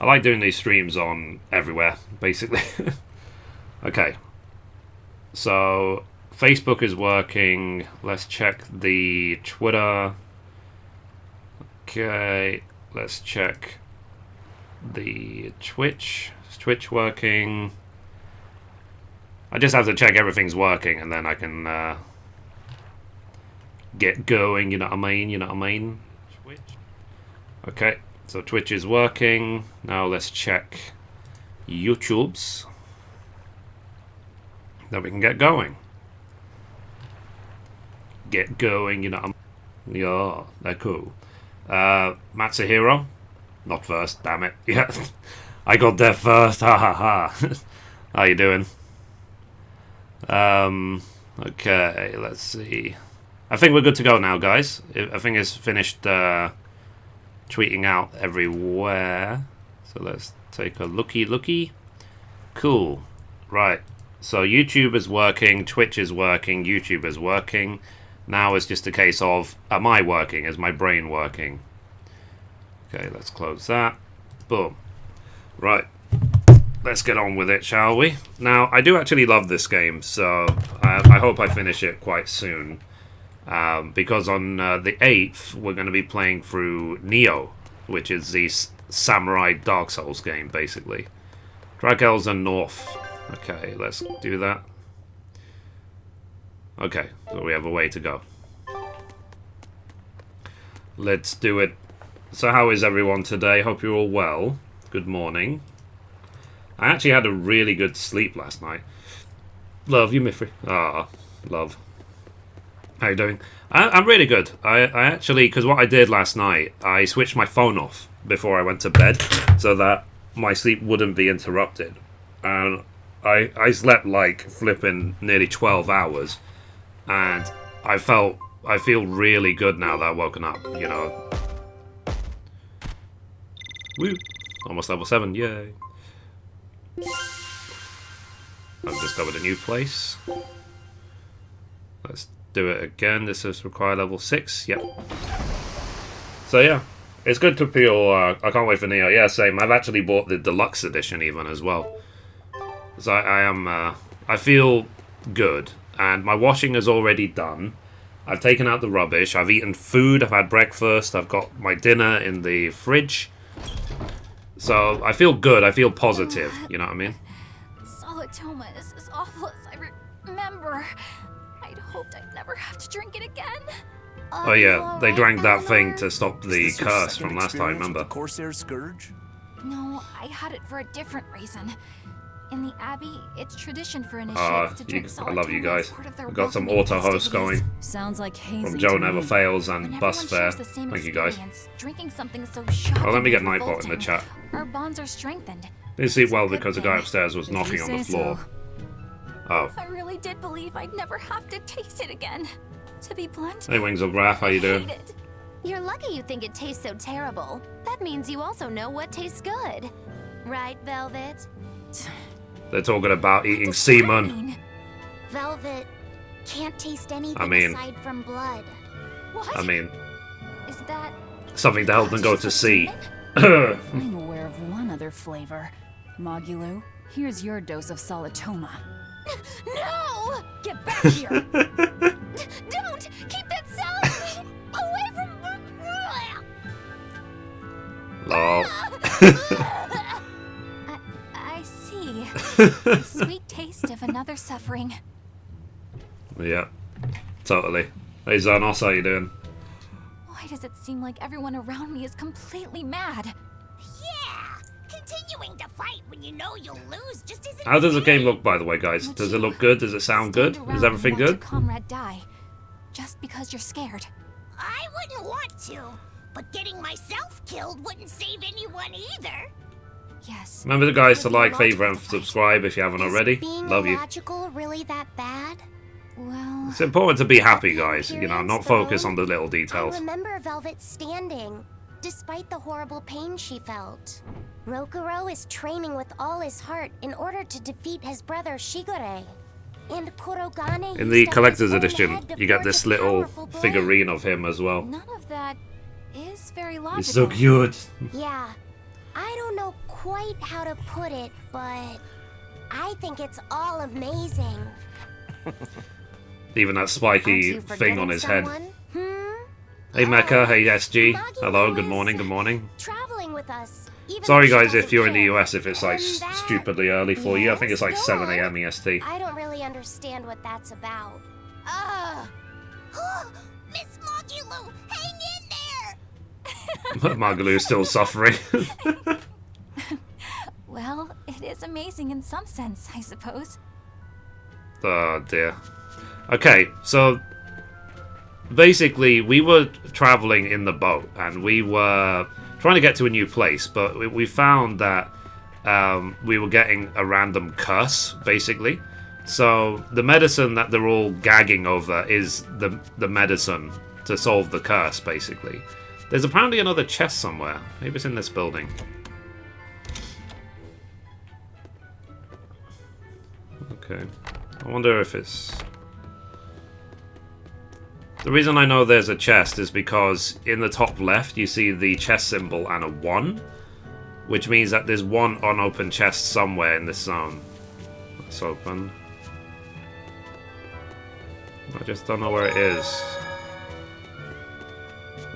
I like doing these streams on everywhere, basically. Okay. So, Facebook is working. Let's check the Twitter. Okay. Let's check the Twitch. Is Twitch working? I just have to check everything's working and then I can get going, you know what I mean? You know what I mean? Twitch. Okay, so Twitch is working. Now let's check YouTube's. Then we can get going. Get going, you know what I mean? Yeah, they're cool. Matsuhiro. Not first, damn it. Yeah, I got there first. Ha ha ha. How you doing? Okay, let's see. I think we're good to go now, guys. I think it's finished tweeting out everywhere. So let's take a looky. Cool. Right. So YouTube is working, Twitch is working, YouTube is working. Now it's just a case of, am I working? Is my brain working? Okay, let's close that. Boom. Right. Let's get on with it, shall we? Now, I do actually love this game, so I hope I finish it quite soon. Because on the 8th, we're going to be playing through Neo, which is the Samurai Dark Souls game, basically. Drakel's and North. Okay, let's do that. Okay, so we have a way to go. Let's do it. So how is everyone today? Hope you're all well. Good morning. I actually had a really good sleep last night. Love you, Mithrie. Ah, love. How you doing? I'm really good. I actually, because what I did last night, I switched my phone off before I went to bed so that my sleep wouldn't be interrupted. And I slept like flipping nearly 12 hours. And I feel really good now that I've woken up, you know. Woo! Almost level 7, yay. I've discovered a new place. Let's do it again. This is require level 6. Yep. So yeah, it's good to feel. I can't wait for Neo. Yeah, same. I've actually bought the deluxe edition even as well. So I am. I feel good, and my washing is already done. I've taken out the rubbish. I've eaten food. I've had breakfast. I've got my dinner in the fridge. So I feel good. I feel positive. You know what I mean? Solitoma is as awful as I remember. I'd hoped I'd never have to drink it again. Oh yeah, they drank that thing to stop the curse from last time, remember? The Corsair Scourge? No, I had it for a different reason. In the Abbey, it's tradition for initiates to drink I love you guys. We've got some welcoming auto hosts going. Sounds like hazy From Joe to Never me. Fails and When Bus everyone Fair. shares the same Thank you guys. experience, drinking something so shocking Oh, let me get and Nightbot in the revolting, chat. our bonds are strengthened. Didn't sleep well It's a good because the guy thing. upstairs was If knocking you on the say floor. so. Oh. I really did believe I'd never have to taste it again. To be blunt, Hey Wings of Wrath, how you I doing? hate it. You're lucky you think it tastes so terrible. That means you also know what tastes good. Right, Velvet? They're talking about eating What does that semen. mean? Velvet can't taste anything I mean- aside from blood. What? I mean, Is that something to help them go to sea. I'm aware of one other flavor. Mogulu, here's your dose of solitoma. No! Get back here! Don't! Keep that salad away from Lol. I see. The sweet taste of another suffering. Yeah, totally. Hey Xanos, how you doing? Why does it seem like everyone around me is completely mad? Yeah! Continuing to fight when you know you'll lose just isn't How does the fair. game look, by the way, guys? Would Does it you look good? Does it sound good? stand Is around everything and let good? your comrade die, just because you're scared. I wouldn't want to, but getting myself killed wouldn't save anyone either. Yes. Remember the guys to Would be like, logical favorite, and to fight. subscribe if you haven't already. Being Love you. illogical really that bad? Well, It's important to be happy, guys. You know, not focus on the little I details. remember Velvet standing, despite the horrible pain she felt. Rokuro is training with all his heart in order to defeat his brother Shigure. And Kurogane In the used up collector's his own edition, head to you get forge this a little powerful blade. figurine of him as well. none of that is very logical. He's so cute. Yeah, I don't know quite how to put it, but I think it's all amazing. Even that Aren't spiky you thing on his forgetting head. someone? Hey Mecha, hey SG. Maggie Hello, good is morning, good morning. Traveling with us. Even Sorry though she guys if doesn't you're in the care. US if it's like And that- stupidly early for you. I think it's like Yes, 7 go a.m. on. EST. I don't really understand what that's about. Miss Mogulu, hang in there! Margalu's still suffering. Well, it is amazing in some sense, I suppose. Oh dear. Okay, so basically we were traveling in the boat and we were trying to get to a new place, but we found that we were getting a random curse, basically. So the medicine that they're all gagging over is the medicine to solve the curse, basically. There's apparently another chest somewhere. Maybe it's in this building. Okay. I wonder if it's... The reason I know there's a chest is because in the top left you see the chest symbol and a 1, which means that there's one unopened chest somewhere in this zone. Let's open. I just don't know where it is.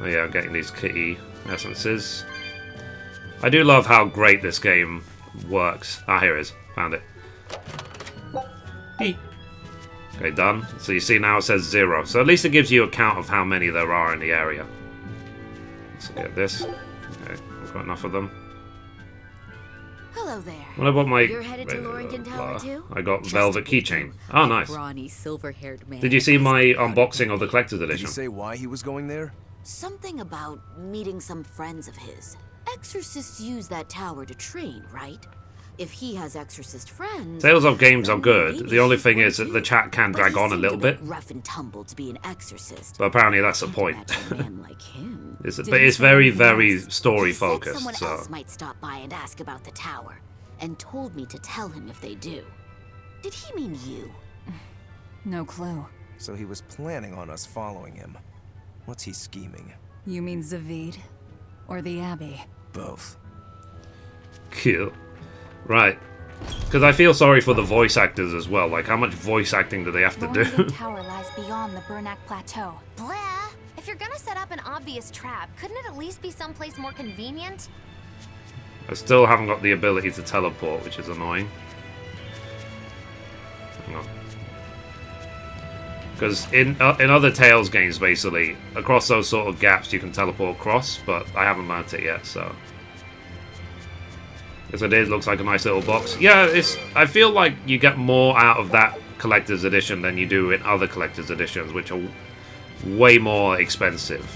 Oh yeah, I'm getting these kitty essences. I do love how great this game works. Ah, here it is. Found it. Hey. Okay, done. So you see now it says 0. So at least it gives you a count of how many there are in the area. Let's get this. Okay, we've got enough of them. Hello there. What about my... You're headed to Loringen Tower too? I got Just velvet a big keychain. one. Oh, That nice. brawny, silver-haired man. Did you see has my a proud unboxing of the family. collector's Did he edition? say why he was going there? Something about meeting some friends of his. Exorcists use that tower to train, right? If he has exorcist friends... Tales of games are then good. maybe The only he's thing one is that too. the chat can But drag he on a seemed little bit. rough and tumble to be an exorcist. But apparently that's the Can't point. imagine a man like him. But Did it's he say very, anything very else? story He said focused. someone So else might stop by and ask about the tower, and told me to tell him if they do. Did he mean you? No clue. So he was planning on us following him. What's he scheming? You mean Zavid? Or the Abbey? Both. cute. Right. Because I feel sorry for the voice actors as well. Like, how much voice acting do they have to do? Loringen Tower lies beyond the Burnak Plateau. Blah! If you're gonna set up an obvious trap, couldn't it at least be someplace more convenient? I still haven't got the ability to teleport, which is annoying. Hang on. Because in other Tales games, basically, across those sort of gaps you can teleport across, but I haven't learnt it yet, so... Yes, it is. Looks like a nice little box. Yeah, I feel like you get more out of that collector's edition than you do in other collector's editions, which are way more expensive.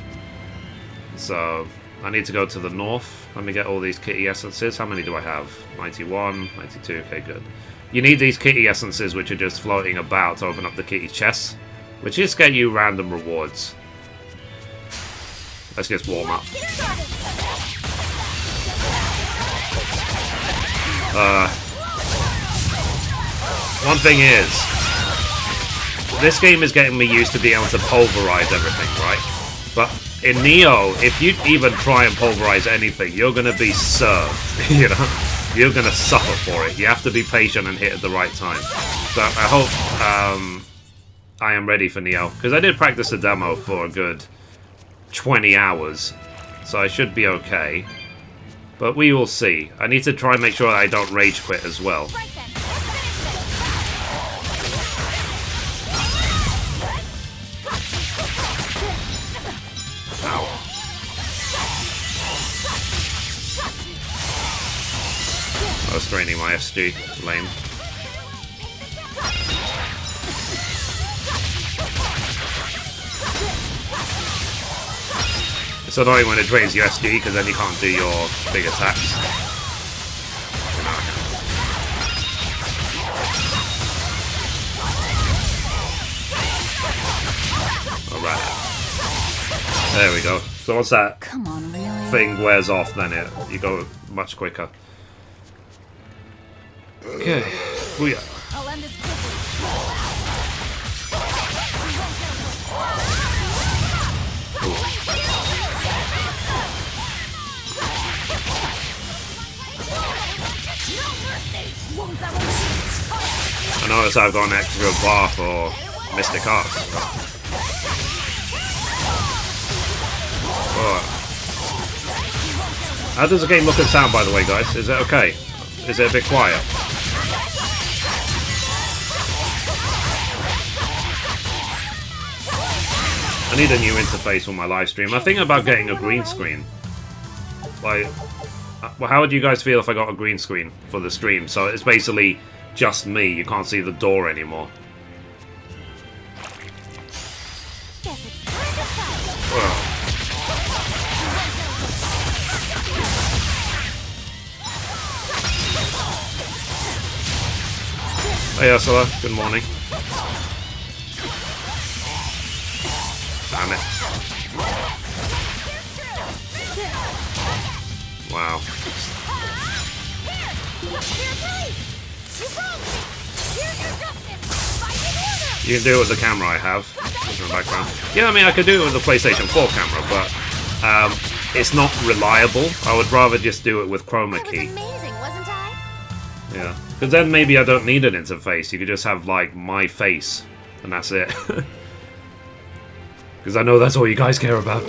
So, I need to go to the north. Let me get all these kitty essences. How many do I have? 91, 92. Okay, good. You need these kitty essences, which are just floating about to open up the kitty chests, which just get you random rewards. Let's just warm up. One thing is, this game is getting me used to being able to pulverize everything, right? But in Neo, if you even try and pulverize anything, you're going to be served, you know? You're going to suffer for it. You have to be patient and hit at the right time. So I hope I am ready for Neo, because I did practice the demo for a good 20 hours, so I should be okay. But we will see. I need to try and make sure I don't rage quit as well. Right then. Ow. I was straining my SG. Lame. It's annoying when it drains your SG because then you can't do your big attacks. Alright. There we go. So once that Come on, really? thing wears off, then you go much quicker. Okay. Booyah. I'll end this quickly. I notice I've got an extra bar for Mystic Arts. Oh. How does the game look and sound, by the way, guys? Is it okay? Is it a bit quiet? I need a new interface for my live stream. I'm thinking about getting a green screen. Like, well, how would you guys feel if I got a green screen for the stream? So it's basically just me. You can't see the door anymore. Oh. Hey Ursula, good morning. Damn it. Wow. You can do it with the camera I have in the background. Yeah, I mean I could do it with the PlayStation 4 camera, but it's not reliable. I would rather just do it with chroma key. Amazing, wasn't I? Yeah, because then maybe I don't need an interface. You could just have like my face, and that's it. Because I know that's all you guys care about.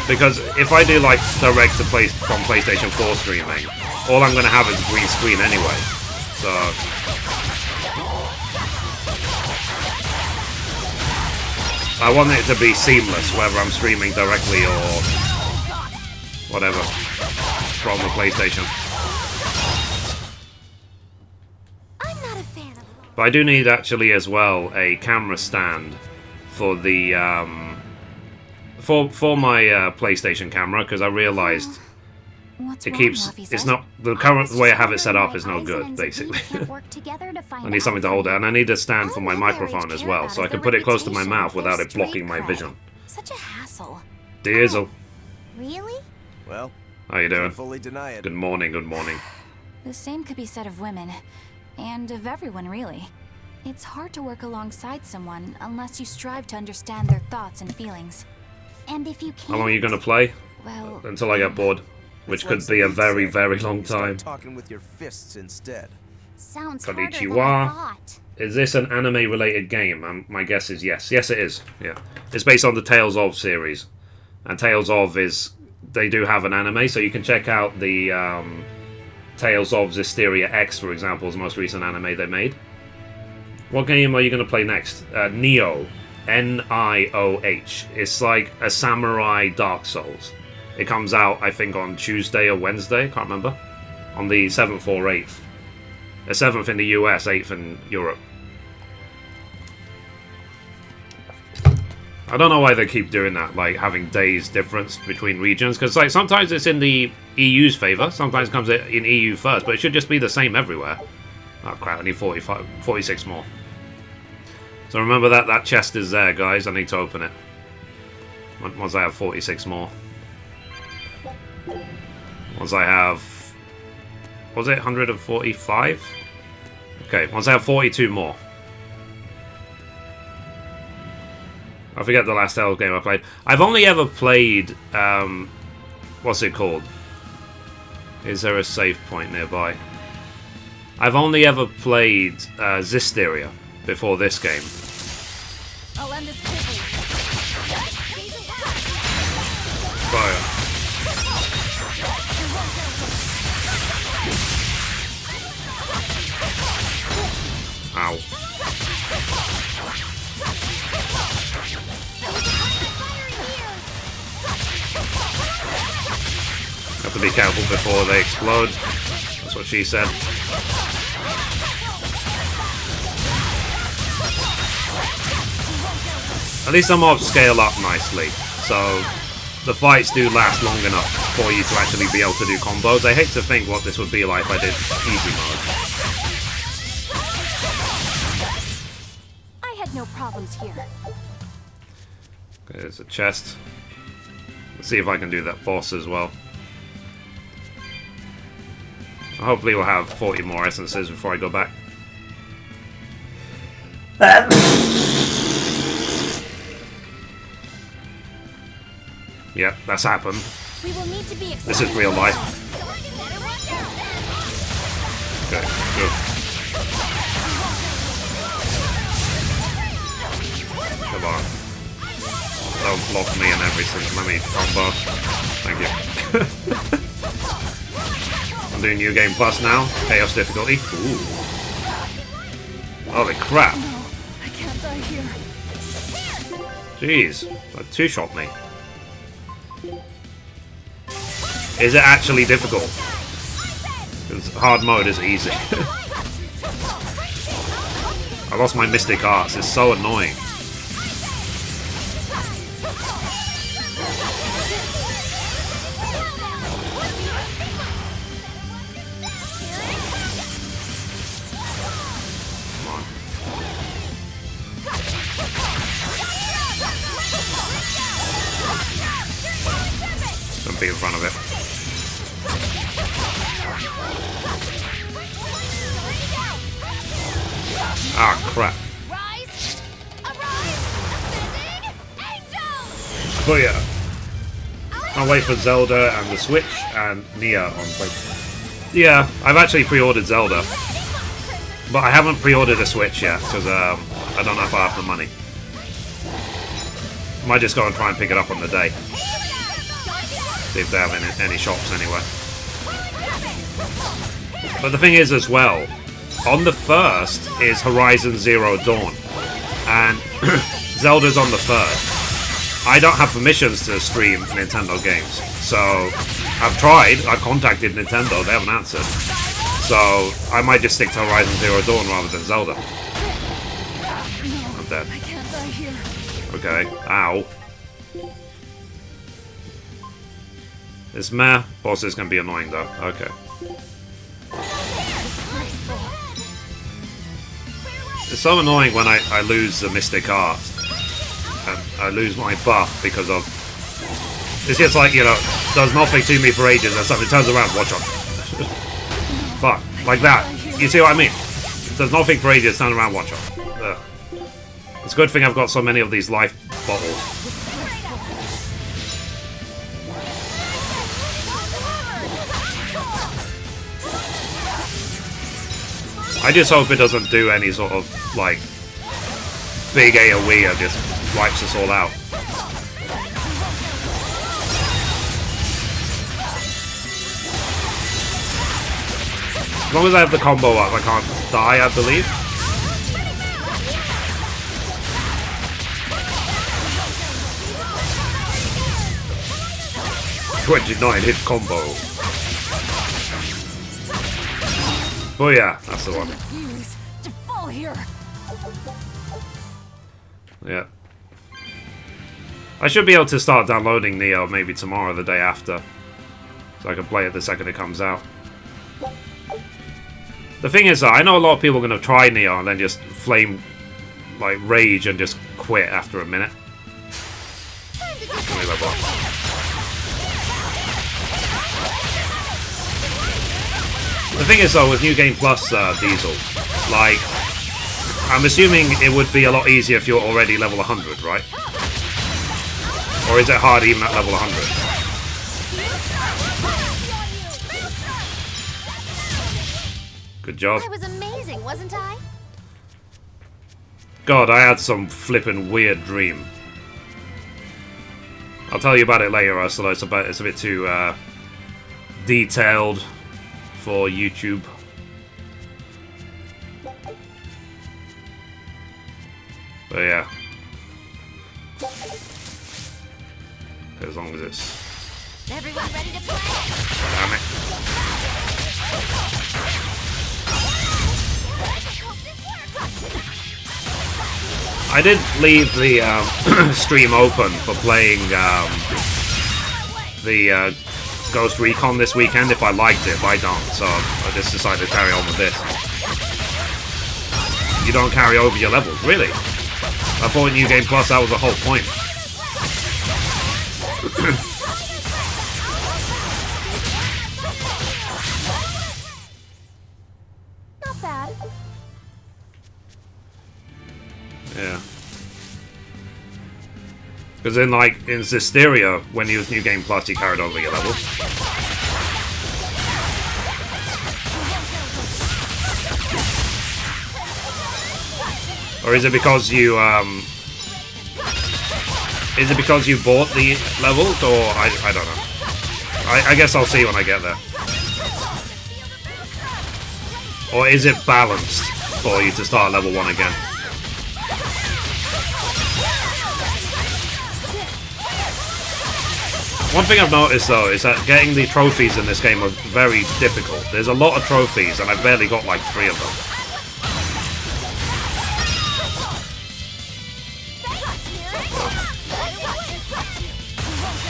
Because if I do like direct to play from PlayStation 4 streaming, all I'm going to have is a green screen anyway. So I want it to be seamless, whether I'm streaming directly or whatever from the PlayStation. I'm not a fan of it. But I do need actually as well a camera stand for the for my PlayStation camera, because I realized What's it wrong, keeps Luffy it's said? not the current way I have it set up is no good basically. I need something to hold it, and I need a stand for my microphone as well, so I can put it close to my mouth without it blocking my vision. Such a hassle. Diesel, Really? Well, how you doing? fully deny it. Good morning, good morning. The same could be said of women, and of everyone, really. It's hard to work alongside someone unless you strive to understand their thoughts and feelings. And if you can't... How long are you going to play? Well, Until I get bored, which could be a very, very long time. Talking with your fists instead. Sounds harder than I Konnichiwa. thought. Is this an anime-related game? My guess is yes. Yes, it is. Yeah, it's based on the Tales of series, and Tales of is they do have an anime, so you can check out the Tales of Zestiria X, for example, is the most recent anime they made. What game are you going to play next? Nioh, N-I-O-H. It's like a samurai Dark Souls. It comes out, I think, on Tuesday or Wednesday. I can't remember. On the 7th or 8th. The 7th in the US, 8th in Europe. I don't know why they keep doing that, like having days difference between regions, because like sometimes it's in the EU's favour, sometimes it comes in EU first, but it should just be the same everywhere. Oh crap, I need 46 more. So remember that chest is there, guys. I need to open it once I have 46 more. Once I have, was it 145? Okay, once I have 42 more. I forget the last Tales game I played. I've only ever played, what's it called? Is there a save point nearby? I've only ever played Zestiria before this game. I'll end this quickly. Fire. Ow. Have to be careful before they explode. That's what she said. At least the mobs scale up nicely, so the fights do last long enough for you to actually be able to do combos. I hate to think what this would be like if I did easy mode. I had no problems here. Okay, there's a chest. Let's see if I can do that boss as well. Hopefully we'll have 40 more essences before I go back. Yep, that's happened. We will need to be This is real life. Okay, good. Come on. Don't block me and everything. Let me combo. Thank you. I'm doing New Game Plus now. Chaos difficulty. Ooh. Holy crap. No, I can't die here. Jeez. That two-shot me. Is it actually difficult? Because hard mode is easy. I lost my Mystic Arts. It's so annoying. Come on. Don't be in front of it. Ah, crap. Rise! Arise! Ascending angel! But yeah. I'll wait for Zelda and the Switch and Nia on PlayStation. Yeah, I've actually pre-ordered Zelda. But I haven't pre-ordered a Switch yet, because I don't know if I have the money. Might just go and try and pick it up on the day. See if they have any shops anywhere. But the thing is as well, on the 1st is Horizon Zero Dawn, and Zelda's on the 3rd. I don't have permissions to stream Nintendo games, so I've tried, I've contacted Nintendo, they haven't answered. So I might just stick to Horizon Zero Dawn rather than Zelda. I'm dead. I can't die here. Okay, ow. This meh bosses can be annoying though, okay. It's so annoying when I lose the Mystic Art and I lose my buff because of... It's just like, you know, does nothing to me for ages and suddenly turns around, watch out. Fuck, like that. You see what I mean? Does nothing for ages, turn around, watch out. Ugh. It's a good thing I've got so many of these life bottles. I just hope it doesn't do any sort of, like, big AoE and just wipes us all out. As long as I have the combo up, I can't die, I believe. "29 hit combo." Oh yeah, that's the one. Refuse to fall here. Yeah. I should be able to start downloading Neo maybe tomorrow or the day after. So I can play it the second it comes out. The thing is, I know a lot of people are going to try Neo and then just flame, like, rage and just quit after a minute. The thing is, though, with New Game Plus Diesel, like, I'm assuming it would be a lot easier if you're already level 100, right? Or is it hard even at level 100? Good job. I was amazing, wasn't I? God, I had some flippin' weird dream. I'll tell you about it later, Ursula. It's a bit too detailed for YouTube. But yeah. As long as it's... Everyone ready to play? Damn it. I did leave the stream open for playing the Ghost Recon this weekend if I liked it, but I don't, so I just decided to carry on with this. You don't carry over your levels, really? I thought in New Game Plus that was the whole point. Not bad. Yeah. Because in Zisteria, when you use New Game Plus, you carried over your level. Or is it because you bought the levels, or I don't know. I guess I'll see when I get there. Or is it balanced for you to start level 1 again? One thing I've noticed though is that getting the trophies in this game are very difficult. There's a lot of trophies and I've barely got like 3 of them.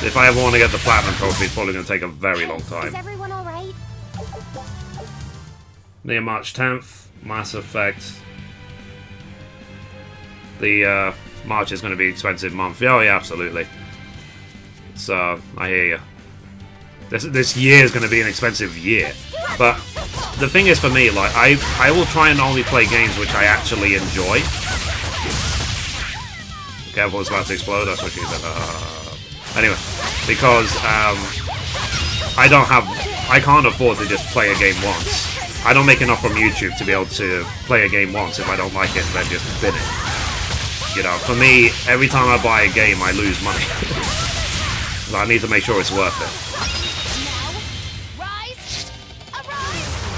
If I ever want to get the Platinum Trophy, it's probably going to take a very long time. Is everyone alright? Near March 10th, Mass Effect. The March is going to be an expensive month. Oh yeah, absolutely. So, I hear you. This year is going to be an expensive year. But the thing is for me, like, I will try and only play games which I actually enjoy. Careful, it's about to explode. That's what she said. Anyway, because I can't afford to just play a game once. I don't make enough from YouTube to be able to play a game once. If I don't like it, then just bin it. You know, for me, every time I buy a game, I lose money. So I need to make sure it's worth it.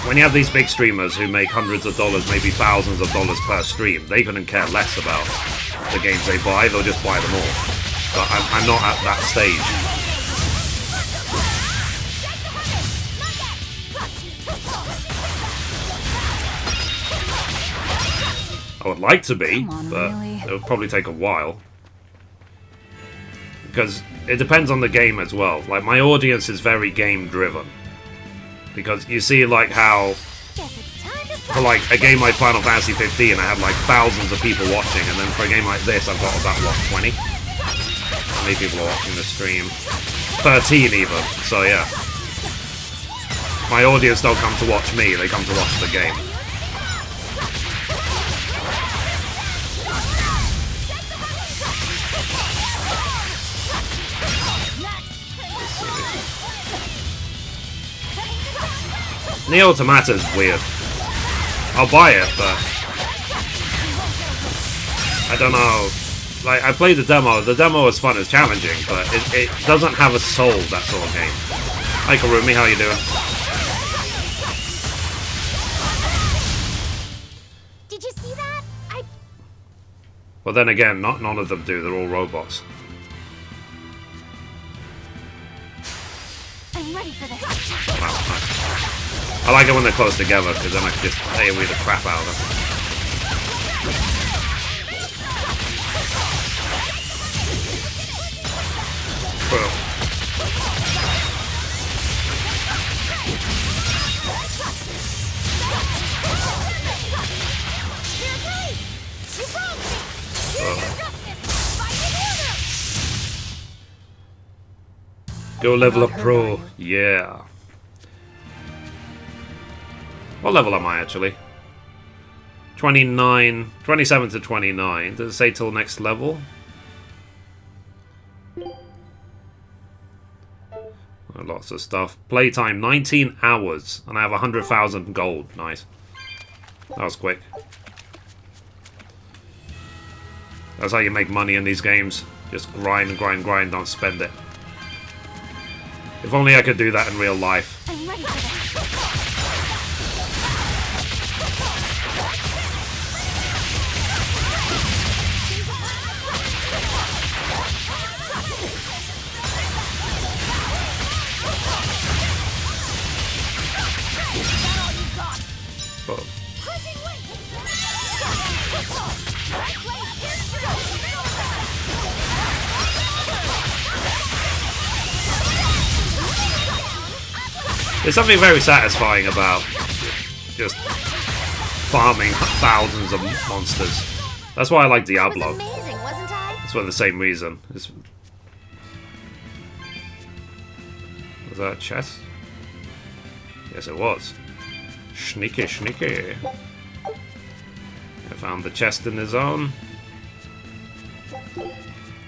When you have these big streamers who make hundreds of dollars, maybe thousands of dollars per stream, they couldn't care less about the games they buy. They'll just buy them all. But I'm not at that stage. I would like to be, but it would probably take a while. Because it depends on the game as well. Like, my audience is very game-driven. Because you see, like, how... For, like, a game like Final Fantasy 15, I have, like, thousands of people watching. And then for a game like this, I've got about, what, 20? How many people are watching the stream? 13 even. So, yeah. My audience don't come to watch me, they come to watch the game. Nier Automata is weird. I'll buy it, but I don't know. Like, I played the demo. The demo was fun. It's challenging, but it doesn't have a soul, that sort of game. Hi, Karumi. How you doing? Did you see that? Well, then again, none of them do. They're all robots. I'm ready for this. Wow, nice. I like it when they're close together, because then I can just AoE the crap out of them. Well. Go level up pro, yeah. What level am I actually? 29, 27 to 29. Does it say till next level? Oh, lots of stuff. Playtime 19 hours, and I have 100,000 gold. Nice. That was quick. That's how you make money in these games. Just grind, grind, grind. Don't spend it. If only I could do that in real life. I'm ready for this. But there's something very satisfying about just farming thousands of monsters. That's why I like Diablo. That was amazing, wasn't I? That's for the same reason. Was that a chest? Yes, it was. Sneaky, sneaky. I found the chest in the zone.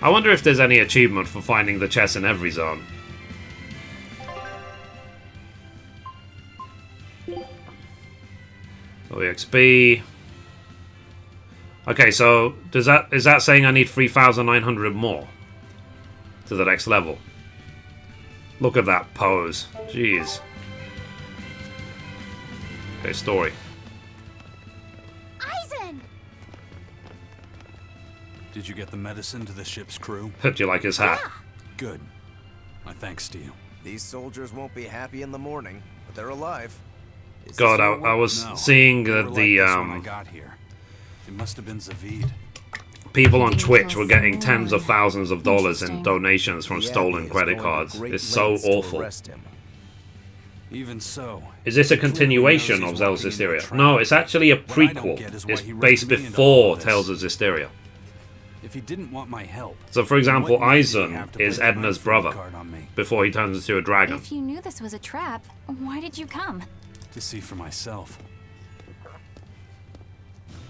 I wonder if there's any achievement for finding the chest in every zone. So the XP. Okay, so is that saying I need 3,900 more to the next level? Look at that pose. Jeez. Okay, story. Aizen! Did you get the medicine to the ship's crew? Do you like his hat? Good. My thanks to you. These soldiers won't be happy in the morning, but they're alive. Is God, this your I work? was No, seeing they were like this when I the got here. It must have been Zavid. people on Twitch were getting tens of thousands of dollars in Interesting. donations from The stolen Abbey is credit going to cards. great It's so lengths to awful. arrest him. Even so, Is this a he clearly continuation knows of he's Zelda's walking into a Hysteria? trap. No, it's actually a What I don't prequel. get is why It's he based roped me into before all this. Tales of Hysteria. if he didn't want my help, So, for example, what need did he Aizen have to play is the Edna's Mithrie brother card on me? before he turns into a dragon. If you knew this was a trap, why did you come? To see for myself.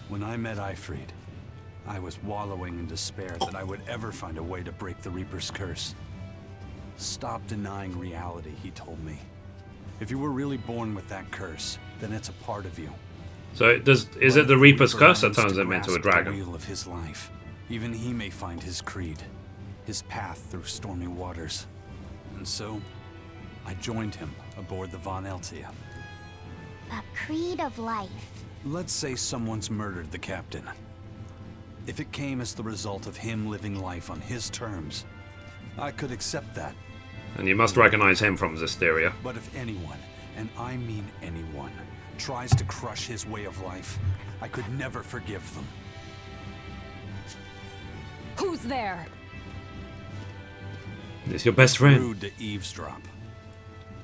When I met Ifrid, I was wallowing in despair that I would ever find a way to break the Reaper's curse. Stop denying reality, he told me. If you were really born with that curse, then it's a part of you. So, is But it if the Reaper's Reaper curse that learns turns to him into a grasp the dragon? wheel of his life, even he may find his creed, his path through stormy waters. And so, I joined him aboard the Von Eltia. A creed of life. Let's say someone's murdered the captain. If it came as the result of him living life on his terms, I could accept that. And you must recognize him from Hysteria. But if anyone, and I mean anyone, tries to crush his way of life, I could never forgive them. Who's there? It's your best friend. Rude to eavesdrop.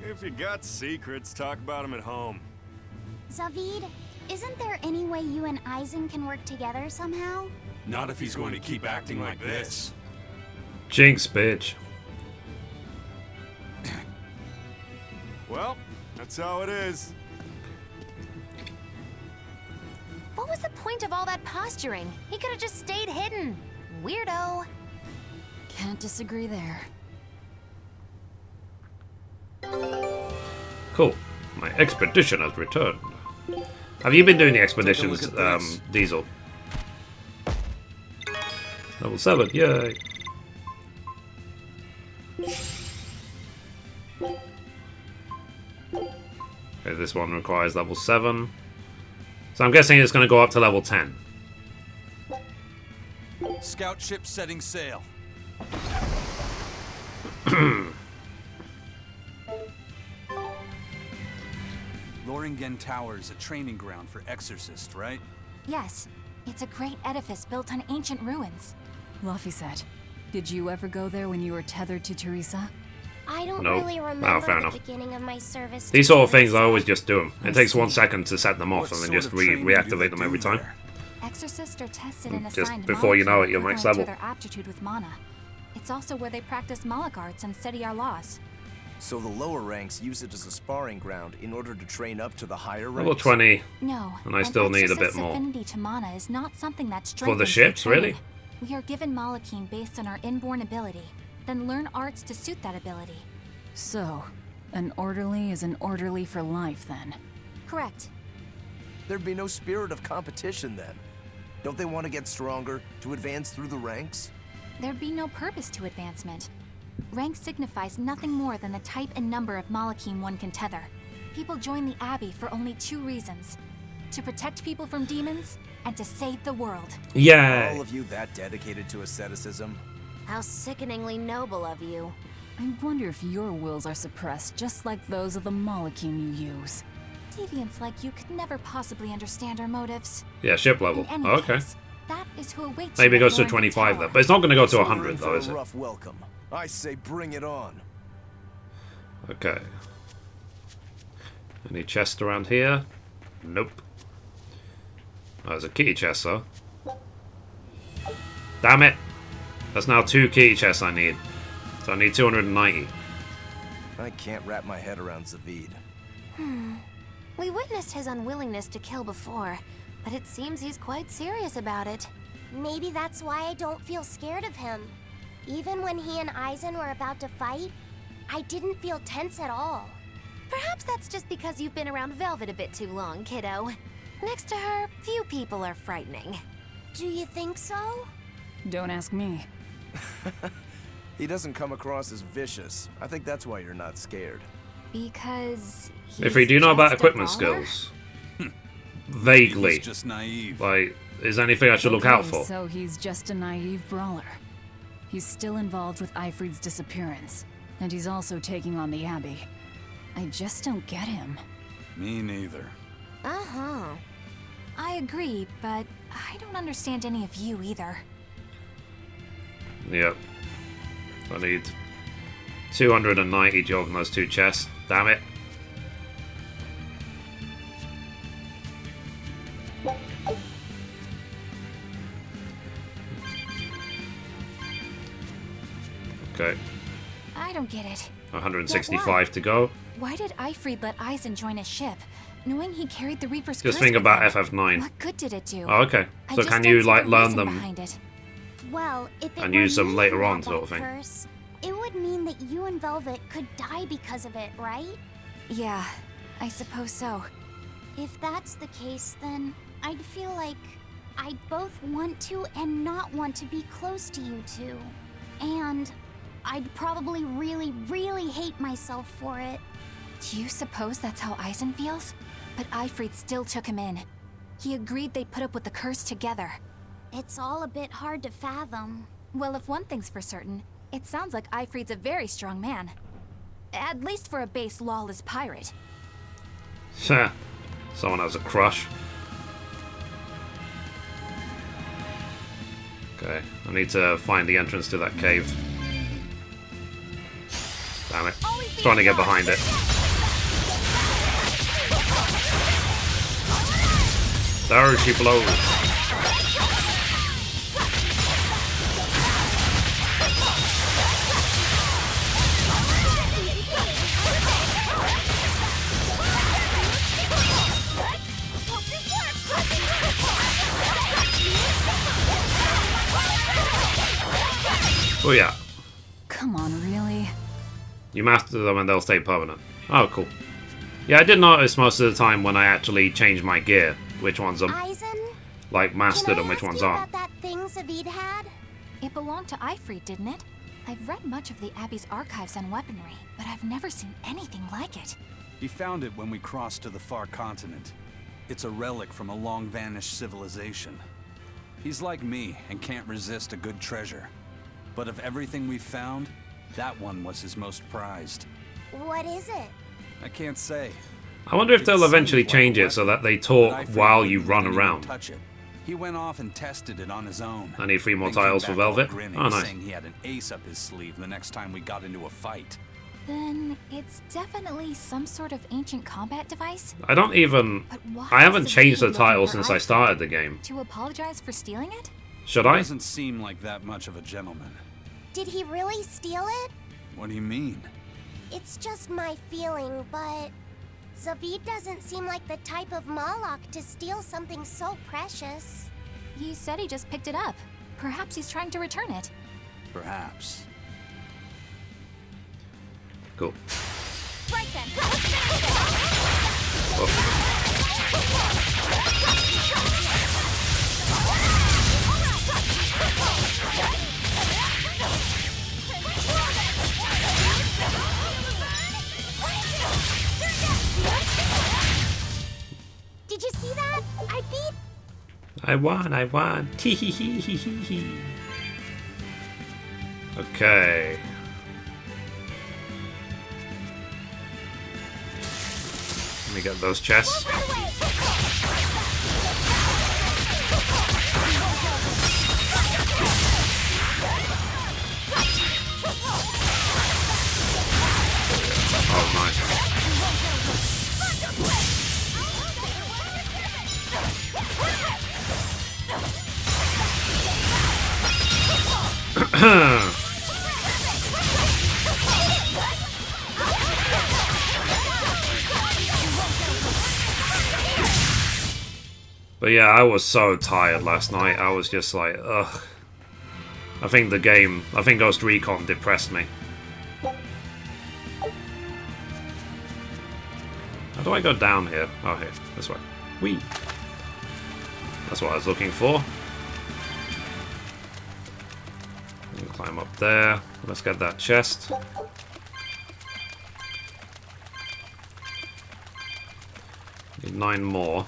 If you got secrets, talk about them at home. Zavid, isn't there any way you and Aizen can work together somehow? Not if he's going to keep acting like this. Jinx, bitch. Well, that's how it is. What was the point of all that posturing? He could have just stayed hidden. Weirdo. Can't disagree there. Cool. My expedition has returned. Have you been doing the expeditions, Take a look at this. Diesel? Level 7, yay. Okay, this one requires level 7. So I'm guessing it's going to go up to level 10. Scout ship setting sail. Loringen Tower is a training ground for exorcists, right? Yes, it's a great edifice built on ancient ruins. Laphicet, did you ever go there when you were tethered to Teresa? I don't Nope. really Oh, remember fair the enough. beginning of my service. These to sort of things I Teresa. always just do them. It takes 1 second to set them off What and then sort just of training do reactivate they them every do time. there? Exorcists are tested and Just assigned before you know it, you're Malachim next according level. to their aptitude with mana. It's also where they practice Malak arts and study our laws. So the lower ranks use it as a sparring ground in order to train up to the higher Level ranks? 20. No, And I an still need a bit exorcist's more. affinity to mana is not something that For strengthens the ships, training. really? We are given Malachim based on our inborn ability, then learn arts to suit that ability. So, an orderly is an orderly for life then. Correct. There'd be no spirit of competition then. Don't they want to get stronger, to advance through the ranks? There'd be no purpose to advancement. Rank signifies nothing more than the type and number of Malachim one can tether. People join the Abbey for only 2 reasons. To protect people from demons, and to save the world. Are Yeah. all of you that dedicated to asceticism? How sickeningly noble of you. I wonder if your wills are suppressed just like those of the Malachim you use. Deviants like you could never possibly understand our motives. Yeah, ship level. In any Okay. case, that is who awaits Maybe it you at goes to Loringen 25 Tower. then. But it's not going to go to So we're 100 in though, for is a it? rough welcome. I say bring it on. Okay. Any chest around here? Nope. Oh, there's a kitty chest though. Damn it! That's now 2 kitty chests I need. So I need 290. I can't wrap my head around Zavid. We witnessed his unwillingness to kill before, but it seems he's quite serious about it. Maybe that's why I don't feel scared of him. Even when he and Aizen were about to fight, I didn't feel tense at all. Perhaps that's just because you've been around Velvet a bit too long, kiddo. Next to her, few people are frightening. Do you think so? Don't ask me. He doesn't come across as vicious. I think that's why you're not scared. Because Mithrie, do you know about just a equipment brawler? skills? Vaguely. He's just naive. Like, is there anything I should look out for? So he's just a naive brawler. He's still involved with Ifrid's disappearance, and he's also taking on the Abbey. I just don't get him. Me neither. Uh-huh. I agree, but I don't understand any of you either. Yep. I need 290 to open those 2 chests. Damn it. Okay. I don't get it. 165 to go. Why did Ifrid let Aizen join his ship, knowing he carried the Reaper's Just curse think with about him? FF9. What good did it do? Oh, okay. I So just can don't you, see like, the learn reason them? behind it. Well, if it And were use them me later who on, had sort that of thing. curse, it would mean that you and Velvet could die because of it, right? Yeah, I suppose so. If that's the case, then I'd feel like I'd both want to and not want to be close to you two. And I'd probably really, really hate myself for it. Do you suppose that's how Aizen feels? But Ifrid still took him in. He agreed they'd put up with the curse together. It's all a bit hard to fathom. Well, if one thing's for certain, it sounds like Ifrid's a very strong man. At least for a base lawless pirate. Someone has a crush. Okay, I need to find the entrance to that cave. Damn it. Trying to get behind it. There she blows. Oh yeah. Come on, really? You master them and they'll stay permanent. Oh, cool. Yeah, I did notice most of the time when I actually change my gear, which ones I'm Aizen, like mastered can and I which ask ones you aren't. about that thing Zavid had? It belonged to Ifrid, didn't it? I've read much of the Abbey's archives on weaponry, but I've never seen anything like it. He found it when we crossed to the far continent. It's a relic from a long-vanished civilization. He's like me and can't resist a good treasure. But of everything we've found, that one was his most prized. What is it? I can't say. I wonder if It they'll seemed eventually like a change it so weapon, that they but talk Ifrid while you wouldn't run let anyone around. touch it. He went off and tested it on his own. I need 3 more Then came tiles for back all Velvet. grinning, Oh, nice. saying he had an ace up his sleeve the next time we got into a fight. Then it's definitely some sort of ancient combat device? I don't even... But why I haven't is changed the Zavid looking title for since I Ifrid? started the game. To apologize for stealing it? Should He I? doesn't seem like that much of a gentleman. Did he really steal it? What do you mean? It's just my feeling, but Zavid doesn't seem like the type of Malak to steal something so precious. He said he just picked it up. Perhaps he's trying to return it. Perhaps. Cool. Right then. Did you see that? I beat... I won. Tee-hee-hee-hee-hee-hee. Okay. Let me get those chests. Oh, nice. But yeah, I was so tired last night. I was just like, ugh. I think Ghost Recon depressed me. How do I go down here? Oh, here. This way. Whee! That's what I was looking for. Climb up there. Let's get that chest. Need 9 more.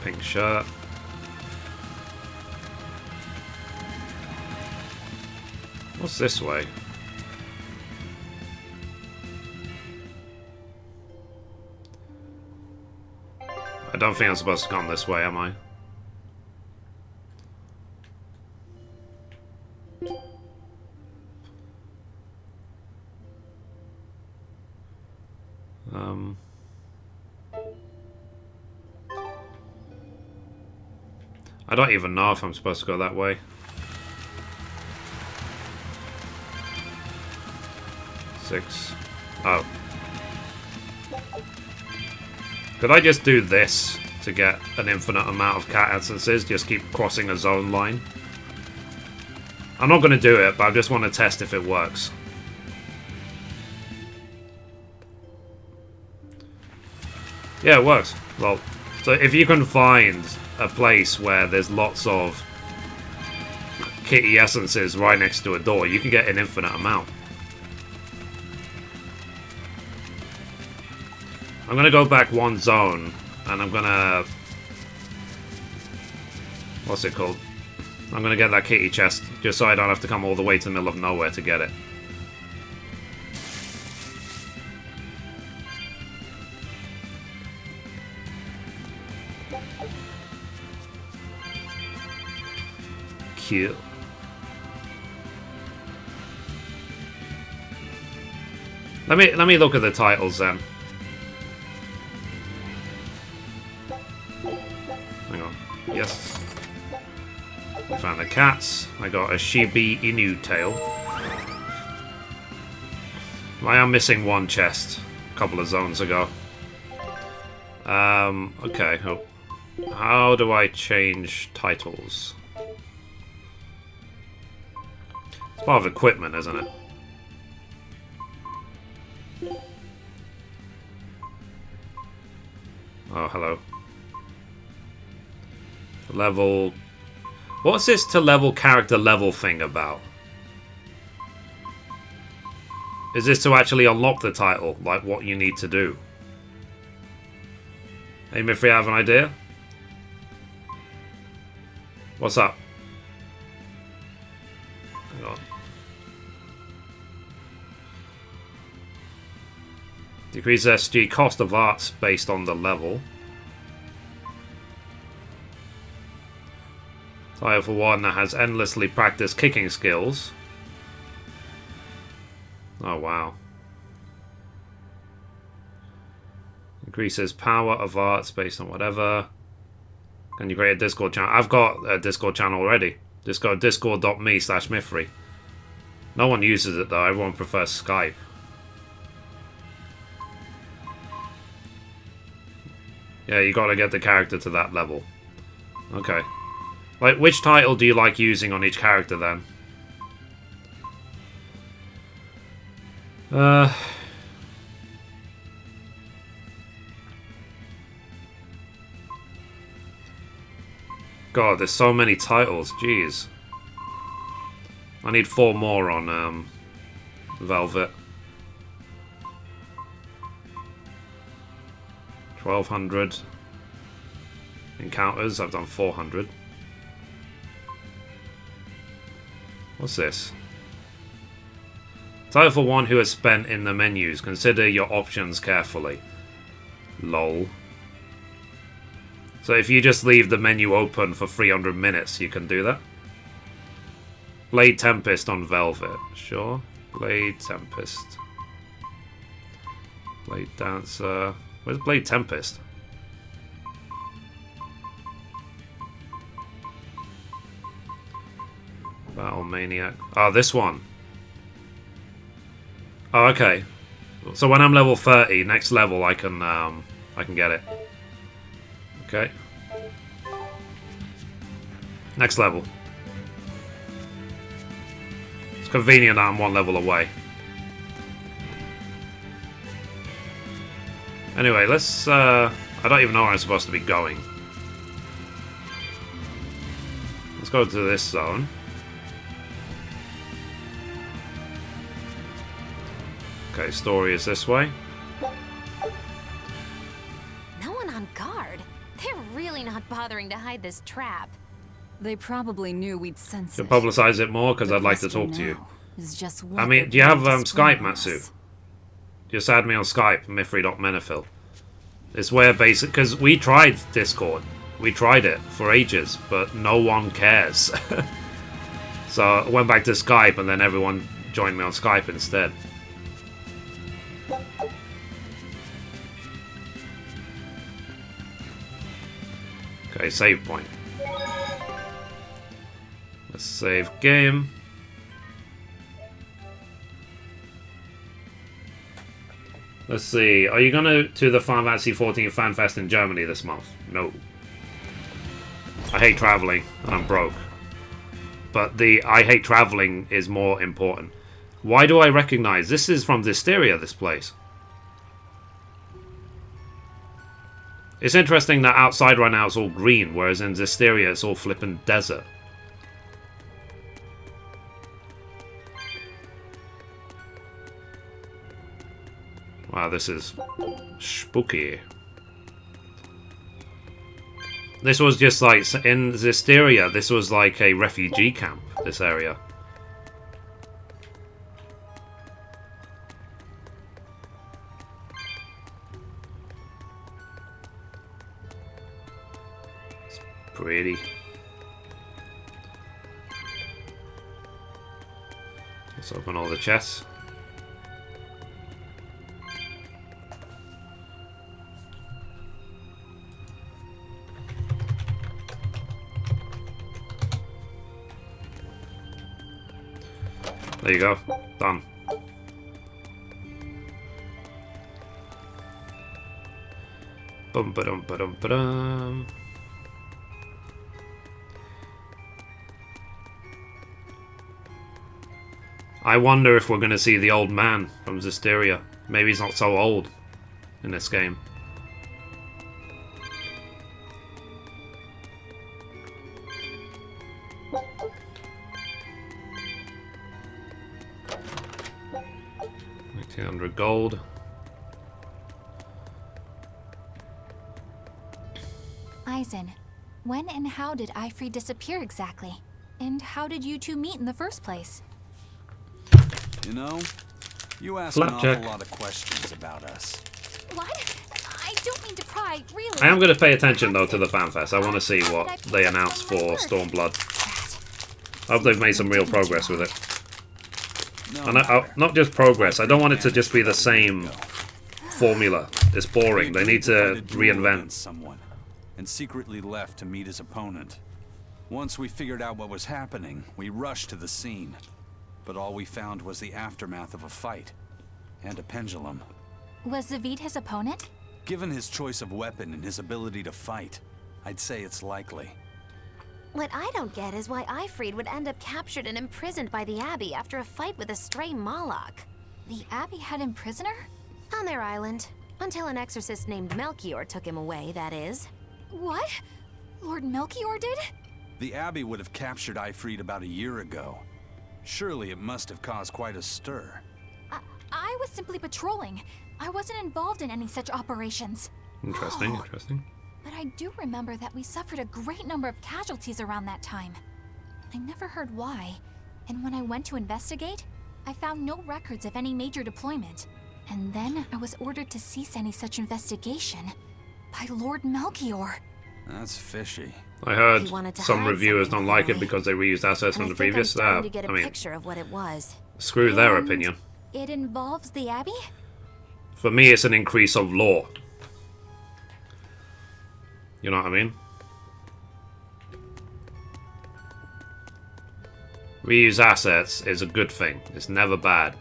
Pink shirt. What's this way? I don't think I'm supposed to come this way, am I? I don't even know if I'm supposed to go that way. Six. Oh. Could I just do this to get an infinite amount of cat essences? Just keep crossing a zone line? I'm not going to do it, but I just want to test if it works. Yeah, it works. Well, so if you can find a place where there's lots of kitty essences right next to a door, you can get an infinite amount. I'm gonna go back one zone, and I'm gonna... What's it called? I'm gonna get that kitty chest, just so I don't have to come all the way to the middle of nowhere to get it. Cute. Let me look at the titles then. Hang on. Yes. I found the cats. I got a Chibi Inu tail. I am missing one chest a couple of zones ago. Okay. Oh. How do I change titles? It's part of equipment, isn't it? Oh, hello. Level... What's this to level character level thing about? Is this to actually unlock the title? Like what you need to do? Hey, Mithrie, have an idea? What's up? Hang on. Decrease SG cost of arts based on the level. Title for one that has endlessly practiced kicking skills. Oh wow. Increases power of arts based on whatever. Can you create a Discord channel? I've got a Discord channel already. Just go to discord.me/Mithrie. No one uses it though, everyone prefers Skype. Yeah, you gotta get the character to that level. Okay. Like, which title do you like using on each character then? God, there's so many titles, jeez. I need 4 more on Velvet. 1200 encounters, I've done 400. What's this? Title for one who has spent in the menus. Consider your options carefully. Lol. So if you just leave the menu open for 300 minutes, you can do that? Blade Tempest on Velvet. Sure. Blade Tempest. Blade Dancer. Where's Blade Tempest? Battle Maniac. Oh, this one. Oh, okay. So when I'm level 30, next level I can get it. Okay. Next level. It's convenient that I'm one level away. Anyway, let's, I don't even know where I'm supposed to be going. Let's go to this zone. Okay, story is this way. No one on guard. They're really not bothering to hide this trap. They probably knew we'd sense To it. publicize it more, because The I'd like to question talk to you. now is just I what mean, they're do you have going to spring Skype, on Matsu? us. Just add me on Skype, Mithrie.menifil. It's where basic, because we tried Discord. We tried it for ages, but no one cares. So I went back to Skype, and then everyone joined me on Skype instead. Okay, save point. Let's save game. Let's see. Are you gonna to the Final Fantasy 14 Fan Fest in Germany this month? No. I hate traveling, and I'm broke. But the I hate traveling is more important. Why do I recognize this is from Disteria, this place? It's interesting that outside right now it's all green, whereas in Disteria it's all flippin' desert. Wow, this is spooky. This was just like, in Disteria, this was like a refugee camp, this area. It's pretty. Let's open all the chests. There you go. Done. Bum ba dum ba dum ba dum. I wonder if we're going to see the old man from Disteria. Maybe he's not so old in this game. Gold. Aizen, when and how did Ifrit disappear exactly? And how did you two meet in the first place? You know, you ask Flapjack. an awful lot of questions about us. What? I don't mean to pry, really. I am going to pay attention though to the FanFest. I want to see what they announced for Stormblood. I hope they've made some real progress with it. And not just progress. I don't want it to just be the same formula. It's boring. They need to reinvent. Someone and secretly left to meet his opponent. Once we figured out what was happening, we rushed to the scene. But all we found was the aftermath of a fight and a pendulum. Was Zavid his opponent? Given his choice of weapon and his ability to fight, I'd say it's likely. What I don't get is why Ifrit would end up captured and imprisoned by the Abbey after a fight with a stray Moloch. The Abbey had him prisoner? On their island. Until an exorcist named Melchior took him away, that is. What? Lord Melchior did? The Abbey would have captured Ifrit about a year ago. Surely it must have caused quite a stir. I was simply patrolling. I wasn't involved in any such operations. Interesting, interesting. But I do remember that we suffered a great number of casualties around that time. I never heard why, and when I went to investigate, I found no records of any major deployment. And then I was ordered to cease any such investigation by Lord Melchior. That's fishy. I heard He wanted to some hide reviewers something, don't like it apparently. because they reused assets And from I the think previous. I'm starting to get a I mean, picture of what it was. screw their And opinion. It involves the Abbey? For me, it's an increase of law. You know what I mean? Reuse assets is a good thing. It's never bad.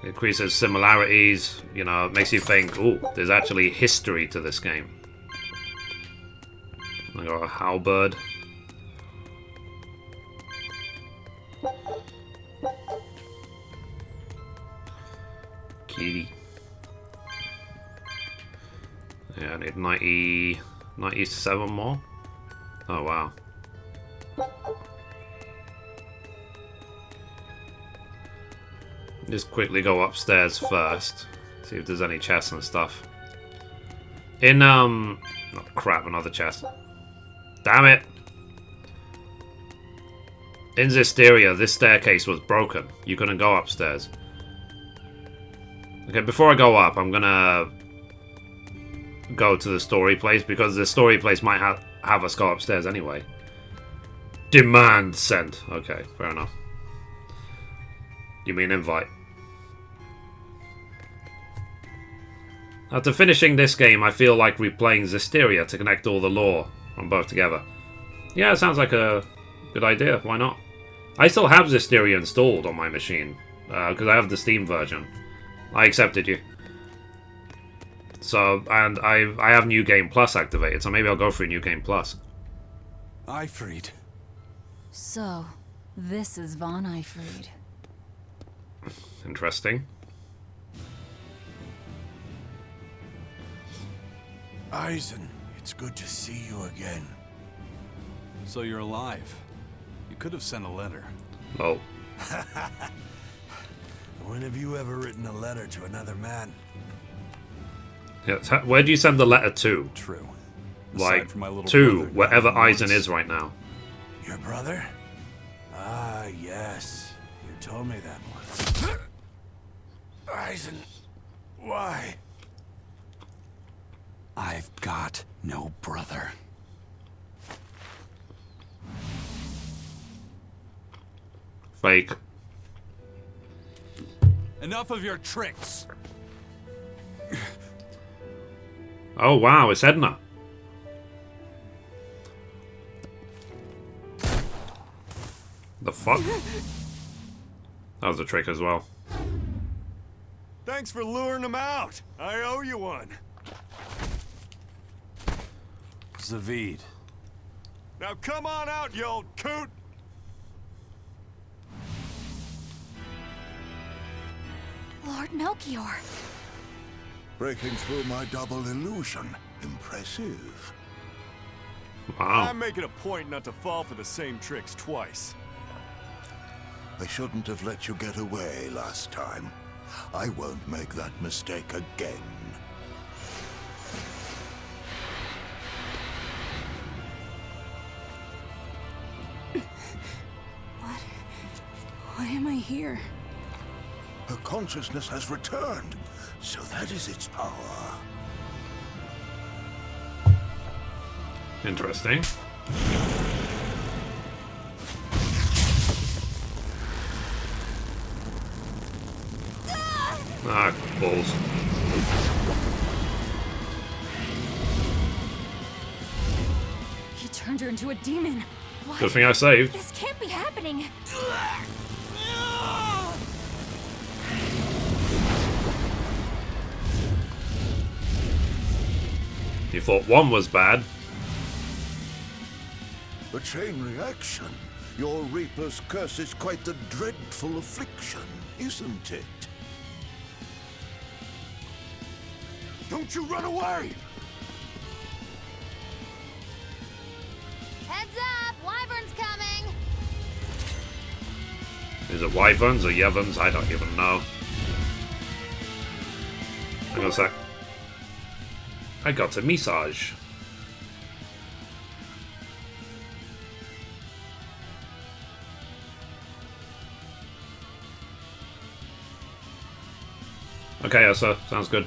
It increases similarities, you know, it makes you think, ooh, there's actually history to this game. I got a halberd. Kitty. Yeah, I need 97 more. Oh wow. Just quickly go upstairs first. See if there's any chests and stuff. In oh crap, another chest. Damn it! In Zisteria, this staircase was broken. You couldn't go upstairs. Okay, before I go up, I'm gonna go to the story place, because the story place might have us go upstairs anyway. Demand sent. Okay, fair enough. You mean invite. After finishing this game, I feel like replaying Zisteria to connect all the lore from both together. Yeah, it sounds like a good idea. Why not? I still have Zisteria installed on my machine, because I have the Steam version. I accepted you. So, and I have New Game Plus activated, so maybe I'll go for New Game Plus. Ifrid. So, this is Von Ifrid. Interesting. Eisen, it's good to see you again. So you're alive. You could have sent a letter. Oh. When have you ever written a letter to another man? Yeah, where do you send the letter to? True. Like, from my little to brother, wherever not Eisen once. is right now. Your brother? Ah, yes. You told me that once. Eisen, why? I've got no brother. Fake. Enough of your tricks. Oh wow, it's Edna. The fuck? That was a trick as well. Thanks for luring him out. I owe you one. Zavid. Now come on out, you old coot. Lord Melchior. Breaking through my double illusion. Impressive. Wow. I'm making a point not to fall for the same tricks twice. I shouldn't have let you get away last time. I won't make that mistake again. Why am I here? Her consciousness has returned, so that is its power. Interesting. Ah, balls. He turned her into a demon. What? Good thing I saved. This can't be happening. You thought one was bad. A chain reaction. Your Reaper's curse is quite the dreadful affliction, isn't it? Don't you run away! Heads up! Wyvern's coming! Is it wyverns or yevons? I don't even know. Hang on a sec. I got a massage. Okay, Essa, sounds good.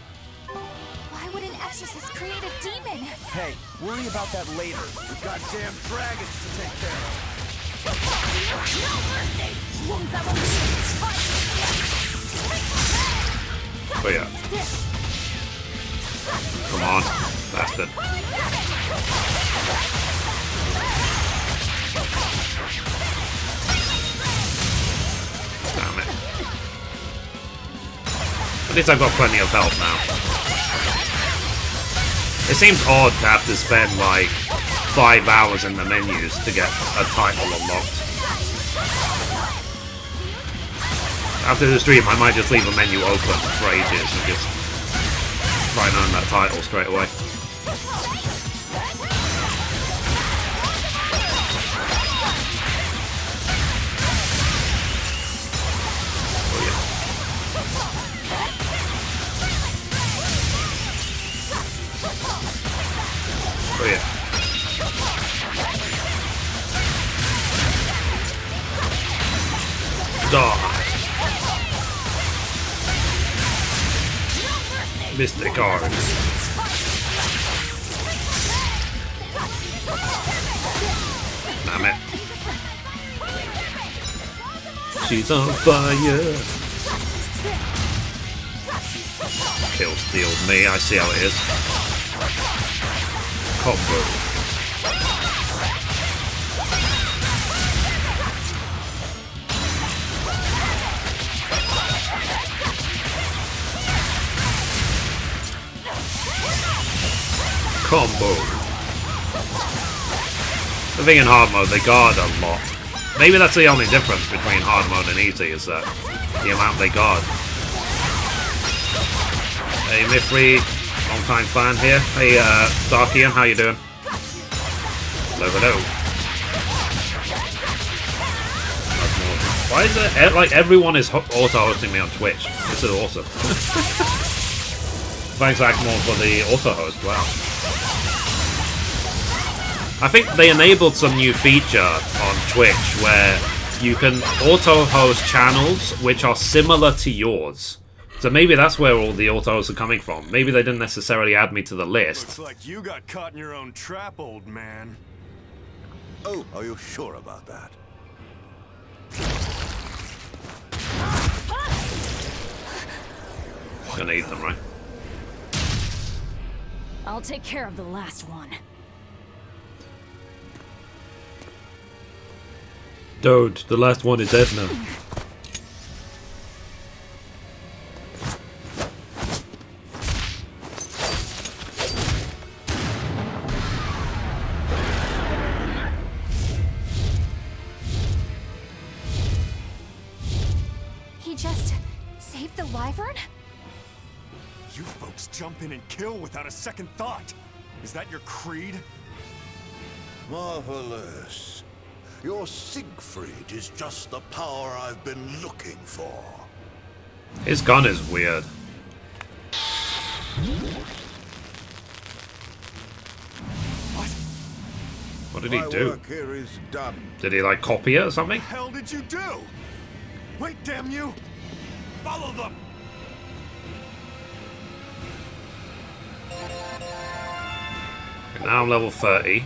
Why would an exorcist create a demon? Hey, worry about that later. We've got damn dragons to take care of. Oh yeah. Come on, bastard. Damn it. At least I've got plenty of health now. It seems odd to have to spend like 5 hours in the menus to get a title unlocked. After the stream, I might just leave a menu open for ages and just try and earn that title straight away. Oh yeah. Die. Missed the card. Damn it. She's on fire. Kill steals me, I see how it is. Combo. Combo. The thing in hard mode, they guard a lot. Maybe that's the only difference between hard mode and easy, is that the amount they guard. Hey Mithrie, long time fan here. Hey Darkian, how you doing? Hello, hello. Why is it like everyone is auto-hosting me on Twitch? This is awesome. Thanks Akmore for the auto-host, wow. I think they enabled some new feature on Twitch where you can auto-host channels which are similar to yours. So maybe that's where all the autos are coming from. Maybe they didn't necessarily add me to the list. Looks like you got caught in your own trap, old man. Oh, are you sure about that? Gonna eat them, right? I'll take care of the last one. Dude, the last one is dead now. He just saved the wyvern? You folks jump in and kill without a second thought. Is that your creed? Marvelous. Your Siegfried is just the power I've been looking for. His gun is weird. What did he My do? work here is done. Did he like copy it or something? What the hell did you do? Wait, damn you! Follow them! Now I'm level 30.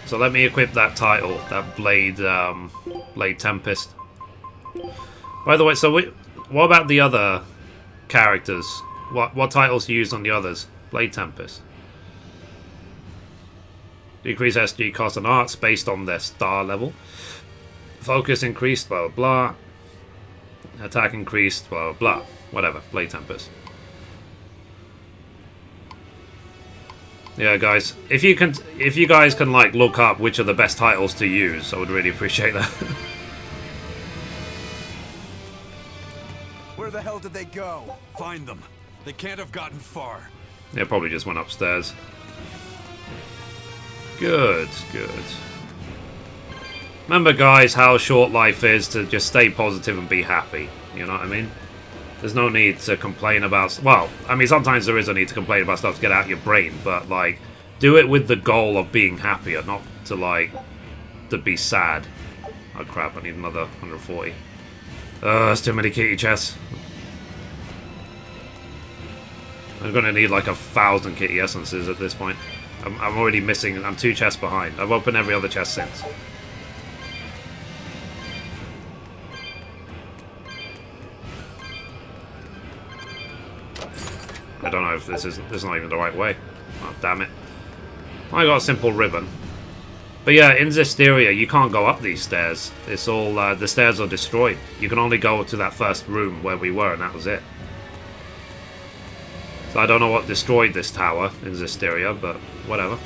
So let me equip that title, that Blade Tempest. By the way, so what about the other characters? What titles do you use on the others? Blade Tempest. Decrease SG cost and arts based on their star level. Focus increased, blah blah blah. Attack increased, blah blah blah. Whatever, Blade Tempest. Yeah, guys, if you guys can like look up which are the best titles to use, I would really appreciate that. Where the hell did they go? Find them. They can't have gotten far. Yeah, probably just went upstairs. Good, good. Remember, guys, how short life is to just stay positive and be happy. You know what I mean? There's no need to complain about... Well, I mean, sometimes there is a need to complain about stuff to get out your brain, but, like, do it with the goal of being happier, not to, like, to be sad. Oh, crap, I need another 140. That's too many kitty chests. I'm gonna need, like, 1,000 kitty essences at this point. I'm already missing... I'm 2 chests behind. I've opened every other chest since. I don't know if this is not even the right way. Oh, damn it. I got a simple ribbon. But yeah, in Zestiria, you can't go up these stairs. It's all, the stairs are destroyed. You can only go to that first room where we were, and that was it. So I don't know what destroyed this tower in Zestiria, but whatever.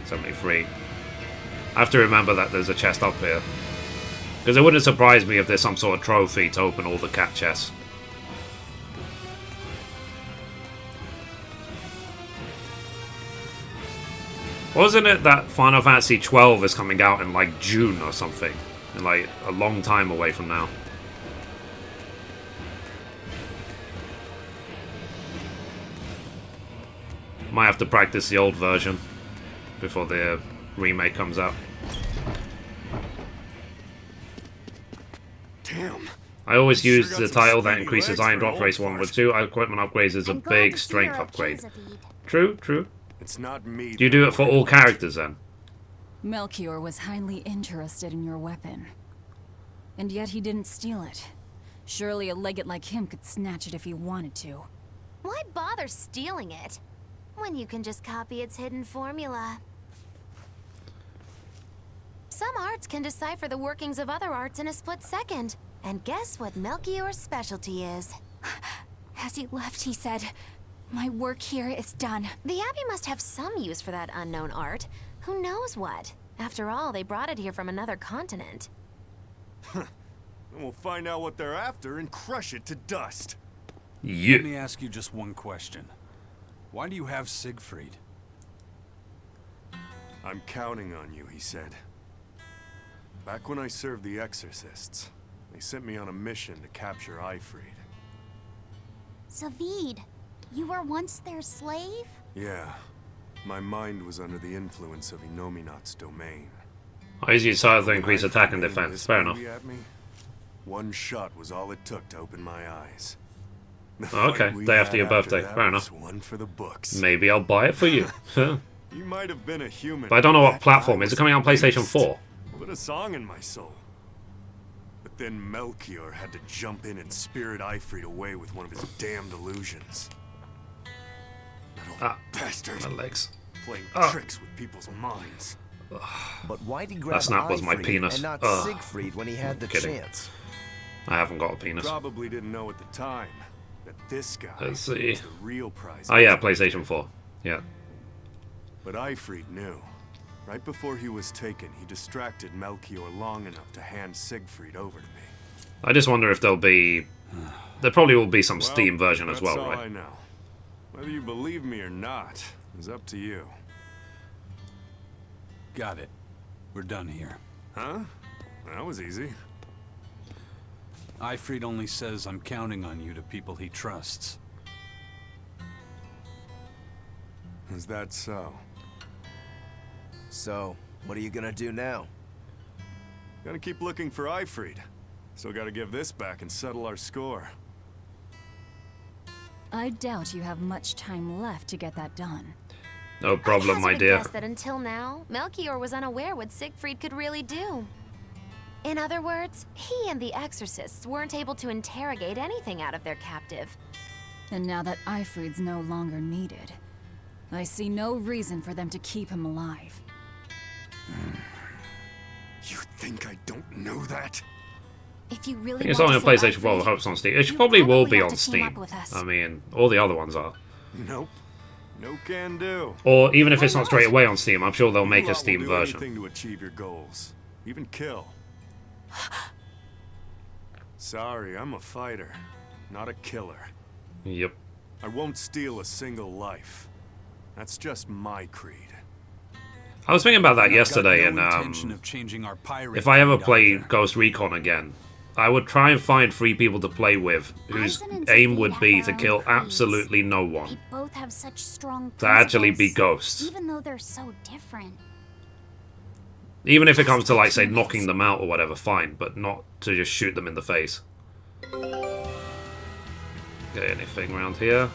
73. I have to remember that there's a chest up here. Because it wouldn't surprise me if there's some sort of trophy to open all the cat chests. Wasn't it that Final Fantasy 12 is coming out in like June or something? In like a long time away from now. Might have to practice the old version before the remake comes out. Damn. I always use the title that increases iron drop race 1 with 2 equipment upgrades is a big strength upgrade. True, true. It's not me. Do you do it for all characters then? Melchior was highly interested in your weapon. And yet he didn't steal it. Surely a legate like him could snatch it if he wanted to. Why bother stealing it when you can just copy its hidden formula? Some arts can decipher the workings of other arts in a split second. And guess what Melchior's specialty is? As he left, he said, "My work here is done." The Abbey must have some use for that unknown art. Who knows what? After all, they brought it here from another continent. Then we'll find out what they're after and crush it to dust. Yeah. Let me ask you just one question. Why do you have Siegfried? I'm counting on you, he said. Back when I served the Exorcists, they sent me on a mission to capture Ifrid. Zavid, you were once their slave? Yeah. My mind was under the influence of Inominat's domain. I use your title to increase attack and defense. Fair enough. At me, one shot was all it took to open my eyes. Oh, okay, day after your birthday. Fair enough. One for the books. Maybe I'll buy it for you. You might have been a human. But I don't know what platform. Is it coming on PlayStation 4? Put a song in my soul. But then Melchior had to jump in and spirit Ifrid away with one of his damned illusions. That old bastard. My legs. Playing tricks with people's minds. But why'd he grab That snap was my Ifrid penis. and not Siegfried when he had the chance? I haven't got a penis. Probably didn't know at the time that this guy Let's see. was the real prize. Oh yeah, PlayStation 4. Yeah. But Ifrid knew. Right before he was taken, he distracted Melchior long enough to hand Siegfried over to me. I just wonder if there'll be... There probably will be some Steam version as well, that's all right? I know. Whether you believe me or not is up to you. Got it. We're done here. Huh? That was easy. Ifrid only says I'm counting on you to people he trusts. Is that so? So, what are you gonna do now? Gotta keep looking for Ifrid. Still gotta give this back and settle our score. I doubt you have much time left to get that done. No problem, my I dear. guess that until now, Melchior was unaware what Siegfried could really do. In other words, he and the Exorcists weren't able to interrogate anything out of their captive. And now that Ifrid's no longer needed, I see no reason for them to keep him alive. You think I don't know that? If you really It's want only to on save PlayStation 4, I Ifrid, hope it's on Steam. It you probably will probably be have on to team Steam. up with us. I mean, all the other ones are. Nope. No can do. Or even if it's not straight away on Steam, I'm sure they'll make a You lot Steam will do version. anything to achieve your goals, even kill. Sorry, I'm a fighter, not a killer. Yep. I won't steal a single life. That's just my creed. I was thinking about that I've got yesterday, no and intention of changing our pirate if I ever creed play either. Ghost Recon again, I would try and find 3 people to play with whose Aizen and aim Zavid would have be their to own kill creeds. absolutely no They one. both have such strong To actually be principles, ghosts. even though they're so different. Even if it comes to, like, say, knocking them out or whatever, fine, but not to just shoot them in the face. Okay, anything around here?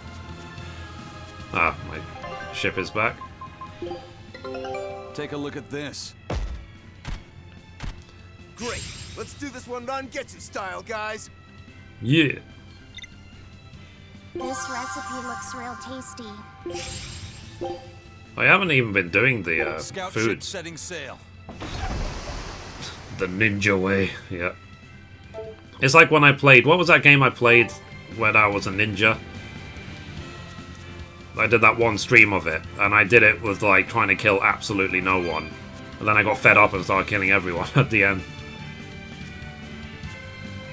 Ah, my ship is back. Take a look at this. Great. Let's do this one Rangetsu style, guys. Yeah. This recipe looks real tasty. I haven't even been doing the Scout ship foods setting sail. the ninja way. Yeah. It's like when I played... What was that game I played when I was a ninja? I did that one stream of it, and I did it with like trying to kill absolutely no one. And then I got fed up and started killing everyone at the end.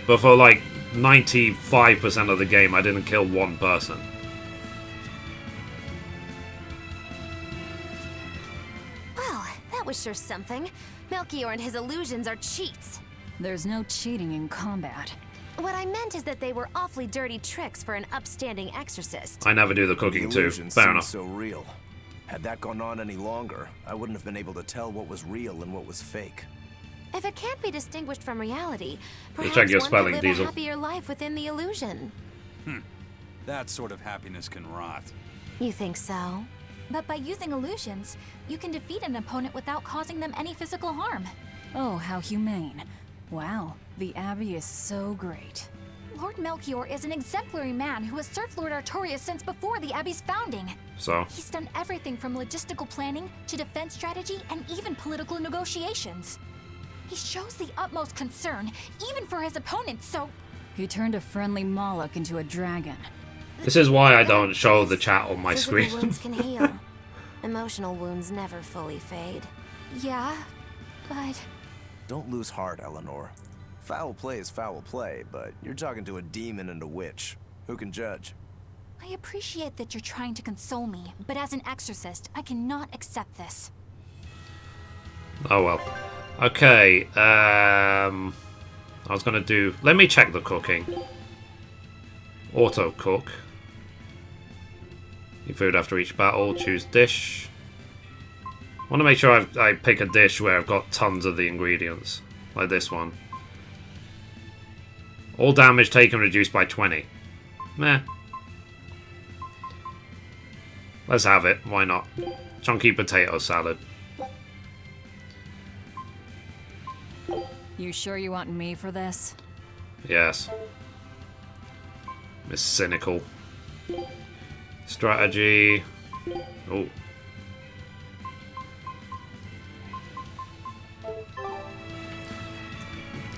But for like 95% of the game, I didn't kill one person. Well, that was sure something. Melchior and his illusions are cheats. There's no cheating in combat. What I meant is that they were awfully dirty tricks for an upstanding exorcist. I never do the cooking too. illusion Fair seemed enough. so real. Had that gone on any longer, I wouldn't have been able to tell what was real and what was fake. If it can't be distinguished from reality, perhaps check your one spelling, could live Diesel. a happier life within the illusion. That sort of happiness can rot. You think so? But by using illusions, you can defeat an opponent without causing them any physical harm. Oh, how humane. Wow, the Abbey is so great. Lord Melchior is an exemplary man who has served Lord Artorias since before the Abbey's founding. So, He's done everything from logistical planning to defense strategy and even political negotiations. He shows the utmost concern, even for his opponents, so... He turned a friendly Moloch into a dragon. this is why I don't show the chat on my Physical screen. wounds can heal. Emotional wounds never fully fade. Yeah, but... Don't lose heart, Eleanor. Foul play is foul play, but you're talking to a demon and a witch. Who can judge? I appreciate that you're trying to console me, but as an exorcist, I cannot accept this. Oh well. Okay, I was gonna do... Let me check the cooking. Auto cook. Eat food after each battle. Choose dish. I want to make sure I pick a dish where I've got tons of the ingredients. Like this one. All damage taken reduced by 20. Meh. Let's have it. Why not? Chunky potato salad. You sure you want me for this? Yes. Miss Cynical. Strategy. Oh.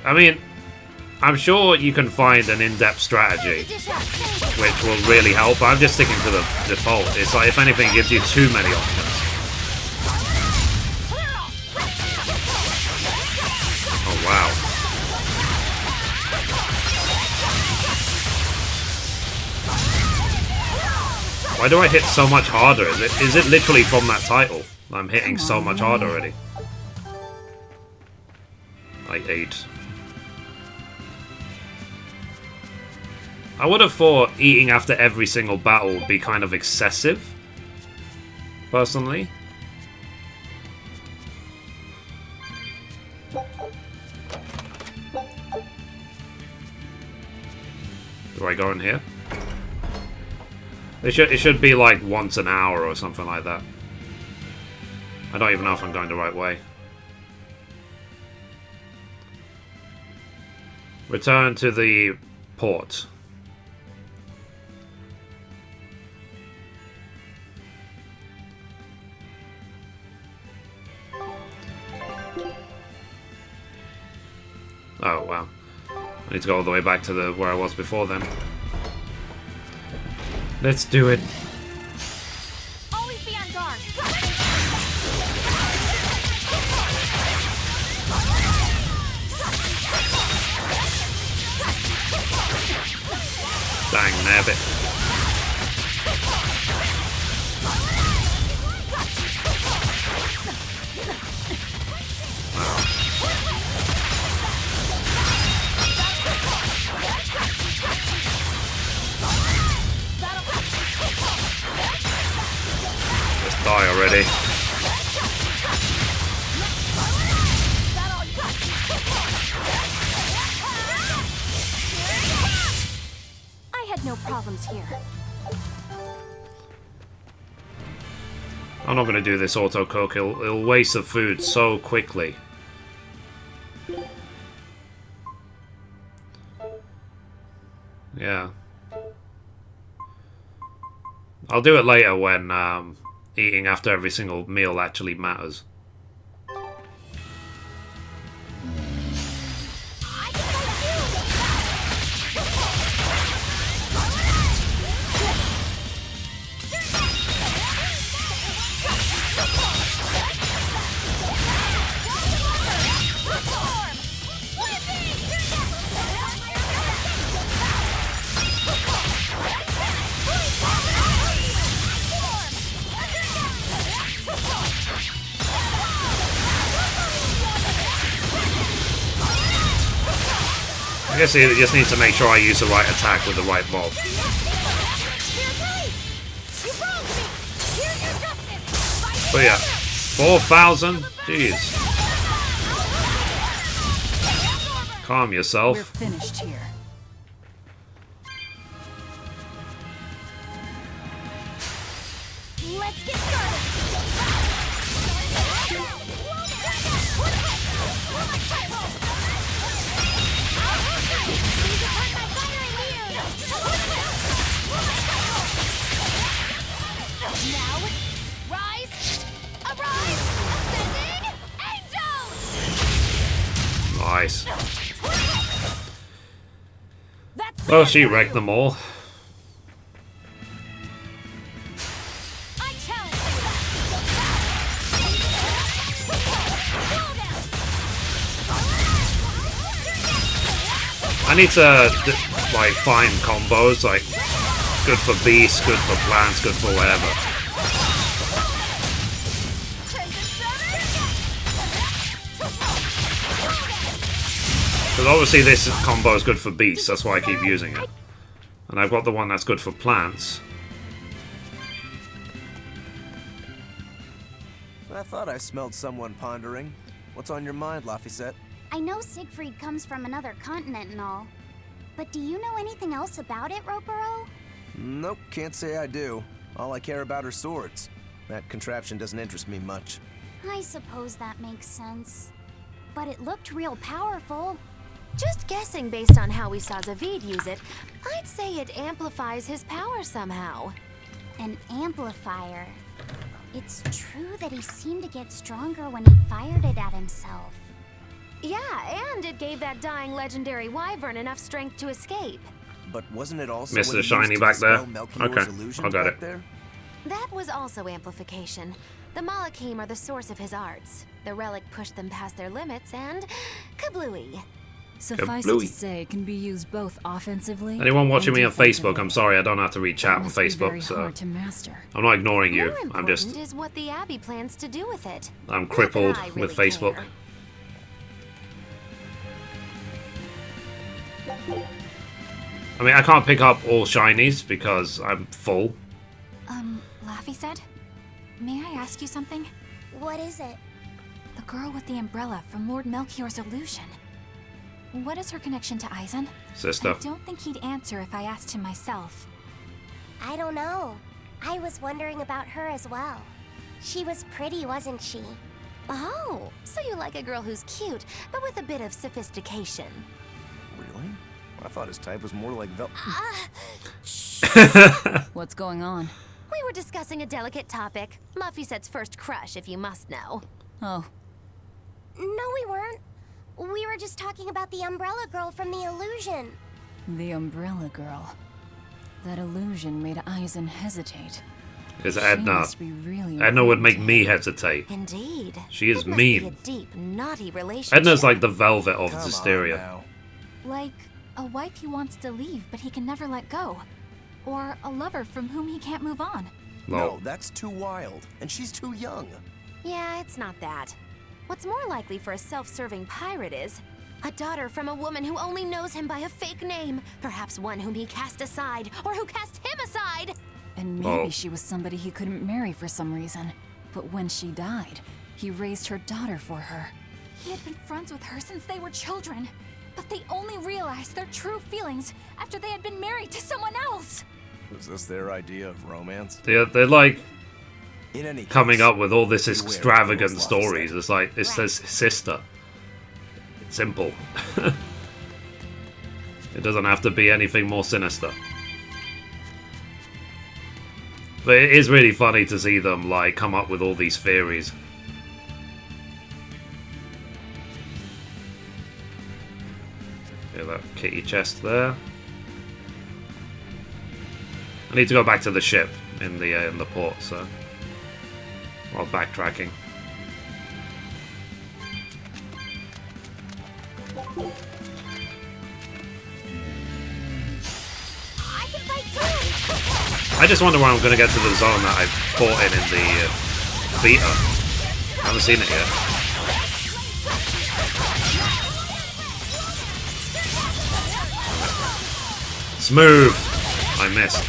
I mean, I'm sure you can find an in-depth strategy which will really help, but I'm just sticking to the default. It's like, if anything, it gives you too many options. Oh, wow. Why do I hit so much harder? Is it literally from that title? I'm hitting so much harder already. Like 8. I would have thought eating after every single battle would be kind of excessive, personally. Do I go in here? It should be like once an hour or something like that. I don't even know if I'm going the right way. Return to the port. Oh, wow. I need to go all the way back to where I was before then. Let's do it. Always be on guard. Dang nabbit. Just die already. I had no problems here. I'm not going to do this auto cook. It'll waste the food so quickly. Yeah. I'll do it later when eating after every single meal actually matters. guess you just need to make sure I use the right attack with the right mob. But yeah, 4,000? Jeez. Calm yourself. We're finished here. Let's get started. Now, rise, arise, ascending angels! Nice. Well, she wrecked them all. I challenge I need to like find combos like good for beasts, good for plants, good for whatever. Because obviously this combo is good for beasts, that's why I keep using it. And I've got the one that's good for plants. I thought I smelled someone pondering. What's on your mind, Laphicet? I know Siegfried comes from another continent and all, but do you know anything else about it, Ropero? Nope, can't say I do. All I care about are swords. That contraption doesn't interest me much. I suppose that makes sense. But it looked real powerful. Just guessing based on how we saw Zavid use it, I'd say it amplifies his power somehow. An amplifier. It's true that he seemed to get stronger when he fired it at himself. Yeah, and it gave that dying legendary wyvern enough strength to escape. But wasn't it also Mr. what he Shiny used to back there? dispel Melchior's Okay, illusions I got back it. there? That was also amplification. The Malachim are the source of his arts. The relic pushed them past their limits and kablooey. Suffice it to say, it can be used both offensively. Anyone watching and me on defensively. Facebook, I'm sorry, I don't have to read chat on Must be very Facebook, so hard to master. I'm not ignoring you. More I'm important just is what the Abbey plans to do with it. I'm Not that crippled I with really Facebook. care. I mean, I can't pick up all shinies because I'm full. Laffy said, may I ask you something? What is it? The girl with the umbrella from Lord Melchior's illusion. What is her connection to Aizen? Sister. I don't think he'd answer if I asked him myself. I don't know. I was wondering about her as well. She was pretty, wasn't she? Oh, so you like a girl who's cute, but with a bit of sophistication. Really? I thought his type was more like What's going on? We were discussing a delicate topic. Laphicet's first crush, if you must know. Oh, No, we weren't. We were just talking about the umbrella girl from the illusion. the umbrella girl. That illusion made Aizen hesitate. Because She Edna. must be really Edna would make important. me hesitate. Indeed. She is It must mean. Be a deep, naughty relationship. Edna's like the velvet of Come on Zisteria. now. Like a wife he wants to leave, but he can never let go. Or a lover from whom he can't move on. No, that's too wild. And she's too young. Yeah, it's not that. What's more likely for a self-serving pirate is a daughter from a woman who only knows him by a fake name, perhaps one whom he cast aside, or who cast him aside. And maybe she was somebody he couldn't marry for some reason. But when she died, he raised her daughter for her. He had been friends with her since they were children, but they only realized their true feelings after they had been married to someone else. Is this their idea of romance? They're like In any case, coming up with all this beware of extravagant those stories. Laphicet. It's like, it says sister. It's simple. It doesn't have to be anything more sinister. But it is really funny to see them like come up with all these theories. Yeah, that kitty chest there. I need to go back to the ship in the port, so while backtracking. I can fight too! I just wonder when I'm going to get to the zone that I fought in the beta. I haven't seen it yet. Smooth! I missed.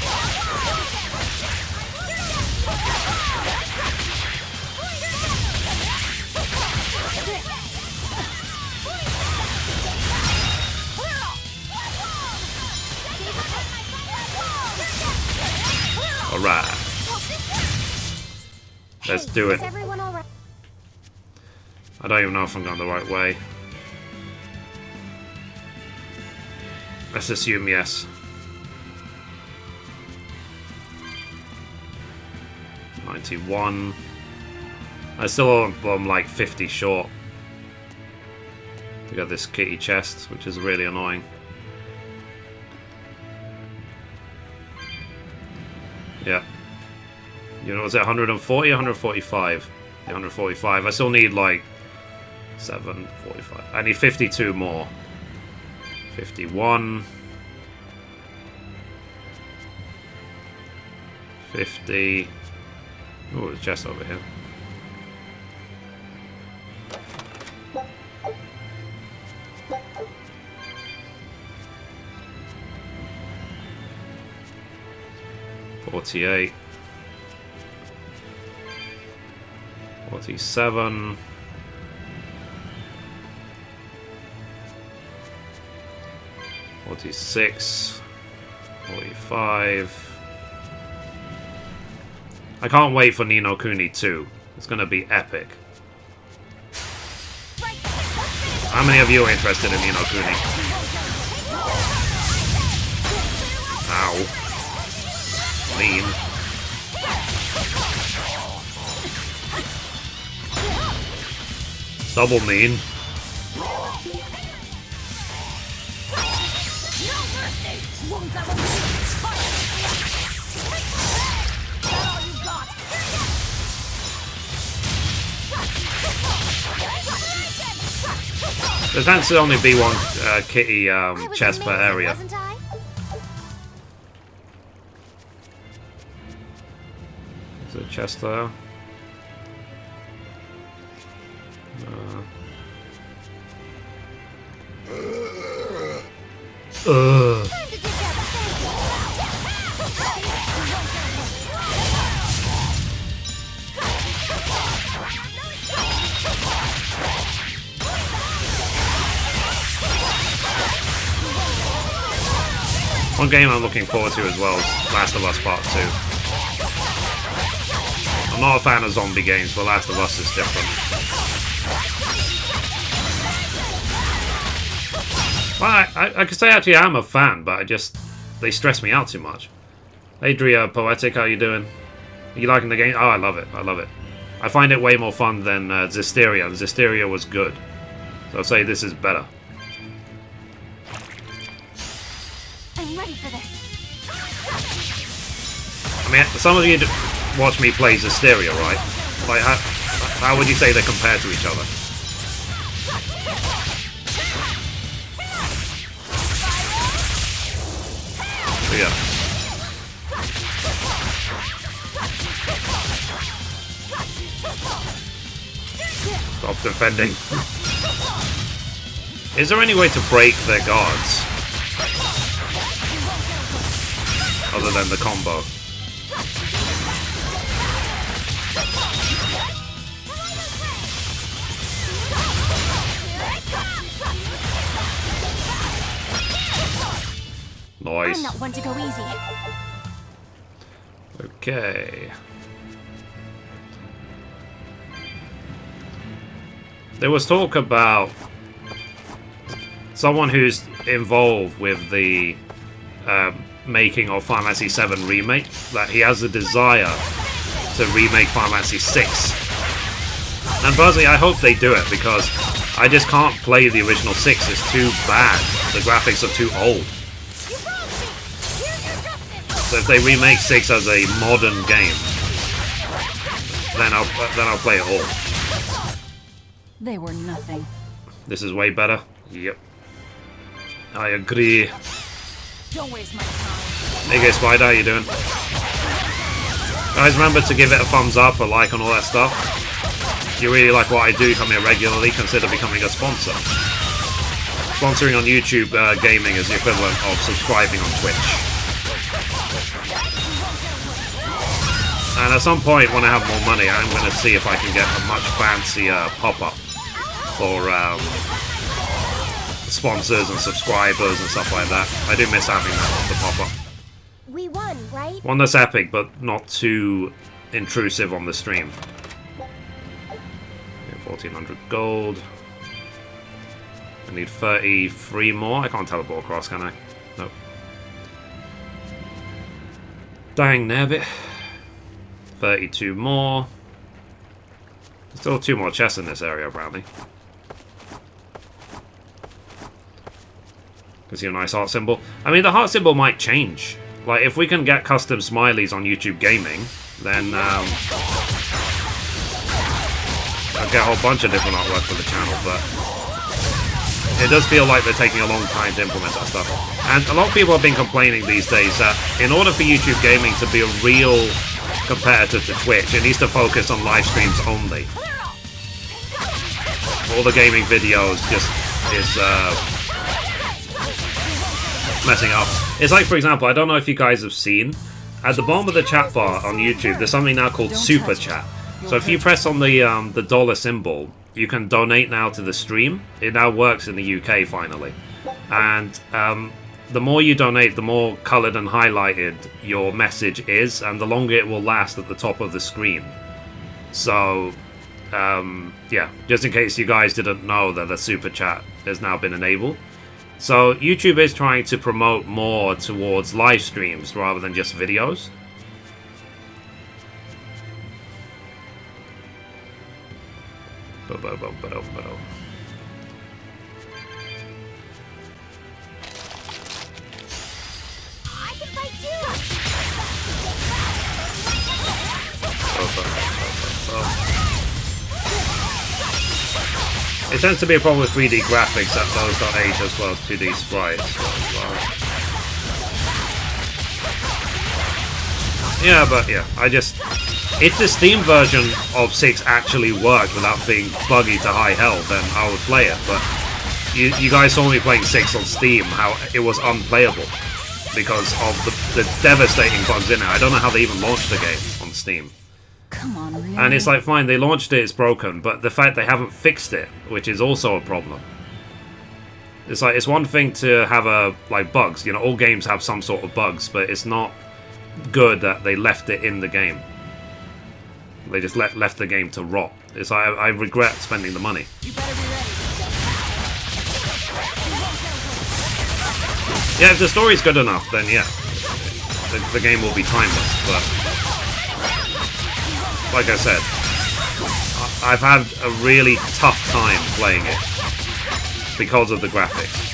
Alright. Let's do it. Is everyone all right? I don't even know if I'm going the right way. Let's assume yes. 91. I still am like 50 short to get this kitty chest, which is really annoying. Yeah. You know, was it 140 or 145? 145. I still need like 745. I need 52 more. 51. 50. Oh, there's a chest over here. $48. 47. 46. 45. I can't wait for Ni no Kuni 2. It's gonna be epic. How many of you are interested in Ni no Kuni? Ow. Mean. Double mean. There tends to only be one kitty chest per area. There's a chest there. One game I'm looking forward to as well is Last of Us Part 2. I'm not a fan of zombie games, but Last of Us is different. Well, I could say actually I am a fan, but they stress me out too much. Adria Poetic, how you doing? Are you liking the game? Oh, I love it. I love it. I find it way more fun than Zisteria. Zisteria was good. So I'll say this is better. I'm ready for this. I mean, some of you watch me play Zisteria, right? Like, how would you say they compare to each other? So, yeah. Stop defending. Is there any way to break their guards? Other than the combo. Nice. I'm not one to go easy. Okay. There was talk about someone who's involved with the making of Final Fantasy VII Remake, that he has a desire to remake Final Fantasy VI. And personally, I hope they do it, because I just can't play the original 6. It's too bad. The graphics are too old. So if they remake 6 as a modern game, then I'll play it all. They were nothing. This is way better. Yep. I agree. Don't waste my time. Hey guys, Spider, how you doing? Guys, remember to give it a thumbs up, a like, and all that stuff. If you really like what I do, come here regularly, consider becoming a sponsor. Sponsoring on YouTube gaming is the equivalent of subscribing on Twitch. And at some point, when I have more money, I'm going to see if I can get a much fancier pop-up for sponsors and subscribers and stuff like that. I do miss having that, the pop-up. We won, right? One that's epic, but not too intrusive on the stream. 1400 gold. I need 33 more. I can't teleport across, can I? Nope. Dang nabbit. 32 more. Still 2 more chests in this area, apparently. Can see a nice heart symbol. I mean, the heart symbol might change. Like, if we can get custom smileys on YouTube Gaming, then I'll get a whole bunch of different artwork for the channel, but it does feel like they're taking a long time to implement that stuff. And a lot of people have been complaining these days that in order for YouTube Gaming to be a real competitor to Twitch, it needs to focus on live streams only. All the gaming videos just is messing up. It's like, for example, I don't know if you guys have seen, at the bottom of the chat bar on YouTube, there's something now called Super Chat. So if you press on the dollar symbol, you can donate now to the stream. It now works in the UK finally. And the more you donate, the more coloured and highlighted your message is, and the longer it will last at the top of the screen. So, yeah, just in case you guys didn't know that the Super Chat has now been enabled. So YouTube is trying to promote more towards live streams rather than just videos. I can fight too. It tends to be a problem with 3D graphics that those don't age as well as 2D sprites. Yeah, but yeah, if the Steam version of 6 actually worked without being buggy to high hell, then I would play it. But you guys saw me playing 6 on Steam, how it was unplayable because of the devastating bugs in it. I don't know how they even launched the game on Steam. Come on, really? And it's like, fine, they launched it, it's broken, but the fact they haven't fixed it, which is also a problem. It's like, it's one thing to have bugs, you know, all games have some sort of bugs, but it's not good that they left it in the game. They just left the game to rot. It's like, I regret spending the money. Yeah, if the story's good enough, then yeah, the game will be timeless, but like I said, I've had a really tough time playing it because of the graphics.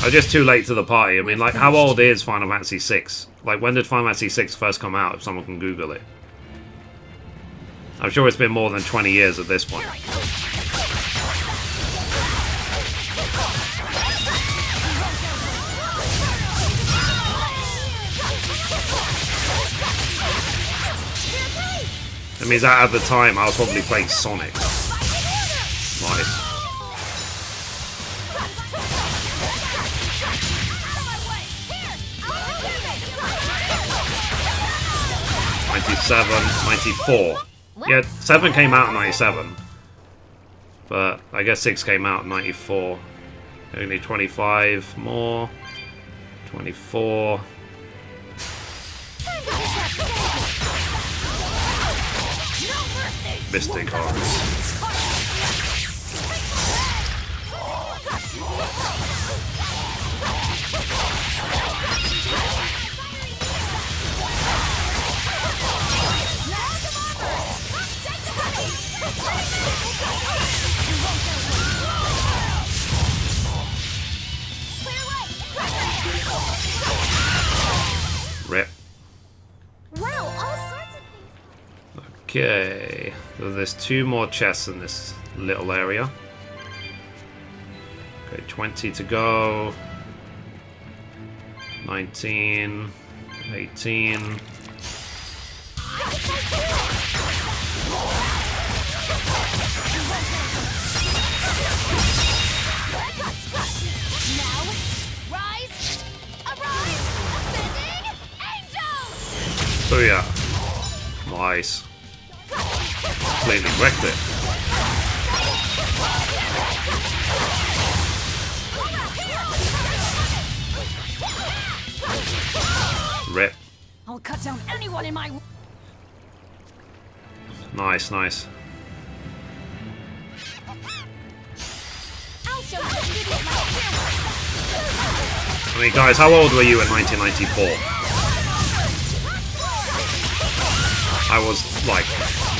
I'm just too late to the party. I mean, like, how old is Final Fantasy VI? Like, when did Final Fantasy VI first come out, if someone can Google it? I'm sure it's been more than 20 years at this point. That means that at the time I was probably playing Sonic. Nice. '94. Yeah, 7 came out in 97. But I guess 6 came out in 94. Only 25 more. 24. Mystic Arms. Rip. Wow, all sorts of things. Okay, so there's 2 more chests in this little area. Okay, 20 to go. 19, 18. So yeah, nice. Completely wrecked it. Rip. I'll cut down anyone in my... Nice, nice. I'll show you the beauty of my I mean, guys, how old were you in 1994? I was like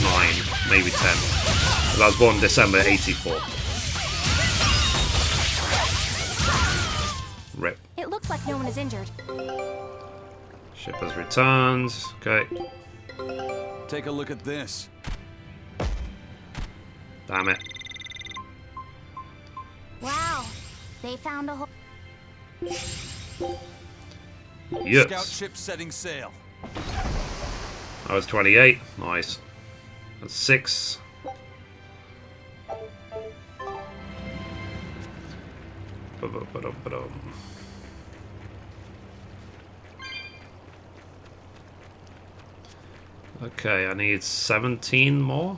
9, maybe 10. Because I was born December 84. Rip. It looks like no one is injured. Shipper's returns. Okay. Take a look at this. Damn it. Wow, they found a whole... Yes. Scout ship setting sail. I was 28. Nice. That's 6. Ba-ba-ba-dum-ba-dum. Okay, I need 17 more.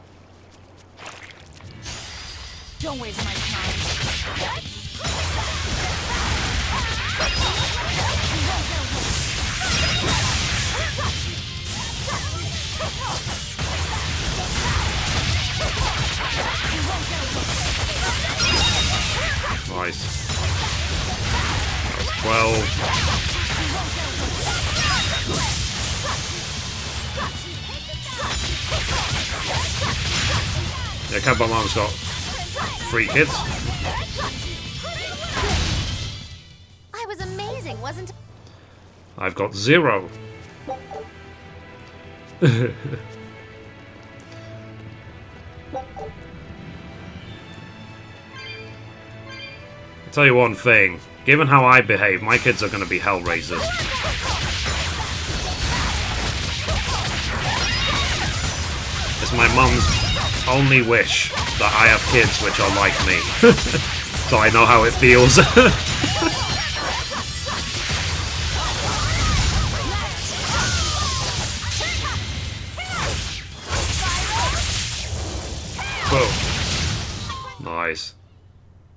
Don't waste my time. Nice. That was 12. Yeah, Cat Mom's got 3 kids. I was amazing, wasn't I? I've got 0. I'll tell you one thing. Given how I behave, my kids are going to be Hellraisers. It's my mum's only wish that I have kids which are like me. So I know how it feels. Boom. Nice.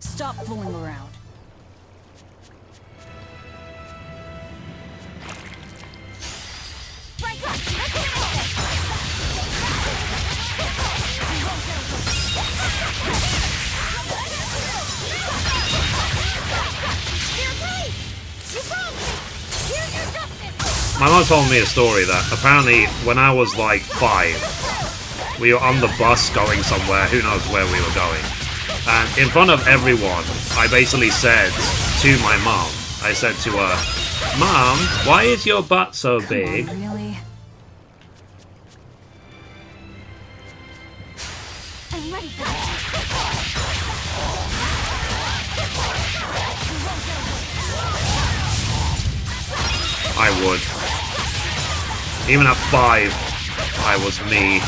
Stop fooling around. My mom told me a story that apparently when I was like 5, we were on the bus going somewhere, who knows where we were going. And in front of everyone, I basically said to my mom, I said to her, "Mom, why is your butt so big?" Come on, really? I'm ready for this. I would. Even at 5, I was me.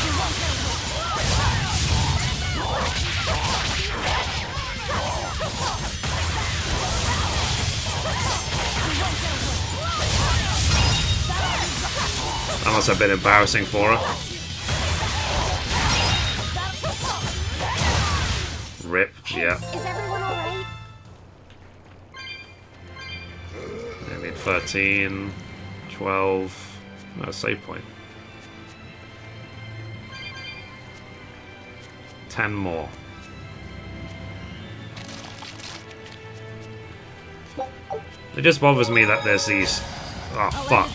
That must have been embarrassing for her. Rip, yeah. Is everyone alright? I mean, 13, 12. No, save point. 10 more. It just bothers me that there's these. Oh, fuck.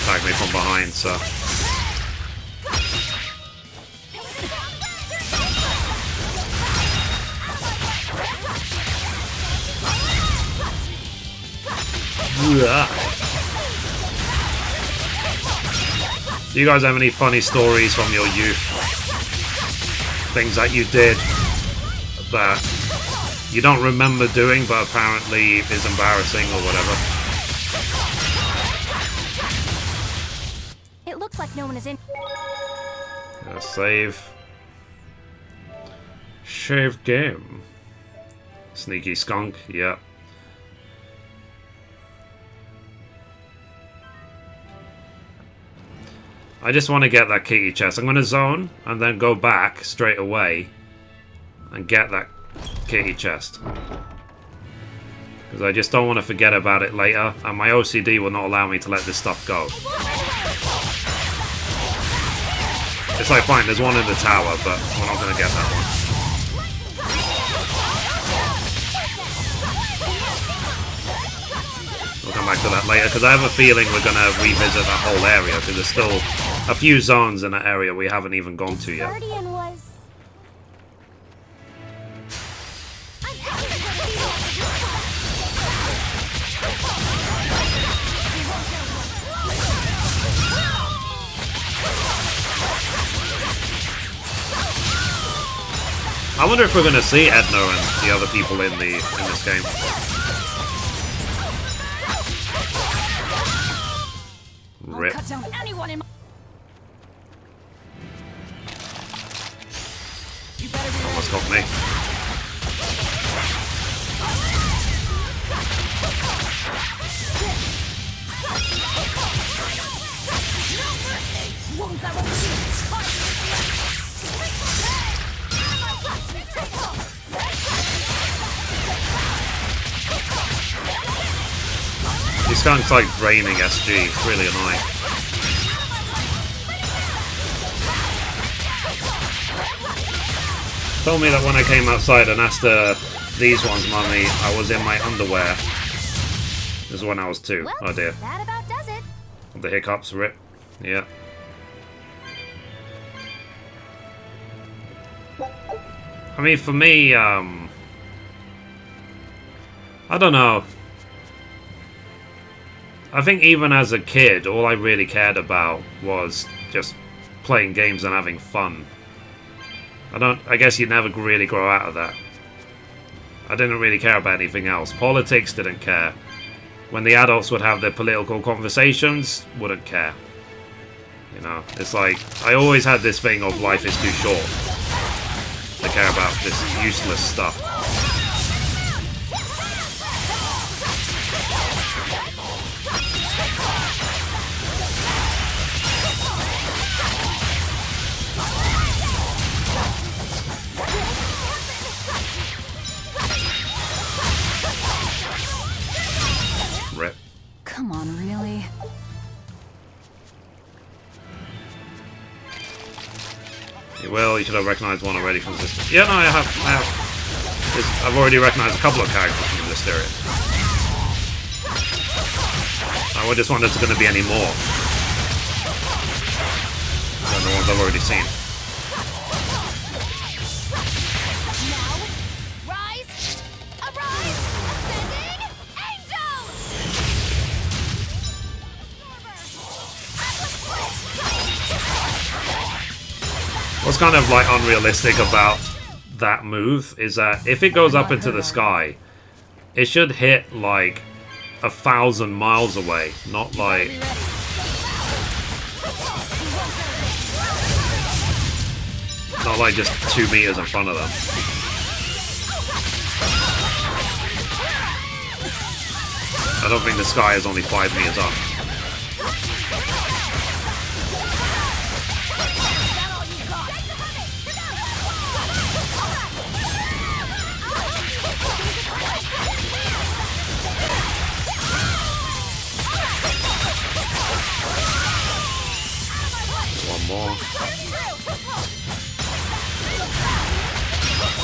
Attack me from behind, so. Do you guys have any funny stories from your youth? Things that you did that you don't remember doing, but apparently is embarrassing or whatever. It looks like no one is in. Save. Shaved game. Sneaky skunk, yeah. I just want to get that kitty chest. I'm going to zone and then go back straight away and get that kitty chest. Because I just don't want to forget about it later, and my OCD will not allow me to let this stuff go. It's like, fine, there's one in the tower, but we're not going to get that one. We'll come back to that later, because I have a feeling we're going to revisit that whole area, because there's still a few zones in that area we haven't even gone to yet. Guardian was... I wonder if we're going to see Edna and the other people in this game. Rip. Cut down anyone in my... Almost got me. These skunks like draining SG, it's really annoying. Told me that when I came outside and asked these ones, Mummy, I was in my underwear. This is when I was 2. Well, oh dear. That about does it. The hiccups, rip. Yeah. I mean, for me, I don't know. I think even as a kid, all I really cared about was just playing games and having fun. I guess you never really grow out of that. I didn't really care about anything else. Politics, didn't care. When the adults would have their political conversations, wouldn't care. You know, it's like, I always had this thing of life is too short to care about this useless stuff. Rip. Come on, really? You should have recognized one already from this. Yeah, no, I have. I've already recognized a couple of characters from this area. I just wonder if there's going to be any more than the ones I've already seen. What's kind of like unrealistic about that move is that if it goes up into the sky, it should hit like 1,000 miles away, not like just 2 meters in front of them. I don't think the sky is only 5 meters up.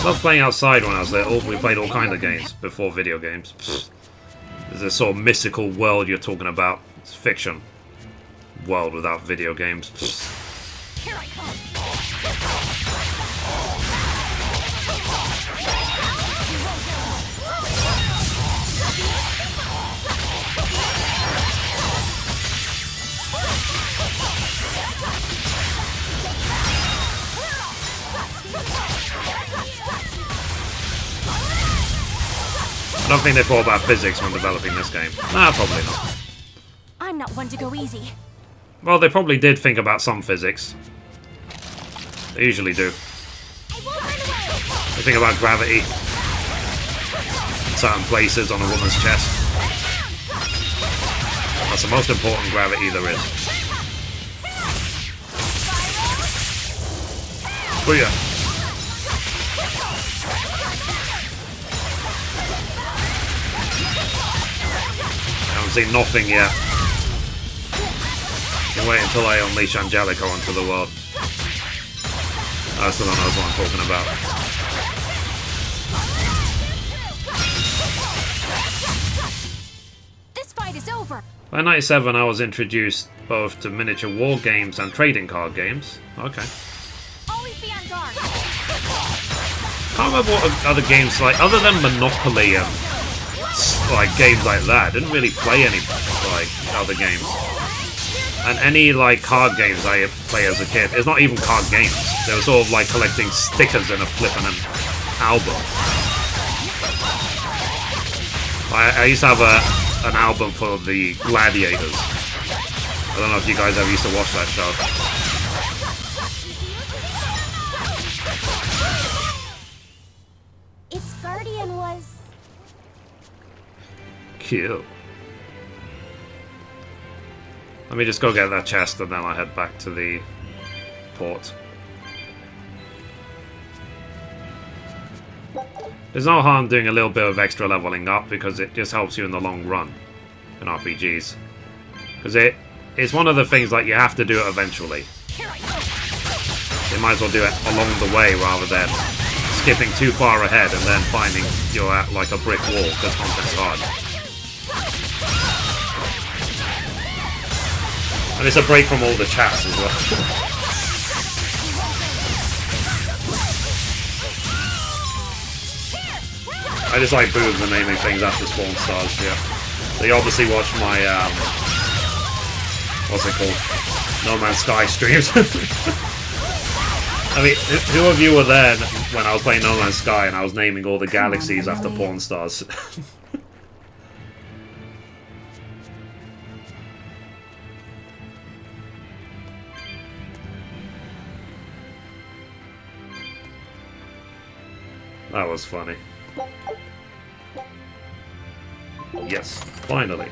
I loved playing outside when I was little. We played all kinds of games before video games. Pfft. There's a sort of mystical world you're talking about. It's fiction. World without video games. Pfft. Here I come. I don't think they thought about physics when developing this game. Nah, probably not. I'm not one to go easy. Well, they probably did think about some physics. They usually do. They think about gravity in certain places on a woman's chest. That's the most important gravity there is. Booyah! I haven't seen nothing yet. Can wait until I unleash Angelico onto the world. I still don't know what I'm talking about. This fight is over. By 97, I was introduced both to miniature war games and trading card games. Okay. Always be on guard. Can't remember what other games like, other than Monopoly and like games like that. I didn't really play any like other games. And any like card games I play as a kid, it's not even card games. They were sort of like collecting stickers in a flipping album. I used to have an album for the Gladiators. I don't know if you guys ever used to watch that show. Its guardian was... Cute. Let me just go get that chest and then I'll head back to the port. There's no harm doing a little bit of extra leveling up because it just helps you in the long run in RPGs. Because it's one of the things like you have to do it eventually. You might as well do it along the way rather than skipping too far ahead and then finding you're at like a brick wall because content's hard. And it's a break from all the chats as well. I just like boobs and naming things after spawn stars, yeah. So you obviously watched my, what's it called? No Man's Sky streams. I mean, who of you were there when I was playing No Man's Sky and I was naming all the galaxies after porn stars? That was funny. Yes, finally.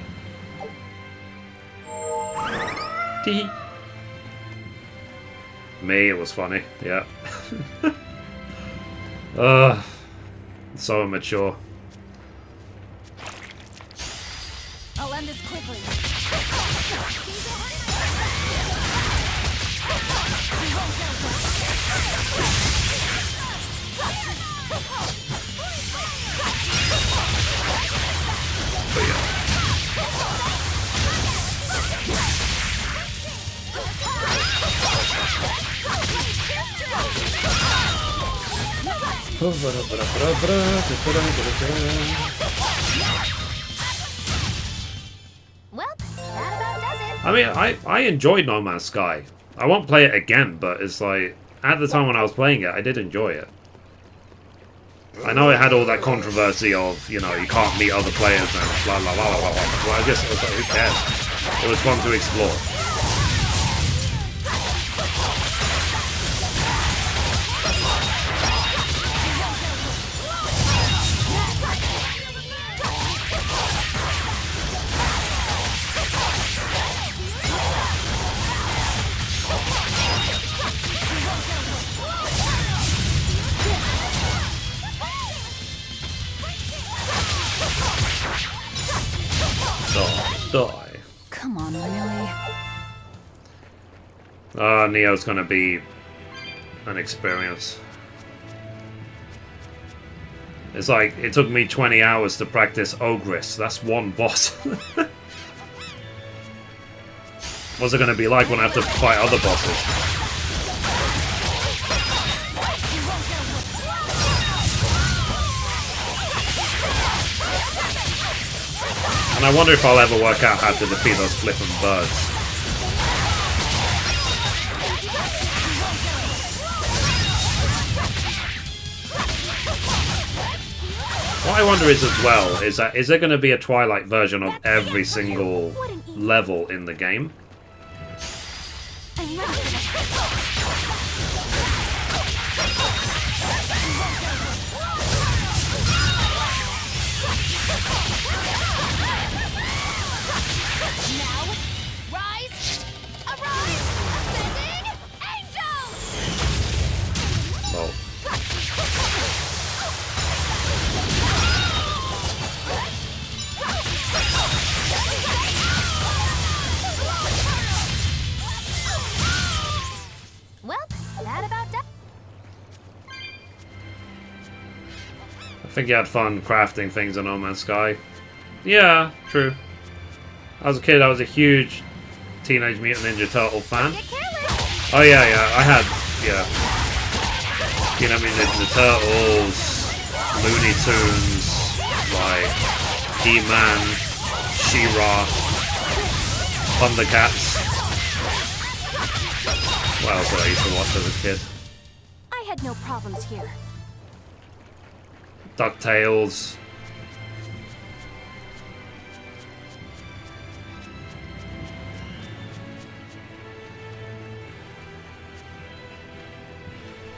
Tee. Me, it was funny, yeah. So immature. I'll end this quickly. But yeah. Well, that about does it. I mean, I enjoyed No Man's Sky. I won't play it again, but it's like, at the time when I was playing it, I did enjoy it. I know it had all that controversy of, you know, you can't meet other players and blah blah blah blah blah. Well, I guess it was like, who cares? It was fun to explore. Die. Come on, really? Neo's gonna be an experience. It's like, it took me 20 hours to practice Ogress. That's one boss. What's it gonna be like when I have to fight other bosses? And I wonder if I'll ever work out how to defeat those flippin' birds. Why what I wonder is as well is that is there going to be a Twilight version of every single level in the game? Oh. Well, that about does. I think you had fun crafting things in No Man's Sky. Yeah, true. As a kid, I was a huge Teenage Mutant Ninja Turtle fan. Oh yeah, I had, Teenage Mutant Ninja Turtles, Looney Tunes, like He-Man, She-Ra, Thundercats. What else did I used to watch as a kid? I had no problems here. DuckTales.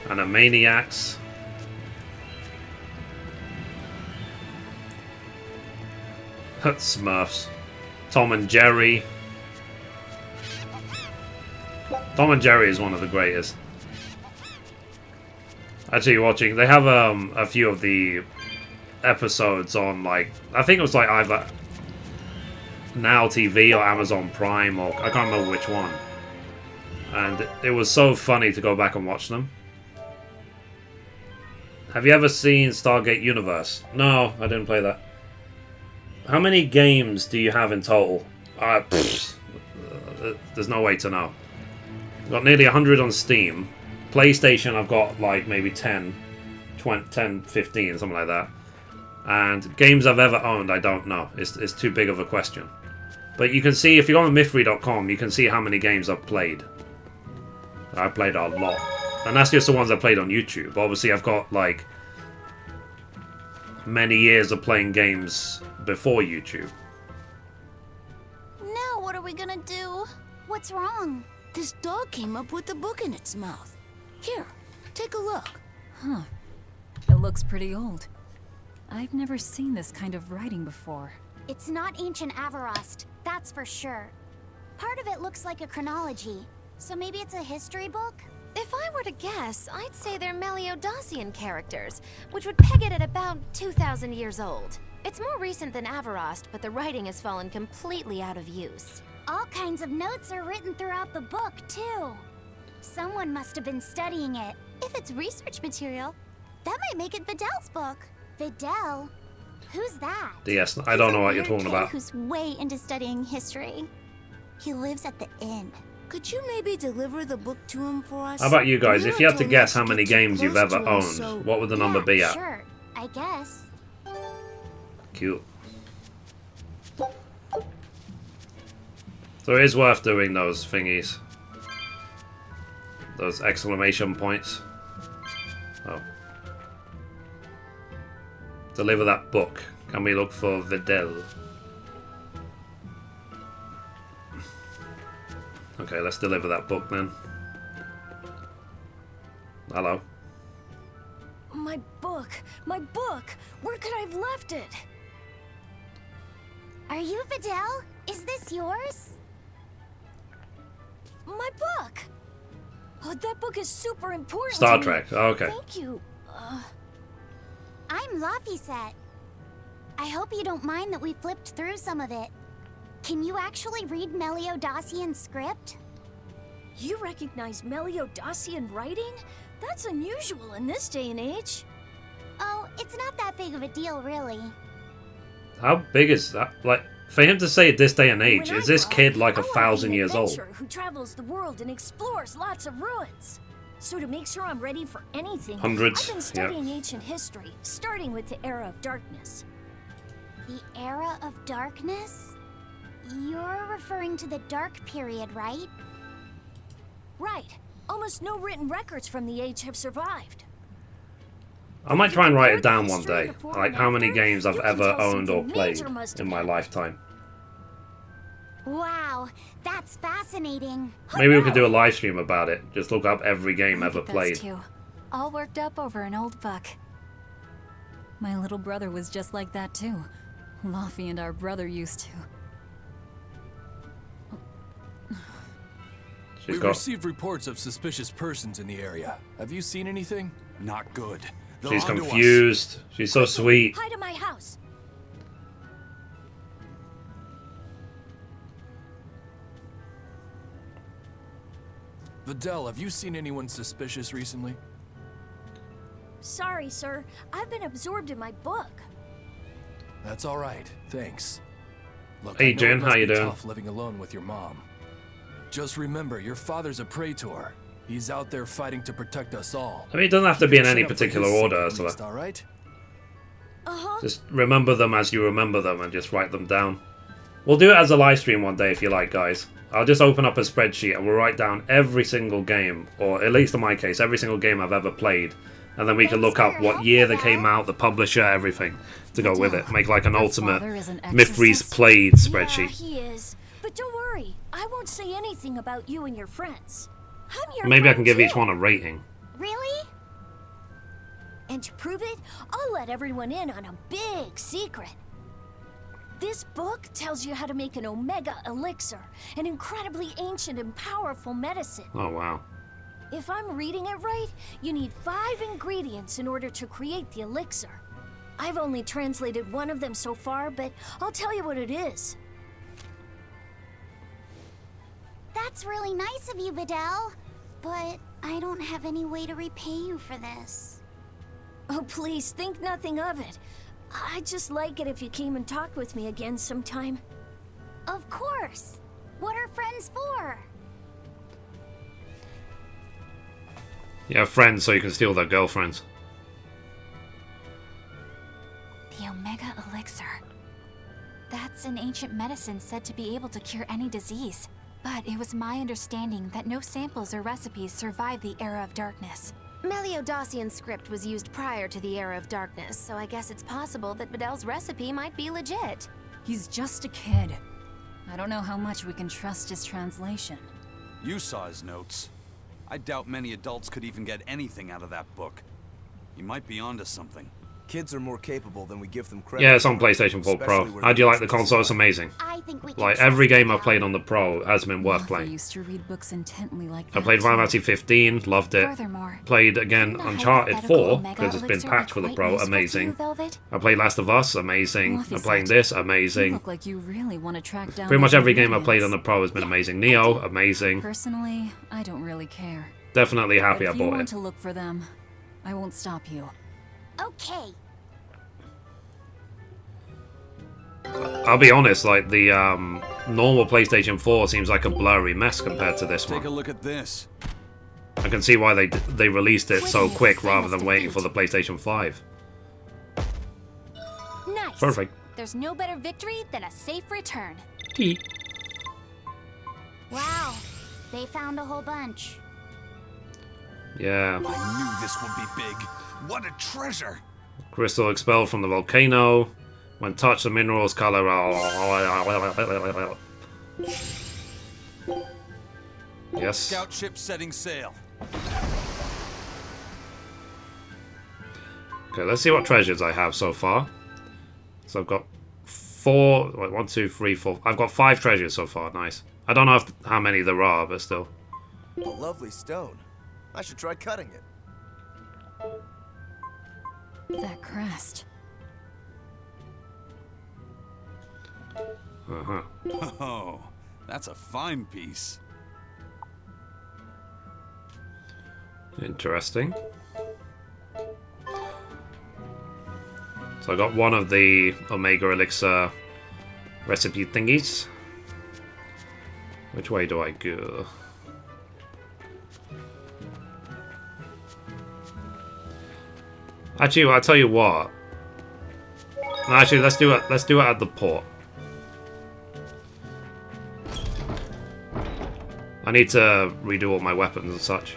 Animaniacs. Smurfs. Tom and Jerry. Tom and Jerry is one of the greatest. Actually, watching, they have a few of the episodes on, like, I think it was like either Now TV or Amazon Prime, or I can't remember which one. And it was so funny to go back and watch them. Have you ever seen Stargate Universe? No, I didn't play that. How many games do you have in total? There's no way to know. I've got nearly 100 on Steam. PlayStation, I've got like maybe 10, 20, 10, 15, something like that. And games I've ever owned, I don't know. It's too big of a question. But you can see, if you go on Mithrie.com, you can see how many games I've played. I've played a lot. And that's just the ones I played on YouTube. Obviously, I've got, like, many years of playing games before YouTube. Now what are we gonna do? What's wrong? This dog came up with a book in its mouth. Here, take a look. Huh. It looks pretty old. I've never seen this kind of writing before. It's not ancient Avarost, that's for sure. Part of it looks like a chronology, so maybe it's a history book? If I were to guess, I'd say they're Meliodosian characters, which would peg it at about 2,000 years old. It's more recent than Avarost, but the writing has fallen completely out of use. All kinds of notes are written throughout the book, too. Someone must have been studying it. If it's research material, that might make it Videl's book. Videl? Who's that? Yes, I don't know what you're talking about. Who's way into studying history. He lives at the inn. Could you maybe deliver the book to him for us? How about you guys? If you had to Told guess us how many get too games you've close ever to him, owned, so- what would the number be at? Sure, I guess. Cute. So it is worth doing those thingies. Those exclamation points. Oh. Deliver that book. Can we look for Videl? Okay, let's deliver that book then. Hello. My book! My book! Where could I have left it? Are you Videl? Is this yours? My book! Oh, that book is super important Star to Trek. me. Oh, okay. Thank you. I'm Laphicet. I hope you don't mind that we flipped through some of it. Can you actually read Meliodosian script? You recognize Meliodosian writing? That's unusual in this day and age. Oh, it's not that big of a deal, really. How big is that? Like, for him to say it this day and age, When is I this grow up, kid like I 1,000 wanna be an years old? adventurer who travels the world and explores lots of ruins. So to make sure I'm ready for anything, Hundreds, I've been yeah. studying ancient history, starting with the Era of Darkness. The Era of Darkness? You're referring to the Dark Period, right? Right. Almost no written records from the age have survived. I might try and write it down one day, like how many games I've ever owned or played in my lifetime. Wow, that's fascinating. Maybe we could do a live stream about it. Just look up every game ever played. Too. All worked up over an old book. My little brother was just like that too. Luffy and our brother used to. We've received reports of suspicious persons in the area. Have you seen anything? Not good. She's confused. She's so sweet. Hide in my house. Videl, have you seen anyone suspicious recently? Sorry, sir. I've been absorbed in my book. That's all right. Thanks. Look, Hey, I know Jen, it must how you be doing? tough living alone with your mom. Just remember, your father's a praetor. He's out there fighting to protect us all. I mean, it doesn't have to be in any Shut up for particular his sake, order, at Ursula. least, all right? Just remember them as you remember them and just write them down. We'll do it as a live stream one day if you like, guys. I'll just open up a spreadsheet and we'll write down every single game, or at least in my case, every single game I've ever played. And then we can look up what year they came out, the publisher, everything to go with it. Make like an ultimate Mithrie's played spreadsheet. Yeah, he is. But don't worry, I won't say anything about you and your friends. I'm your Maybe I friend can give too. each one a rating. Really? And to prove it, I'll let everyone in on a big secret. This book tells you how to make an Omega Elixir, an incredibly ancient and powerful medicine. Oh, wow. If I'm reading it right, you need 5 ingredients in order to create the elixir. I've only translated one of them so far, but I'll tell you what it is. That's really nice of you, Videl. But I don't have any way to repay you for this. Oh, please, think nothing of it. I'd just like it if you came and talked with me again sometime. Of course. What are friends for? You have friends so you can steal their girlfriends. The Omega Elixir. That's an ancient medicine said to be able to cure any disease. But it was my understanding that no samples or recipes survived the Era of Darkness. Meliodacian script was used prior to the Era of Darkness, so I guess it's possible that Videl's recipe might be legit. He's just a kid. I don't know how much we can trust his translation. You saw his notes. I doubt many adults could even get anything out of that book. He might be onto something. Kids are more capable than we give them credit. Yeah, it's on PlayStation 4 Pro. How do you like the console? It's amazing. I think we can Like, every trust game Videl. I've played on the Pro has been worth Luffy playing. used to read books intently like I that played too. Final Fantasy 15, loved it. Furthermore, Played again couldn't a Uncharted hypothetical 4, Omega because it's been Elixir patched be for the quite Pro, useful to you, amazing. Velvet? I played Last of Us, amazing. Luffy I'm playing said, this, You amazing. look like you really want to track down Pretty much those every game I've played on ingredients. the Pro has been amazing. Neo, amazing. Personally, I don't really care. Definitely happy But I if you bought want it. to look for them, I won't stop you. Okay. I'll be honest, like, the normal PlayStation 4 seems like a blurry mess compared to this Take a one. look at this. I can see why they released it so quick rather than waiting for the PlayStation 5. Nice. Perfect. There's no better victory than a safe return. Wow. They found a whole bunch. Yeah. I knew this would be big. What a treasure! Crystal expelled from the volcano. When touched, the mineral's color. Yes. Scout ship setting sail. Okay, let's see what treasures I have so far. So I've got 4. Wait, 1, 2, 3, 4. I've got 5 treasures so far. Nice. I don't know how many there are, but still. A lovely stone. I should try cutting it. That crest. Uh-huh. Oh, that's a fine piece. Interesting. So I got one of the Omega Elixir recipe thingies. Which way do I go? Actually, I'll tell you what. No, actually, let's do it. Let's do it at the port. I need to redo all my weapons and such.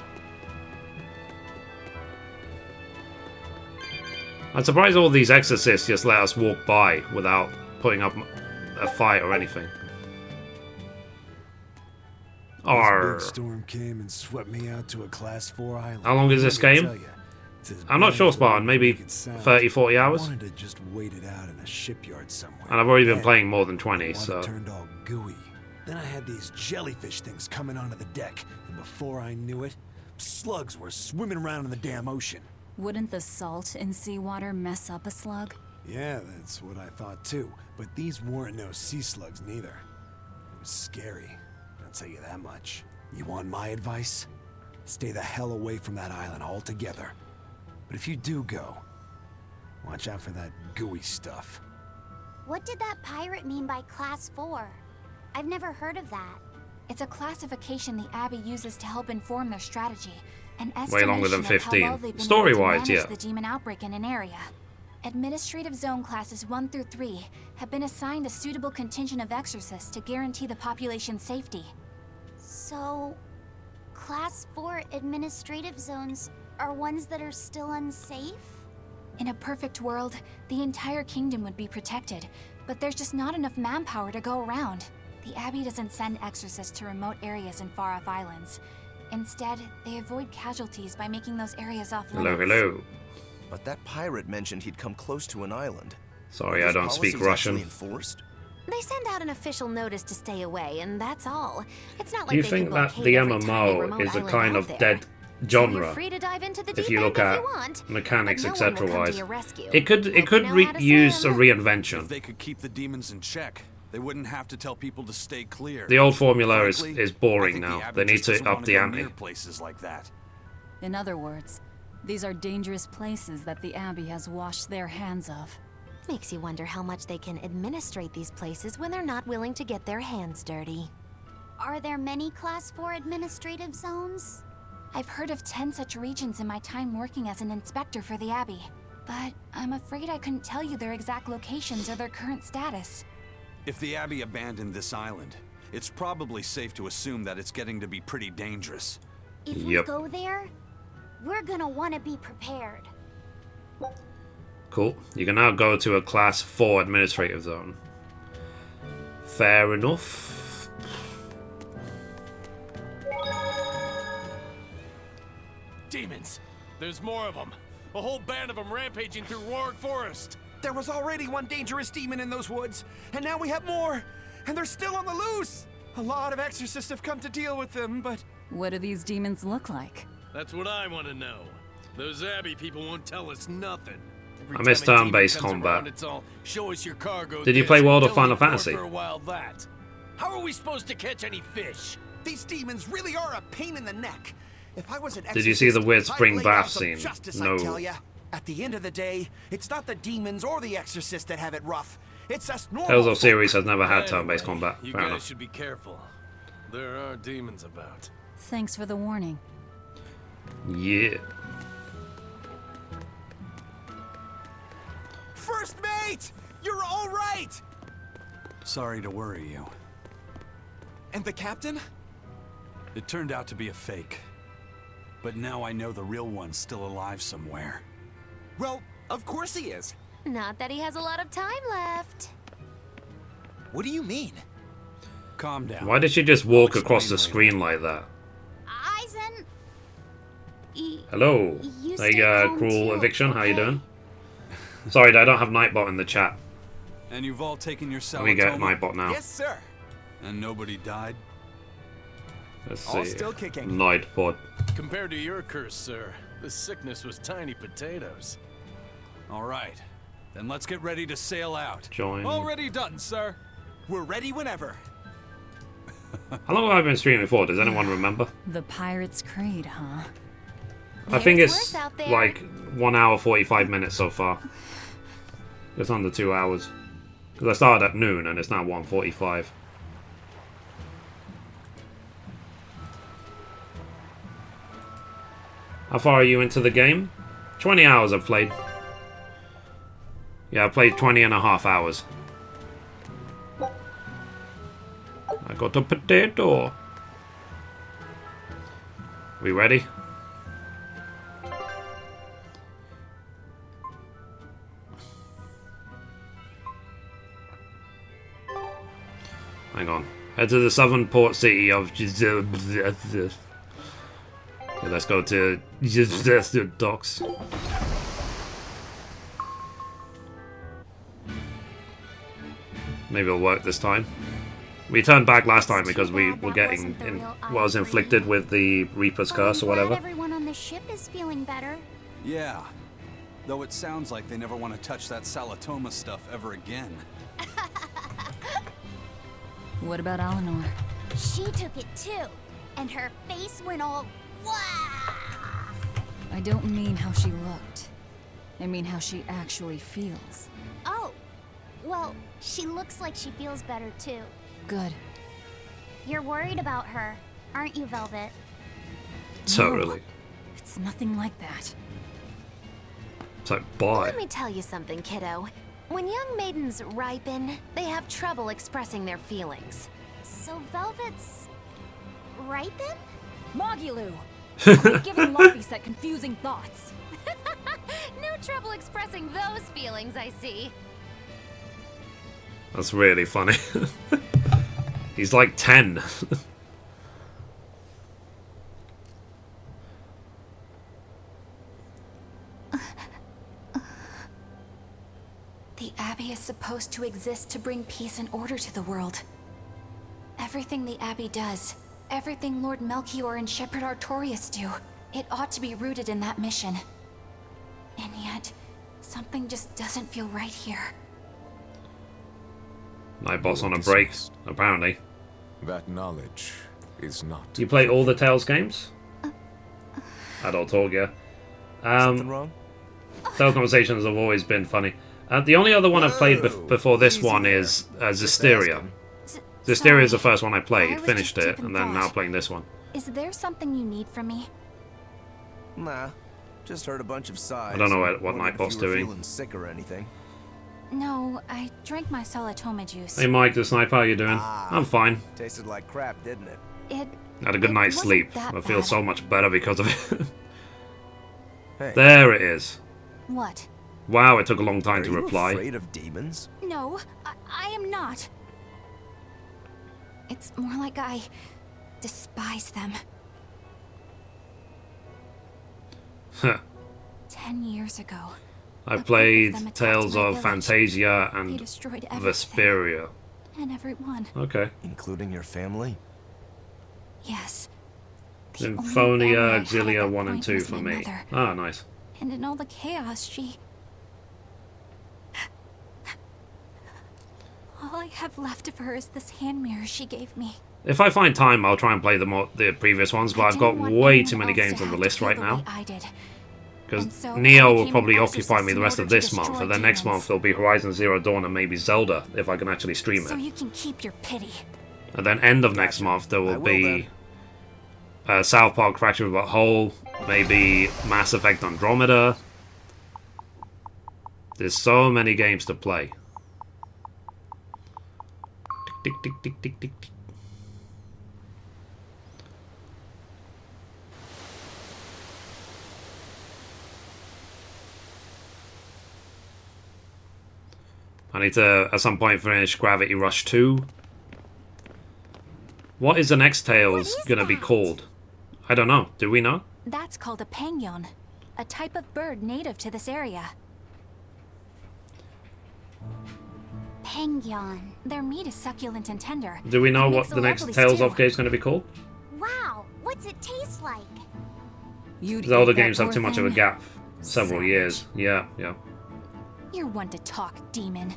I'm surprised all these exorcists just let us walk by without putting up a fight or anything. This big storm came and swept me out to a Class 4 island. How long is this game? I'm not sure, Spartan. Maybe 30, 40 hours? I wanted to just wait it out in a shipyard somewhere. And I've already been playing more than 20, the so... water turned all gooey. Then I had these jellyfish things coming onto the deck, and before I knew it, slugs were swimming around in the damn ocean. Wouldn't the salt in seawater mess up a slug? Yeah, that's what I thought too. But these weren't no sea slugs neither. It was scary, I'll tell you that much. You want my advice? Stay the hell away from that island altogether. But if you do go, watch out for that gooey stuff. What did that pirate mean by Class 4? I've never heard of that. It's a classification the Abbey uses to help inform their strategy. An Way longer than estimation of how 15. well they've been Story-wise, able to manage yeah. the demon outbreak in an area. Administrative Zone Classes 1 through 3 have been assigned a suitable contingent of exorcists to guarantee the population's safety. So, Class 4 administrative zones are ones that are still unsafe? In a perfect world, the entire kingdom would be protected, but there's just not enough manpower to go around. The Abbey doesn't send exorcists to remote areas and far-off islands. Instead, they avoid casualties by making those areas off limits. Hello, hello. But that pirate mentioned he'd come close to an island. Sorry, I don't speak Russian. Enforced? They send out an official notice to stay away, and that's all. It's not like Do you they think can that locate the every tiny MMO remote is a island kind out of there. dead So genre? you're free to dive into the If deep you look end at if you want, mechanics, but no one will come to etc. your wise, rescue. it could Know how to use a swim? reinvention. If they could keep the demons in check, they wouldn't have to tell people to stay clear. The old formula is Frankly, boring I think now. the Abbey They need just to doesn't up wanna the go ante. near places like that. In other words, these are dangerous places that the Abbey has washed their hands of. Makes you wonder how much they can administrate these places when they're not willing to get their hands dirty. Are there many Class 4 administrative zones? I've heard of 10 such regions in my time working as an inspector for the Abbey, but I'm afraid I couldn't tell you their exact locations or their current status. If the Abbey abandoned this island, it's probably safe to assume that it's getting to be pretty dangerous. If we go there, we're gonna want to be prepared. Cool. You can now go to a Class 4 administrative zone. Fair enough. Demons! There's more of them. A whole band of them rampaging through Roaring Forest. There was already one dangerous demon in those woods, and now we have more! And they're still on the loose! A lot of exorcists have come to deal with them, but... What do these demons look like? That's what I want to know. Those Abbey people won't tell us nothing. Every I missed time a demon turn-based comes combat. around, it's all, show us your cargo. Did you this, play World of don't Final look for it Fantasy? For a while that. How are we supposed to catch any fish? These demons really are a pain in the neck. If I was an Did you see the weird exorcist, spring I'd lay down bath some scene? justice, No. I tell ya. At the end of the day, it's not the demons or the exorcists that have it rough. It's us normal Tales of folk. Series has never had turn-based combat. You Fair guys enough. should be careful. There are demons about. Thanks for the warning. Yeah. First mate! You're all right! Sorry to worry you. And the captain? It turned out to be a fake. But now I know the real one's still alive somewhere. Well, of course he is. Not that he has a lot of time left. What do you mean? Calm down. Why did she just walk across the screen like that? Eisen! Hello. You Hey, stay calm Cruel too, Eviction, how you okay? doing? Sorry, I don't have Nightbot in the chat. And you've all taken your Let me get Salatoma? Nightbot now. Yes, sir. And nobody died? Let's All see. still kicking. Nightbot. Compared to your curse, sir, this sickness was tiny potatoes. All right. Then let's get ready to sail out. Join. Already done, sir. We're ready whenever. How long have I been streaming for? Does anyone remember? The Pirate's Creed, huh? I think There's it's worse out there. like 1 hour 45 minutes so far. It's under 2 hours. Because I started at noon and it's now 1:45. How far are you into the game? 20 hours I've played. Yeah, I played 20 and a half hours. I got a potato. We ready? Hang on. Head to the southern port city of... Okay, let's go to docks. Maybe it'll work this time. We turned back last time because we were getting was inflicted with the Reaper's curse or whatever. Everyone on the ship is feeling better. Yeah. Though it sounds like they never want to touch that Salatoma stuff ever again. What about Eleanor? She took it too, and her face went all wow. I don't mean how she looked. I mean how she actually feels. Oh, well, she looks like she feels better too. Good. You're worried about her, aren't you, Velvet? Totally. It's nothing like that. So, bye. Let me tell you something, kiddo. When young maidens ripen, they have trouble expressing their feelings. So Velvet's ripen? Mogulu! Quit giving Luffy set confusing thoughts. No trouble expressing those feelings, I see. That's really funny. He's like 10. The Abbey is supposed to exist to bring peace and order to the world. Everything the Abbey does, everything Lord Melchior and Shepherd Artorias do, it ought to be rooted in that mission. And yet, something just doesn't feel right here. Night boss on a break, apparently. That knowledge is not. You play all the Tales games? Adult talk, yeah. Something wrong? Tales conversations have always been funny. The only other one I've played before this one is Zisteria. Zisteria is the first one I played, finished it, and then now playing this one. Is there something you need from me? Nah, just heard a bunch of sighs. I don't know what Wondered Nightbot's if you were doing. feeling sick or anything. No, I drank my Salatoma juice. Hey Mike, the sniper, how you doing? I'm fine. Tasted like crap, didn't it? It Had a good night's wasn't sleep. that I feel bad. so much better because of it. Hey, There it is. What? Wow, it took a long time are to you reply. afraid of demons? No, I am not. It's more like I despise them. Huh. 10 years ago. I a group of played them attacked Tales my of village. Fantasia They and destroyed everything Vesperia. and everyone. Okay. Including your family? Yes. The only family I Symphonia, had at Auxilia that 1 and point 2 was for my me. mother. Ah, nice. And in all the chaos, she... All I have left of her is this hand mirror she gave me. If I find time, I'll try and play the previous ones, but I've got way too many games on the list right now. I did. Because And so Neo I will became probably an occupy me exorcist the in rest of order to this month, destroy and then next demons. month there'll be Horizon Zero Dawn and maybe Zelda, if I can actually stream So it. you can keep your pity. And then end of next month there will be South Park Fractured But Whole, maybe Mass Effect Andromeda. There's so many games to play. Tick, tick, tick, tick, tick, tick. I need to, at some point, finish Gravity Rush 2. What is the next Tales gonna be called? I don't know. Do we know? That's called a pangyon, a type of bird native to this area. Pangyon. Their meat is succulent and tender. Do we know It what makes the a next lovely Tales stew. of game is going to be called? Wow, what's it taste like? Zelda games have too much of a gap. Several years. Yeah, yeah. You're one to talk, demon.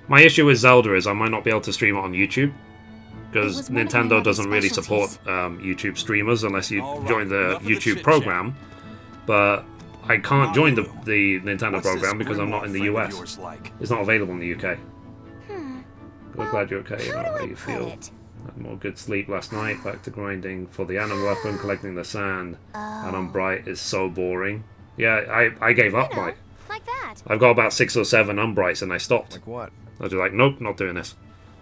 My issue with Zelda is I might not be able to stream it on YouTube. Because was one of my Nintendo mother's doesn't really support specialties. YouTube streamers unless you All right, join the enough of the YouTube chit-chat. program. But I can't join the Mario, Nintendo What's this program because I'm not in the Grimoire friend of US. yours like? It's not available in the UK. We're glad you're okay. How do I you put feel. it? Had more good sleep last night. Back to grinding for the Anon weapon, collecting the sand. And on Bright is so boring. Yeah, I gave up, You know, Mike. like that. I've got about 6 or 7 Umbrights and I stopped. Like what? I was just like, nope, not doing this.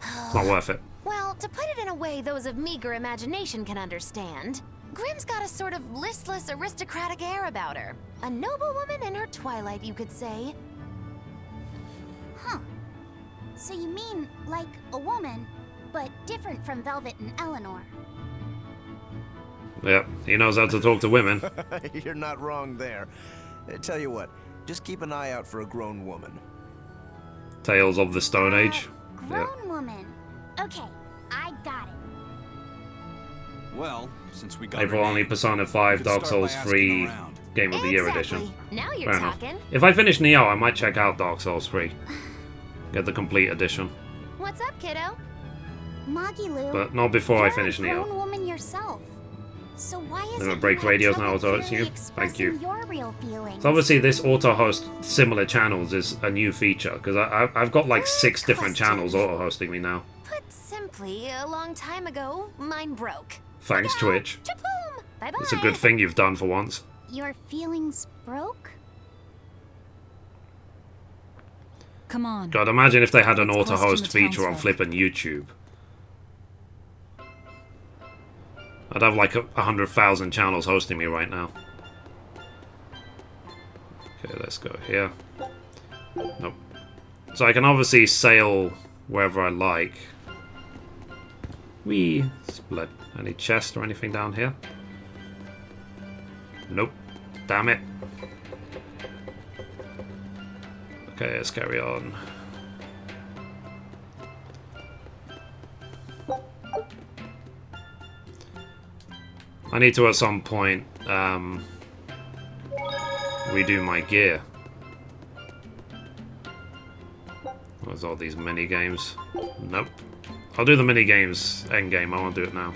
It's not worth it. Well, to put it in a way those of meager imagination can understand, Grimm's got a sort of listless, aristocratic air about her. A noble woman in her twilight, you could say. Huh. So you mean like a woman, but different from Velvet and Eleanor. Yep, he knows how to talk to women. You're not wrong there. Tell you what, just keep an eye out for a grown woman. Tales of the Stone Age. Grown woman. Okay, I got it. Well, since we got April only Persona 5 Dark Souls 3 Game of the Year edition. Now you're Fair enough. talking. If I finish Neo, I might check out Dark Souls 3. Get the complete edition. What's up, kiddo? Magilu, But not before I finish you're a Neo. grown woman yourself. So why is Never it break you have radios trouble now, so it's clearly you. Thank you. expressing your real feelings? So obviously this auto-host similar channels is a new feature, because I've got like 6 different channels auto-hosting me now. Put simply, a long time ago, mine broke. Thanks, Twitch. Chapoom! Bye-bye. It's a good thing you've done for once. Your feelings broke? Come on. God, imagine if they had an Let's auto-host question the feature on townsfolk. flippin' YouTube. I'd have like 100,000 channels hosting me right now. Okay, let's go here. Nope. So I can obviously sail wherever I like. Whee! Split. Any chest or anything down here? Nope. Damn it. Okay, let's carry on. I need to at some point redo my gear. Where's all these mini games? Nope. I'll do the mini games end game. I won't do it now.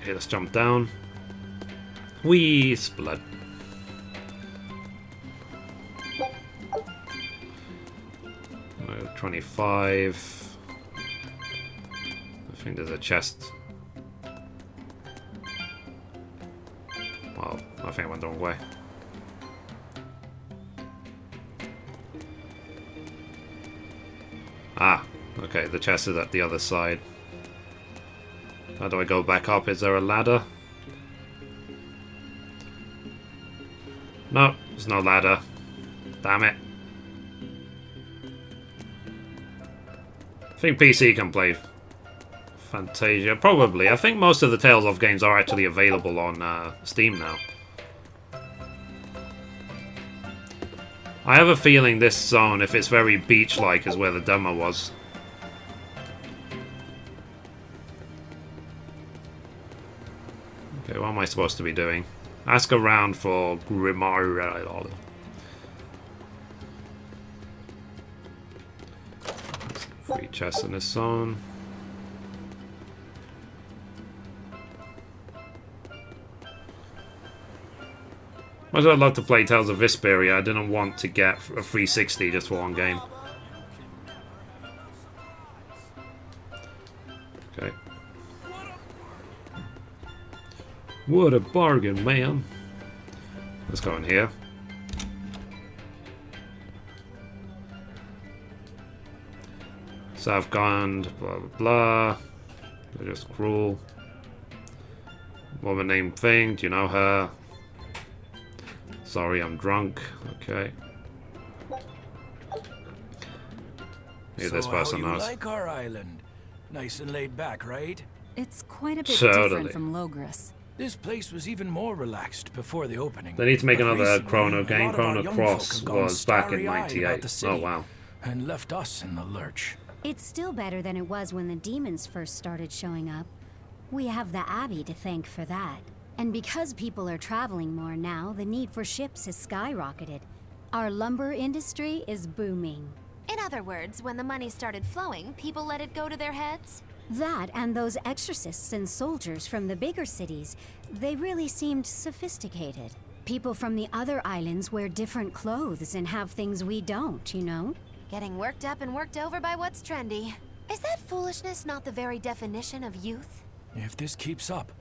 Okay, let's jump down. Whee! Split. 25. I think there's a chest. Well, I think I went the wrong way. Ah, okay, the chest is at the other side. How do I go back up? Is there a ladder? No, there's no ladder. Damn it. I think PC can play Fantasia. Probably. I think most of the Tales of games are actually available on Steam now. I have a feeling this zone, if it's very beach-like, is where the demo was. Okay, what am I supposed to be doing? Ask around for Grimoire. Free chests in this zone. Much as I'd love to play Tales of Vesperia, I didn't want to get a 360 just for one game. Okay. What a bargain, man. Let's go in here. Southgond, blah blah blah. They're just cruel. Woman named Thing, do you know her? Sorry, I'm drunk. Okay. Maybe this person how you knows. like our island? Nice and laid back, right? It's quite a bit Totally. different from Logris. This place was even more relaxed before the opening. They need to make But another recently, Chrono a game. lot of our Chrono young Cross folk have gone was back in starry-eyed about '98. the Oh city wow. And left us in the lurch. It's still better than it was when the demons first started showing up. We have the Abbey to thank for that. And because people are traveling more now, the need for ships has skyrocketed. Our lumber industry is booming. In other words, when the money started flowing, people let it go to their heads? That and those exorcists and soldiers from the bigger cities, they really seemed sophisticated. People from the other islands wear different clothes and have things we don't, you know? Getting worked up and worked over by what's trendy. Is that foolishness not the very definition of youth? If this keeps up,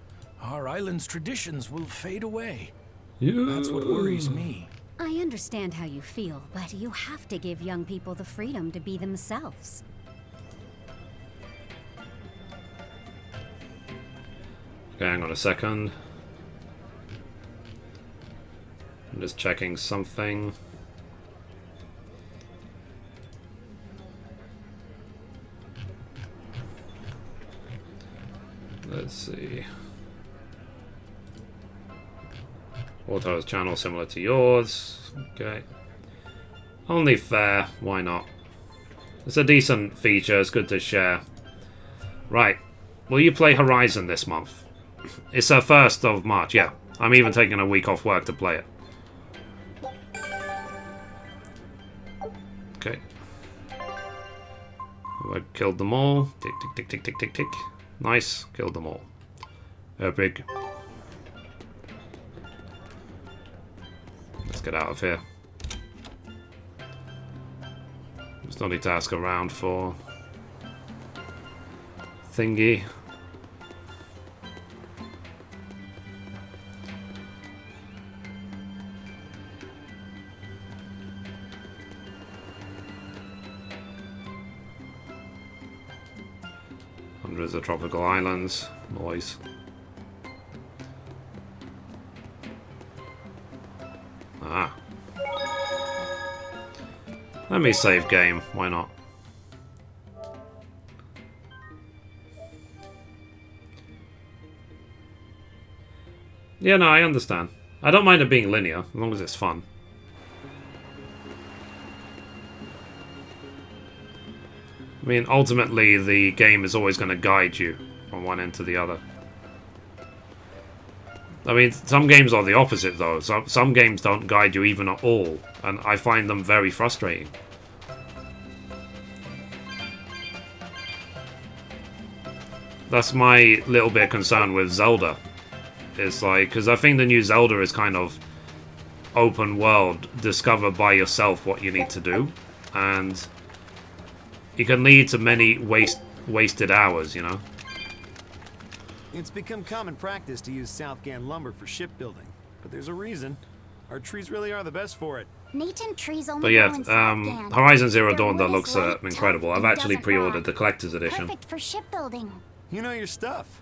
our island's traditions will fade away. Yeah. That's what worries me. I understand how you feel, but you have to give young people the freedom to be themselves. Okay, hang on a second. I'm just checking something. Let's see. Auto's channel similar to yours. Okay. Only fair. Why not? It's a decent feature. It's good to share. Right. Will you play Horizon this month? It's the 1st of March. Yeah. I'm even taking a week off work to play it. Okay. I killed them all. Tick, tick, tick, tick, tick, tick, tick. Nice. Killed them all. Epic. Let's get out of here. There's nothing to ask around for. Thingy. Hundreds of tropical islands. Noise. Ah. Let me save game. Why not? Yeah, no, I understand. I don't mind it being linear, as long as it's fun. I mean, ultimately, the game is always going to guide you from one end to the other. I mean, some games are the opposite, though. Some games don't guide you even at all, and I find them very frustrating. That's my little bit of concern with Zelda. It's like, because I think the new Zelda is kind of open world, discover by yourself what you need to do, and it can lead to many wasted hours, you know? It's become common practice to use Southgan lumber for shipbuilding, but there's a reason. Our trees really are the best for it. Native trees only But yeah, grow in Southgan. Horizon Zero Their Dawn, that wood looks is light, incredible. tough, I've and actually doesn't pre-ordered rot. the collector's edition. Perfect for shipbuilding. You know your stuff.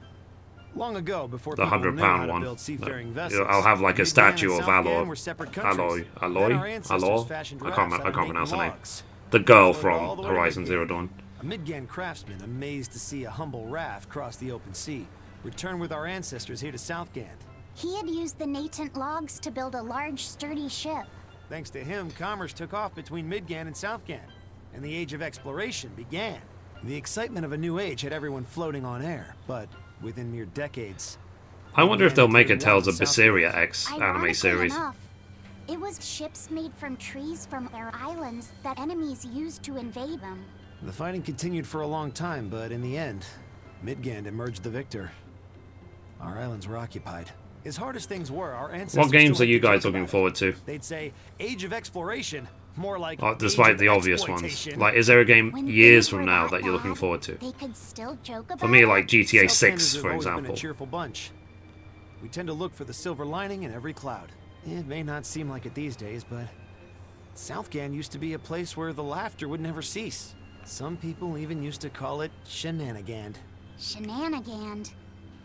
Long ago, before The people knew how £100 to one. build seafaring Yeah, vessels, I'll have like a Midgan statue and of Southgan were separate countries. Then our ancestors fashioned I rafts can't out of pronounce her name. logs. The girl Floated all from the way to Horizon Midgan. Zero Dawn. A Midgan craftsman, amazed to see a humble raft cross the open sea, returned with our ancestors here to Southgan. He had used the native logs to build a large, sturdy ship. Thanks to him, commerce took off between Midgan and Southgan, and the age of exploration began. The excitement of a new age had everyone floating on air, but within mere decades... I wonder if they'll make a Tales of Berseria X anime Ironically series. enough, it was ships made from trees from their islands that enemies used to invade them. The fighting continued for a long time, but in the end, Midgand emerged the victor. Our islands were occupied. As hard as things were, our ancestors... What games still are you liked to guys joke looking about forward to? it. They'd say, Age of Exploration, more like... Despite Age the of obvious ones. Exploitation. Like, is there a game When years things from were now that that you're looking bad, forward to? They could still joke about For me, it. like GTA Southlanders 6, have for always been example. a cheerful bunch. We tend to look for the silver lining in every cloud. It may not seem like it these days, but Southgan used to be a place where the laughter would never cease. Some people even used to call it Shenanigand. Shenanigand.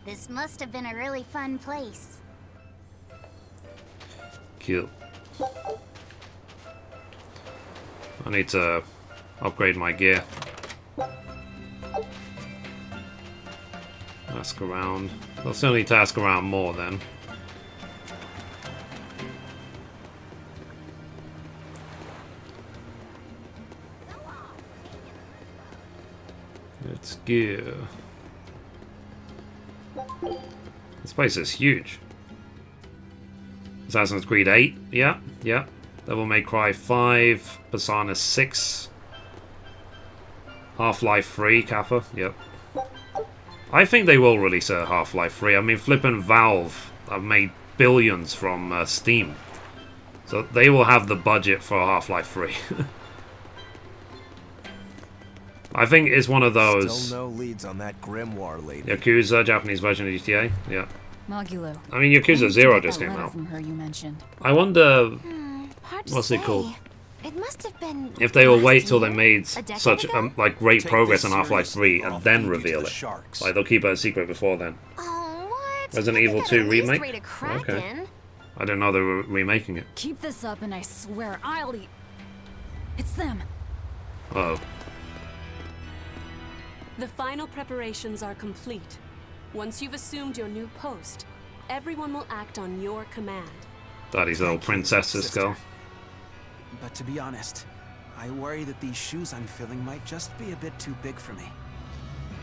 This must have been a really fun place. Cute. I need to upgrade my gear. Ask around. I'll still need to ask around more then. Let's go. This place is huge. Assassin's Creed 8, yeah. Devil May Cry 5, Persona 6, Half-Life 3, Kappa, yep. I think they will release a Half-Life 3. I mean, flippin' Valve have made billions from Steam. So they will have the budget for Half-Life 3. I think it's one of those... Still no leads on that grimoire lady. Yakuza, Japanese version of GTA, yeah. Mogulu. I mean, Yakuza 0 just came out. From her you mentioned. I wonder... Hard to What's say. it called? It must have been If they will last wait till they year? made A decade such ago? like great Take progress this on Half-Life 3 seriously, or and I'll then feed you to reveal the it. sharks. Like they'll keep it a secret before then. Oh, what? Resident I Evil think 2 I'd at least remake? rate a Kraken. Okay. I didn't know they were remaking it. Keep this up and I swear I'll eat. It's them. Oh. The final preparations are complete. Once you've assumed your new post, everyone will act on your command. Daddy's little princess, this girl. But to be honest, I worry that these shoes I'm filling might just be a bit too big for me.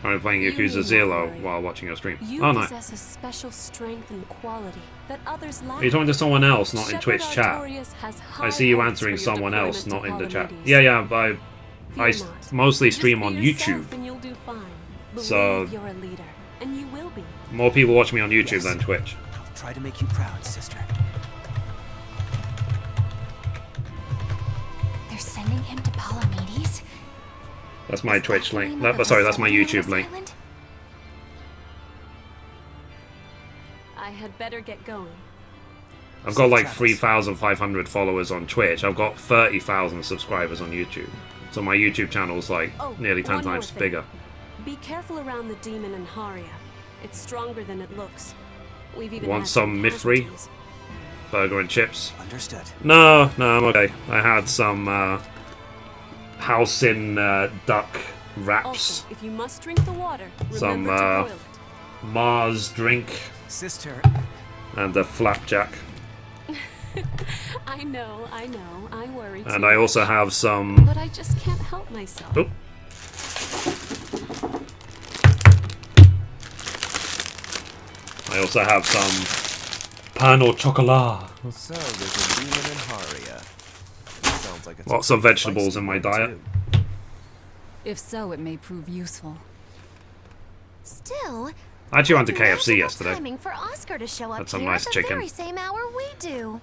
I'm playing Yakuza 0 while watching your stream. You Oh, no. possess a special strength and quality that others lack. Are you talking to someone else, not in Shepard Twitch chat? Artorias has I high see you hopes answering for your someone else, not deployment in the to chat. Palamedes. Yeah, I Fear not. mostly Just stream be on yourself YouTube. and you'll do fine. So- Believe you're a leader, and you will be. More people watch me on YouTube than Twitch. I'll try to make you proud, sister. They're sending him to Palamedes? That's my Twitch the link. name of the Sorry, that's my facility on YouTube this link. island? I had better get going. I've got like 3,500 followers on Twitch. I've got 30,000 subscribers on YouTube. So my YouTube channel's like nearly 10 one more times thing. bigger. Be careful around the demon in Haria. It's stronger than it looks. We've even Want had some Mithrie? casualties. Burger and chips? Understood. No, I'm okay. I had some house in duck wraps. Also, if you must drink the water, Some remember to boil it. Mars drink. Sister. And a flapjack. I know, I worry And too I also much. have some... But I just can't help myself. Oh. I also have some pan au chocolat. So there's a demon in Haria. Sounds like it's Lots of vegetables in my diet. If so, it may prove useful. Still, I actually went to magical KFC yesterday. timing for Oscar to show up That's a here nice at the chicken. very same hour we do.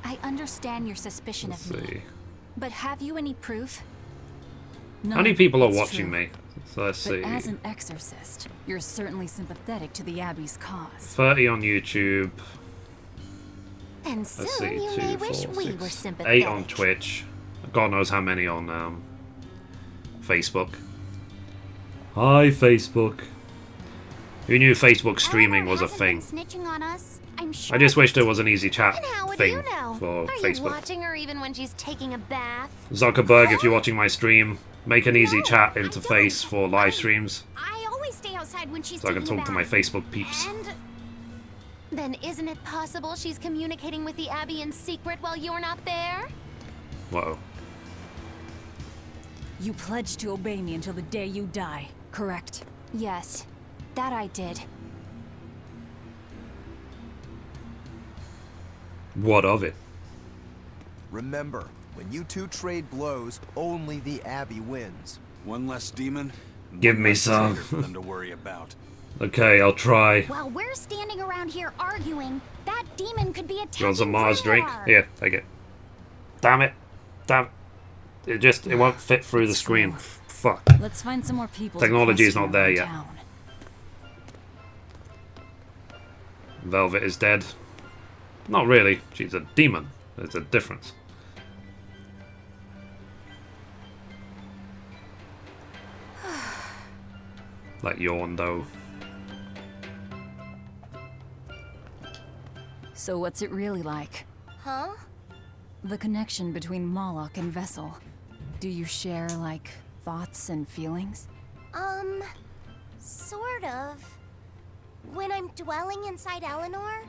I understand your suspicion Let's of me, see. but have you any proof? No, How many people are it's watching true. me? So let's But see. as an exorcist, you're certainly sympathetic to the Abbey's cause. 30 on YouTube. And Let's soon see. you 2, may 4, wish we 6, were sympathetic. 8 on Twitch. God knows how many on Facebook. Hi, Facebook. Who knew Facebook streaming was a Hasn't been thing? snitching on us. I'm sure. I just wish there was an easy chat And how would thing you know? for Are you Facebook. watching her even when she's taking a bath? Zuckerberg, if you're watching my stream, make an easy chat interface for live streams I always stay outside when she's so I can taking talk a to my bath. Facebook peeps. And then isn't it possible she's communicating with the Abbey in secret while you're not there? Whoa. You pledged to obey me until the day you die, correct? Yes, that I did. What of it? Remember, when you two trade blows, only the Abbey wins. One less demon. Give one me less some. traitor for them to worry about. Okay, I'll try. While we're standing around here arguing, that demon could be You attacking want some Mars for drink? more. Here, take it. Damn it. Damn it. It won't fit through the screen. Fuck. Let's find some more people. Technology is to not there question yet. around town. Velvet is dead. Not really. She's a demon. There's a difference. Like yawn though. So what's it really like? Huh? The connection between Moloch and Vessel. Do you share, like, thoughts and feelings? Sort of. When I'm dwelling inside Eleanor,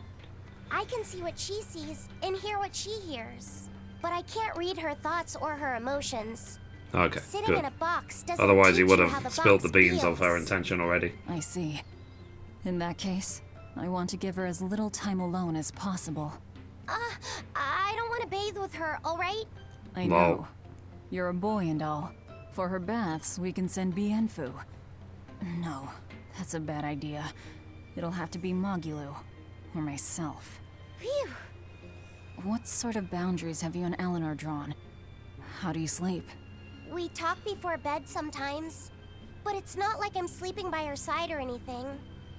I can see what she sees and hear what she hears. But I can't read her thoughts or her emotions. Okay, Sitting good. in a box doesn't Otherwise he teach would you how have the spilled the box beans of her feels. intention already. I see. In that case, I want to give her as little time alone as possible. I don't want to bathe with her, alright? I know. You're a boy and all. For her baths, we can send Bienfu. No, that's a bad idea. It'll have to be Mogulu. Or myself. Phew. What sort of boundaries have you and Eleanor drawn? How do you sleep? We talk before bed sometimes, but it's not like I'm sleeping by her side or anything.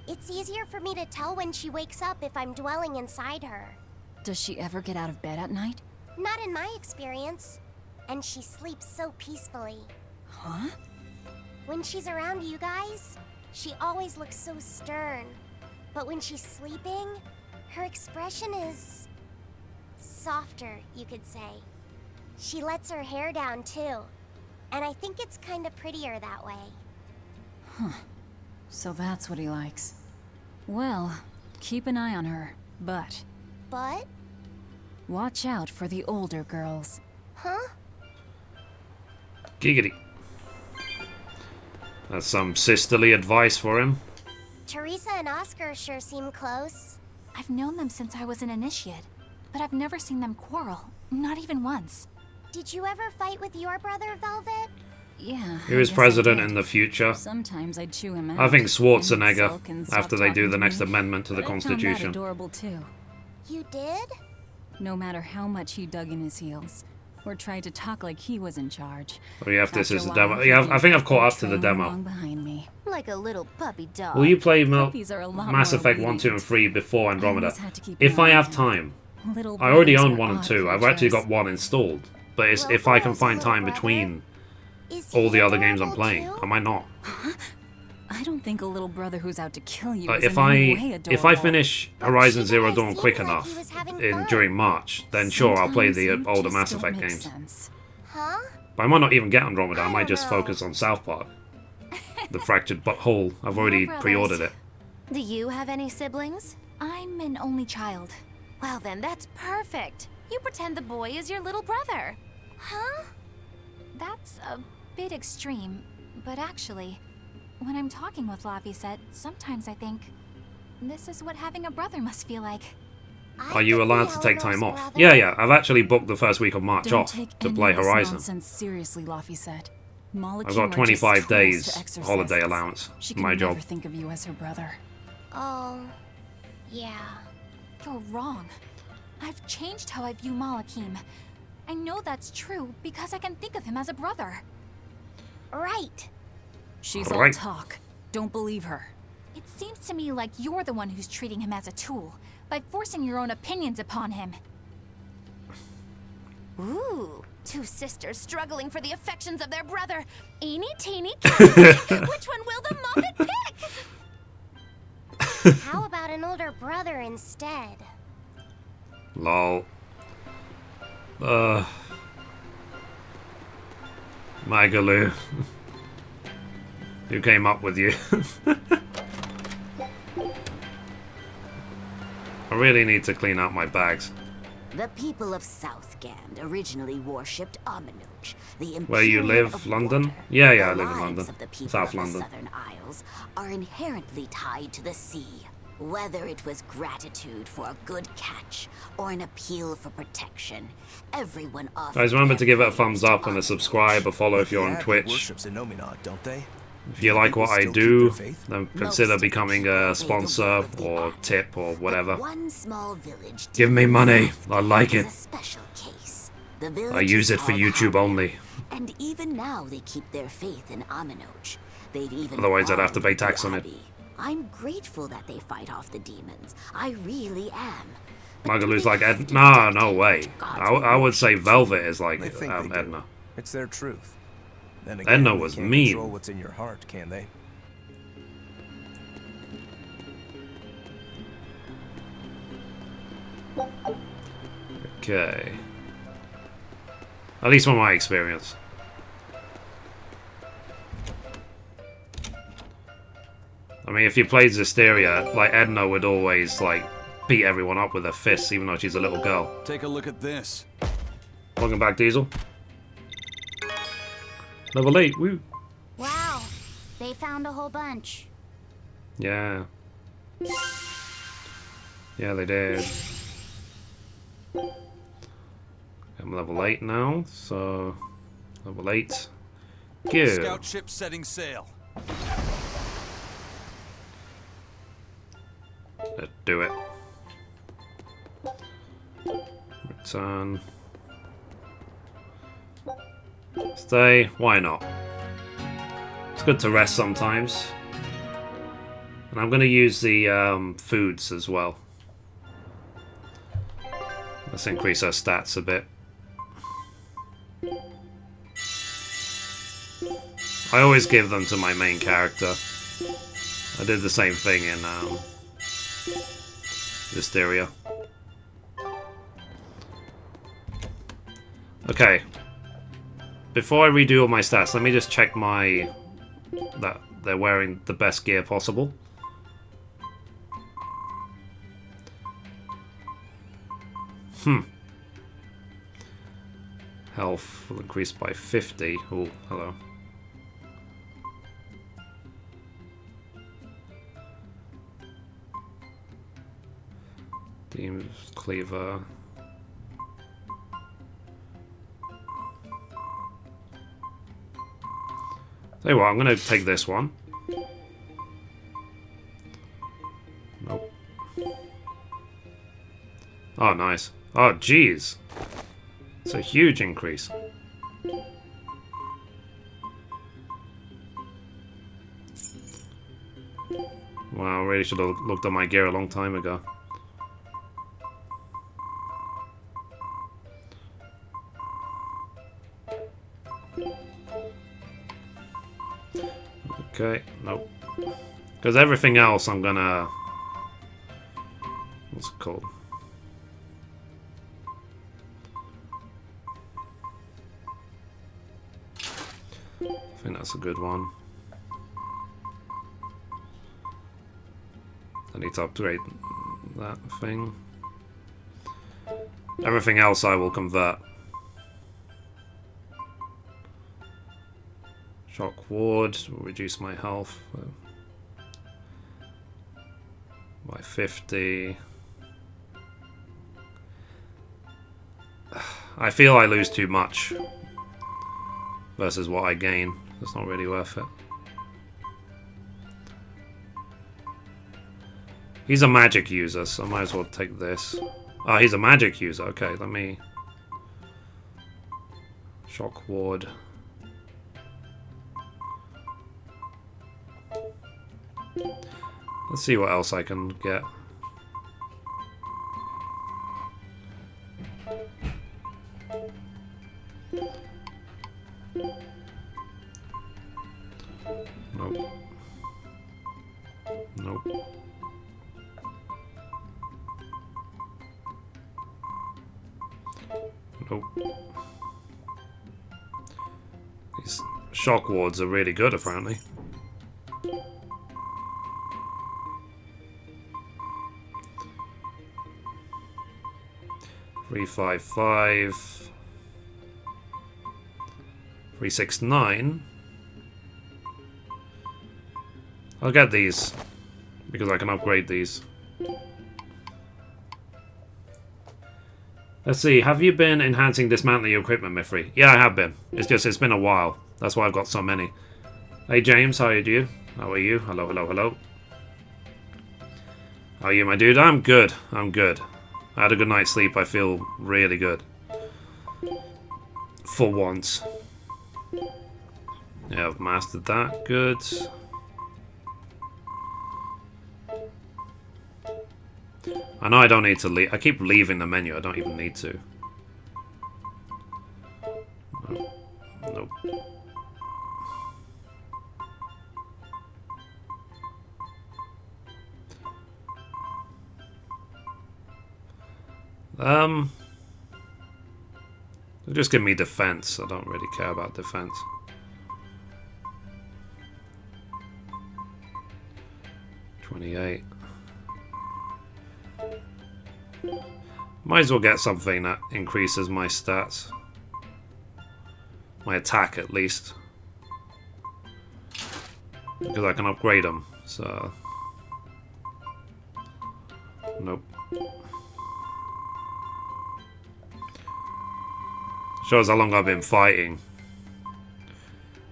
It's easier for me to tell when she wakes up if I'm dwelling inside her. Does she ever get out of bed at night? Not in my experience. And she sleeps so peacefully. Huh? When she's around you guys, she always looks so stern. But when she's sleeping, her expression is softer, you could say. She lets her hair down too. and I think it's kind of prettier that way. Huh. So that's what he likes. Well, keep an eye on her, but... But? Watch out for the older girls. Huh? Giggity. That's some sisterly advice for him. Teresa and Oscar sure seem close. I've known them since I was an initiate, but I've never seen them quarrel, not even once. Did you ever fight with your brother, Velvet? Yeah. He was president in the future. Sometimes I'd chew him out. I think Schwarzenegger, after they do the next amendment to the Constitution. I found that adorable too. You did? No matter how much he dug in his heels, or tried to talk like he was in charge. Oh yeah, if this is the demo. Yeah, I think I've caught up to the demo. Behind me. Like a little puppy dog. Will you play Mass Effect 1, 2, and 3 before Andromeda? If I have time. I already own 1 and 2. I've actually got 1 installed. But it's, if I can find time between all the other games I'm playing, I might not. I don't think a little brother who's out to kill you is If in any way adorable. I finish Horizon Zero Dawn quick enough during March, then sure I'll play the older Mass Effect games. Huh? But I might not even get Andromeda. I might just focus on South Park. The Fractured Butthole. I've already pre-ordered it. Do you have any siblings? I'm an only child. Well then, that's perfect. You pretend the boy is your little brother. Huh? That's a bit extreme, but actually, when I'm talking with Lavisette, sometimes I think, this is what having a brother must feel like. Are you allowed to take time off? Yeah. I've actually booked the first week of March off to play Horizon. Seriously, Lavisette. I've got 25 days holiday allowance for my job. Never think of you as her brother. Oh, yeah. You're wrong. I've changed how I view Malakim. I know that's true because I can think of him as a brother. Right. She's all talk. Don't believe her. It seems to me like you're the one who's treating him as a tool, by forcing your own opinions upon him. Ooh, two sisters struggling for the affections of their brother. Eeny, teeny, tiny. Which one will the Muppet pick? How about an older brother instead? Lol. Magaloo. Who came up with you? I really need to clean out my bags. The people of Southgand originally worshipped Aminuch, the Where you Empyrean live, of London? water. Yeah, The I live in lives London. of the people South of London. The Southern Isles are inherently tied to the sea. Whether it was gratitude for a good catch or an appeal for protection, everyone offered. Guys, remember to their give it a prayers thumbs to up and a subscribe or follow if you're on Twitch. Worships in Nominat, don't they? If you like what I do, then consider becoming a sponsor or tip or whatever. One small village Give me money. I like is it. a special case. The I village use is it for called YouTube only. And even now they keep their faith in Aminoch. They've even Otherwise I'd have to pay bombed tax the on it. Abbey. I'm grateful that they fight off the demons. I really am. Magaloo's like Ed. Nah, no way. I would say Velvet is like Edna. It's their truth. Then Edna they was can't mean. Control what's in your heart, can they? Okay. At least from my experience. I mean, if you played Zisteria, like Edna would always like beat everyone up with her fists, even though she's a little girl. Take a look at this. Welcome back, Diesel. Level 8, woo. Wow, they found a whole bunch. Yeah. Yeah, they did. I'm level 8 now, so level 8. Good. Scout ship setting sail. Let's do it. Return. Stay. Why not? It's good to rest sometimes. And I'm going to use the foods as well. Let's increase our stats a bit. I always give them to my main character. I did the same thing in Zisteria. before I redo all my stats, let me just check that they're wearing the best gear possible. Health will increase by 50. Oh, hello. Beam Cleaver. Tell you what, I'm going to take this one. Nope. Oh, nice. Oh, jeez. It's a huge increase. Wow, I really should have looked at my gear a long time ago. Okay, nope. Because everything else I'm gonna... What's it called? I think that's a good one. I need to upgrade that thing. Everything else I will convert. Shock Ward will reduce my health by 50. I feel I lose too much versus what I gain. It's not really worth it. He's a magic user, so I might as well take this. Oh, he's a magic user. Okay, let me... Shock Ward. Let's see what else I can get. Nope. Nope. Nope. These shock wards are really good, apparently. Three, 5, 5. 3, 6, 9. I'll get these because I can upgrade these. Let's see. Have you been enhancing dismantling your equipment, Mithrie? Yeah, I have been. It's just it's been a while. That's why I've got so many. Hey James, how are you? How are you? Hello, hello, hello. How are you, my dude? I'm good. I'm good. I had a good night's sleep. I feel really good. For once. Yeah, I've mastered that. Good. I know I don't need to leave. I keep leaving the menu. I don't even need to. Nope. Just give me defense. I don't really care about defense. $28. Might as well get something that increases my stats. My attack, at least. Because I can upgrade them, so... Nope. Shows how long I've been fighting.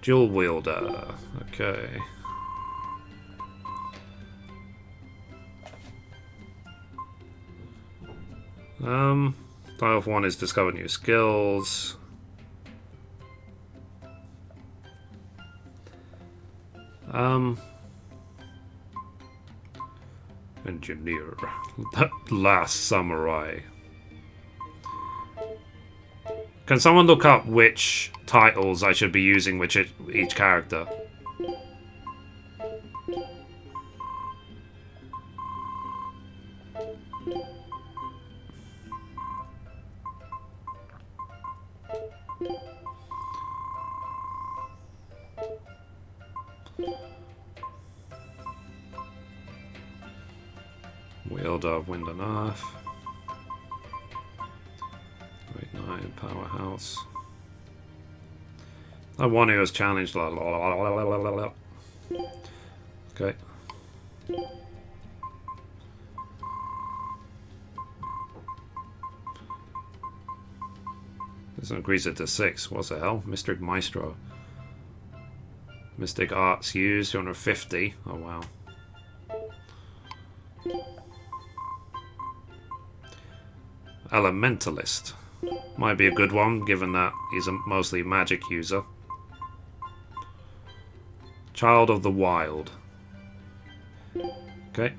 Dual wielder. Okay. Tile 1 is discover new skills. Engineer. That last samurai. Can someone look up which titles I should be using with each character? Lord of Wind and Earth. Great Knight, Powerhouse. That one who was challenged. Okay. This increase it to 6. What the hell? Mystic Maestro. Mystic Arts used, 250. Oh wow. Elementalist. Might be a good one, given that he's a mostly magic user. Child of the Wild. Okay.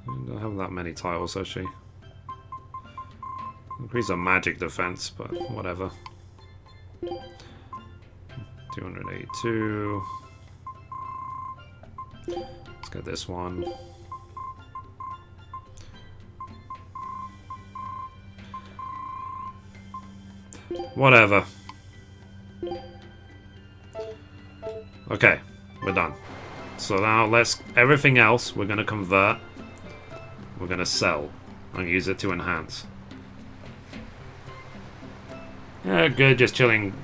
Don't have that many titles, actually. Increase our magic defense, but whatever. 282. Let's get this one. Whatever. Okay, we're done. So now let's... everything else we're going to convert. We're going to sell and use it to enhance. Yeah, good, just chilling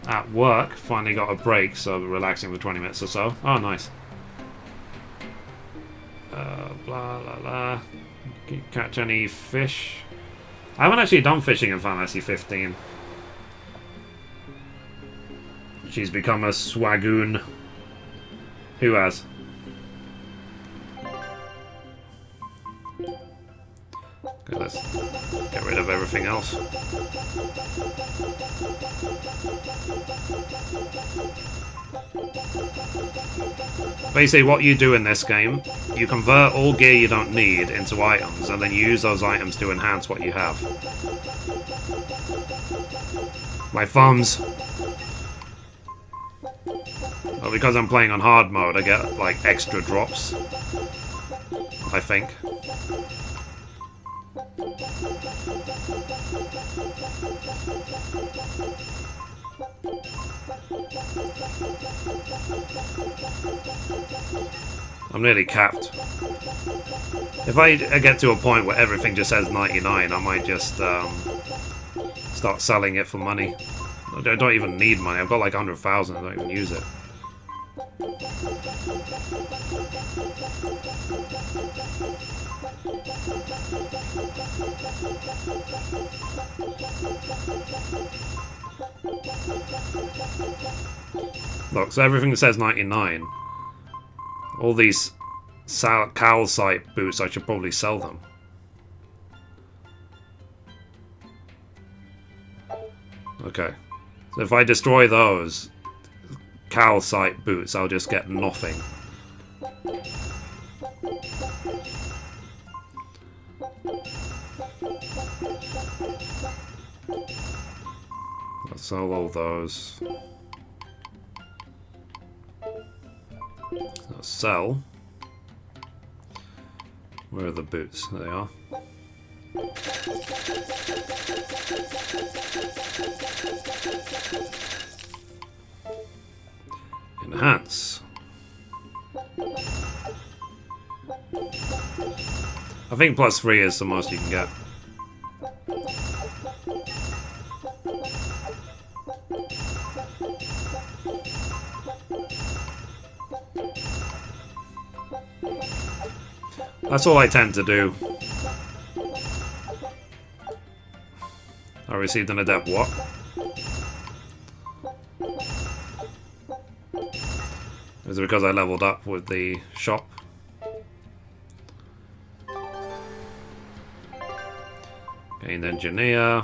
at work. Finally got a break, so relaxing for 20 minutes or so. Oh, nice. Blah, blah, blah. Can you catch any fish? I haven't actually done fishing in Final Fantasy 15. She's become a swagoon. Who has? Okay, let's get rid of everything else. Basically, what you do in this game, you convert all gear you don't need into items, and then you use those items to enhance what you have. My thumbs. Well, because I'm playing on hard mode, I get, like, extra drops. I think. I'm nearly capped. If I get to a point where everything just says 99, I might just start selling it for money. I don't even need money. I've got like 100,000. I don't even use it. Look, so everything says 99. All these calcite boots, I should probably sell them. Okay. So if I destroy those calcite boots, I'll just get nothing. I'll sell all those. I'll sell. Where are the boots? There they are. Enhance. I think +3 is the most you can get. That's all I tend to do. I received an adept what? Is it because I leveled up with the shop? Gained engineer.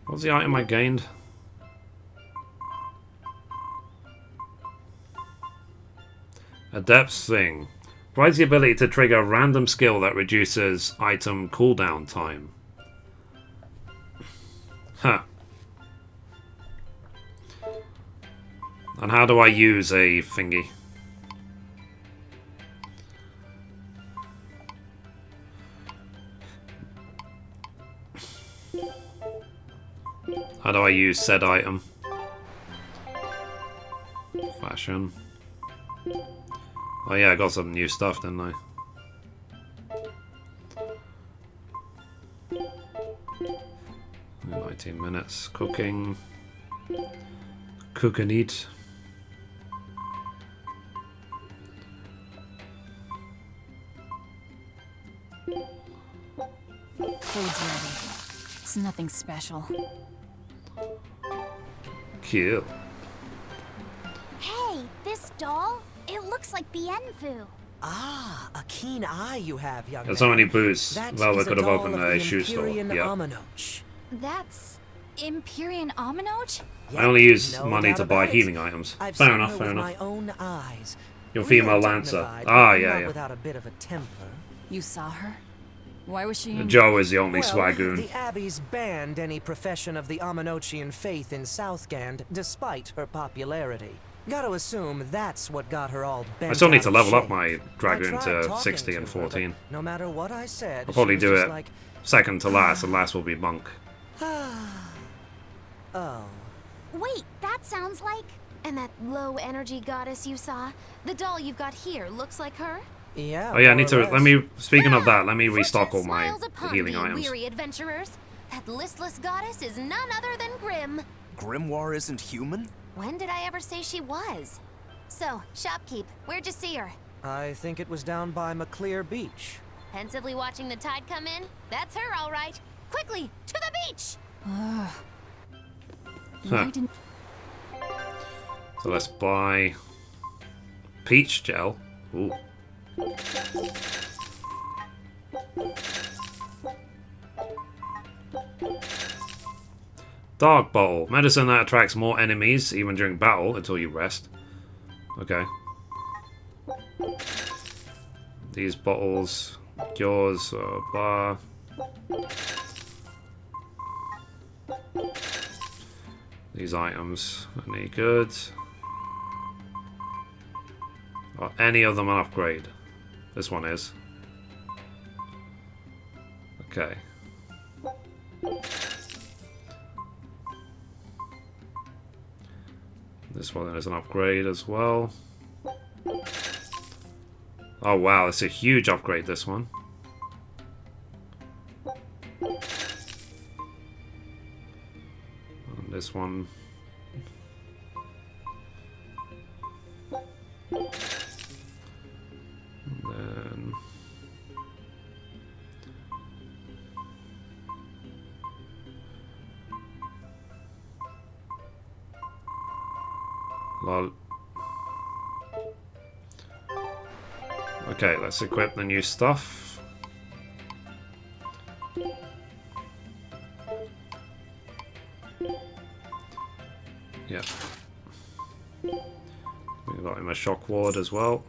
What's the item I gained? Adept's Thing. Provides the ability to trigger a random skill that reduces item cooldown time. Huh. And how do I use a thingy? How do I use said item? Fashion. Oh yeah, I got some new stuff, didn't I? 19 minutes. Cooking. Cook and eat. Food's ready. It's nothing special. Cute. Hey, this doll? It looks like Bienfu. Ah, a keen eye you have, young There's so man. many booths. That Well, we is could have doll opened of a the shoe store. Empyrean Yeah. Aminoch. That's Empyrean Aminoch? I only use No money doubt to buy about it. healing items. I've Fair seen enough, her fair with enough. my own eyes. Your Real female Lancer. dignified, Ah, but yeah, not yeah. without a bit of a temper. You saw her? Why was she in... Joe is the only Well, swagoon. the Abbey's banned any profession of the Aminochian faith in Southgand, despite her popularity. Gotta assume that's what got her all bent I still need out to of level up shape. my I Dragoon tried to talking 60 and to her, but 14. no matter what I said, I'll probably she do was it just like, second to last, and last will be Monk. oh. Wait, that sounds like... And that low-energy goddess you saw? The doll you've got here looks like her? Yeah. Oh yeah, I need more to, or let less. me, speaking of that, let me restock all my Smiles upon healing thee, items. weary adventurers. That listless goddess is none other than Grim. Grimoire isn't human? When did I ever say she was? So, shopkeep, where'd you see her? I think it was down by McClear Beach. Pensively watching the tide come in? That's her, all right. Quickly, to the beach! Huh. Why didn't... So let's buy peach gel. Ooh. Dark Bowl. Medicine that attracts more enemies, even during battle, until you rest. Okay. These bottles, yours, blah. These items, any good? Are any of them an upgrade? This one is. Okay. This one is an upgrade as well. Oh wow, it's a huge upgrade, this one. And this one. And then... Lol. Okay, let's equip the new stuff. Yeah. We got him a shock ward as well.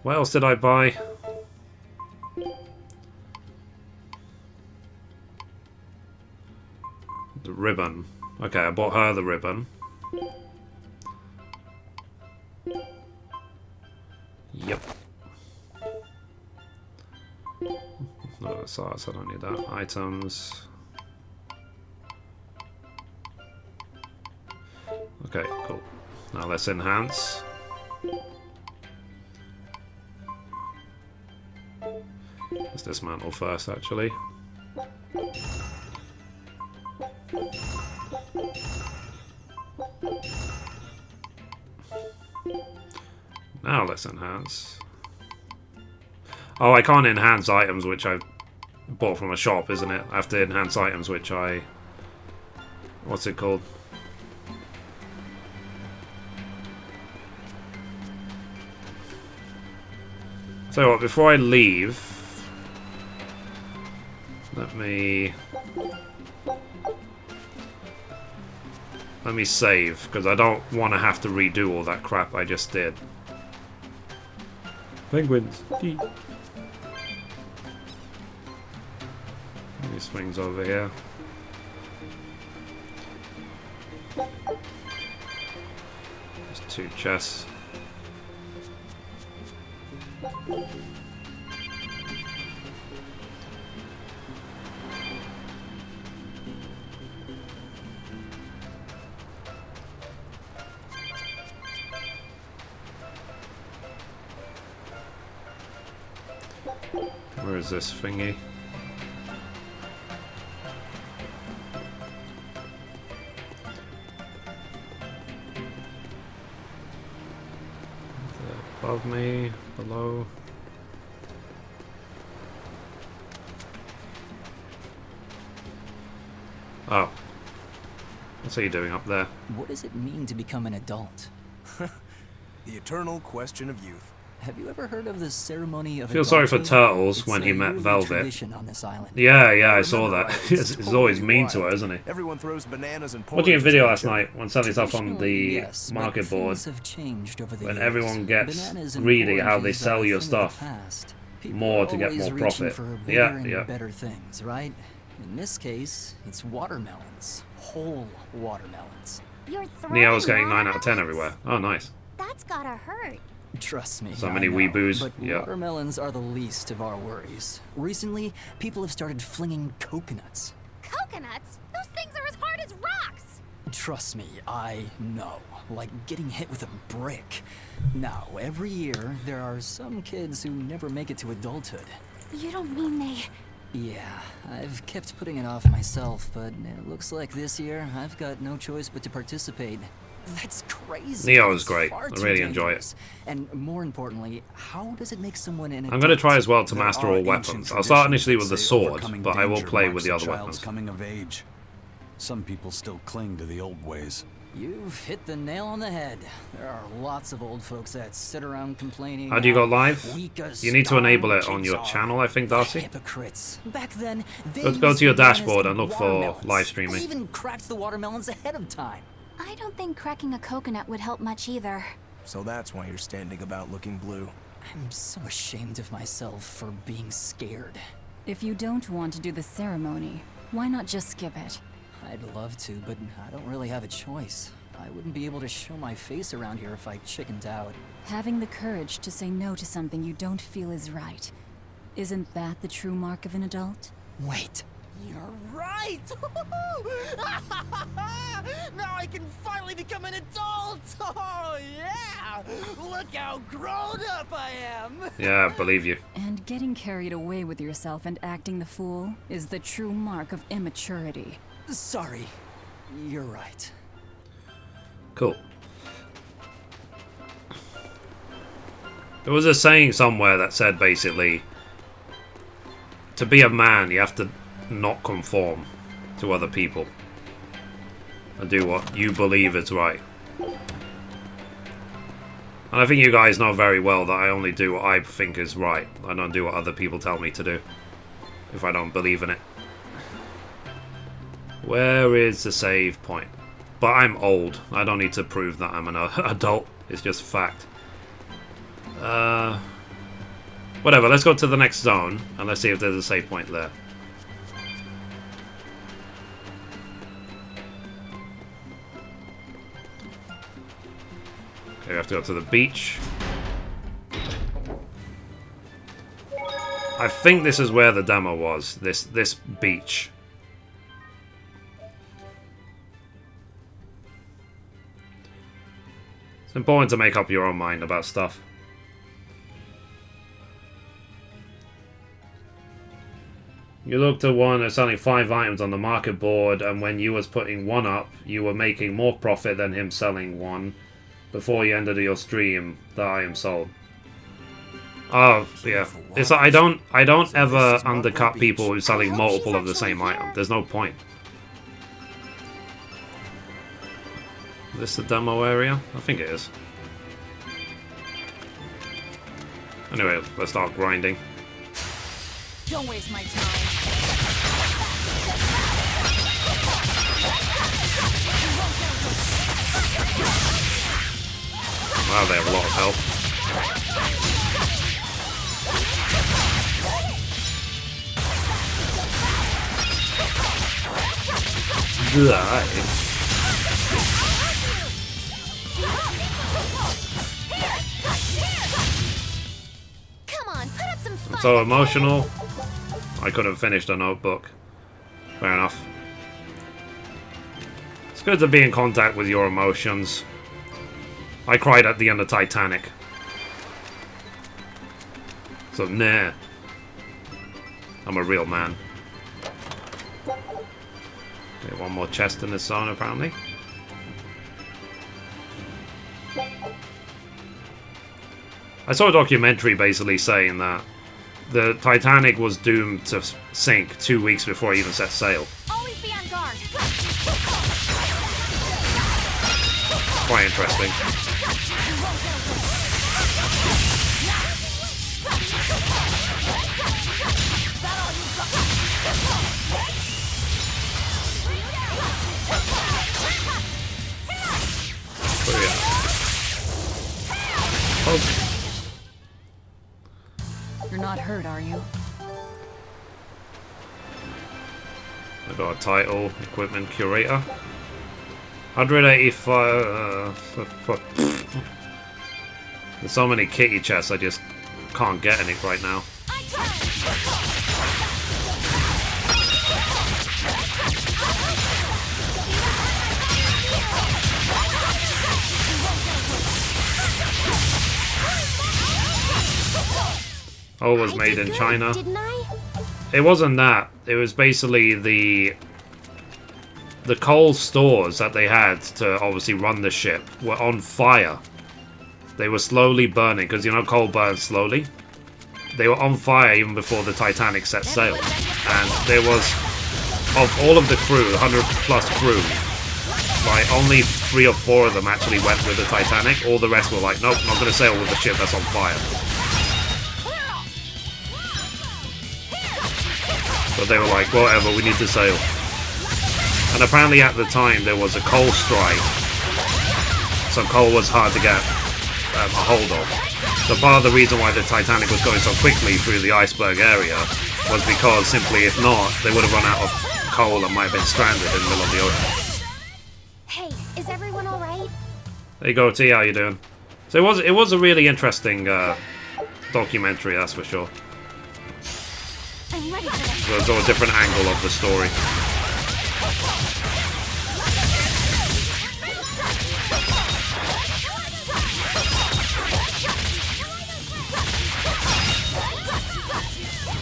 What else did I buy? The ribbon. Okay, I bought her the ribbon. Yep. No, that's ours, I don't need that. Items. Okay, cool. Now let's enhance. Let's dismantle first, actually. Now let's enhance. Oh, I can't enhance items which I bought from a shop, isn't it? I have to enhance items which I... What's it called? So what, before I leave... Let me save, because I don't want to have to redo all that crap I just did. Penguins. These things over here. There's 2 chests. Where is this thingy? Above me, below. Oh. What's he doing up there? What does it mean to become an adult? The eternal question of youth. Have you ever heard of the ceremony of I feel sorry for adulthood? Turtles It's when a he met yearly Velvet. tradition on this island. Yeah, I saw that. He's always mean to her, isn't he? Everyone throws bananas and Watching a porridge video at last each other. night when selling stuff on the Yes, but market board, things have changed over the when years. everyone gets Bananas and greedy how they oranges are sell a your thing of the stuff past. People more are to get always more reaching profit. for bigger Yeah, and yeah. better things, right? In this case, it's watermelons. Whole watermelons. You're throwing Neo's getting 9 out of watermelons? 10 everywhere. Oh, nice. That's gotta hurt. Trust me. So I many know, weeboos, But yeah. watermelons are the least of our worries. Recently, people have started flinging coconuts. Coconuts? Those things are as hard as rocks! Trust me, I know. Like getting hit with a brick. Now, every year, there are some kids who never make it to adulthood. You don't mean they... Yeah, I've kept putting it off myself, but it looks like this year I've got no choice but to participate. That's crazy. Neo is It's great. far I too really enjoy it. dangerous. And more importantly, how does it make someone an I'm going to try as well to There master are all ancient weapons. I'll start initially with the traditions that say sword, overcoming but I will danger play marks with the a other child's weapons. coming of age. Some people still cling to the old ways. You've hit the nail on the head. There are lots of old folks that sit around complaining. How do you go how live? weak as You need to stone enable it on kids your are. channel, I think, Darcy. Hypocrites. Back then, they Go used to your bananas dashboard and look for watermelons. live They streaming. even cracked the watermelons ahead of time. I don't think cracking a coconut would help much either. So that's why you're standing about looking blue. I'm so ashamed of myself for being scared. If you don't want to do the ceremony, why not just skip it? I'd love to, but I don't really have a choice. I wouldn't be able to show my face around here if I chickened out. Having the courage to say no to something you don't feel is right. Isn't that the true mark of an adult? Wait. You're right! Now I can finally become an adult! Oh, yeah! Look how grown up I am! Yeah, I believe you. And getting carried away with yourself and acting the fool is the true mark of immaturity. Sorry. You're right. Cool. There was a saying somewhere that said basically, to be a man, you have to not conform to other people and do what you believe is right. And I think you guys know very well that I only do what I think is right. I don't do what other people tell me to do if I don't believe in it. Where is the save point? But I'm old. I don't need to prove that I'm an adult. It's just fact. Whatever, let's go to the next zone and let's see if there's a save point there. Okay, we have to go to the beach. I think this is where the demo was. This beach. It's important to make up your own mind about stuff. You looked at one, there's only 5 items on the market board, and when you was putting one up, you were making more profit than him selling one before you ended your stream. The item sold. Oh, yeah. It's like, I don't ever undercut people who's selling multiple of the same item. There's no point. Is this the demo area? I think it is. Anyway, let's start grinding. Don't waste my time. Wow, they have a lot of health. Come on, put up some I'm so emotional. I could have finished a notebook. Fair enough. It's good to be in contact with your emotions. I cried at the end of Titanic. So, nah. I'm a real man. Okay, one more chest in this zone, apparently. I saw a documentary basically saying that the Titanic was doomed to sink 2 weeks before it even set sail. Always be on guard. Quite interesting. But yeah. Oh. You're not hurt, are you? I got a title, equipment curator. 185. There's so many kitty chests, I just can't get any right now. Oh, it was made in China. It wasn't that. It was basically the coal stores that they had to obviously run the ship were on fire. They were slowly burning, because you know coal burns slowly. They were on fire even before the Titanic set sail. And there was, of all of the crew, 100 plus crew, like only 3 or 4 of them actually went with the Titanic. All the rest were like, nope, not going to sail with the ship that's on fire. But they were like, whatever, we need to sail. And apparently at the time there was a coal strike. So coal was hard to get a hold of. So part of the reason why the Titanic was going so quickly through the iceberg area was because simply if not, they would have run out of coal and might have been stranded in the middle of the ocean. Hey, is everyone alright? There you go, T, how you doing? So it was a really interesting documentary, that's for sure. I'm ready for this. There's a different angle of the story.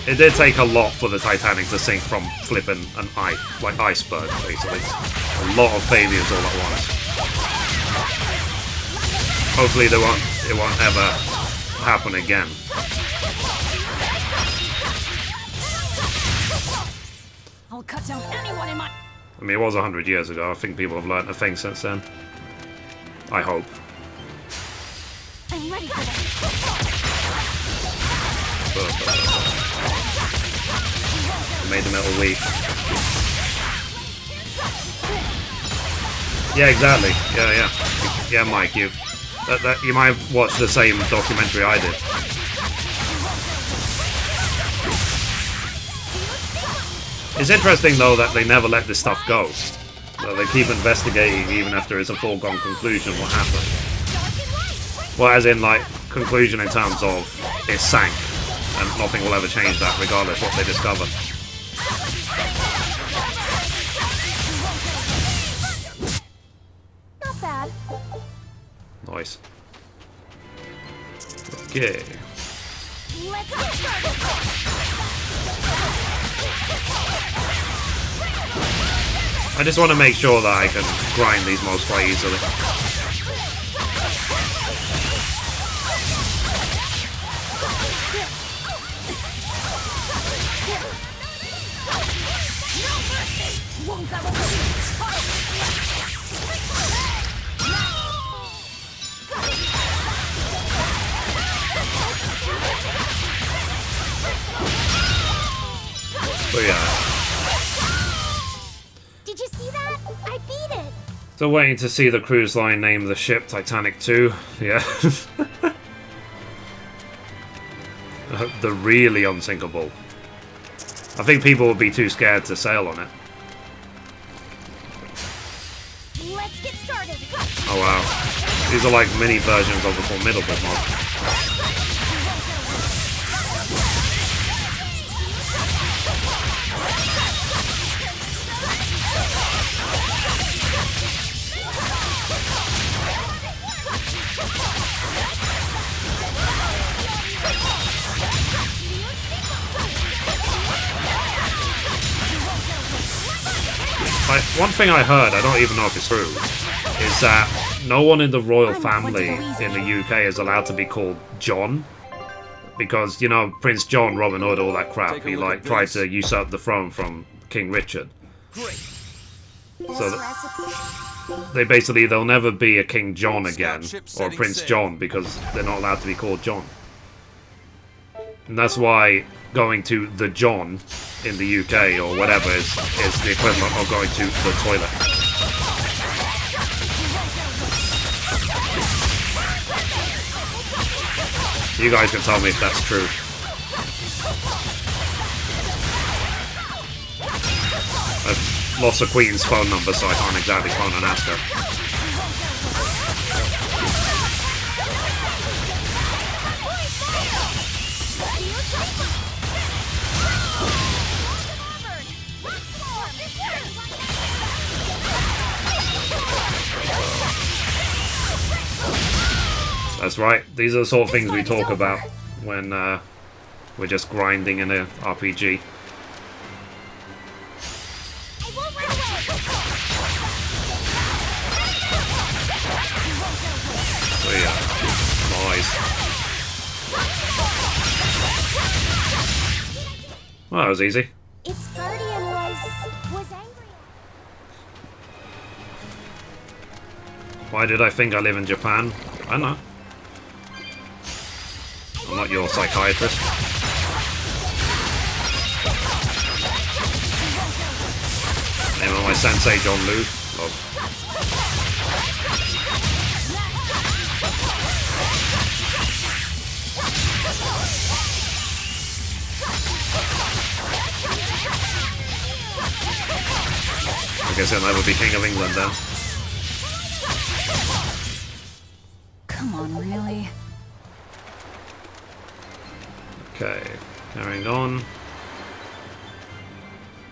It did take a lot for the Titanic to sink from flipping an iceberg, basically. A lot of failures all at once. Hopefully it won't ever happen again. I'll cut down anyone in my... I mean, it was 100 years ago. I think people have learned a thing since then. I hope. I'm ready for this. Made the metal weak. Yeah, exactly. Yeah. Yeah, Mike, you might have watched the same documentary I did. It's interesting, though, that they never let this stuff go. So they keep investigating even after it's a foregone conclusion what happened. Well, as in, like, conclusion in terms of it sank, and nothing will ever change that regardless what they discover. Not bad. Nice. Okay. Let's get started. I just want to make sure that I can grind these modes quite easily. But yeah. Did you see that? I beat it. Still waiting to see the cruise line name the ship Titanic 2. Yeah. The really unsinkable. I think people would be too scared to sail on it. Let's get started. Oh wow. These are like mini versions of the Formidable mod. One thing I heard, I don't even know if it's true, is that no one in the royal family in the UK is allowed to be called John. Because, you know, Prince John, Robin Hood, all that crap, he like tried to usurp the throne from King Richard. So they'll never be a King John again, or Prince John, because they're not allowed to be called John. And that's why going to the John in the UK or whatever is the equivalent of going to the toilet. You guys can tell me if that's true. I've lost the Queen's phone number, so I can't exactly phone and ask her. That's right, these are the sort of things we talk about when we're just grinding in an RPG. So yeah, nice. Well, that was easy. Its guardian was angry. Why did I think I live in Japan? I don't know. I'm not your psychiatrist. Name of my sensei, John Liu. Love. I guess I'll never be King of England then. Come on, really? Okay, carrying on.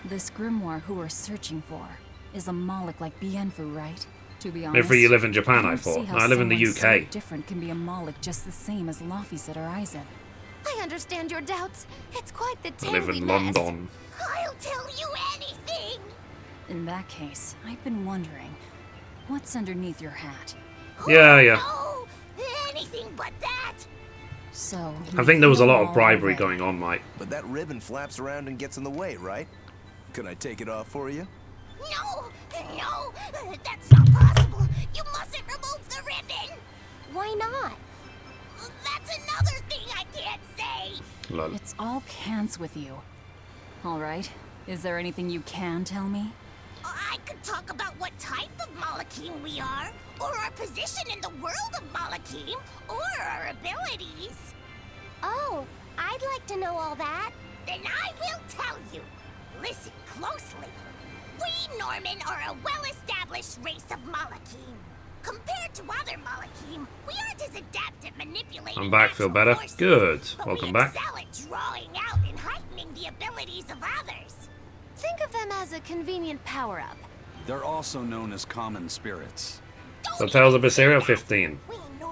This grimoire who we're searching for is a Moloch like Bienfu, right? To be honest, Mithrie, you live in Japan, I don't see thought. how No, I live in the someone UK. So different can be a Moloch just the same as Laphicet or Aizen. I understand your doubts. It's quite the I live in London. I'll tell you anything. In that case, I've been wondering, what's underneath your hat? Yeah. Oh, anything but that. So, I think there was a lot of bribery going on, Mike. But that ribbon flaps around and gets in the way, right? Can I take it off for you? No, that's not possible. You mustn't remove the ribbon. Why not? That's another thing I can't say. Lol. It's all cants with you. All right. Is there anything you can tell me? I could talk about what type of Malakim we are, or our position in the world of Malakim, or our abilities. Oh, I'd like to know all that. Then I will tell you. Listen closely. We Norman are a well-established race of Malakim. Compared to other Malakim, we aren't as adept at manipulating. I'm back, feel better? Forces, Good. but Welcome we back. excel at drawing out and heightening the abilities of others. Think of them as a convenient power-up. They're also known as common spirits. So Tales of Berseria 15.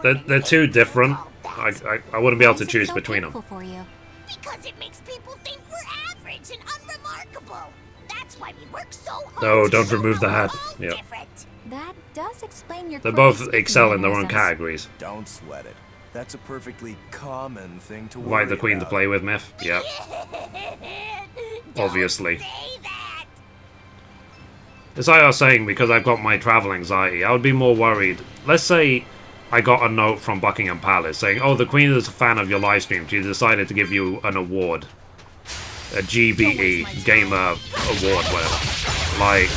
They're too different. I wouldn't be able to choose between them. For you. Because it makes people think we're average and unremarkable. That's why we work so hard. No, to don't show remove the how hat. we're all Yep. different. That does explain your They quirky both speaking excel in their own mannerisms. categories. Don't sweat it. That's a perfectly common thing to worry Invite the Queen to about. play with, Myth. Yep. Obviously. It's like I was saying, because I've got my travel anxiety, I would be more worried. Let's say I got a note from Buckingham Palace saying, oh, the Queen is a fan of your live stream. She decided to give you an award. A GBE, Gamer Award, whatever. Like,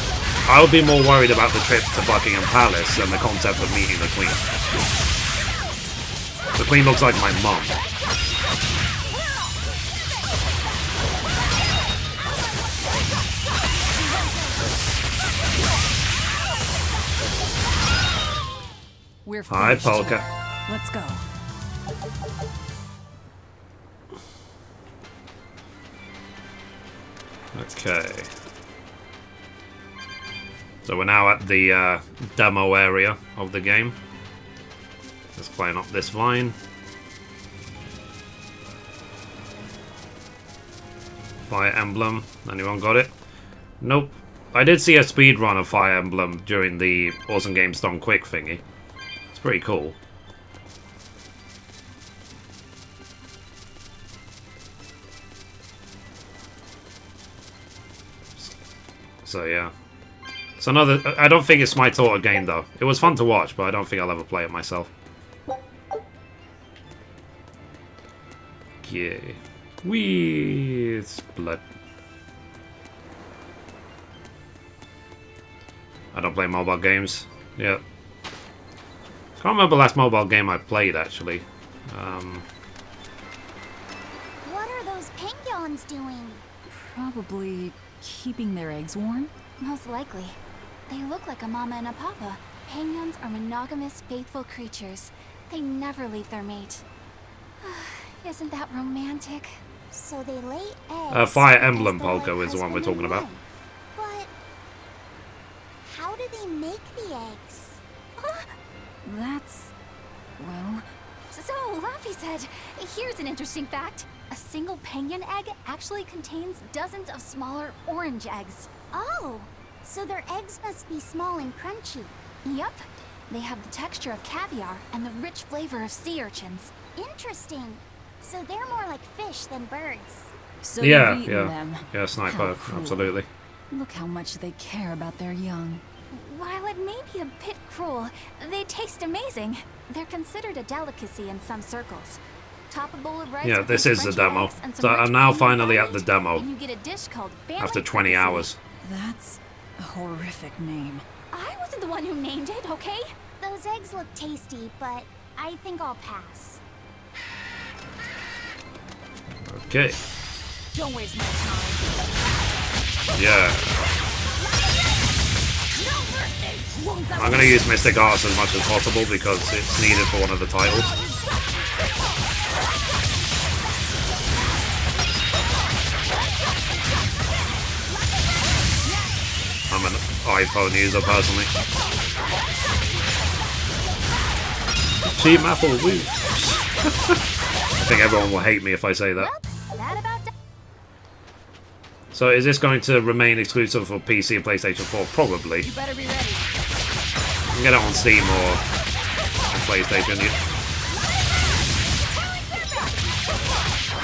I would be more worried about the trip to Buckingham Palace than the concept of meeting the Queen. The Queen looks like my mum. We're Hi, finished. Polka. Let's go. Okay. So we're now at the demo area of the game. Let's climb up this vine. Fire emblem. Anyone got it? Nope. I did see a speedrun of Fire Emblem during the Awesome Games Done Quick thingy. It's pretty cool. So yeah. It's another... I don't think it's my sort of game though. It was fun to watch, but I don't think I'll ever play it myself. Yeah. Whee! It's blood. I don't play mobile games. Yeah. Can't remember the last mobile game I played, actually. What are those penguins doing? Probably keeping their eggs warm? Most likely. They look like a mama and a papa. Penguins are monogamous, faithful creatures. They never leave their mate. Isn't that romantic? So they lay eggs. Fire Emblem Polka is the one we're talking about. But how do they make the eggs? That's... well... So, Laffy said, here's an interesting fact. A single penguin egg actually contains dozens of smaller orange eggs. Oh, so their eggs must be small and crunchy. Yep. They have the texture of caviar and the rich flavor of sea urchins. Interesting. So they're more like fish than birds. So yeah, you've eaten them. Yeah, sniper, absolutely. Look how much they care about their young. While it may be a bit cruel, they taste amazing. They're considered a delicacy in some circles. Top a bowl of rice. Yeah, this is the demo. So I'm now finally at the demo. And you get a dish called after 20 hours. That's a horrific name. I wasn't the one who named it, okay? Those eggs look tasty, but I think I'll pass. Okay. Don't waste my time. Yeah. I'm gonna use Mystic Arts as much as possible because it's needed for one of the titles. I'm an iPhone user personally. Cheap Apple, woo. I think everyone will hate me if I say that. So is this going to remain exclusive for PC and PlayStation 4? Probably. You better be ready. You can get it on Steam or on PlayStation. Yeah.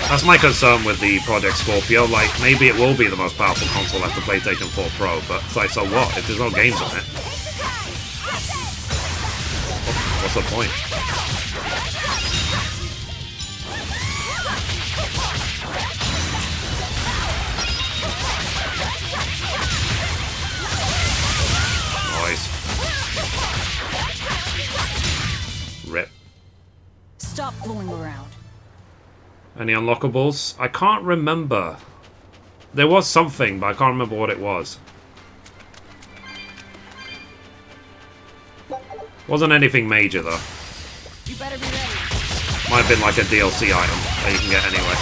That's my concern with the Project Scorpio. Like, maybe it will be the most powerful console after PlayStation 4 Pro, but it's like, so what? If there's no games on it, what's the point? Rip. Stop fooling around. Any unlockables? I can't remember. There was something, but I can't remember what it was. Wasn't anything major though. You better be ready. Might have been like a DLC item that you can get anyway.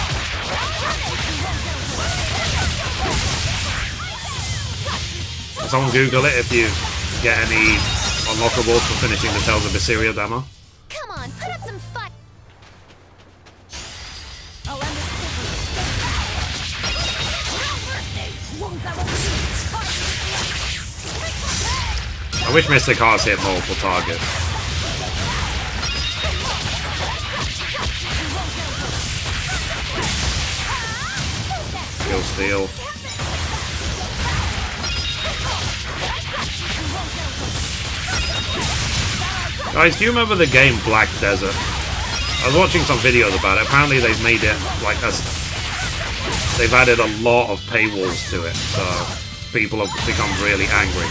Can someone Google it if you get any unlockables for finishing the Tales of Berseria demo? Come on, put up some fight. I'll end this I wish Mystic Hearts hit multiple targets. Kill steal. Guys, do you remember the game Black Desert? I was watching some videos about it. Apparently they've made it like a... They've added a lot of paywalls to it, so people have become really angry.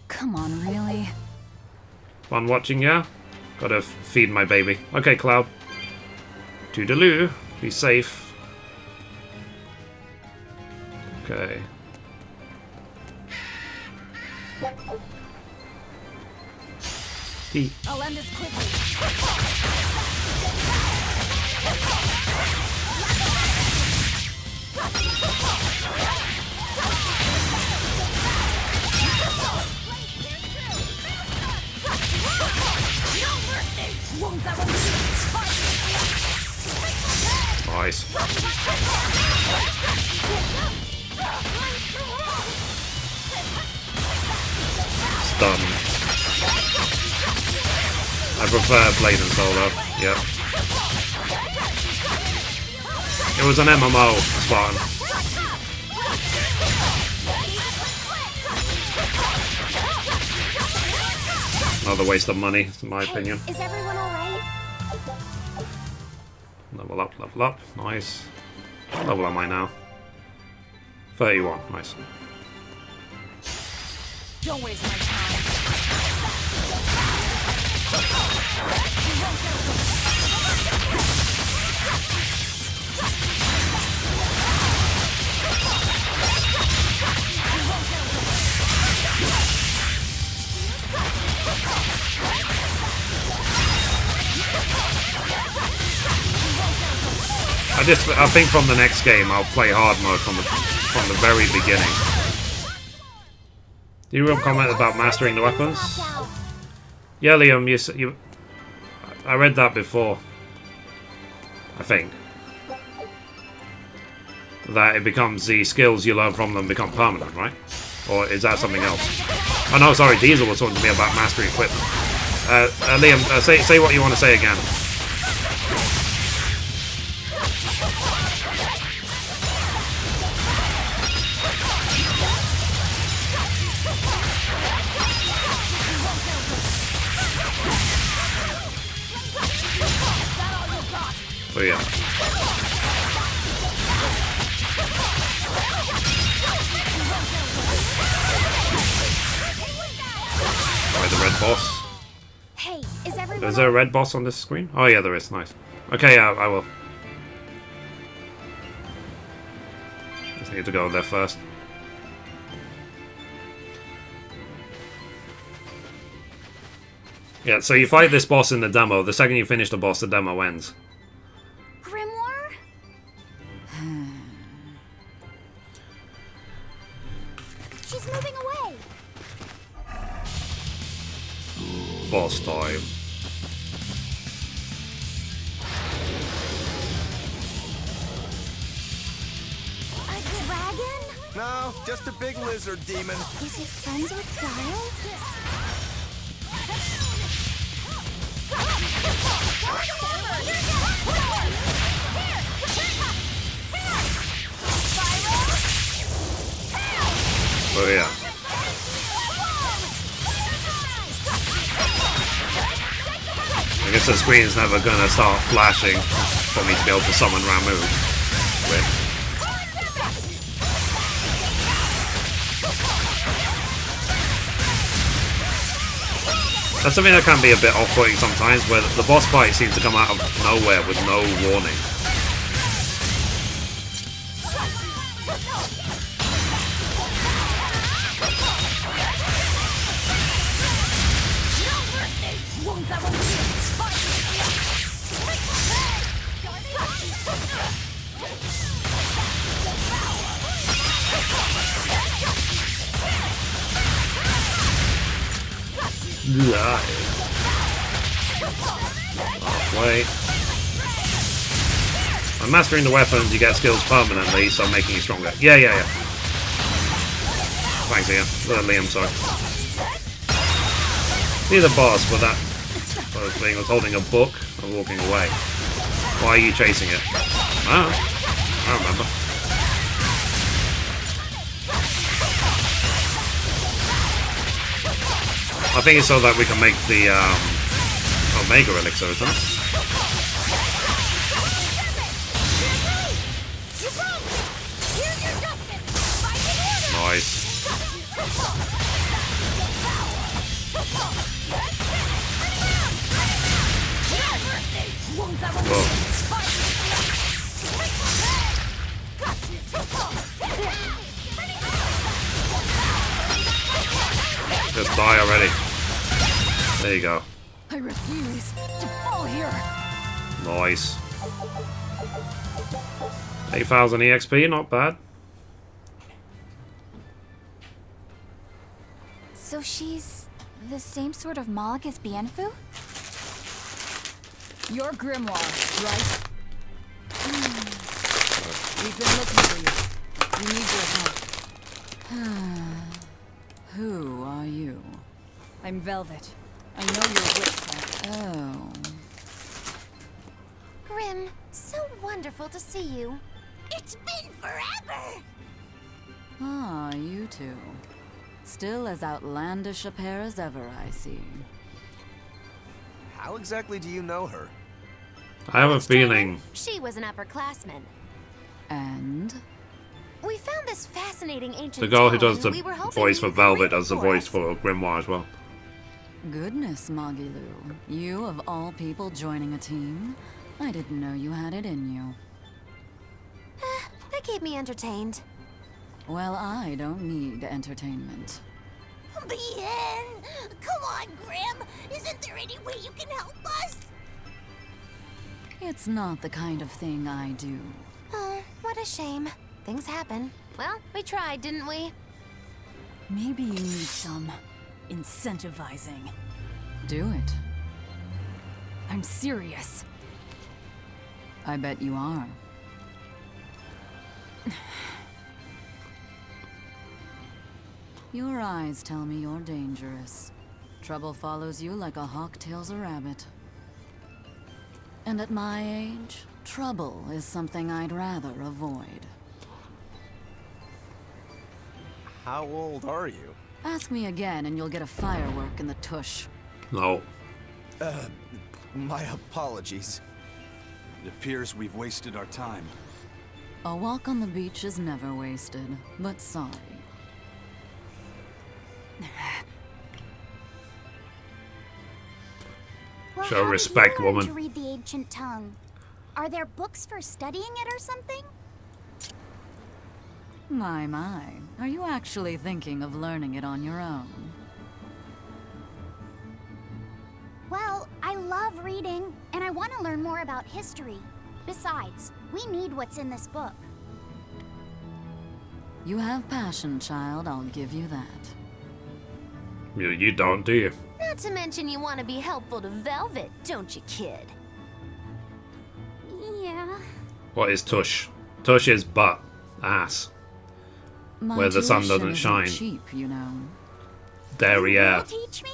Come on, really? Fun watching, yeah? Gotta feed my baby. Okay, Cloud. Toodaloo. Be safe. Okay. I'll end this quickly. Nice. done. I prefer playing in solo. Yep. It was an MMO, Spartan. Another waste of money, in my opinion. Is everyone alright? Level up, level up. Nice. What level am I now? 31. Nice. Don't waste my time. I think from the next game I'll play hard mode from the very beginning. Do you comment about mastering the weapons? Yeah, Liam, you I read that before. I think that it becomes the skills you learn from them become permanent, right? Or is that something else? Oh no, sorry, Diesel was talking to me about mastering equipment. Liam, say what you want to say again. Oh yeah. Alright, the red boss. Hey, is everyone? Is there a red boss on this screen? Oh yeah, there is. Nice. Okay, yeah, I will. Just need to go there first. Yeah, so you fight this boss in the demo. The second you finish the boss, the demo ends. Grimoire? She's moving away. Boss time. A dragon? No, just a big lizard demon. Is it friends with Guile? Oh yeah. I guess the screen's never gonna start flashing for me to be able to summon Ramu with. That's something that can be a bit off-putting sometimes, where the boss fight seems to come out of nowhere with no warning. Halfway. I'm mastering the weapons, you get skills permanently, so I'm making you stronger. Yeah. Thanks, Ian. Liam, sorry. See the boss, but that thing was holding a book and walking away. Why are you chasing it? I remember. I think it's so that we can make the Omega Elixir, isn't it? Nice. Whoa. Just die already. There you go. I refuse to fall here. Nice. 8,000 EXP, not bad. So she's the same sort of Moloch as Bienfu? Your grimoire, right? We've been looking for you. We need your help. Who are you? I'm Velvet. I know you're with her. Oh. Grim, so wonderful to see you. It's been forever! Ah, you two. Still as outlandish a pair as ever, I see. How exactly do you know her? I have a feeling. She was an upperclassman. And? We found this fascinating ancient The girl who town, does the and we were hoping voice you for could Velvet read it does the for voice us. for Grimoire as well. Goodness, Magilu. You of all people joining a team? I didn't know you had it in you. That keep me entertained. Well, I don't need entertainment. Bien! Come on, Grim! Isn't there any way you can help us? It's not the kind of thing I do. Oh, what a shame. Things happen. Well, we tried, didn't we? Maybe you need some incentivizing. Do it. I'm serious. I bet you are. Your eyes tell me you're dangerous. Trouble follows you like a hawk tails a rabbit. And at my age, trouble is something I'd rather avoid. How old are you? Ask me again and you'll get a firework in the tush. No. My apologies. It appears we've wasted our time. A walk on the beach is never wasted, but sorry. Well, Show how respect, did you learn woman. to read the ancient tongue? Are there books for studying it or something? My. Are you actually thinking of learning it on your own? Well, I love reading, and I want to learn more about history. Besides, we need what's in this book. You have passion, child, I'll give you that. You don't, do you? Not to mention you want to be helpful to Velvet, don't you, kid? Yeah. What is tush? Tush is butt. Ass. My Where the sun tuition doesn't isn't shine. cheap, you know. Derriere. Teach me?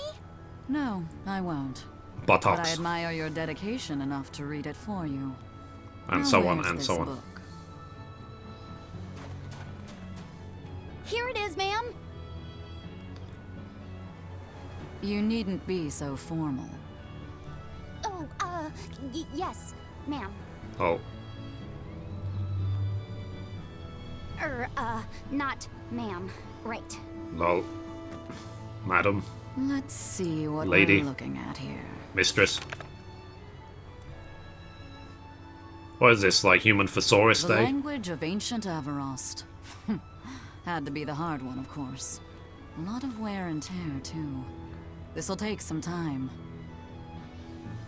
No, I won't. But I Buttocks. admire your dedication enough to read it for you. And Now, so on, where's and this so on. book? Here it is, ma'am. You needn't be so formal. Oh, yes, ma'am. Oh. Not ma'am. Right. Lol. Madam. Let's see what Lady. we're looking at here. Mistress. What is this, like human thesaurus The day? language of ancient Avarost. Had to be the hard one, of course. A lot of wear and tear, too. This'll take some time.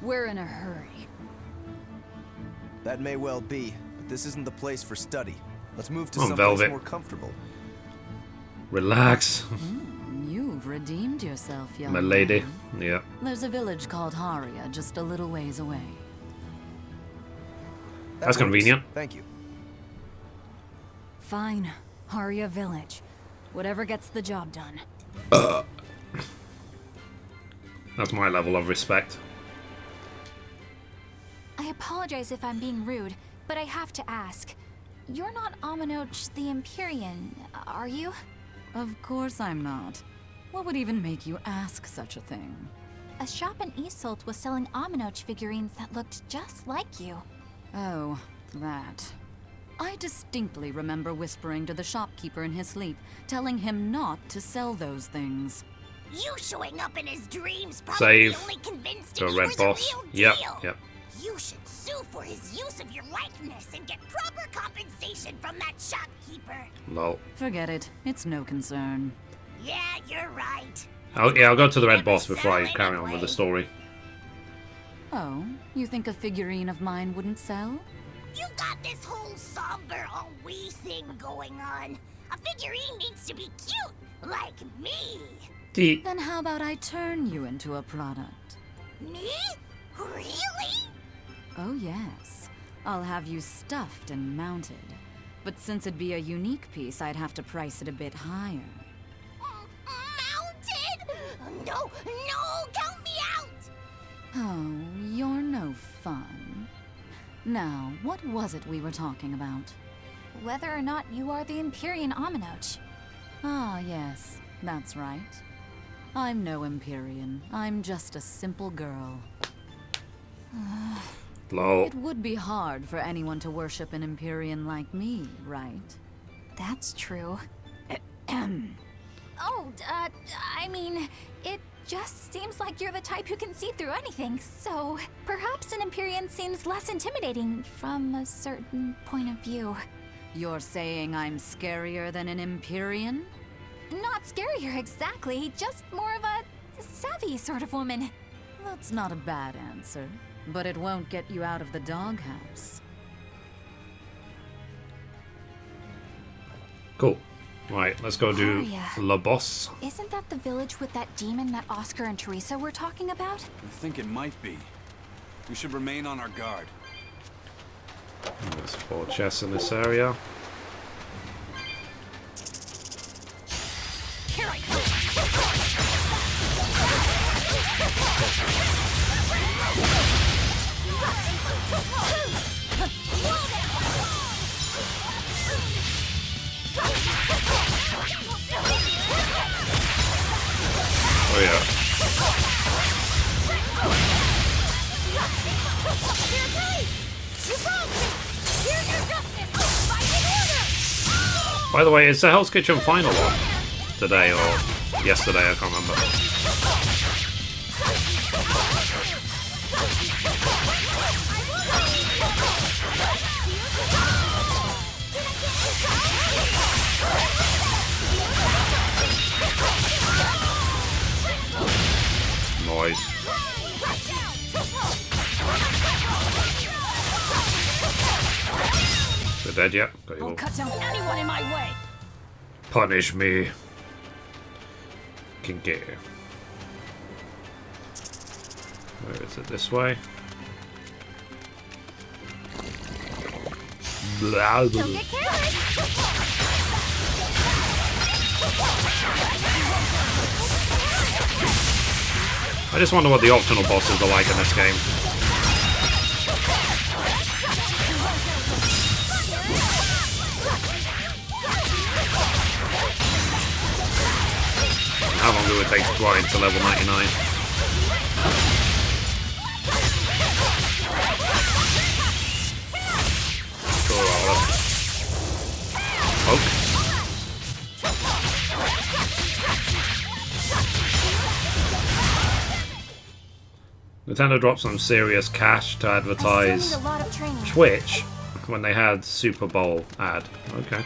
We're in a hurry. That may well be, but this isn't the place for study. Let's move to Come on, someplace Velvet. more comfortable. Relax. You've redeemed yourself, young My lady. man. Yeah. There's a village called Haria, just a little ways away. That's works. convenient. Thank you. Fine. Haria Village. Whatever gets the job done. That's my level of respect. I apologize if I'm being rude, but I have to ask. You're not Aminoch the Empyrean, are you? Of course I'm not. What would even make you ask such a thing? A shop in Isolt was selling Aminoch figurines that looked just like you. Oh, that. I distinctly remember whispering to the shopkeeper in his sleep, telling him not to sell those things. You showing up in his dreams Save probably only convinced the him you red were boss. the real Yep, deal. yep. You should sue for his use of your likeness and get proper compensation from that shopkeeper. Lol. Forget it. It's no concern. Yeah, you're right. I'll go to the red boss before I carry on with the story. Oh, you think a figurine of mine wouldn't sell? You got this whole somber, we thing going on. A figurine needs to be cute, like me. Then how about I turn you into a product? Me? Really? Oh yes. I'll have you stuffed and mounted. But since it'd be a unique piece, I'd have to price it a bit higher. Mounted? No, count me out! Oh, you're no fun. Now, what was it we were talking about? Whether or not you are the Empyrean Aminoch. Ah, yes, that's right. I'm no Empyrean. I'm just a simple girl. Lol. It would be hard for anyone to worship an Empyrean like me, right? That's true. I mean, it just seems like you're the type who can see through anything, so perhaps an Empyrean seems less intimidating from a certain point of view. You're saying I'm scarier than an Empyrean? Not scarier exactly, just more of a savvy sort of woman. That's not a bad answer, but it won't get you out of the doghouse. Cool. Right, let's go do Haria. La Boss. Isn't that the village with that demon that Oscar and Teresa were talking about? I think it might be. We should remain on our guard. There's 4 chests in this area. Here I come! Oh yeah. By the way, is the Hell's Kitchen final on today or yesterday? I can't remember. Noise. They're dead yet? Okay, I'll well. cut down anyone in my way! Punish me. Kinky. Where is it? This way? Blah, blah. Don't get careless! I just wonder what the optional bosses are like in this game. How long do it take to grind to level 99? Poke. Nintendo dropped some serious cash to advertise Twitch when they had Super Bowl ad. Okay.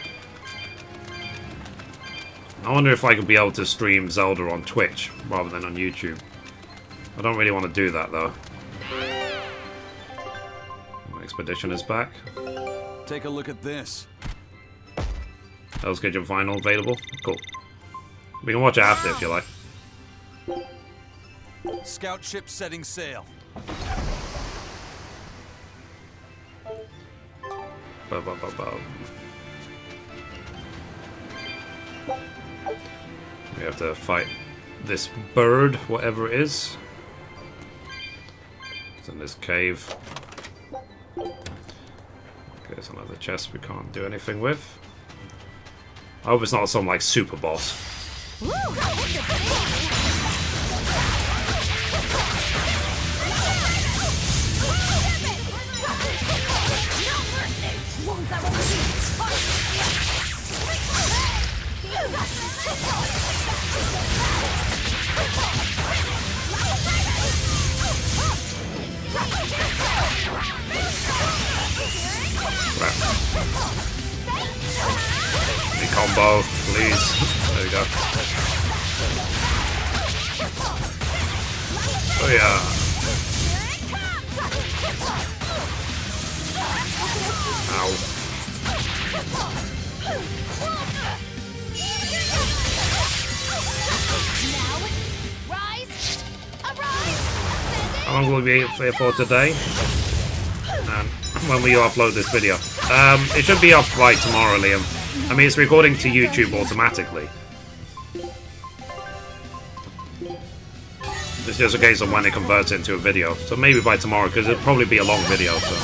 I wonder if I could be able to stream Zelda on Twitch rather than on YouTube. I don't really want to do that though. Expedition is back. Take a look at this. Hell's Kitchen Final available. Cool. We can watch it after if you like. Scout ship setting sail. We have to fight this bird, whatever it is. It's in this cave. Okay, there's another chest we can't do anything with. I hope it's not some like super boss. The combo, please. There we go. Oh yeah. Ow. How long will we be here for today? When we upload this video. It should be up by tomorrow, Liam. I mean, it's recording to YouTube automatically. It's just a case of when it converts into a video. So maybe by tomorrow, because it'll probably be a long video. So.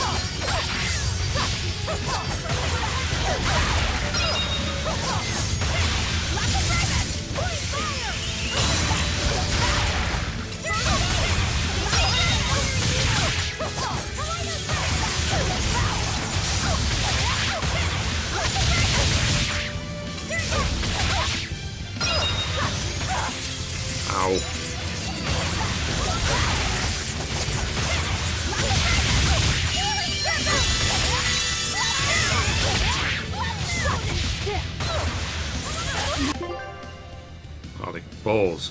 Ow. Oh, the balls.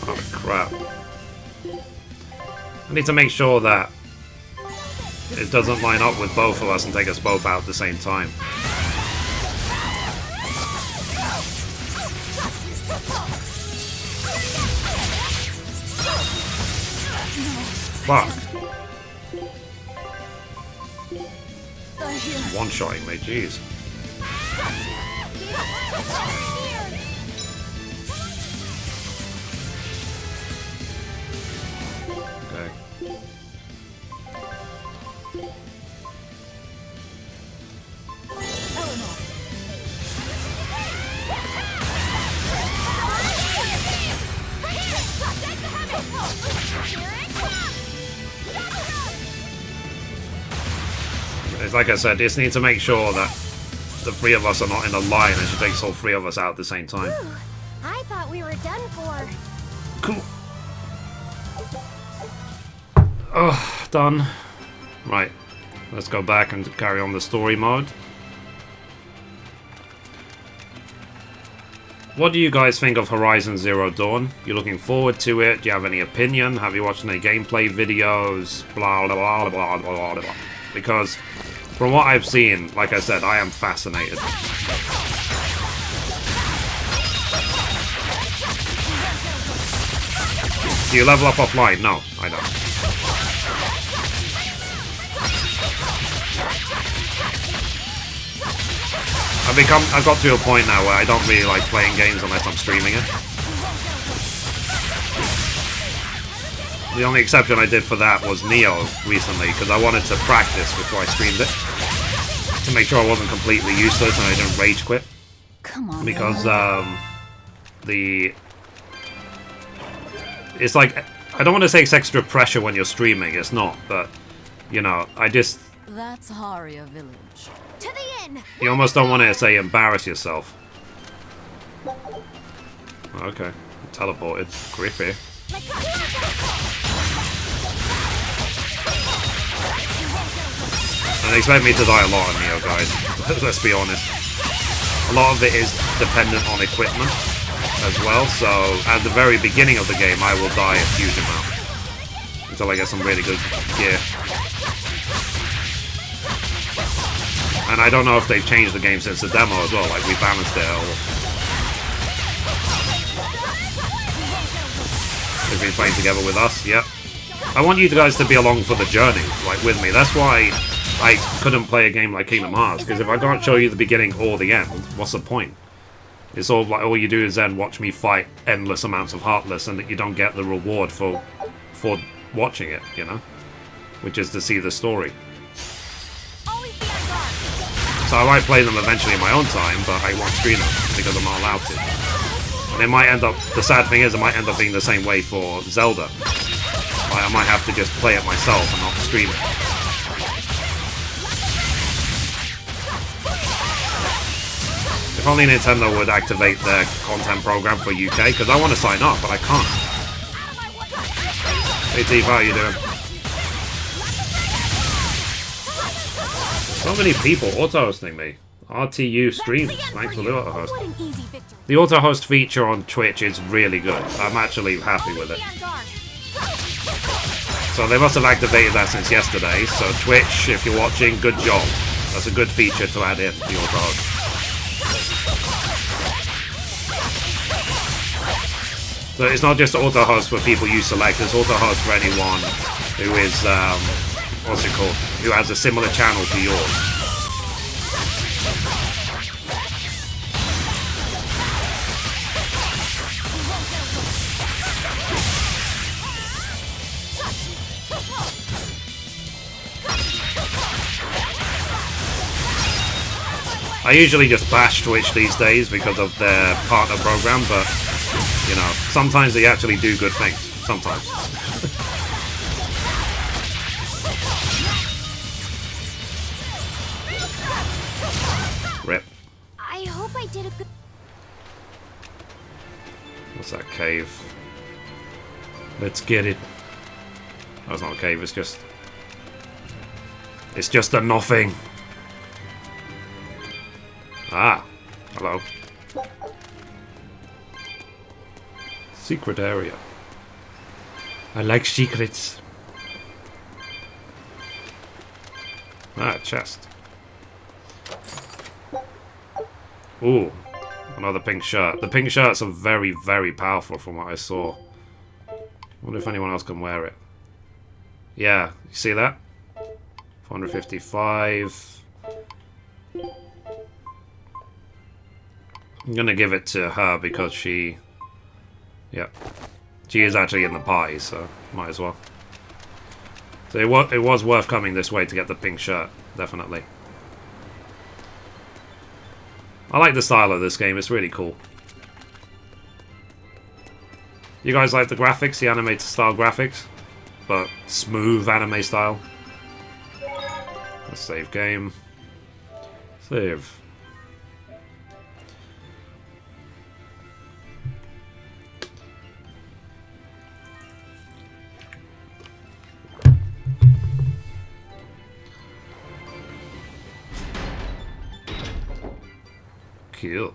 Oh crap. I need to make sure that it doesn't line up with both of us and take us both out at the same time. Fuck. One-shotting me, jeez. Okay. It's like I said, just need to make sure that the three of us are not in a line and she takes all three of us out at the same time. Ooh, I thought we were done for. Cool. Oh, done. Right. Let's go back and carry on the story mode. What do you guys think of Horizon Zero Dawn? You looking forward to it? Do you have any opinion? Have you watched any gameplay videos? Blah, blah, blah, blah, blah, blah. Because from what I've seen, like I said, I am fascinated. Do you level up offline? No, I don't. I've got to a point now where I don't really like playing games unless I'm streaming it. The only exception I did for that was Neo recently, because I wanted to practice before I streamed it. To make sure I wasn't completely useless and I didn't rage quit. Come on. Because, it's like, I don't want to say it's extra pressure when you're streaming, it's not, but, you know, I just... That's Haria Village. To the inn! You almost don't want to say embarrass yourself. Okay. Teleported. Creepy. And they expect me to die a lot on Neo, guys. Let's be honest. A lot of it is dependent on equipment as well, so at the very beginning of the game I will die a huge amount. Until I get some really good gear. And I don't know if they've changed the game since the demo as well, like rebalanced it or... They've been playing together with us, yep. I want you guys to be along for the journey, like with me. That's why I couldn't play a game like Kingdom Hearts, because if I can't show you the beginning or the end, what's the point? It's all like all you do is then watch me fight endless amounts of Heartless and that you don't get the reward for watching it, you know? Which is to see the story. So I might play them eventually in my own time, but I won't stream them because I'm not allowed to. And it might end up, the sad thing is, it might end up being the same way for Zelda. Like, I might have to just play it myself and not stream it. If only Nintendo would activate their content program for UK, because I want to sign up, but I can't. Hey Steve, how are you doing? So many people auto-hosting me. RTU streams. Thanks for the auto-host. The auto-host feature on Twitch is really good. I'm actually happy with it. So they must have activated that since yesterday. So Twitch, if you're watching, good job. That's a good feature to add in, the auto-host. So it's not just auto host for people you select, it's auto host for anyone who is, what's it called, who has a similar channel to yours. I usually just bash Twitch these days because of their partner program, but, you know, sometimes they actually do good things. Sometimes. Rip. I hope I did a good... What's that cave? Let's get it. That's not a cave, it's just... It's just a nothing. Ah, hello. Secret area. I like secrets. Ah, chest. Ooh, another pink shirt. The pink shirts are very, very powerful from what I saw. Wonder if anyone else can wear it. Yeah, you see that? 455. I'm gonna give it to her because she... Yeah. She is actually in the party, so might as well. So it was worth coming this way to get the pink shirt, definitely. I like the style of this game, it's really cool. You guys like the graphics, the animated style graphics? But smooth anime style. Let's save game. Save. Cute.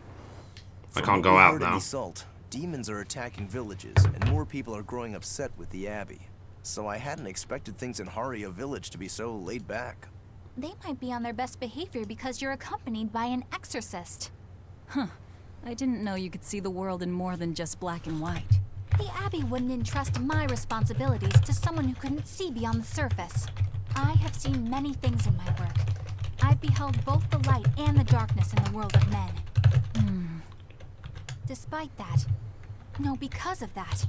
I can't go out now. Assault, demons are attacking villages, and more people are growing upset with the Abbey. So I hadn't expected things in Haria village to be so laid back. They might be on their best behavior because you're accompanied by an exorcist. Huh. I didn't know you could see the world in more than just black and white. The Abbey wouldn't entrust my responsibilities to someone who couldn't see beyond the surface. I have seen many things in my work. I've beheld both the light and the darkness in the world of men. Despite that, no, because of that,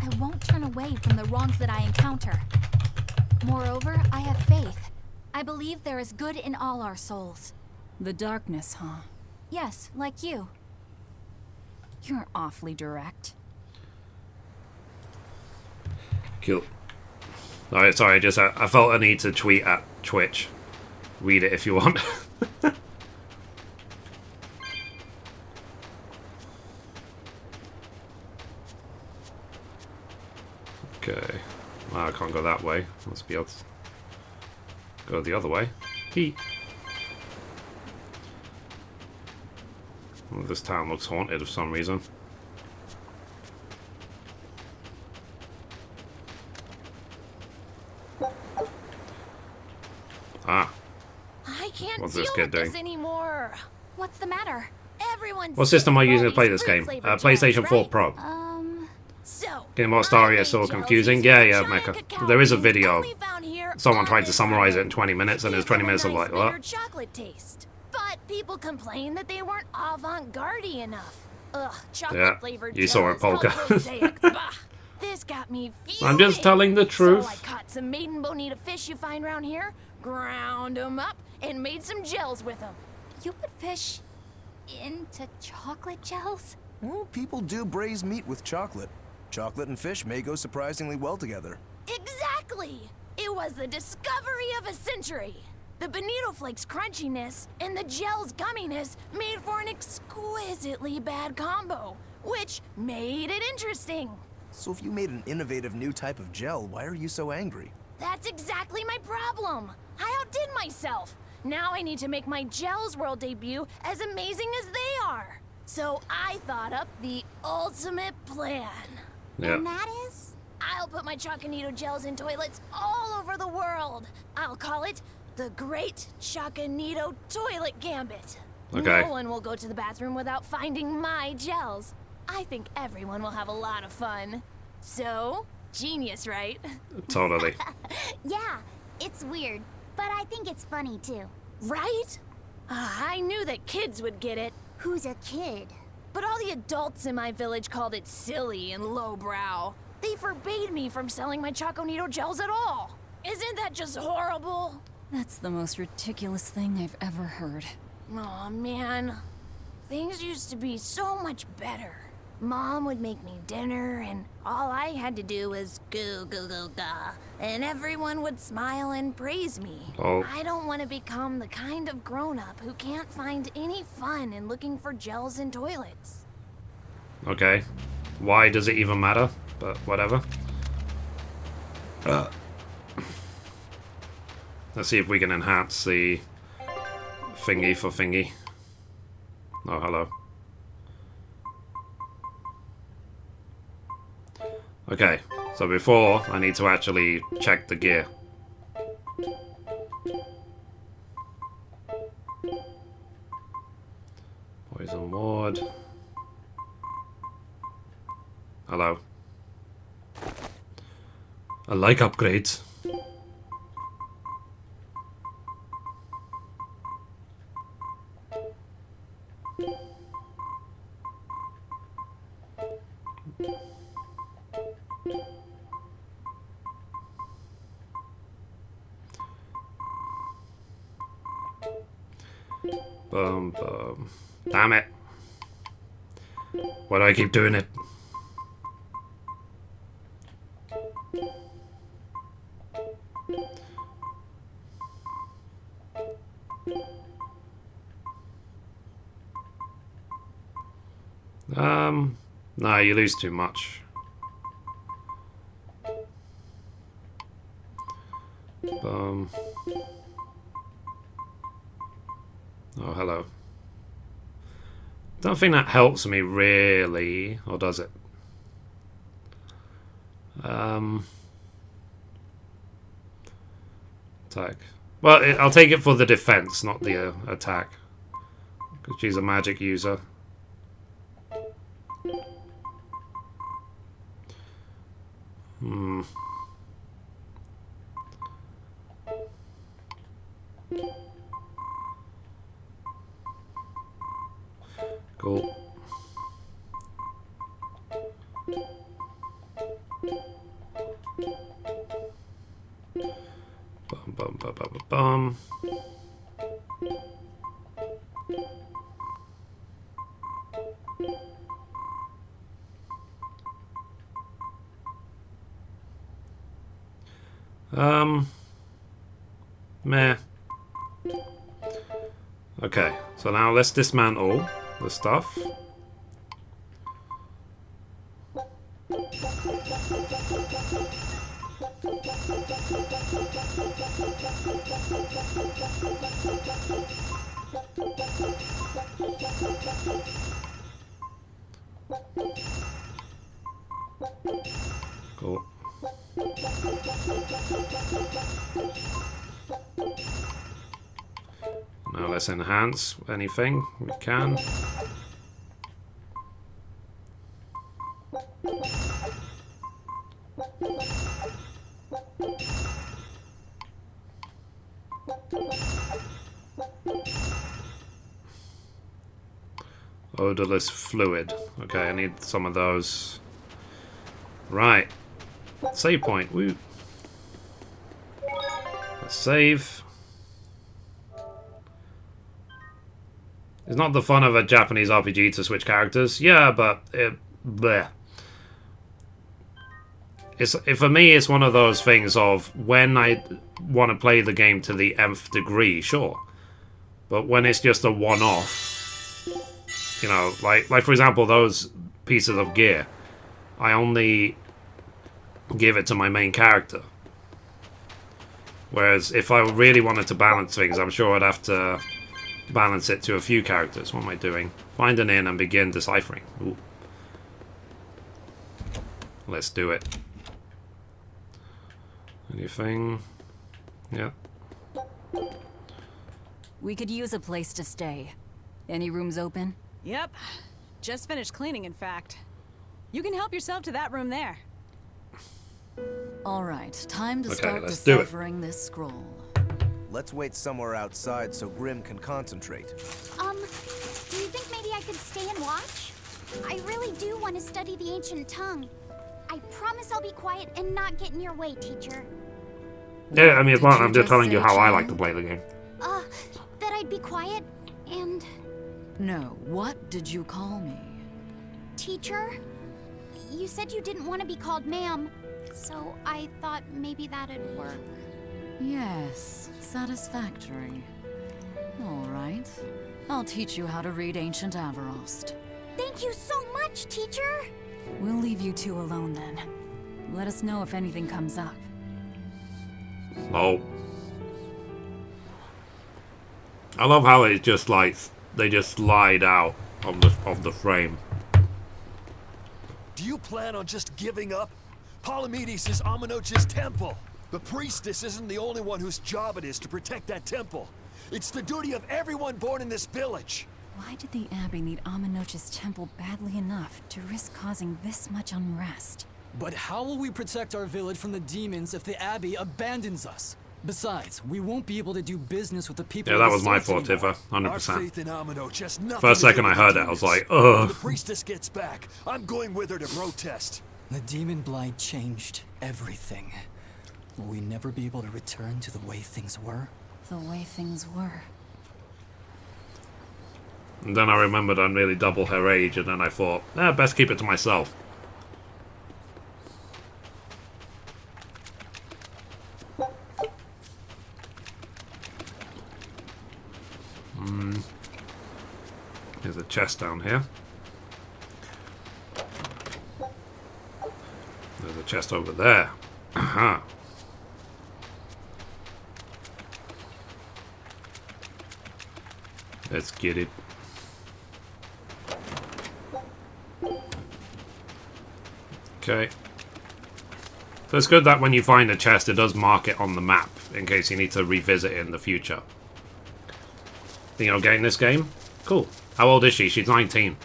I won't turn away from the wrongs that I encounter. Moreover, I have faith. I believe there is good in all our souls. The darkness, huh? Yes, like you. You're awfully direct. Cute. Alright, sorry, I felt a need to tweet at Twitch. Read it if you want. Okay. I can't go that way. Must be able to go the other way. Key. Well, this town looks haunted for some reason. Ah. I can't What's deal this kid with this doing? anymore. What's the matter? Everyone's What system are you sick of using to play all this these game? fruit flavored PlayStation gels, 4 right? Pro. So, Game what story is so confusing. Yeah, Mecha. There is a video. Someone tried to summarize it in 20 minutes, and it was 20 minutes of like, what? chocolate taste. But people complained that they weren't avant-garde enough. Ugh, chocolate flavored you saw it, Polka. This got me fuming. I'm just telling the truth. So I caught some maiden bonita fish you find around here, ground them up, and made some gels with them. You put fish into chocolate gels? Well, people do braise meat with chocolate. Chocolate and fish may go surprisingly well together. Exactly! It was the discovery of a century. The bonito flakes crunchiness and the gel's gumminess made for an exquisitely bad combo, which made it interesting. So if you made an innovative new type of gel, why are you so angry? That's exactly my problem. I outdid myself. Now I need to make my Gels World debut as amazing as they are. So I thought up the ultimate plan. Yeah. And that is? I'll put my Choconito gels in toilets all over the world. I'll call it the Great Choconito Toilet Gambit. Okay. No one will go to the bathroom without finding my gels. I think everyone will have a lot of fun. So, genius, right? Totally. Yeah, it's weird, but I think it's funny too. Right? I knew that kids would get it. Who's a kid? But all the adults in my village called it silly and lowbrow. They forbade me from selling my Choconito gels at all. Isn't that just horrible? That's the most ridiculous thing I've ever heard. Aw, man. Things used to be so much better. Mom would make me dinner, and all I had to do was go, go, go, ga. And everyone would smile and praise me. Oh. I don't want to become the kind of grown-up who can't find any fun in looking for gels in toilets. Okay. Why does it even matter? But whatever. Let's see if we can enhance the thingy for thingy. Oh, hello. Okay, so before, I need to actually check the gear. Poison ward. Hello. I like upgrades. Boom, boom. Damn it. Why do I keep doing it? No, you lose too much. Boom. Oh, hello. Don't think that helps me really, or does it? Attack. Well, I'll take it for the defense, not the attack. Because she's a magic user. Cool. Bum, bum, bum, bum, bum. Meh. Okay, so now let's dismantle the stuff. Cool. Now let's enhance anything we can. Odorless fluid. Okay, I need some of those. Right. Save point. Woo. Let's save. It's not the fun of a Japanese RPG to switch characters. Yeah, but bleh. For me, it's one of those things of when I want to play the game to the nth degree, sure. But when it's just a one-off, you know, like for example, those pieces of gear, I only give it to my main character. Whereas if I really wanted to balance things, I'm sure I'd have to balance it to a few characters. What am I doing? Find an inn and begin deciphering. Ooh. Let's do it. Anything? Yeah. We could use a place to stay. Any rooms open? Yep. Just finished cleaning, in fact. You can help yourself to that room there. All right, time to Okay, start let's do it. deciphering this scroll. Let's wait somewhere outside so Grim can concentrate. Do you think maybe I could stay and watch? I really do want to study the ancient tongue. I promise I'll be quiet and not get in your way, teacher. Yeah, I mean, it's not, Did I'm you just just telling you say, how I Chang? like to play the game. That I'd be quiet and... No, what did you call me? Teacher? You said you didn't want to be called ma'am, so I thought maybe that'd work. Yes, satisfactory. All right. I'll teach you how to read Ancient Avarost. Thank you so much, teacher! We'll leave you two alone then. Let us know if anything comes up. Oh. I love how it's just like, they just slide out of the frame. Do you plan on just giving up? Palamedes is Amenoch's temple. The priestess isn't the only one whose job it is to protect that temple. It's the duty of everyone born in this village. Why did the Abbey need Amenoch's temple badly enough to risk causing this much unrest? But how will we protect our village from the demons if the Abbey abandons us? Besides, we won't be able to do business with the people. Yeah, that was my fault, Tifa. Our faith 100%. in Amenoch has nothing First to do second I with heard the it, I was demons. like, When ugh. the priestess gets back, I'm going with her to protest. The demon blight changed everything. Will we never be able to return to the way things were? The way things were. And then I remembered I'm nearly double her age, and then I thought, best keep it to myself. There's a chest down here. There's a chest over there. Aha. Let's get it. Okay. So it's good that when you find a chest, it does mark it on the map in case you need to revisit it in the future. You know, getting this game? Cool. How old is she? She's 19.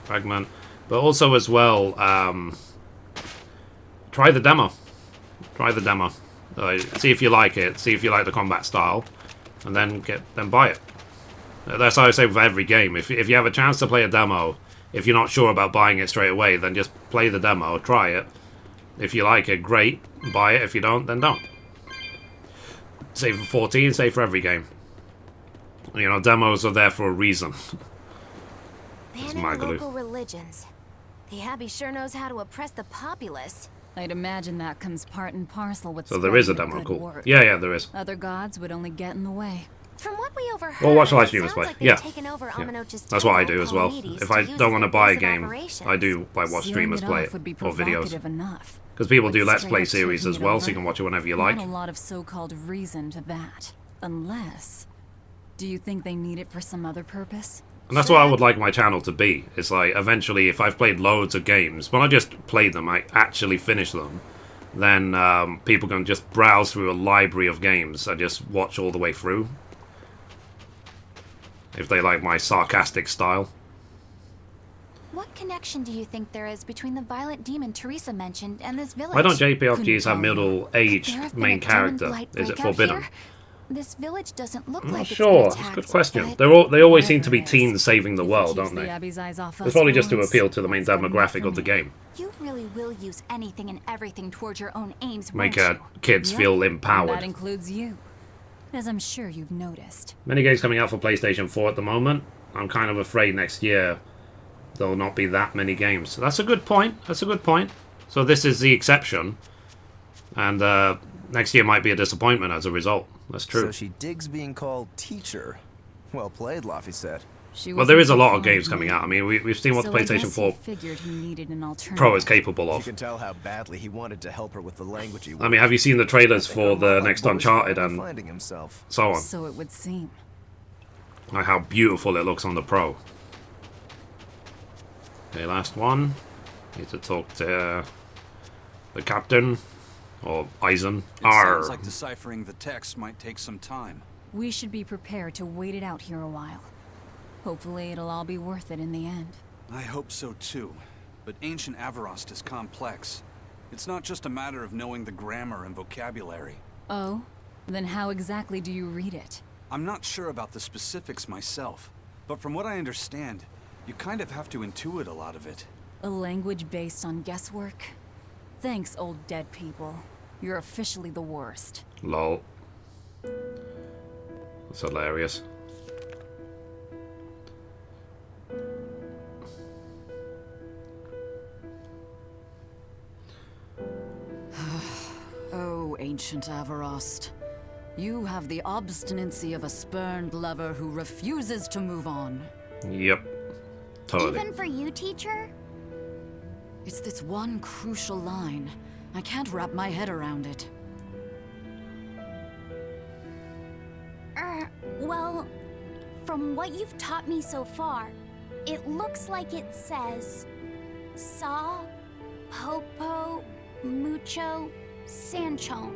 Fragment. But also as well, try the demo. Try the demo. See if you like it. See if you like the combat style. And then buy it. That's how I say with every game. If you have a chance to play a demo, if you're not sure about buying it straight away, then just play the demo, try it. If you like it, great, buy it. If you don't, then don't. Save for 14, save for every game. You know, demos are there for a reason. Banning local religions. The Abbey sure knows how to oppress the populace. I'd imagine that comes part and parcel with So there is a spreading demo, good cool. word. Yeah, there is. Other gods would only get in the way. From what we overheard, Or watch live it streamers sounds play. like they've Yeah. taken over Yeah. Amenoch's That's what I temple, do as well. Palamedes, If to I use don't as want to their buy a base of game, operations. I do by watch Sealing streamers it play off would be it, or videos. provocative enough. Because people But do Let's straight Play up series taking as it well, over? so you can watch it whenever you like. Not a lot of so-called reason to that. Unless... Do you think they need it for some other purpose? And that's what I would like my channel to be. It's like, eventually, if I've played loads of games, but not just play them, I actually finish them, then people can just browse through a library of games and just watch all the way through. If they like my sarcastic style. What connection do you think there is between the violent demon Teresa mentioned and this village? Why don't JRPGs Couldn't have tell you. middle-aged There have been main a demon character? blight Is it breakout forbidden? here? This village doesn't look I'm like not it's sure. been It's a good attacked, question. but They always seem to be teens saving the world, keeps don't the they? Abbey's eyes off It's us probably just to once, appeal to the main that's good enough demographic for of the me. game. You really will use anything and everything towards your own aims, Make won't you? kids Yep, feel and empowered. that includes you. As I'm sure you've noticed. Many games coming out for PlayStation 4 at the moment. I'm kind of afraid next year there'll not be that many games. So that's a good point. That's a good point. So this is the exception. And next year might be a disappointment as a result. That's true. So she digs being called teacher. Well played, Laffy said. Well, there is a lot of games coming out. I mean, we've seen what the So I PlayStation guess 4 he figured he needed an alternative. Pro is capable You of. can tell how badly he wanted to help her with the language he I mean, have you seen the trailers for the next Boy's Uncharted finally and finding himself. so on? So it would seem. Like how beautiful it looks on the Pro. Okay, last one. Need to talk to the captain. Or Eisen. It sounds like deciphering the text might take some time. We should be prepared to wait it out here a while. Hopefully it'll all be worth it in the end. I hope so too. But ancient Avarost is complex. It's not just a matter of knowing the grammar and vocabulary. Oh? Then how exactly do you read it? I'm not sure about the specifics myself, but from what I understand, you kind of have to intuit a lot of it. A language based on guesswork? Thanks, old dead people. You're officially the worst. Lol. That's hilarious. Oh, ancient Avarost. You have the obstinacy of a spurned lover who refuses to move on. Yep. Totally. Even for you, teacher? It's this one crucial line. I can't wrap my head around it. Well, from what you've taught me so far, it looks like it says Sa, Popo, Mucho, Sancho.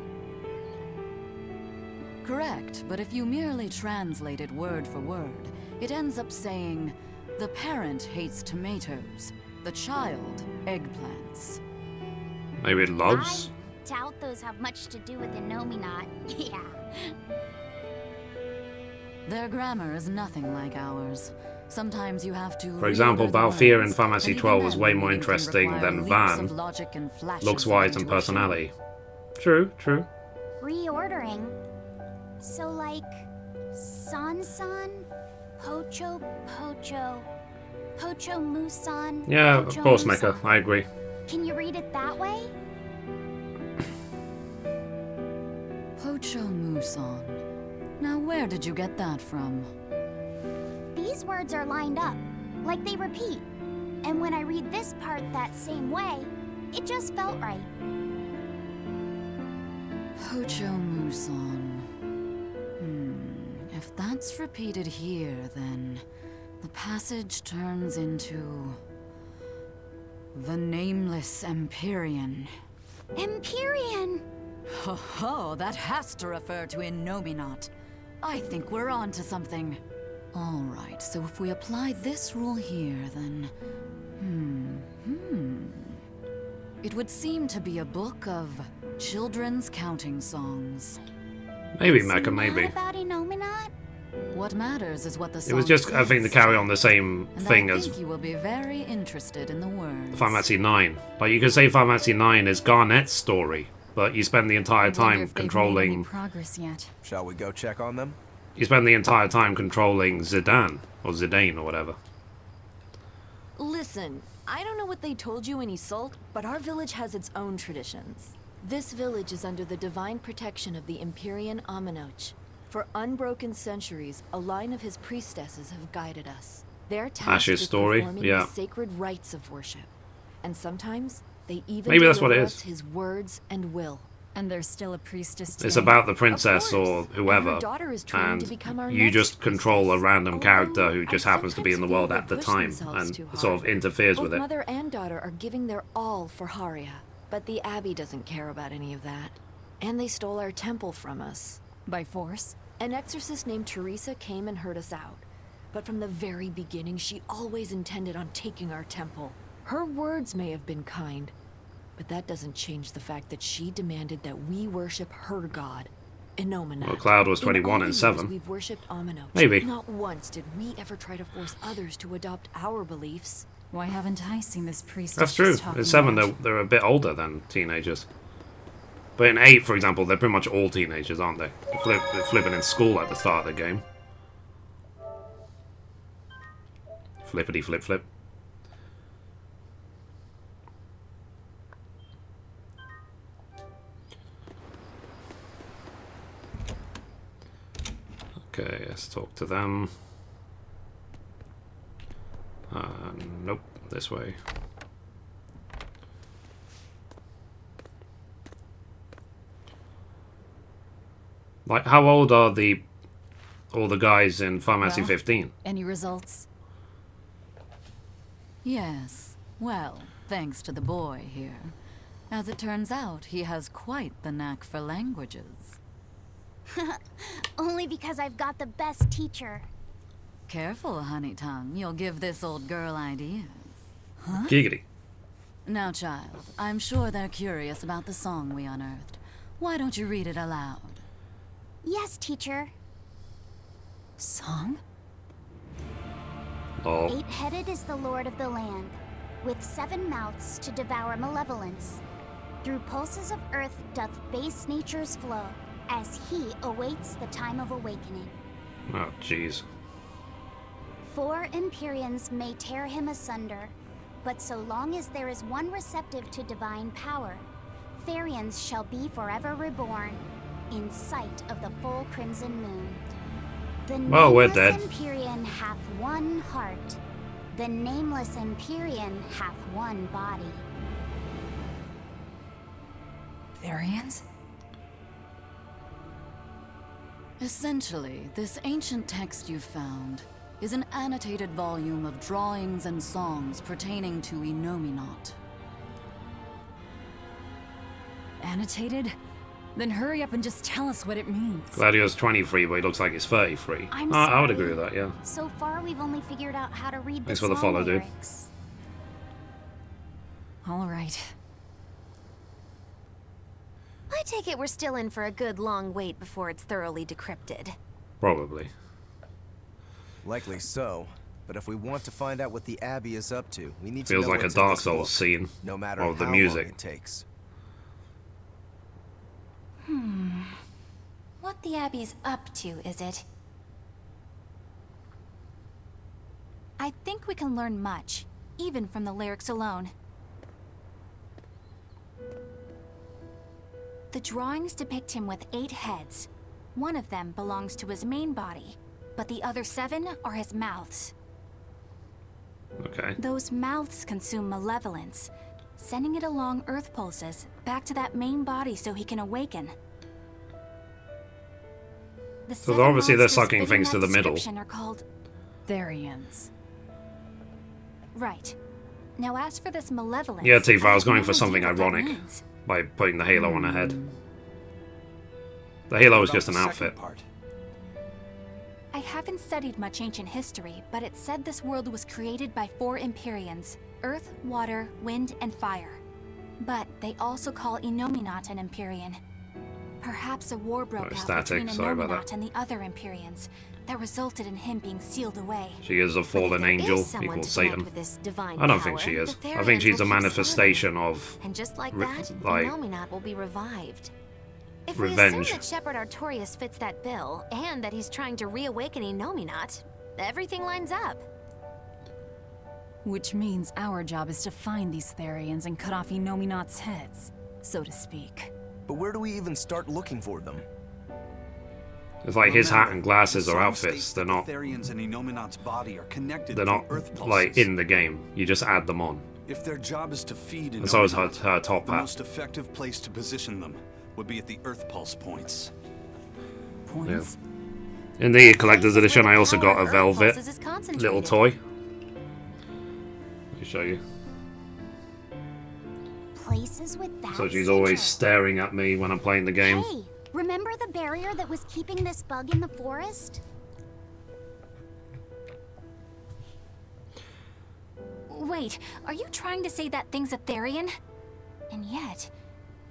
Correct, but if you merely translate it word for word, it ends up saying, the parent hates tomatoes, the child eggplants. Maybe it loves? I doubt those have much to do with Innominat. Yeah. Their grammar is nothing like ours. Sometimes you have to. For example, Balthier in Final Fantasy 12 was way more interesting than Van. Looks, wise, and personality. True, true. Reordering. So like, San-san, Pocho Pocho, Pocho Musan. Yeah, Pocho of course, Musan. Mecha. I agree. Can you read it that way? Pocho Musan. Now where did you get that from? These words are lined up, like they repeat. And when I read this part that same way, it just felt right. Pocho Musan. If that's repeated here, then the passage turns into the Nameless Empyrean. Empyrean! Ho ho, that has to refer to Innominat. I think we're on to something. Alright, so if we apply this rule here, then... It would seem to be a book of children's counting songs. Maybe, Mecha, maybe. About Innominat? What matters is what the song It was just, says. I think, to carry on the same And thing I as think you will be very interested in the words. Final Fantasy 9. Like, you could say Final Fantasy 9 is Garnet's story, but you spend the entire time controlling... progress yet. Shall we go check on them? You spend the entire time controlling Zidane, or Zidane, or whatever. Listen, I don't know what they told you in Isolde, but our village has its own traditions. This village is under the divine protection of the Empyrean Aminoch. For unbroken centuries, a line of his priestesses have guided us. They're tasked Ash's with story, performing yeah. the sacred rites of worship. And sometimes, they even Maybe that's what it deliver is. us his words and will. And there's still a priestess today. It's about the princess or whoever, And her daughter is trained to and become our you next just control a random character who I just happens to be in the world at the push time, themselves and too sort of hard. interferes Both with it. mother and daughter are giving their all for Haria, but the Abbey doesn't care about any of that. And they stole our temple from us. By force? An exorcist named Teresa came and heard us out. But from the very beginning, she always intended on taking our temple. Her words may have been kind, but that doesn't change the fact that she demanded that we worship her god, Innominat. Well, Cloud was 21 In all and the years 7. We've worshipped Aminoch. Maybe. Not once did we ever try to force others to adopt our beliefs. Why haven't I seen this priestess? That's true. she's talking In 7, about? they're a bit older than teenagers. But in 8, for example, they're pretty much all teenagers, aren't they? They're flipping in school at the start of the game. Flippity flip flip. Okay, let's talk to them. Nope, this way. Like, how old are all the guys in Final Fantasy Well, 15? Any results? Yes. Well, thanks to the boy here. As it turns out, he has quite the knack for languages. Only because I've got the best teacher. Careful, honey tongue. You'll give this old girl ideas. Huh? Giggity. Now, child, I'm sure they're curious about the song we unearthed. Why don't you read it aloud? Yes, teacher. Song? Oh. 8-headed is the lord of the land, with 7 mouths to devour malevolence. Through pulses of earth doth base nature's flow, as he awaits the time of awakening. Oh, jeez. 4 Empyreans may tear him asunder, but so long as there is one receptive to divine power, Therians shall be forever reborn, in sight of the full crimson moon. The Well, we're nameless dead. Empyrean hath one heart. The nameless Empyrean hath one body. Therians? Essentially, this ancient text you found is an annotated volume of drawings and songs pertaining to Enominat. Annotated? Then hurry up and just tell us what it means. Gladio's 23, but he looks like he's 33. I'm I would sorry. agree with that, yeah. So far, we've only figured out how to read Thanks the for the song follow, dude. lyrics. All right. I take it we're still in for a good long wait before it's thoroughly decrypted. Probably. Likely so. But if we want to find out what the Abbey is up to, we need to Feels know like a what's in Dark this Souls book, scene no matter of the how music. long it takes. What the Abbey's up to, is it? I think we can learn much, even from the lyrics alone. The drawings depict him with 8 heads. One of them belongs to his main body, but the other 7 are his mouths. Okay. Those mouths consume malevolence, sending it along earth pulses back to that main body so he can awaken. The So 7 obviously they're monsters sucking fitting things to that the middle. description are called... Therians. Right. Now as for this malevolence... Yeah, Tifa, I was have going no for something idea what that ironic means. by putting the halo on her head. The halo is just an outfit. I haven't studied much ancient history, but it said this world was created by 4 Empyreans: earth, water, wind, and fire. But they also call Enominat an Empyrean. Perhaps a war broke out static, between sorry about Enominat that. and the other Empyreans that resulted in him being sealed away. She is a fallen angel equals Satan. I don't think she is. I think she's a manifestation of And just like Re- that, like- Enominat will be revived. If Revenge. we assume that Shepherd Artorias fits that bill, and that he's trying to reawaken Enominat, everything lines up. Which means our job is to find these Therians and cut off Enominat's heads, so to speak. But where do we even start looking for them? It's like his hat and Remember, glasses the are song outfits. states They're that not. the Therians in Enominat's body are connected They're through not earth pulses. like in the game. You just add them on. If their job is to feed And so is her, Enominat, her top the hat. most effective place to position them would be at the earth pulse points. Points? Yeah. In the collector's edition, I also got a Earth velvet pulses is concentrated. little toy. Let me show you. Places with that So she's sigil. always staring at me when I'm playing the game. Hey, remember the barrier that was keeping this bug in the forest? Wait, are you trying to say that thing's a Therian? And yet,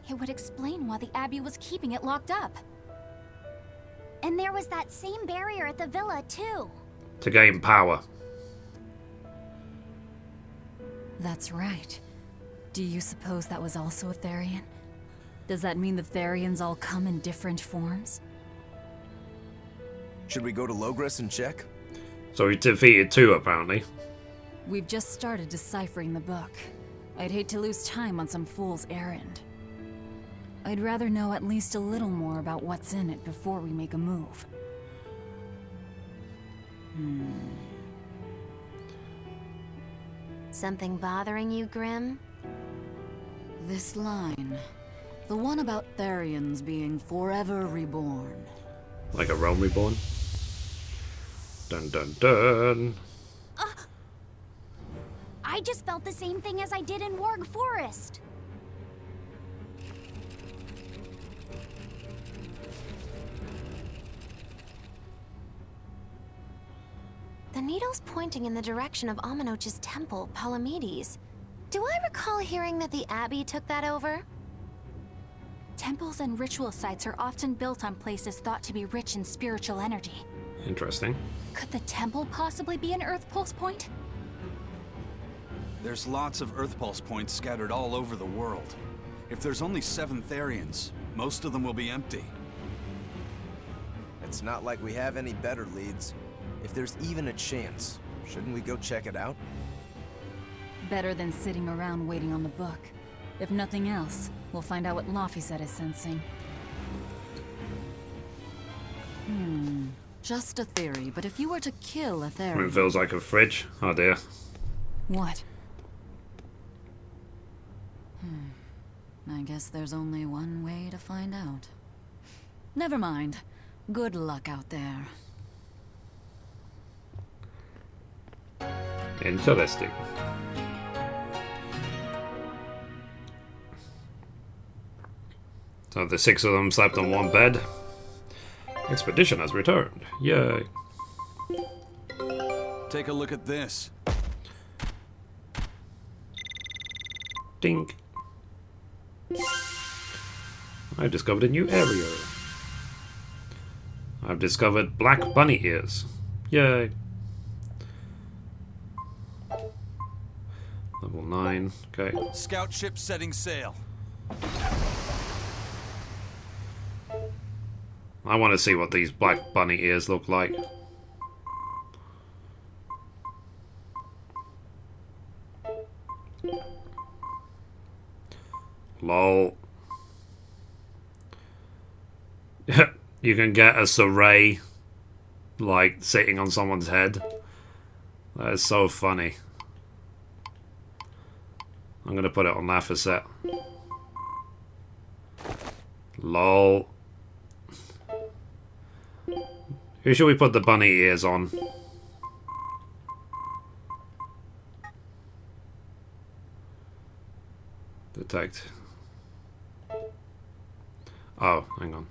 it would explain why the Abbey was keeping it locked up. And there was that same barrier at the villa, too. To gain power. That's right. Do you suppose that was also a Therian? Does that mean the Therians all come in different forms? Should we go to Logres and check? So he defeated 2 apparently. We've just started deciphering the book. I'd hate to lose time on some fool's errand. I'd rather know at least a little more about what's in it before we make a move. Something bothering you, Grim? This line. The one about Therians being forever reborn. Like a realm reborn. Dun dun dun. I just felt the same thing as I did in Warg Forest. needle's pointing in the direction of Amenoch's temple, Palamedes. Do I recall hearing that the Abbey took that over? Temples and ritual sites are often built on places thought to be rich in spiritual energy. Interesting. Could the temple possibly be an Earth Pulse point? There's lots of Earth Pulse points scattered all over the world. If there's only 7 Therians, most of them will be empty. It's not like we have any better leads. If there's even a chance, shouldn't we go check it out? Better than sitting around waiting on the book. If nothing else, we'll find out what Laphicet is sensing. Just a theory, but if you were to kill a Therian... It feels like a fridge. Oh dear. What? I guess there's only one way to find out. Never mind. Good luck out there. Interesting. So the 6 of them slept on one bed. Expedition has returned. Yay. Take a look at this. Dink. I've discovered a new area. I've discovered black bunny ears. Yay. Level 9. Okay. Scout ship setting sail. I want to see what these black bunny ears look like. Lol. You can get a Saray, like, sitting on someone's head. That is so funny. I'm gonna put it on Laphicet. Lol. Who should we put the bunny ears on? Detect. Oh, hang on.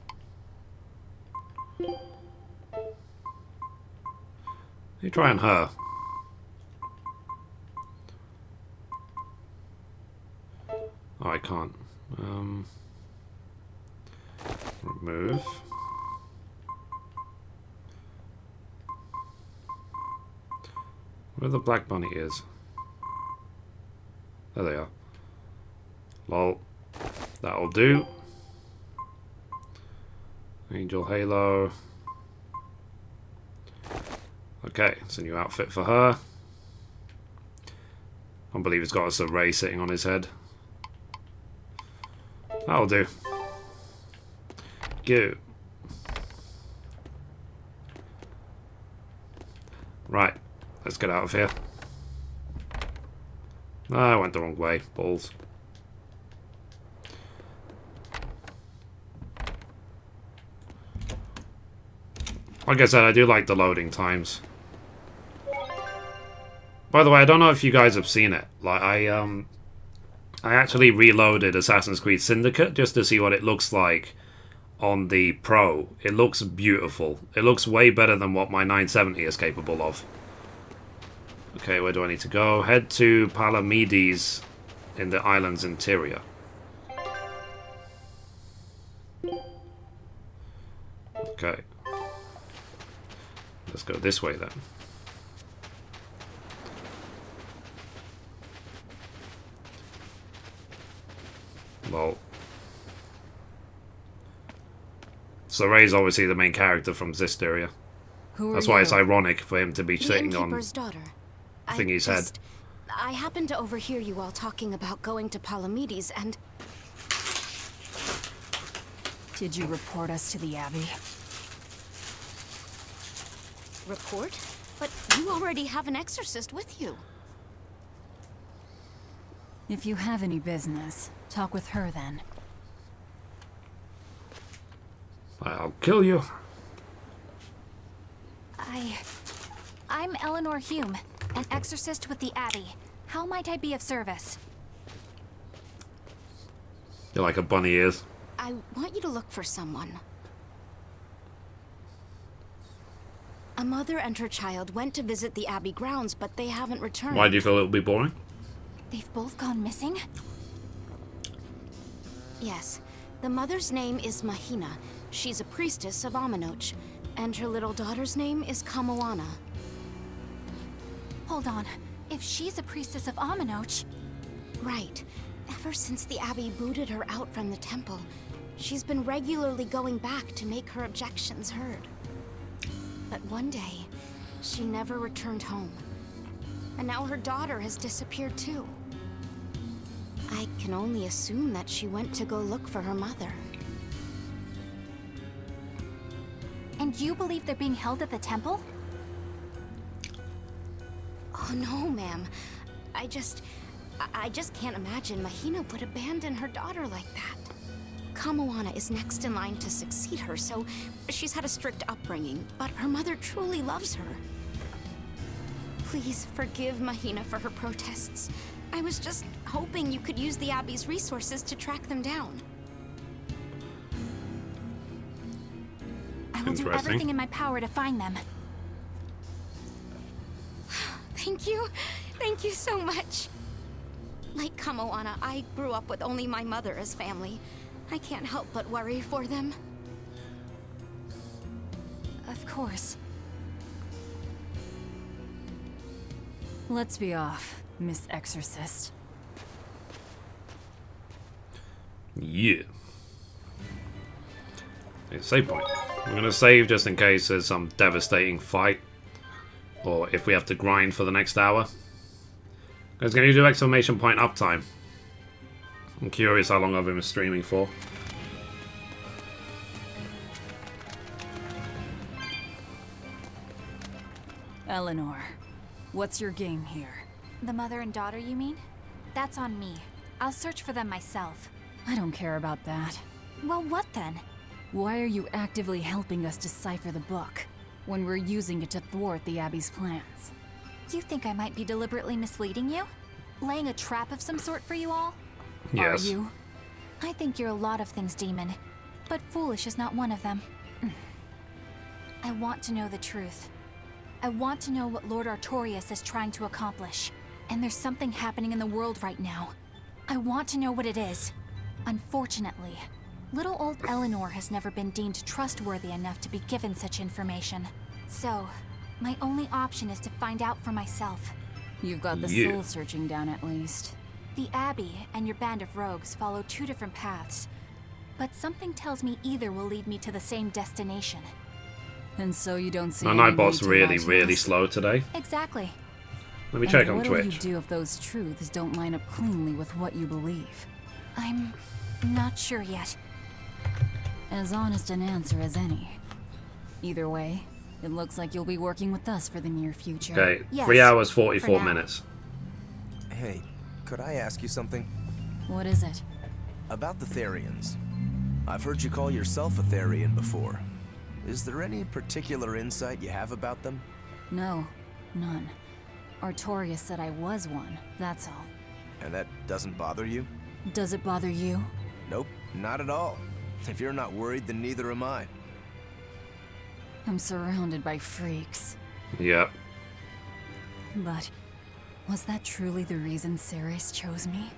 You try on her. Oh, I can't. Remove. Where are the black bunny ears? There they are. Lol. That'll do. Angel Halo. Okay, it's a new outfit for her. I believe he's got a Saray sitting on his head. That'll do. Go. Right, let's get out of here. I went the wrong way. Balls. Like I said, I do like the loading times. By the way, I don't know if you guys have seen it. Like, I actually reloaded Assassin's Creed Syndicate just to see what it looks like on the Pro. It looks beautiful. It looks way better than what my 970 is capable of. Okay, where do I need to go? Head to Palamedes in the island's interior. Okay. Let's go this way then. Lol. So Ray's obviously the main character from Zisteria. That's why it's ironic for him to be sitting on daughter. Thingy's head. I happened to overhear you all talking about going to Palamedes and... Did you report us to the Abbey? Report? But you already have an exorcist with you. If you have any business, talk with her then. I'll kill you. I'm Eleanor Hume, an exorcist with the Abbey. How might I be of service? You're like a bunny ears. I want you to look for someone. A mother and her child went to visit the Abbey grounds, but they haven't returned. Why do you feel it'll be boring? They've both gone missing? Yes. The mother's name is Mahina. She's a priestess of Aminoch. And her little daughter's name is Kamoana. Hold on. If she's a priestess of Aminoch... Right. Ever since the Abbey booted her out from the temple, she's been regularly going back to make her objections heard. But one day, she never returned home. And now her daughter has disappeared too. I can only assume that she went to go look for her mother. And you believe they're being held at the temple? Oh no, ma'am. I just can't imagine Mahina would abandon her daughter like that. Kamoana is next in line to succeed her, so she's had a strict upbringing, but her mother truly loves her. Please forgive Mahina for her protests. I was just hoping you could use the Abbey's resources to track them down. I will do everything in my power to find them. Thank you. Thank you so much. Like Kamoana, I grew up with only my mother as family. I can't help but worry for them. Of course. Let's be off, Miss Exorcist. Yeah. Okay, save point. I'm gonna save just in case there's some devastating fight, or if we have to grind for the next hour. Guys, can you do exclamation point uptime? I'm curious how long I've been streaming for. Eleanor, what's your game here? The mother and daughter, you mean? That's on me. I'll search for them myself. I don't care about that. Well, what then? Why are you actively helping us decipher the book, when we're using it to thwart the Abbey's plans? You think I might be deliberately misleading you? Laying a trap of some sort for you all? Yes. Are you? I think you're a lot of things, Demon. But foolish is not one of them. I want to know the truth. I want to know what Lord Artorias is trying to accomplish. And there's something happening in the world right now. I want to know what it is. Unfortunately, little old Eleanor has never been deemed trustworthy enough to be given such information. So, my only option is to find out for myself. You've got the soul searching down at least. The Abbey and your band of rogues follow two different paths. But something tells me either will lead me to the same destination. And so you don't see My Nightbot's really slow today. Exactly. Let me check on Twitch. What will you do if those truths don't line up cleanly with what you believe? I'm not sure yet. As honest an answer as any. Either way, it looks like you'll be working with us for the near future. Okay, yes, 3 hours 44 minutes. Hey, could I ask you something? What is it? About the Therians. I've heard you call yourself a Therian before. Is there any particular insight you have about them? No, none. Artorias said I was one, that's all. And that doesn't bother you? Does it bother you? Nope, not at all. If you're not worried, then neither am I. I'm surrounded by freaks. Yep. But was that truly the reason Ceres chose me?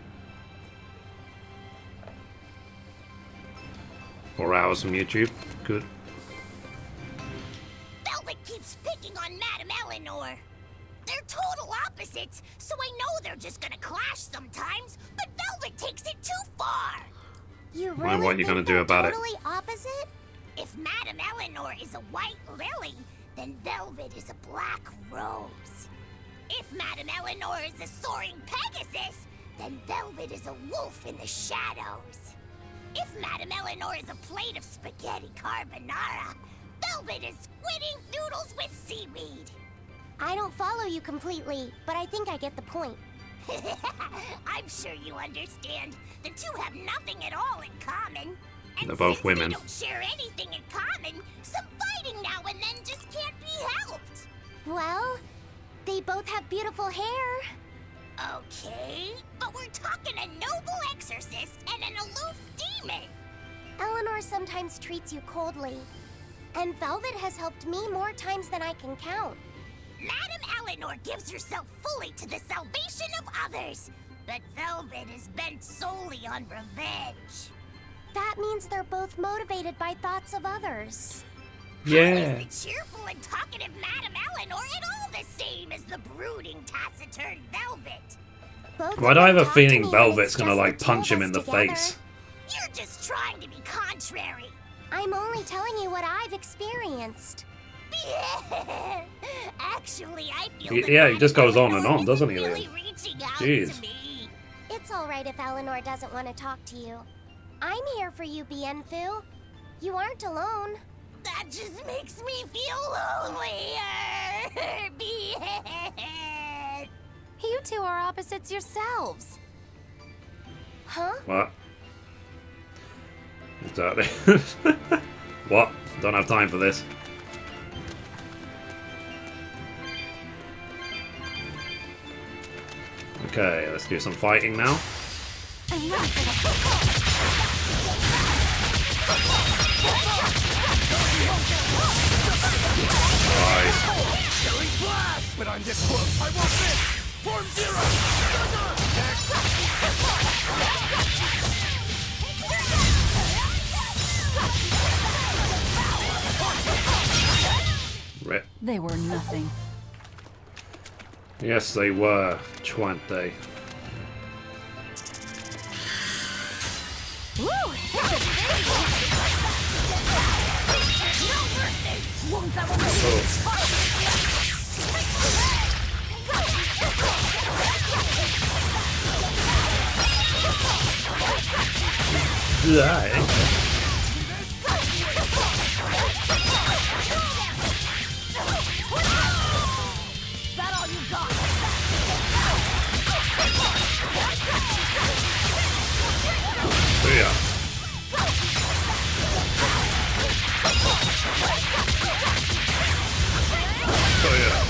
4 hours from YouTube. Good. Velvet keeps picking on Madame Eleanor. They're total opposites, so I know they're just gonna clash sometimes, but Velvet takes it too far. You Well, really what are you gonna do about it? Totally opposite? If Madame Eleanor is a white lily, then Velvet is a black rose. If Madame Eleanor is a soaring Pegasus, then Velvet is a wolf in the shadows. If Madame Eleanor is a plate of spaghetti carbonara, Velvet is squid ink noodles with seaweed. I don't follow you completely, but I think I get the point. I'm sure you understand. The two have nothing at all in common. And They're both since women. they don't share anything in common, some fighting now and then just can't be helped. Well, they both have beautiful hair. Okay, but we're talking a noble exorcist and an aloof demon. Eleanor sometimes treats you coldly. And Velvet has helped me more times than I can count. Madame Eleanor gives herself fully to the salvation of others, but Velvet is bent solely on revenge. That means they're both motivated by thoughts of others. Yeah. How is the cheerful and talkative Madame Eleanor at all the same as the brooding, taciturn Velvet? Why do I have a feeling Velvet's gonna like punch him in the face? You're just trying to be contrary. I'm only telling you what I've experienced. Actually, I feel Yeah, he just goes on and on, doesn't he? really reaching out Jeez. to me. It's all right if Eleanor doesn't want to talk to you. I'm here for you, Bienfu. You aren't alone. That just makes me feel lonelier. You two are opposites yourselves. Huh? What? Exactly. What? Don't have time for this. Okay, let's do some fighting now. Nice. But I'm this close. I want this. Form zero. Rip. They were nothing. Yes, they were. Chwante. That all you got? Yeah. Oh yeah.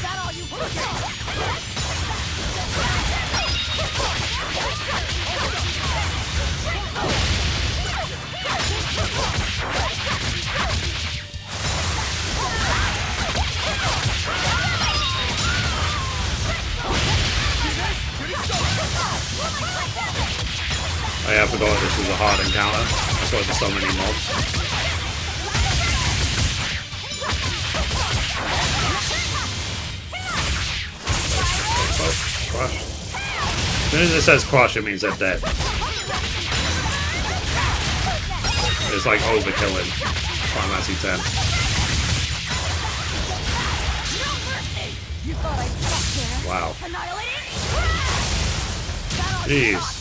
That all you got? Oh yeah, I forgot this was a hard encounter. I thought there's so many mobs. Crush. As soon as it says crush, it means they're dead. It's like overkill in Final Fantasy X. Wow. Jeez.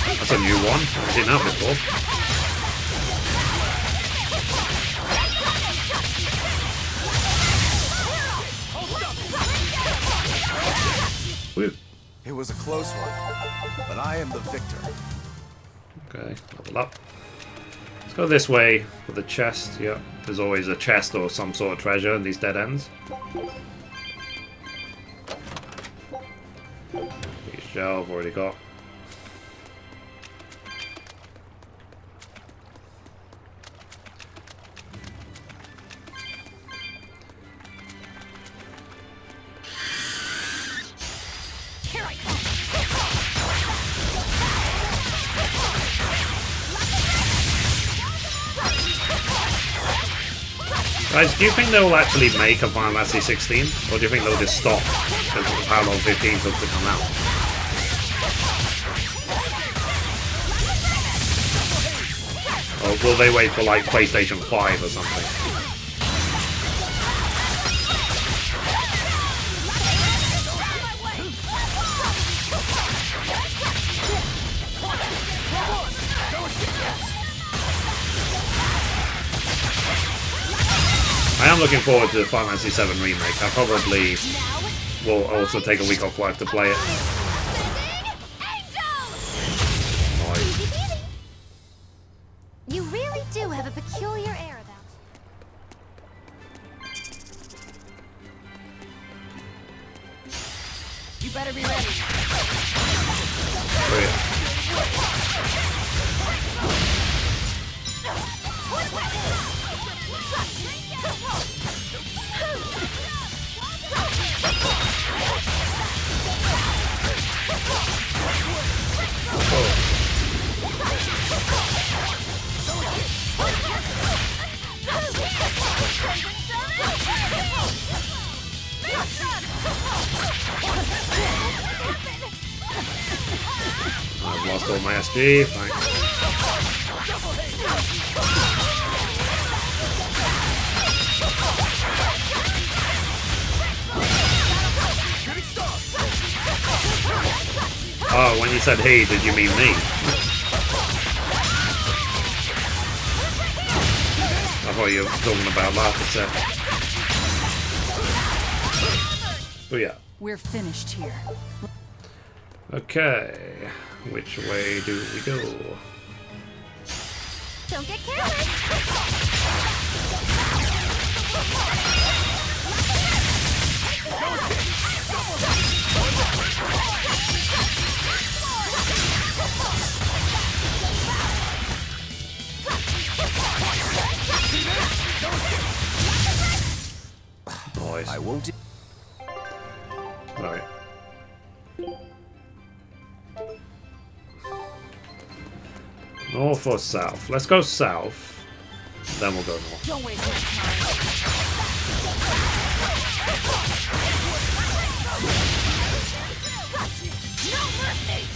That's a new one. I've seen that before. Woo. It was a close one, but I am the victor. Okay, level up. Let's go this way for the chest. Yeah, there's always a chest or some sort of treasure in these dead ends. Shell I've already got. Guys, do you think they'll actually make a Final Fantasy 16? Or do you think they'll just stop because of how long 15 took to come out? Or will they wait for like PlayStation 5 or something? I am looking forward to the Final Fantasy 7 remake. I probably will also take a week off work to play it. You really do have a peculiar air about you. You better be ready. I've lost all my SG, thanks. Oh, when you said he, did you mean me? I thought you were talking about Last set. But yeah. We're finished here. Okay, which way do we go? Don't get careless! Boys. I won't. Right. North or south? Let's go south. Then we'll go north. Don't waste my time. No mercy!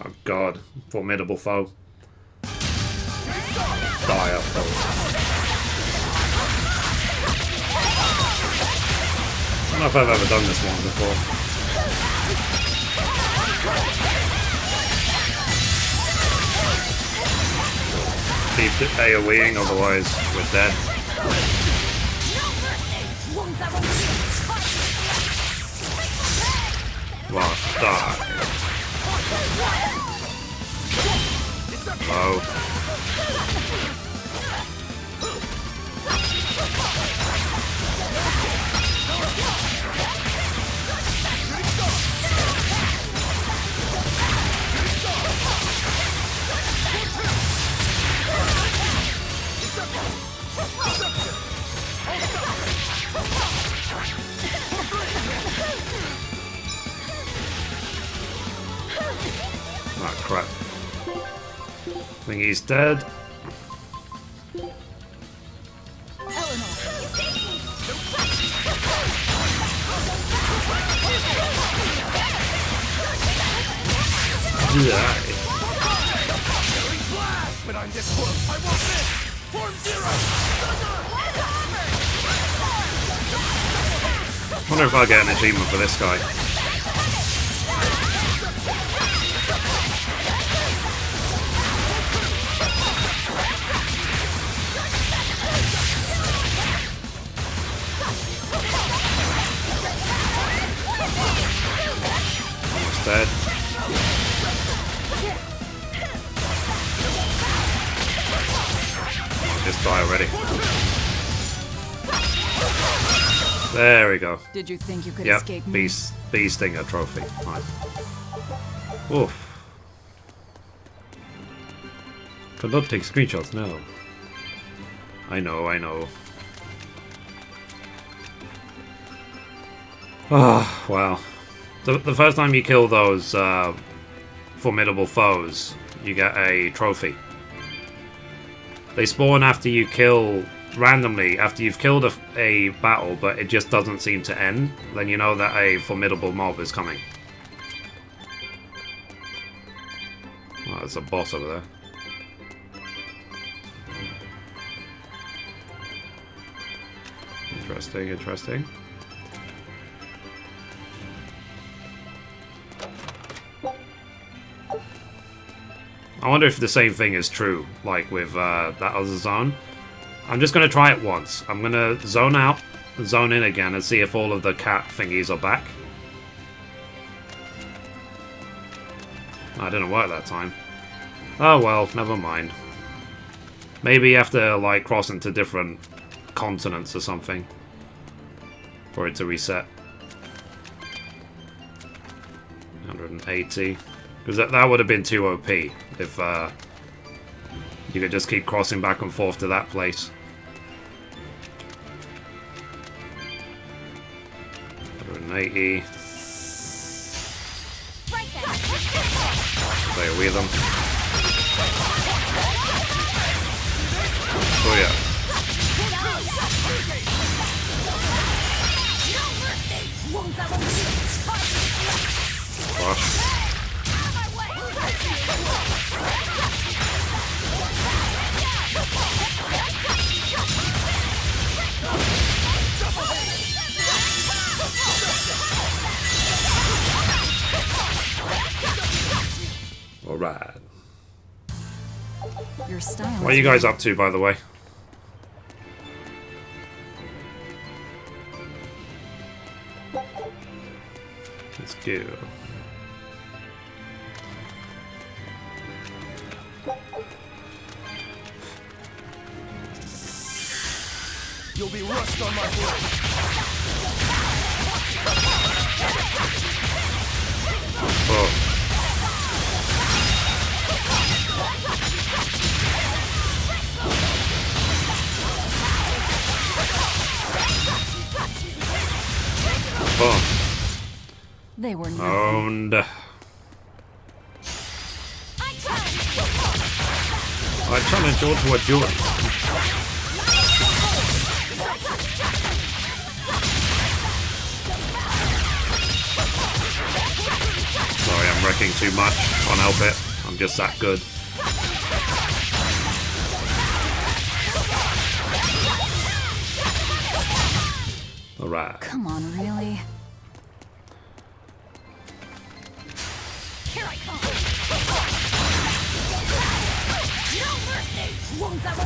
Oh god, formidable foe. Dire foe. I don't know if I've ever done this one before. Keep AoEing, otherwise we're dead. Well, die. Oh. Ah, crap. I think he's dead. Yeah. But I'm this close. I won't miss. Form zero. I wonder if I'll get an achievement for this guy. Almost dead. Just die already. There we go. Did you think you could Yep, escape me? bee stinger trophy. Nice. Oof. Could not take screenshots, no. I know. Ah, wow. The first time you kill those formidable foes, you get a trophy. They spawn after you kill randomly after you've killed a battle, but it just doesn't seem to end. Then you know that a formidable mob is coming. Oh, there's a boss over there. Interesting, interesting. I wonder if the same thing is true, like with that other zone. I'm just going to try it once. I'm going to zone out, zone in again, and see if all of the cat thingies are back. Oh, it didn't work that time. Oh well, never mind. Maybe you have to, like, cross into different continents or something for it to reset. 180. Because that would have been too OP if you could just keep crossing back and forth to that place. 180. Play with them. Oh yeah. Gosh. All right. Your style. What are you guys up to, by the way? Let's go. You'll be rust on my blade. Oh. Oh. They were nothing. Owned. I challenge you to a duel. Sorry, I'm wrecking too much. Can't help it. I'm just that good. Alright. Come on, really? Here I come! No mercy! Won't ever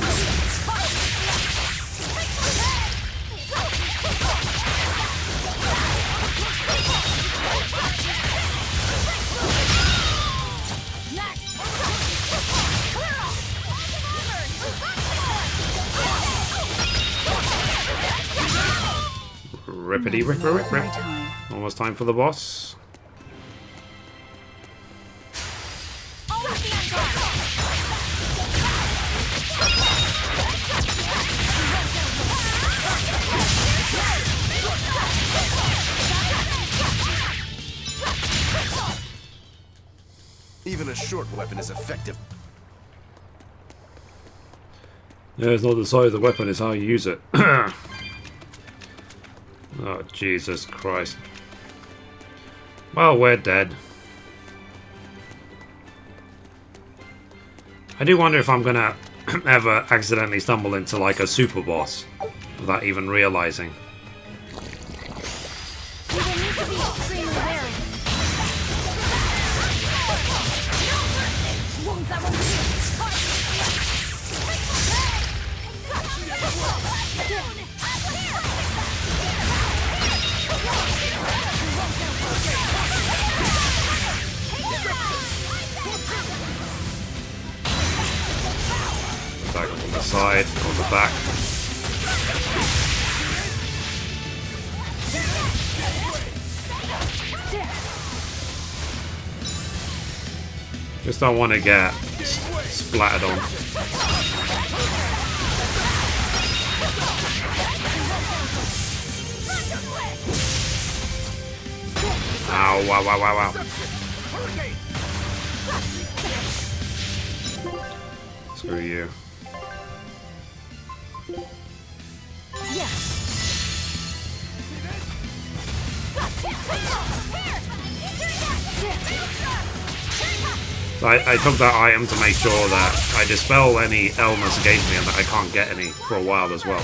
Rippity ripper rip rip. Almost time for the boss. Even a short weapon is effective. Yeah, it's not the size of the weapon, it's how you use it. Oh, Jesus Christ. Well, we're dead. I do wonder if I'm gonna ever accidentally stumble into like a super boss without even realizing. You will need to be extremely wary. Attack on the side, on the back. Just don't want to get splattered on. Ow, wow, wow, wow, wow. Screw you. I took that item to make sure that I dispel any elements against me and that I can't get any for a while as well.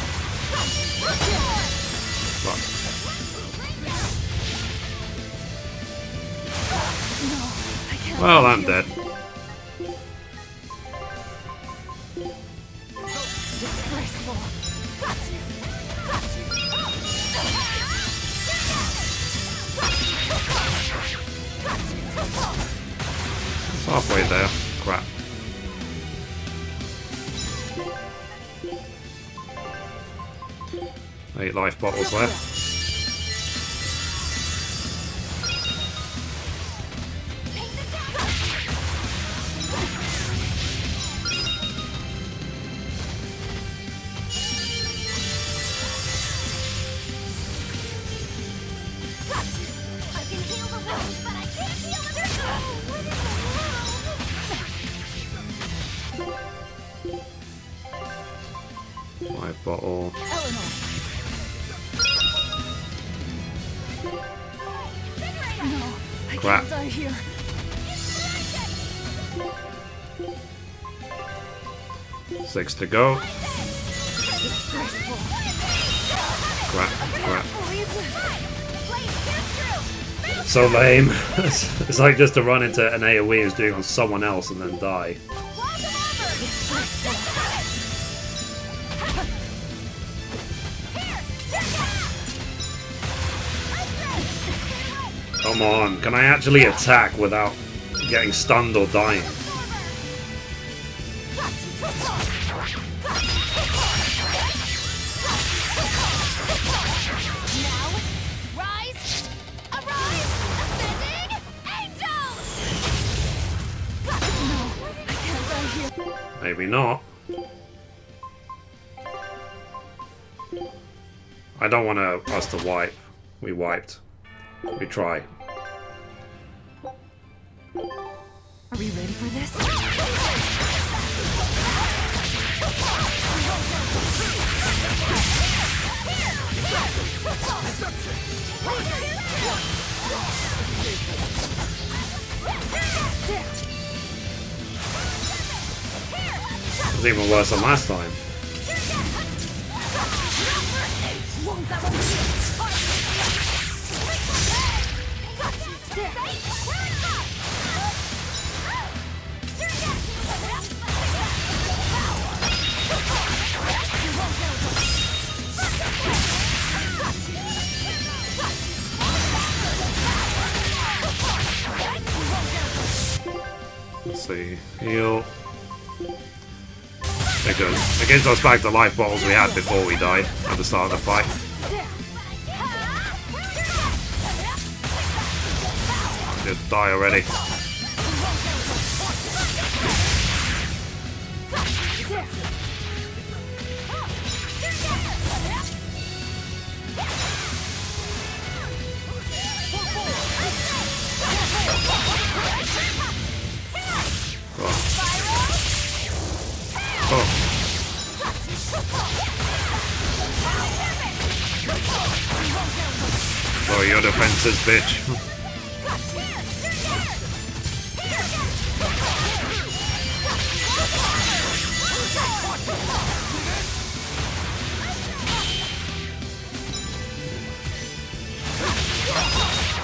Well, I'm dead. It's halfway there. Crap. 8 life bottles left. Life bottle. Crap. Die here. 6 to go. Crap, crap. So lame. It's like just to run into an AoE who's doing on someone else and then die. Come on, can I actually attack without getting stunned or dying? Maybe not. I don't want us to wipe. We wiped. We try. Are we ready for this? It was even worse than last time. Let's see. Heal. There it goes. It gives us back the life bottles we had before we died at the start of the fight. Just die already. Oh, your defenses, bitch.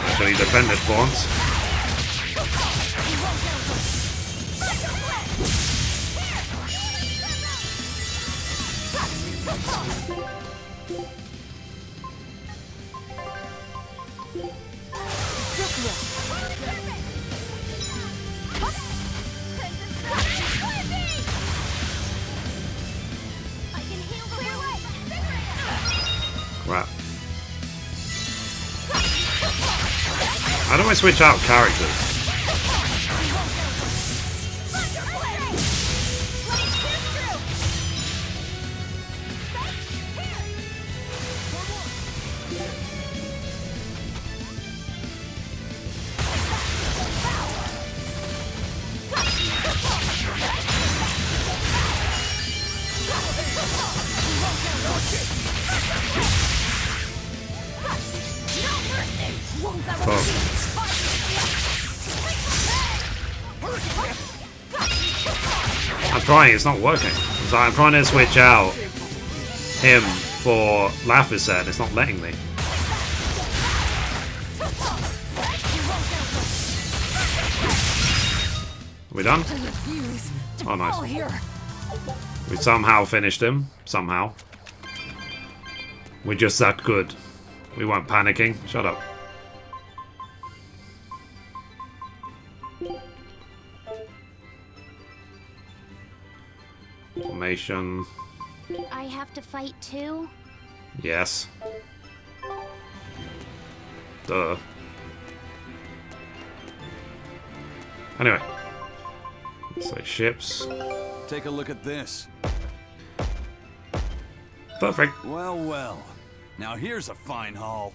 Actually defended for once. Crap. How do I switch out characters? I'm trying, it's not working. So I'm trying to switch out him for Laphicet, it's not letting me. We done? I refuse to Oh, nice. fall here. We somehow finished him. Somehow. We're just that good. We weren't panicking. Shut up. Formation. I have to fight too? Yes. Duh. Anyway. So ships. Take a look at this. Perfect. Well, well. Now here's a fine haul.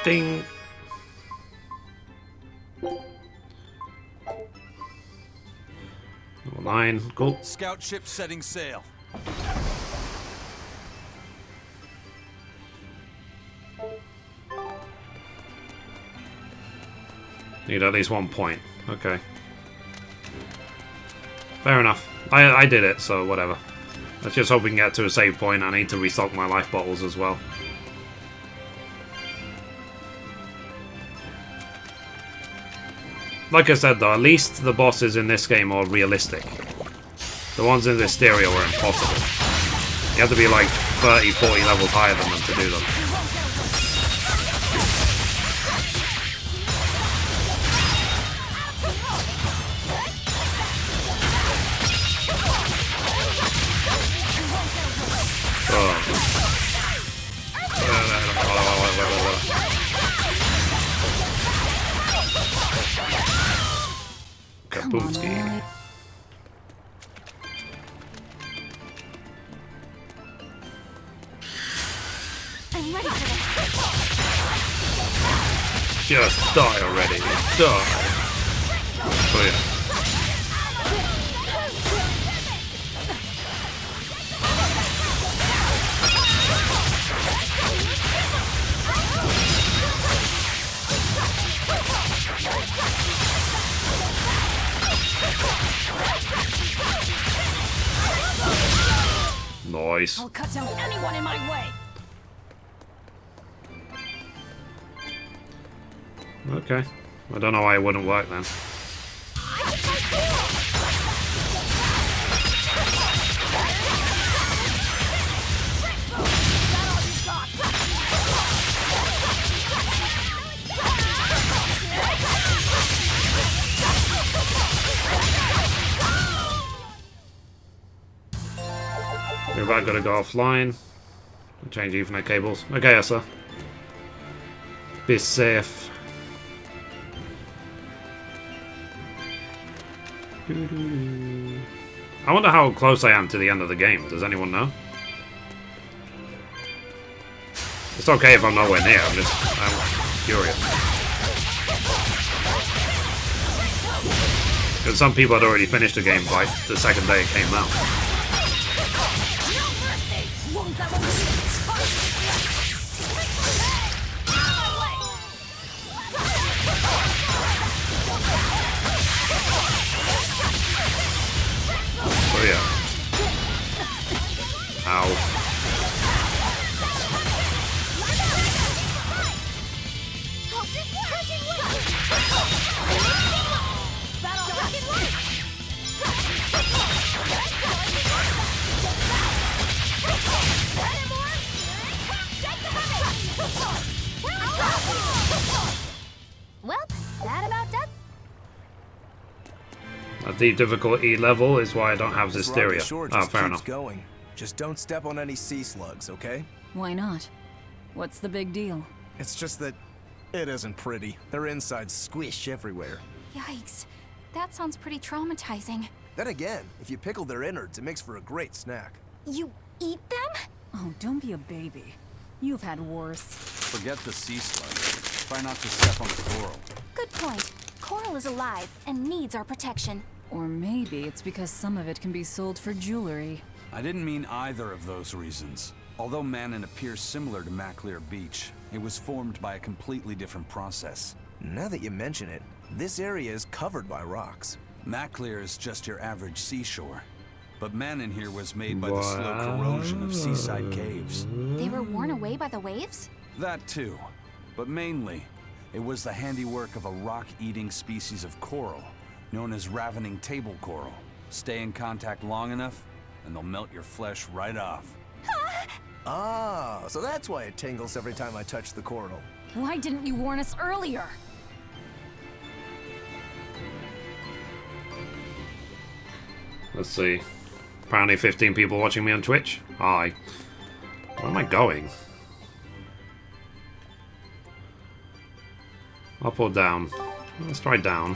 Ding. Number 9. Cool. Scout ship setting sail. Need at least 1 point. Okay. Fair enough. I did it, so whatever. Let's just hope we can get to a save point. I need to restock my life bottles as well. Like I said though, at least the bosses in this game are realistic. The ones in this stereo were impossible. You have to be like 30, 40 levels higher than them to do them. Kaboomski. I'm ready for this. Just die already. Die. Oh yeah. Nice. I'll cut down anyone in my way. Okay. I don't know why it wouldn't work then. We're about to go offline. Change Ethernet cables. Okay, Essa. Be safe. I wonder how close I am to the end of the game. Does anyone know? It's okay if I'm nowhere near. I'm curious. Because some people had already finished the game by the second day it came out. Oh yeah. Ow. Well, that about does. At the difficulty level is why I don't have This Hysteria. rocket shore Oh, just fair keeps enough. going. Just don't step on any sea slugs, okay? Why not? What's the big deal? It's just that it isn't pretty. Their insides squish everywhere. Yikes. That sounds pretty traumatizing. Then again, if you pickle their innards, it makes for a great snack. You eat them? Oh, don't be a baby. You've had worse. Forget the sea slug. Try not to step on the coral. Good point. Coral is alive and needs our protection. Or maybe it's because some of it can be sold for jewelry. I didn't mean either of those reasons. Although Manon appears similar to Maclear Beach, it was formed by a completely different process. Now that you mention it, this area is covered by rocks. Maclear is just your average seashore. But Manon here was made by the slow corrosion of seaside caves. They were worn away by the waves? That too. But mainly, it was the handiwork of a rock-eating species of coral known as ravening table coral. Stay in contact long enough, and they'll melt your flesh right off. Ah, so that's why it tingles every time I touch the coral. Why didn't you warn us earlier? Let's see. Apparently 15 people watching me on Twitch. Hi. Where am I going? Up or down? Let's try down.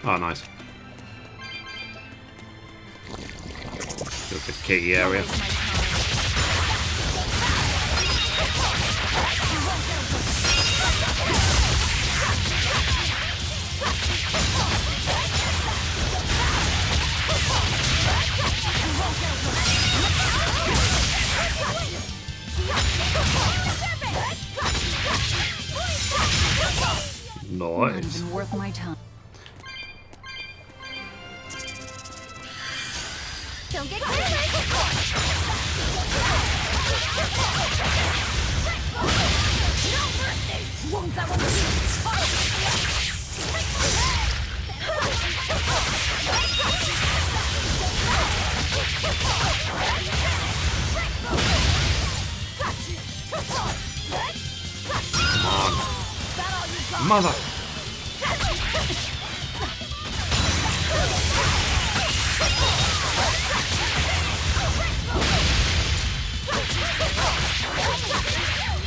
Oh, nice. Stupid kitty area. Not Nice. even worth my time. Don't get careless! No mercy! Won't that Come on. Mother!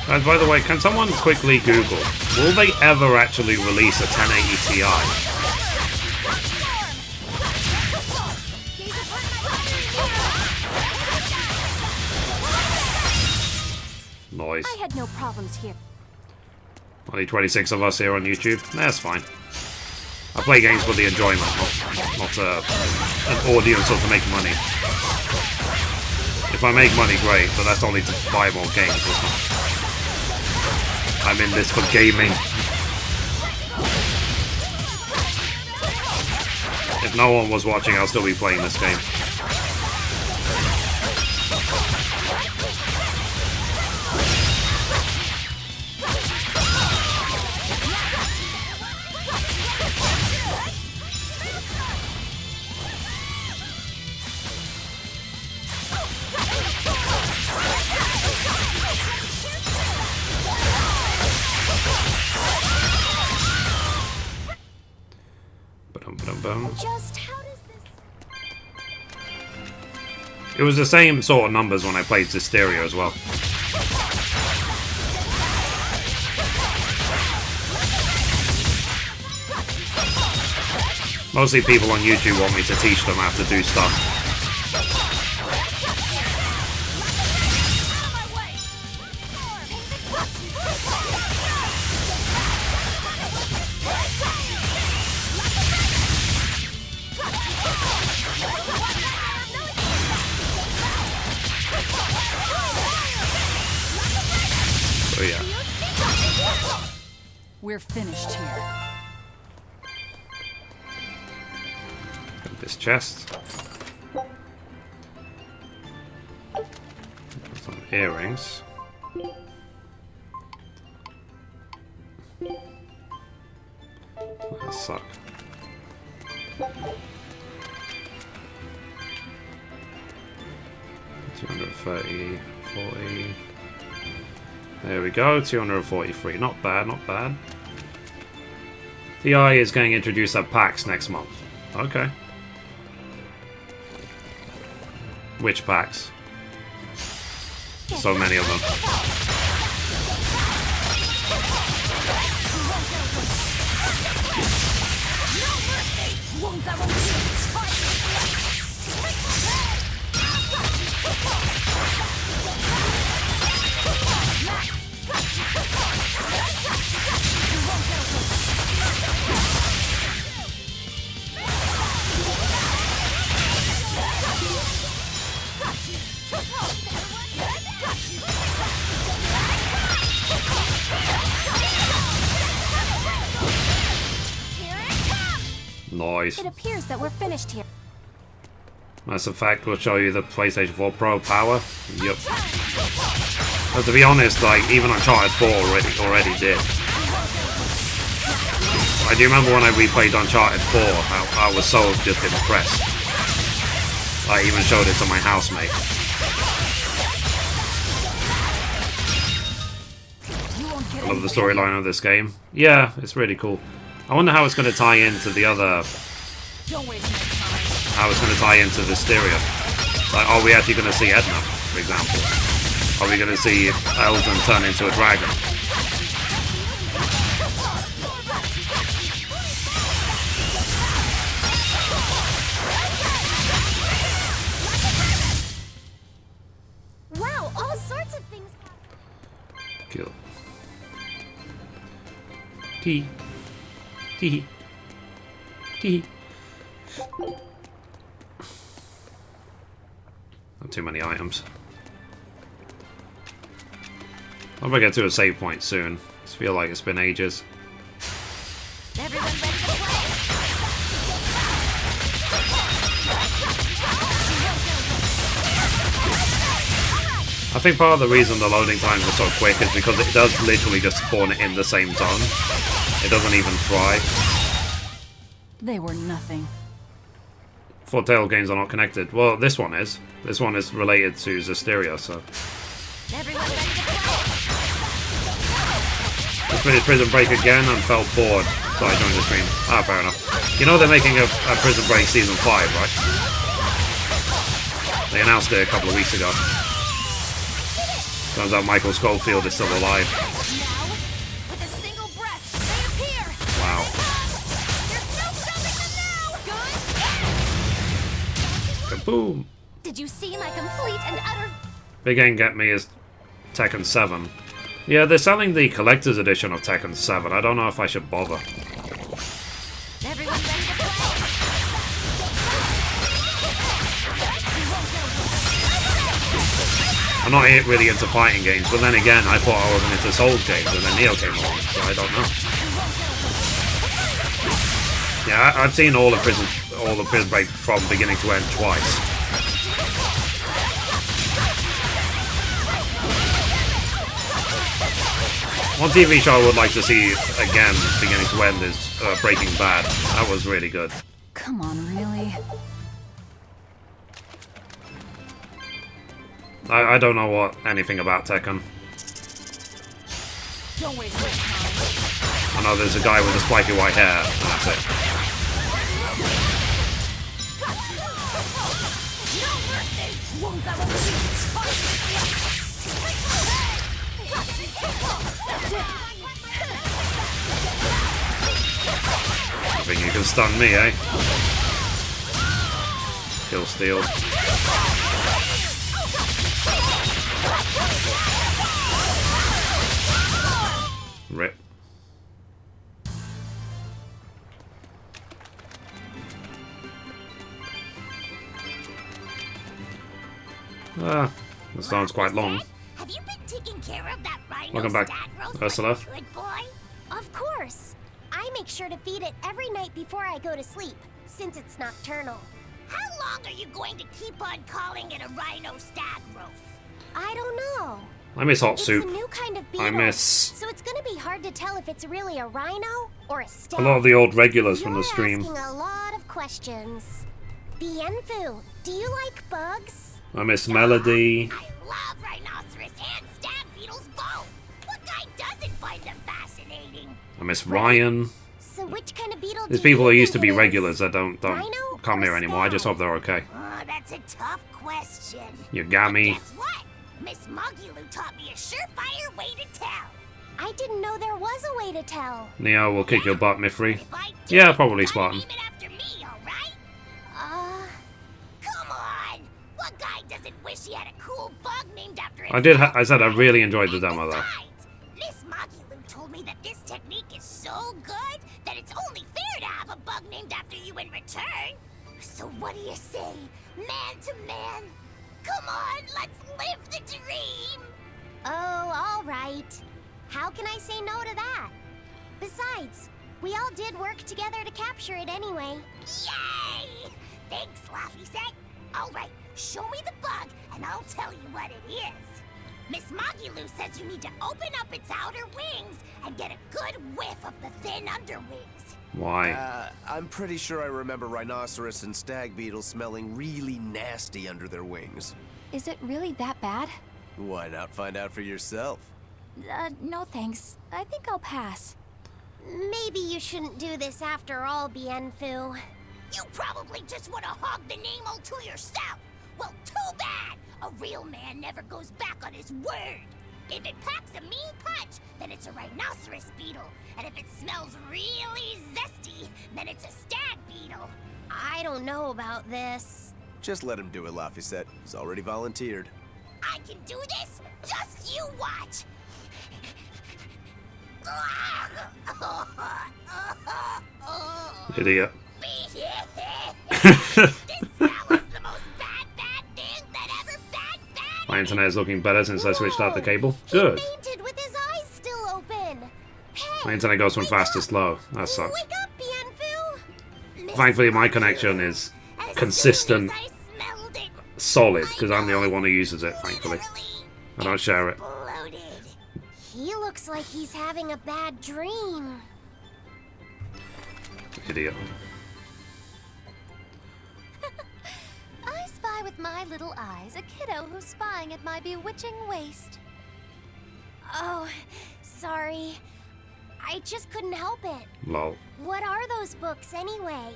And by the way, can someone quickly Google, will they ever actually release a 1080 Ti? Noise. I had no problems here. Only 26 of us here on YouTube. That's fine. I play games for the enjoyment, not an audience or to make money. If I make money, great, but that's only to buy more games. I'm in this for gaming. If no one was watching, I'll still be playing this game. Just how does this... It was the same sort of numbers when I played the stereo as well. Mostly people on YouTube want me to teach them how to do stuff. So yeah. We're finished here. Got this chest. Some earrings. That suck. $230, $40. There we go, 243. Not bad, not bad. TI is going to introduce their packs next month. Okay. Which packs? So many of them. Nice. It appears that we're finished here. Mass Effect will show you the PlayStation 4 Pro power. Yep. But to be honest, like even Uncharted 4 already did. I do remember when I replayed Uncharted 4, I was so just impressed. I even showed it to my housemate. I love the storyline of this game. Yeah, it's really cool. I wonder how it's going to tie into the other... How it's going to tie into Berseria. Like, are we actually going to see Edna, for example? Are we going to see Elden turn into a dragon? Wow, all sorts of things. Kill. Tee. Tee. Tee. Not too many items. I'll probably get to a save point soon. I just feel like it's been ages. Everyone ready to play? I think part of the reason the loading times are so quick is because it does literally just spawn it in the same zone. It doesn't even try. They were nothing. Four Tail games are not connected. Well, this one is. This one is related to Berseria, so. Everyone ready to play? Just finished Prison Break again and felt bored, so I joined the stream. Ah, fair enough. You know they're making a Prison Break Season 5, right? They announced it a couple of weeks ago. Turns out Michael Schofield is still alive. Wow. Kaboom! Did you see my complete and utter... Big ain't get me is Tekken 7. Yeah, they're selling the collector's edition of Tekken 7. I don't know if I should bother. Everyone ready to play? I'm not really into fighting games, but then again, I thought I wasn't into Souls games, and then Neo came along, so I don't know. Yeah, I've seen all the Prison Break from beginning to end twice. One TV show I would like to see again, beginning to end, is Breaking Bad. That was really good. Come on, really? I don't know anything about Tekken. Don't waste my time. I know there's a guy with the spiky white hair, and that's it. I think you can stun me, eh? Kill steal. Rip. The sound's quite long. Have you been taking care of that rhino? Welcome back, Ursula. Good boy. Of course. I make sure to feed it every night before I go to sleep, since it's nocturnal. How long are you going to keep on calling it a rhino stag growth? I don't know. I miss hot soup. It's a new kind of beetle, I miss so it's gonna be hard to tell if it's really a rhino or a stag. a lot of the old regulars from the You're stream. asking a lot of questions. Bienfu, do you like bugs? I miss Melody. I love rhinoceros and stag beetles both. What guy doesn't find them fascinating? I miss Ryan. So which kind of beetle There's do you people who used to think be it regulars is? that don't Rhino come or here anymore. I just hope they're okay. Oh, that's a tough question. Yagami. Guess what? Miss Mogulu taught me a surefire way to tell. I didn't know there was a way to tell. Neo will kick your butt, Mithrie. Yeah, probably Spartan. Come on. What guy doesn't wish he had a cool bug named after him? I said I really enjoyed the demo though. Miss Mogulu told me that this technique is so good that it's only fair to have a bug named after you in return. So what do you say, man to man? Come on, let's live the dream! Oh, all right. How can I say no to that? Besides, we all did work together to capture it anyway. Yay! Thanks, Laffy Set. All right, show me the bug, and I'll tell you what it is. Miss Magilou says you need to open up its outer wings and get a good whiff of the thin underwings. Why? I'm pretty sure I remember rhinoceros and stag beetles smelling really nasty under their wings. Is it really that bad? Why not find out for yourself? No thanks. I think I'll pass. Maybe you shouldn't do this after all, Bienfu. You probably just want to hog the name all to yourself. Well, too bad. A real man never goes back on his word. If it packs a mean punch, then it's a rhinoceros beetle. And if it smells really zesty, then it's a stag beetle. I don't know about this. Just let him do it, Laphicet. He's already volunteered. I can do this? Just you watch. Idiot. My internet is looking better since I switched out the cable. Good. Fainted with his eyes still open. My internet goes from fast to slow. That sucks. Wake up, Bienfu. Thankfully, my connection is consistent, solid, because I'm the only one who uses it, thankfully. I don't share it. He looks like he's having a bad dream. Idiot. I spy with my little eyes a kiddo who's spying at my bewitching waist. Oh, sorry. I just couldn't help it. Lol. What are those books anyway?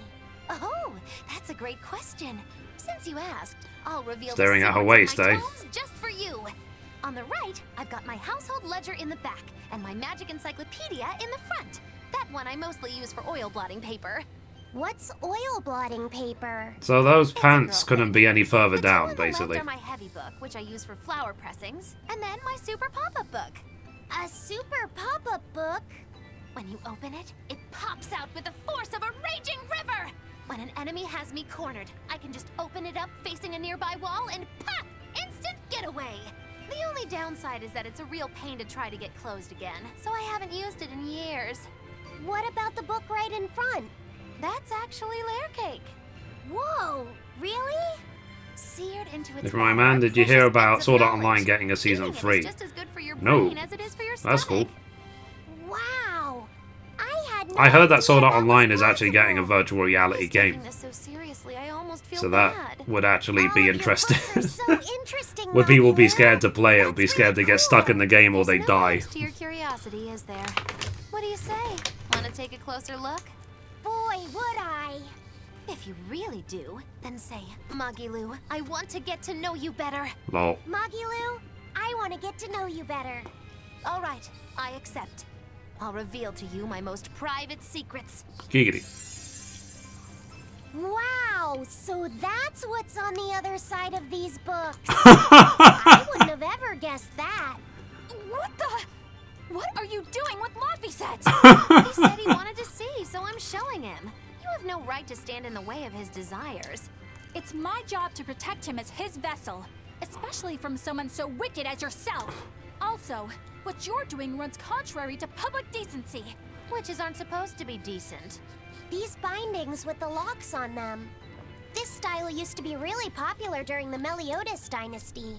Oh, that's a great question. Since you asked, I'll reveal Staring the at her secrets of waist, my eh? tomes just for you. On the right, I've got my household ledger in the back and my magic encyclopedia in the front. That one I mostly use for oil blotting paper. What's oil blotting paper? So those pants couldn't be any further down, Left basically. are my heavy book, which I use for flower pressings, and then my super pop-up book. A super pop-up book? When you open it, it pops out with the force of a raging river! When an enemy has me cornered, I can just open it up facing a nearby wall and pop! Instant getaway! The only downside is that it's a real pain to try to get closed again, so I haven't used it in years. What about the book right in front? That's actually layer cake. Whoa, really? Seared into its If my man, did you hear about Sword Art Online getting a season 3? just as good for your No. brain as it is for your That's cool. Wow. I heard that Sword Art Online is actually getting a virtual reality game. This so seriously, I almost feel So bad. that would actually be interesting. So interesting. Would people be scared to play it, or be scared to get stuck in the game, or they die? To your curiosity, is there? What do you say? Want to take a closer look? Boy, would I. If you really do, then say, Magilou, I want to get to know you better. Lol. Magilou, I want to get to know you better. All right, I accept. I'll reveal to you my most private secrets. Giggity. Wow, so that's what's on the other side of these books. I wouldn't have ever guessed that. What the? What are you doing with Laphicet? He said he wanted to see, so I'm showing him. You have no right to stand in the way of his desires. It's my job to protect him as his vessel, especially from someone so wicked as yourself. Also, what you're doing runs contrary to public decency. Witches aren't supposed to be decent. These bindings with the locks on them. This style used to be really popular during the Meliodas dynasty.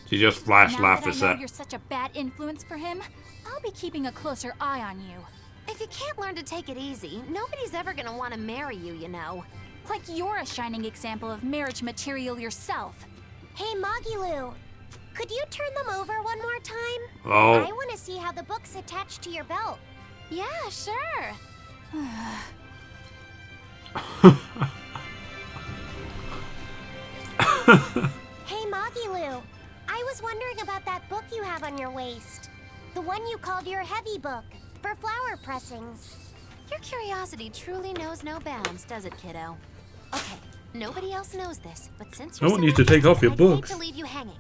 She just flashed Now that I know Laphicet. you're such a bad influence for him, I'll be keeping a closer eye on you. If you can't learn to take it easy, nobody's ever gonna want to marry you, you know. Like you're a shining example of marriage material yourself. Hey, Magilou, could you turn them over one more time? Oh. I want to see how the book's attached to your belt. Yeah, sure. Hey, Magilou, I was wondering about that book you have on your waist. The one you called your heavy book, for flower pressings. Your curiosity truly knows no bounds, does it, kiddo? Okay, nobody else knows this, but since I you're want so you to take off your interested, I'd hate books. to leave you hanging.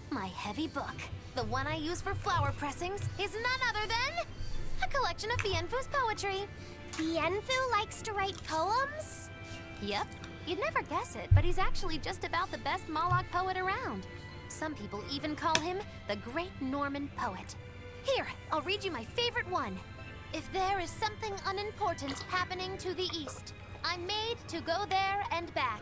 My heavy book, the one I use for flower pressings, is none other than a collection of Bienfu's poetry. Bienfu likes to write poems? Yep, you'd never guess it, but he's actually just about the best Moloch poet around. Some people even call him the Great Norman Poet. Here, I'll read you my favorite one. If there is something unimportant happening to the east, I'm made to go there and back.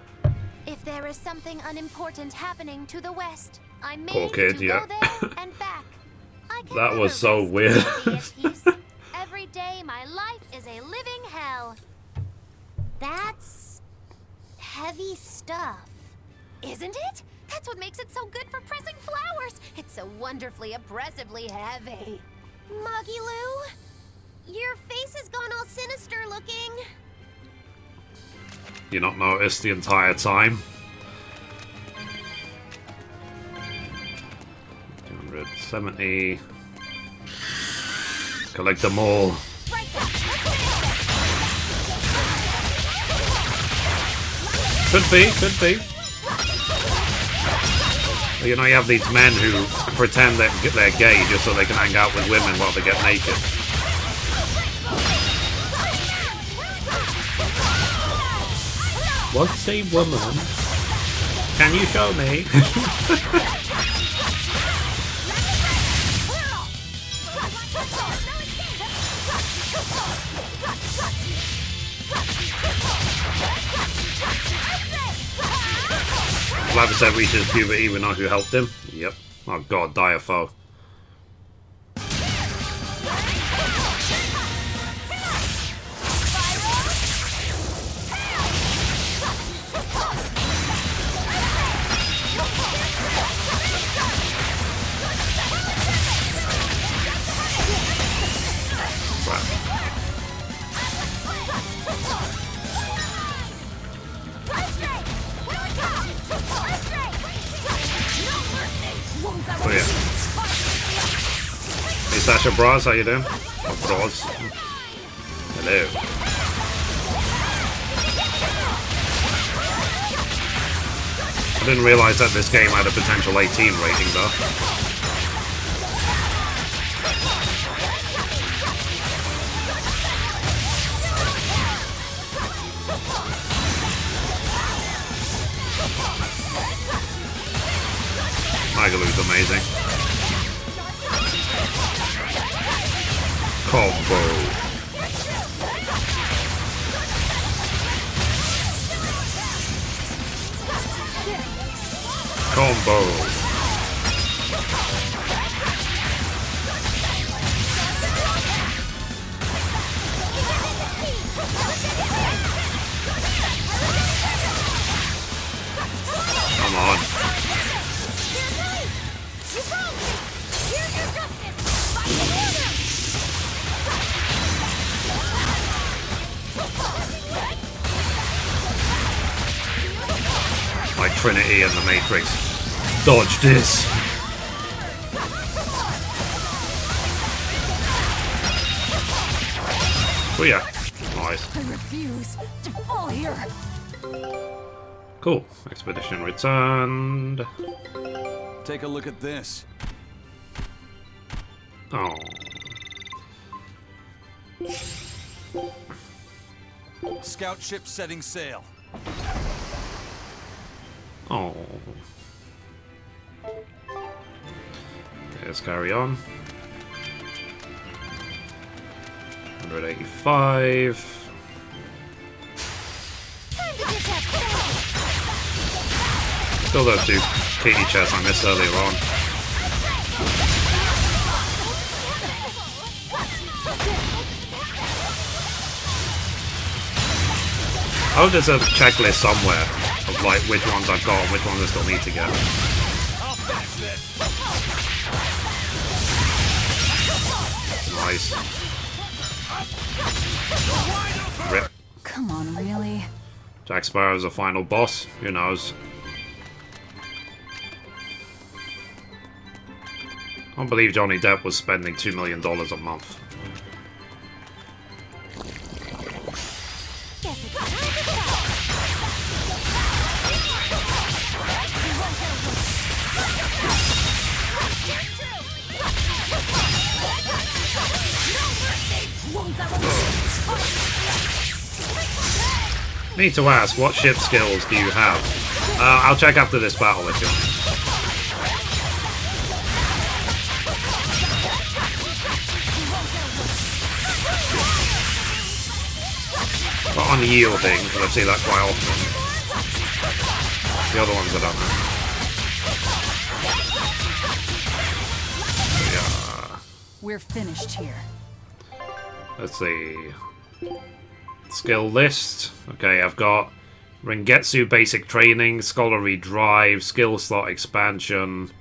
If there is something unimportant happening to the west, I may Poor need kid, to yeah. go there and back. I can That never was so rest weird. or be at peace. Every day, my life is a living hell. That's heavy stuff. Isn't it? That's what makes it so good for pressing flowers. It's so wonderfully, oppressively heavy. Magilou, your face has gone all sinister looking. You not noticed the entire time? 270. Collect them all. Could be, could be. You know, you have these men who pretend that they're gay just so they can hang out with women while they get naked. What's a woman? Can you show me? Like I said, reaches puberty, we know who helped him. Yep. Oh god, dire foe. Oh yeah. Hey Sasha Bras, how you doing? Oh, Bras. Hello. I didn't realise that this game had a potential 18 rating though. Magalu's amazing. Combo. Combo. Come on. Like Trinity and the Matrix. Dodge this! Oh yeah. Nice. I refuse to fall here. Cool. Expedition returned. Take a look at this. Oh. Scout ship setting sail. Oh. Let's carry on. 185. Still those two kitty chests I missed earlier on. I hope there's a checklist somewhere of like which ones I've got and which ones I still need to get. Nice. Rip. Come on, really? Jack Sparrow's the final boss. Who knows? I can't believe Johnny Depp was spending $2 million a month. Need to ask, what ship skills do you have? I'll check after this battle if you want. But unyielding, because I see that quite often. The other ones I don't know. Yeah. We're finished here. Let's see. Skill list. Okay, I've got Rengetsu Basic Training, Scholarly Drive, Skill Slot Expansion,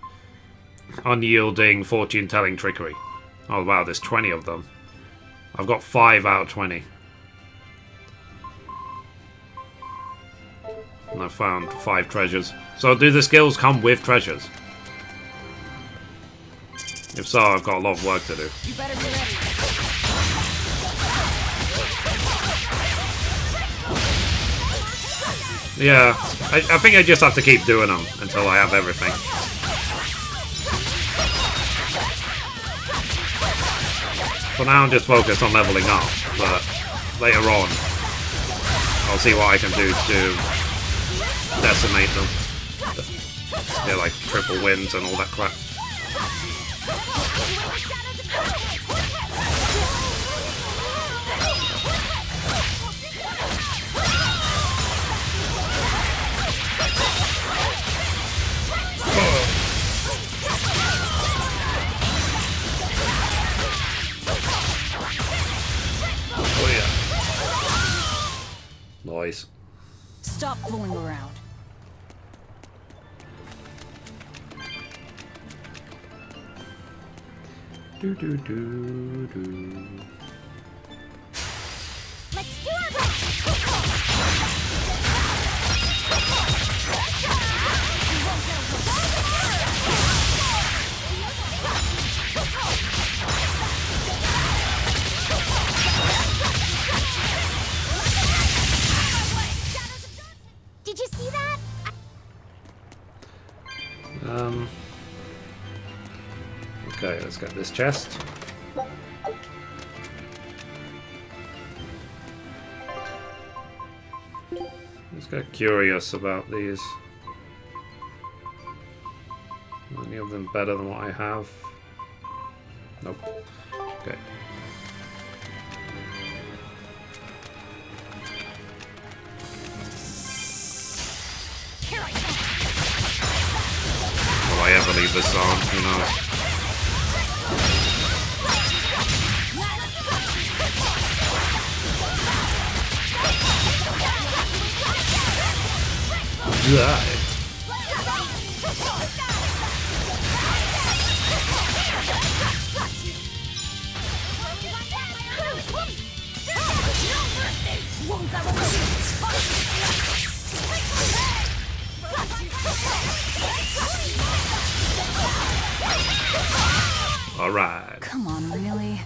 Unyielding, Fortune Telling Trickery. Oh wow, there's 20 of them. I've got 5 out of 20. And I found 5 treasures. So do the skills come with treasures? If so, I've got a lot of work to do. You better be ready. Yeah, I think I just have to keep doing them until I have everything. For now, I'm just focused on leveling up, but later on, I'll see what I can do to decimate them. They're like triple wins and all that crap. Oh yeah. Nice. Stop fooling around. Do do do do. Let's do our best. Did you see that? Okay, let's get this chest. Let's get curious about these. Any of them better than what I have? Nope. Okay. Will I ever leave this on? Who knows? Yeah. All right. Come on, really?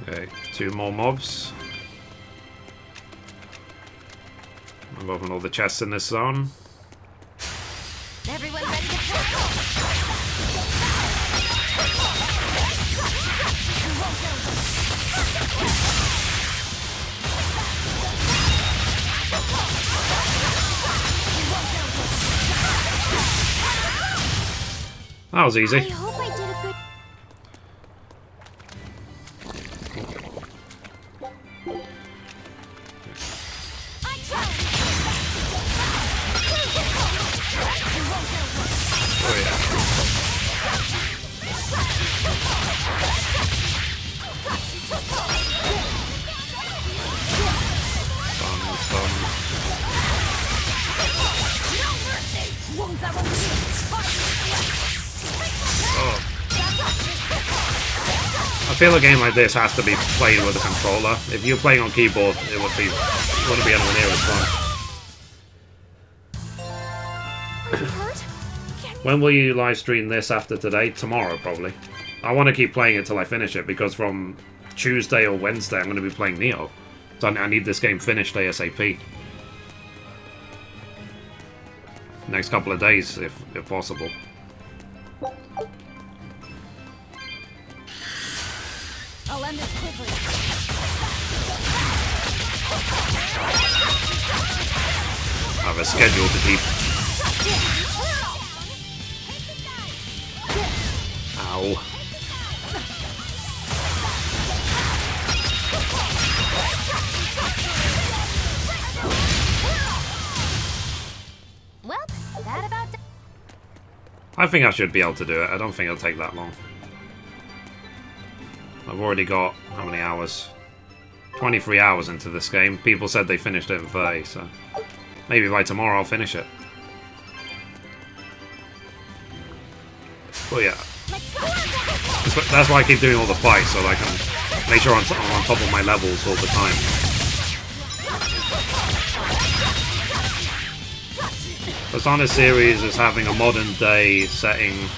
Okay, 2 more mobs. I've opened all the chests in this zone. Everyone ready to try? That was easy. I hope I did a good. Oh yeah. Oh. I feel a game like this has to be played with a controller. If you're playing on keyboard, it wouldn't be anywhere near as fun. When will you live stream this after today? Tomorrow, probably. I want to keep playing it till I finish it, because from Tuesday or Wednesday I'm going to be playing Neo. So I need this game finished ASAP. Next couple of days, if possible. I'll end this quickly. I have a schedule to keep. Ow. I think I should be able to do it. I don't think it'll take that long. I've already got, how many hours? 23 hours into this game. People said they finished it in 30, so maybe by tomorrow I'll finish it. But yeah. That's why I keep doing all the fights, so I can make sure I'm on top of my levels all the time. The Sonic series is having a modern day setting.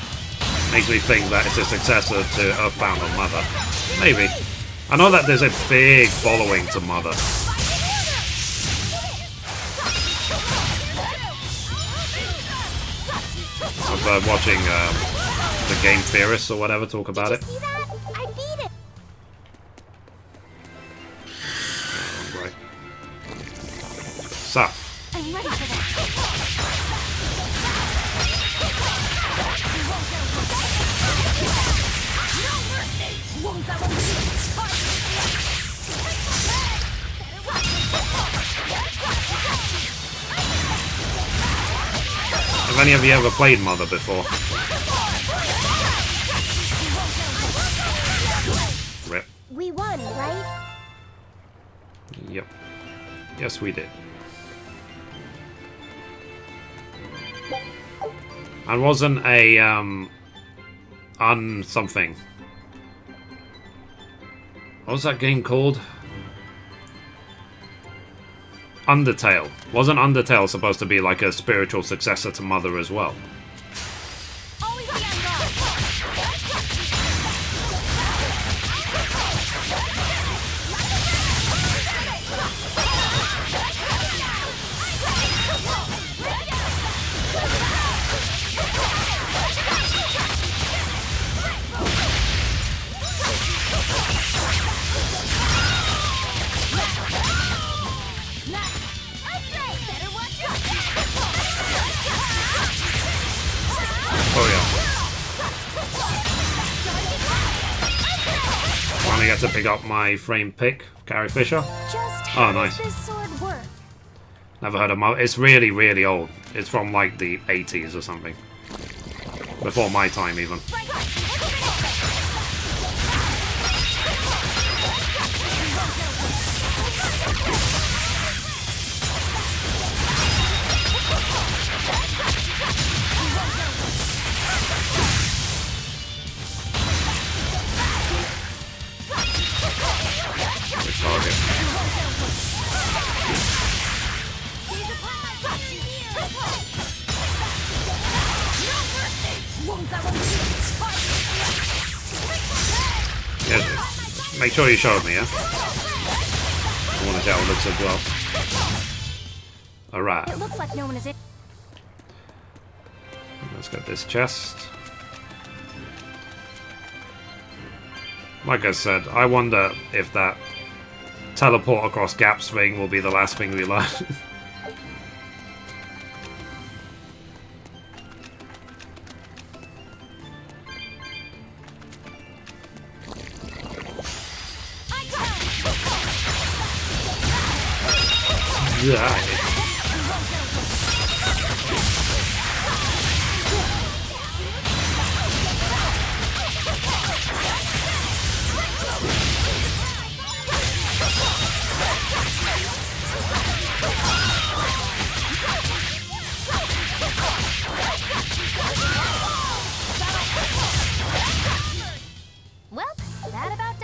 Makes me think that it's a successor to Earthbound or Mother. Maybe. I know that there's a big following to Mother. I was watching the Game Theorists or whatever talk about it. See that? I beat it. Right. So. I'm ready for this. Have any of you ever played Mother before? Rip. We won, right? Yep. Yes, we did. And wasn't a something. What was that game called? Undertale. Wasn't Undertale supposed to be like a spiritual successor to Mother as well? Finally get to pick up my frame pick, Carrie Fisher. Just how nice. does this sword work? Never heard of Mother. It's really, really old. It's from like the 80s or something. Before my time, even. Target. Yes, make sure you show me, yeah? I want to see how it looks as well. Alright. It looks like no one is in. Let's get this chest. Like I said, I wonder if that teleport across gaps thing will be the last thing we learn. Yeah. Well, that about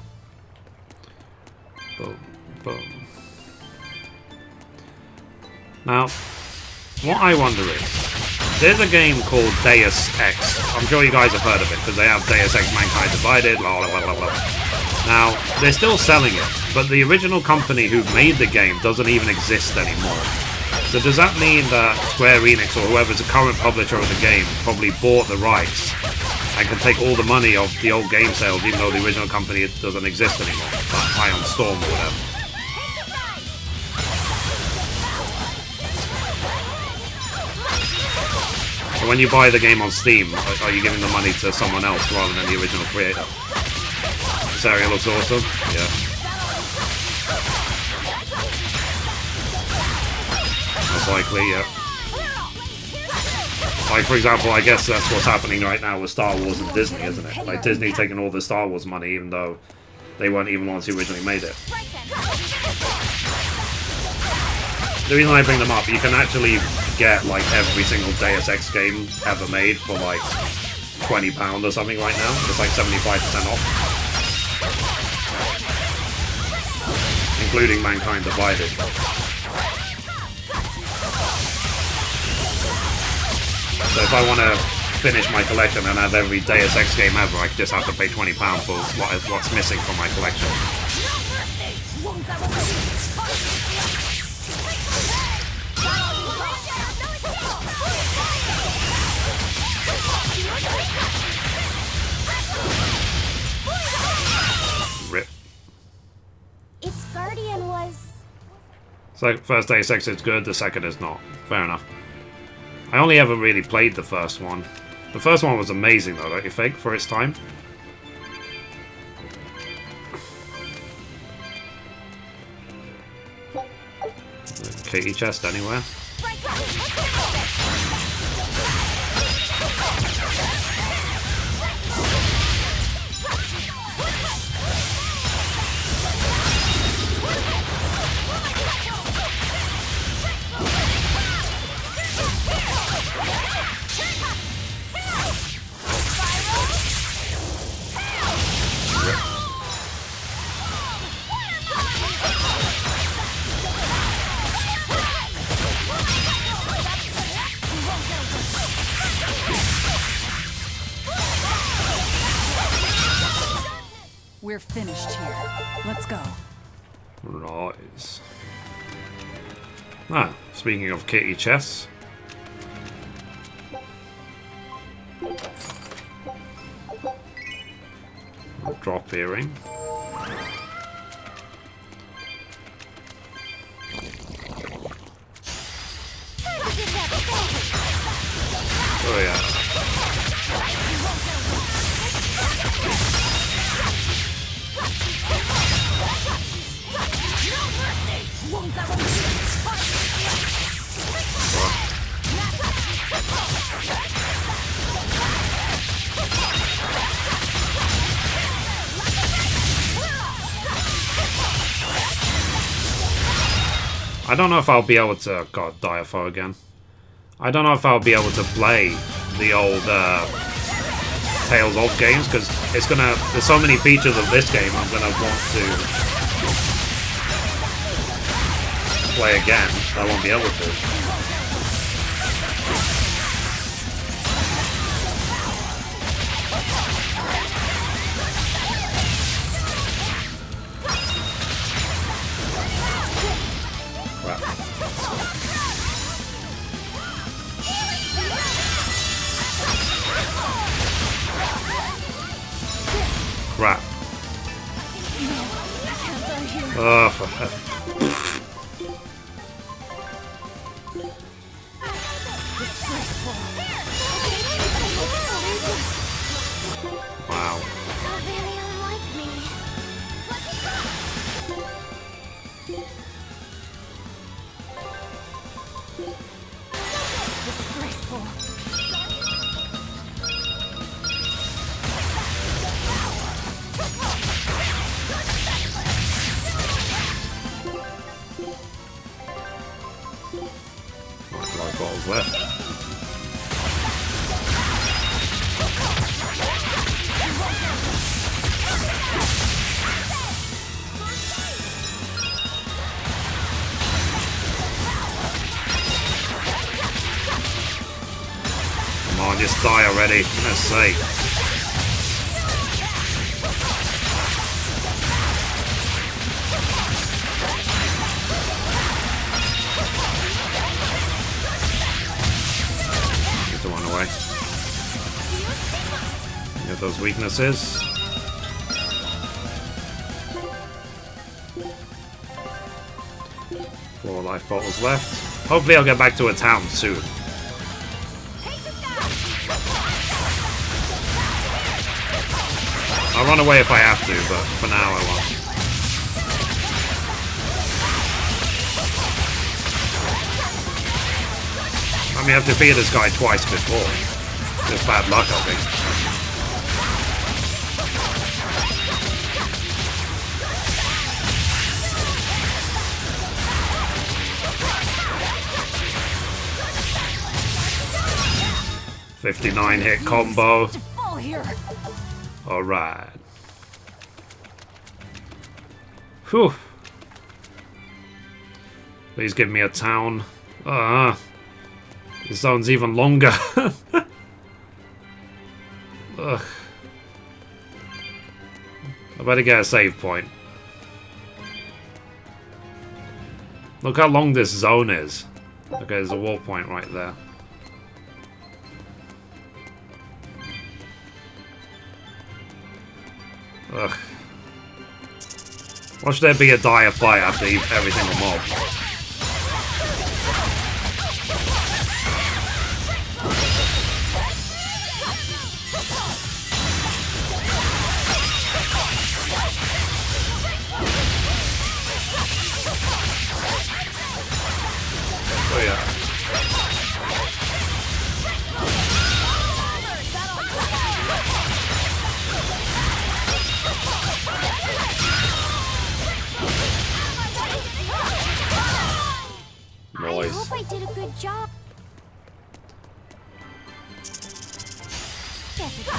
Boom, boom. Now, what I wonder is, there's a game called Deus Ex. I'm sure you guys have heard of it, because they have Deus Ex Mankind Divided, blah, blah, blah, blah, blah. Now, they're still selling it, but the original company who made the game doesn't even exist anymore. So does that mean that Square Enix, or whoever's the current publisher of the game, probably bought the rights and can take all the money of the old game sales, even though the original company doesn't exist anymore? Like Ion Storm or whatever. So when you buy the game on Steam, are you giving the money to someone else rather than the original creator? This area looks awesome. Yeah. Most likely, yeah. Like, for example, I guess that's what's happening right now with Star Wars and Disney, isn't it? Like, Disney taking all the Star Wars money, even though they weren't even the ones who originally made it. The reason I bring them up, you can actually get, like, every single Deus Ex game ever made for, like, £20 or something right now. It's like 75% off. Including Mankind Divided. So if I want to finish my collection and have every Deus Ex game ever, I just have to pay £20 for what's missing from my collection. Rip. Its guardian was... So first Deus Ex is good, the second is not. Fair enough. I only ever really played the first one. The first one was amazing though, don't you think, for its time? Kitty chest anywhere? We're finished here. Let's go. Right. Ah, speaking of kitty chests. Drop earring. Oh yeah. I don't know if I'll be able to... God, Diafo again. I don't know if I'll be able to play the old Tales of games, because it's gonna... There's so many features of this game I'm gonna want to play again. I won't be able to. Crap. Oh, for heck. Wow. Really unlike me. Disgraceful. Life bottles left. Come on, just die already, for goodness sake. Get to run away. Get those weaknesses. Four life bottles left. Hopefully I'll get back to a town soon. I'll run away if I have to, but for now I won't. I mean, I've defeated this guy twice before. Just bad luck, I think. $59 hit combo. Alright. Whew. Please give me a town. This zone's even longer. Ugh. I better get a save point. Look how long this zone is. Okay, there's a wall point right there. Ugh. Watch there be a dire fight after every single mob. Oh yeah. I hope I did a good job. Guess it's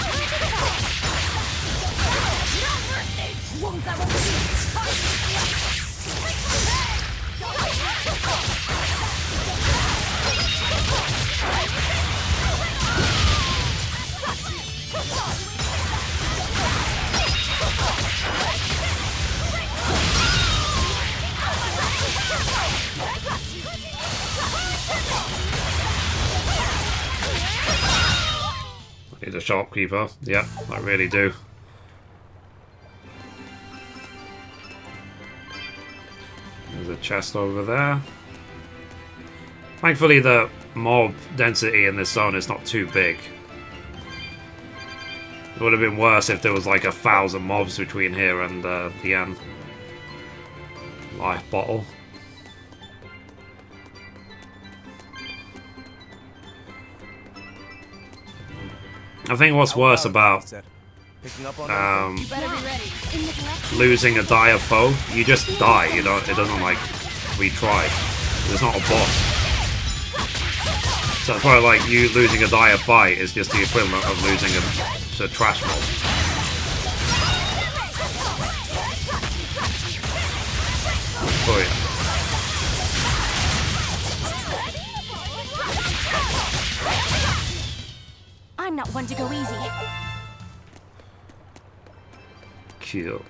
I need a shopkeeper. Yep, I really do. There's a chest over there. Thankfully the mob density in this zone is not too big. It would have been worse if there was like 1,000 mobs between here and the end. Life bottle. I think what's worse about losing a dire foe, you just die. It doesn't like retry. There's not a boss. So that's why like you losing a dire fight is just the equivalent of losing a trash mob. Oh yeah. I'm not one to go easy. Kill.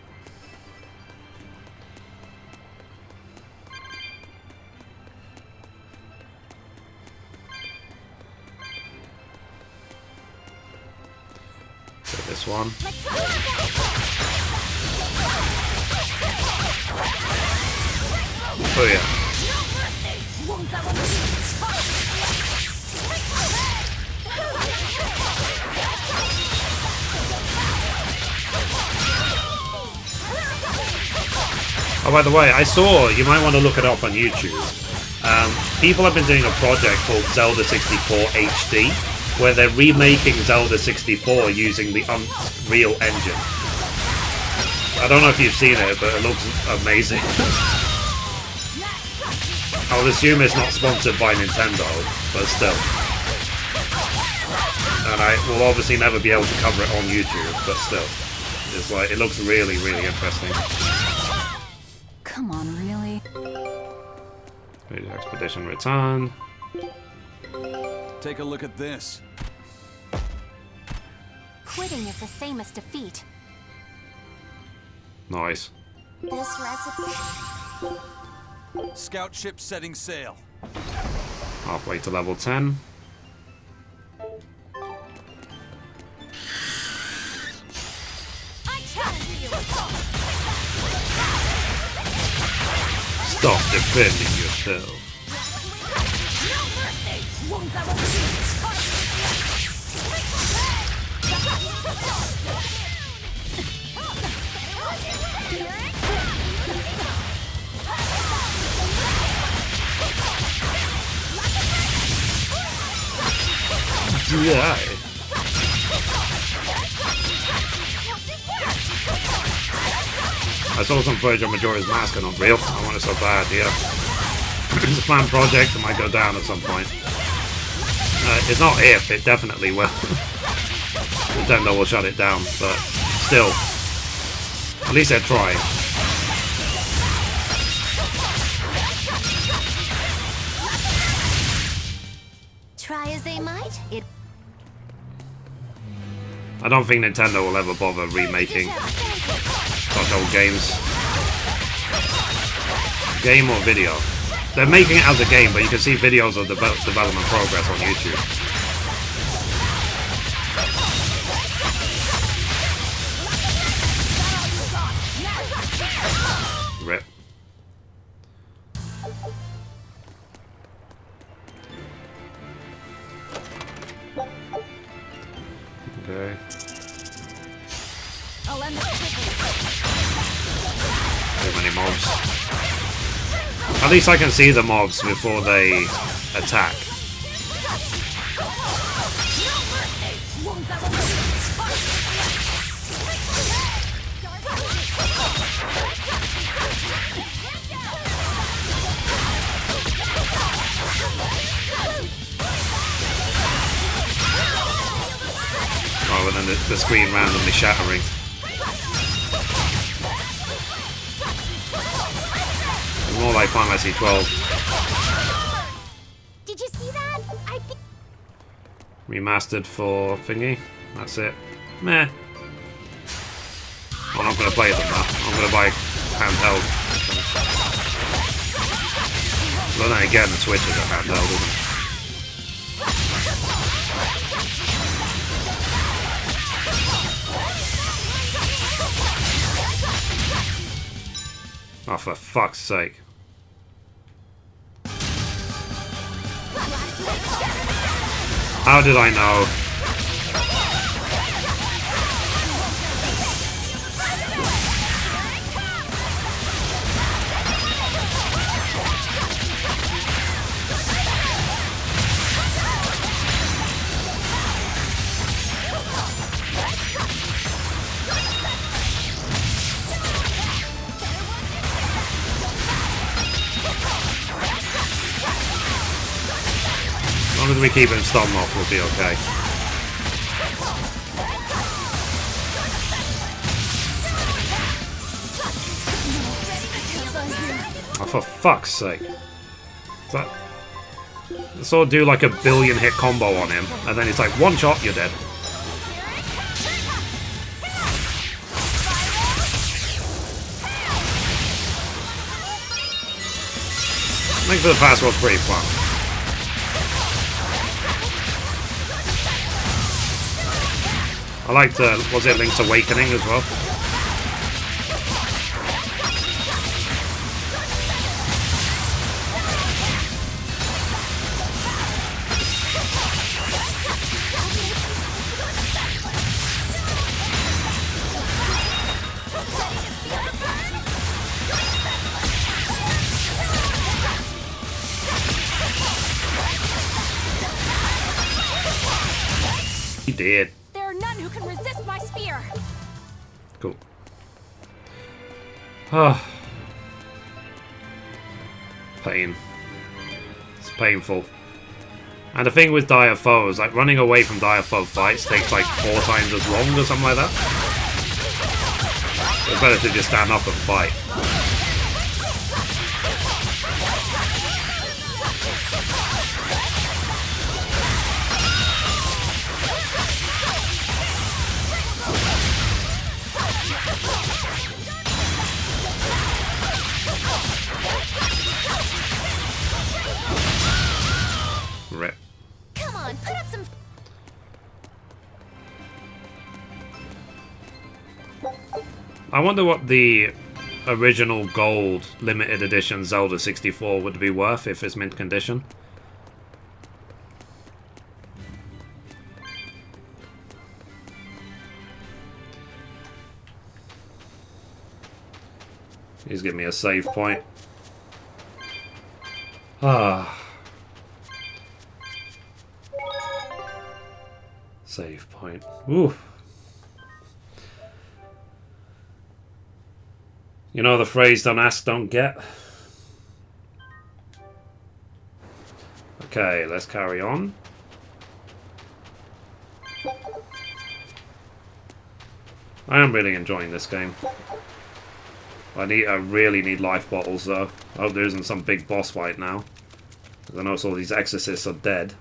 So this one. Oh yeah. Oh, by the way, I saw, you might want to look it up on YouTube. People have been doing a project called Zelda 64 HD, where they're remaking Zelda 64 using the Unreal Engine. I don't know if you've seen it, but it looks amazing. I would assume it's not sponsored by Nintendo, but still. And I will obviously never be able to cover it on YouTube, but still. It's like, it looks really, really interesting. Come on, really? Expedition return. Take a look at this. Quitting is the same as defeat. Nice. This recipe. Scout ship setting sail. Halfway to level 10. Stop defending yourself. die. I saw some footage of Majora's Mask on Unreal. I want it so bad, yeah. It's a fan project. It might go down at some point. It's not if, it definitely will. Nintendo will shut it down, but still. At least they're trying. Try as they might, I don't think Nintendo will ever bother remaking such old games. Game or video. They're making it as a game, but you can see videos of development progress on YouTube. Rip. Okay. Too many mobs. At least I can see the mobs before they attack. Oh, and then the screen randomly shattering. More like Final Fantasy 12. Did you see that? Remastered for thingy. That's it. Meh. I'm not gonna play them though. I'm gonna buy handheld. But then again, the Switch is a handheld, isn't it? Oh, for fuck's sake. How did I know? As long as we keep him stunned off, we'll be okay. Oh, for fuck's sake. Let's all do like a billion hit combo on him, and then it's like one shot, you're dead. Link to the Past was pretty fun. I liked, was it Link's Awakening as well? He did. There are none who can resist my spear. Cool. Ah. Pain. It's painful. And the thing with dire foes, like running away from dire foe fights takes like 4 times as long or something like that. So it's better to just stand up and fight. Rip. Come on, put up some. I wonder what the original gold limited edition Zelda 64 would be worth if it's mint condition. He's giving me a save point. Ah. Save point. Ooh. You know the phrase, don't ask, don't get? Okay, let's carry on. I am really enjoying this game. I really need life bottles though. I hope there isn't some big boss fight now. Because I notice all these exorcists are dead.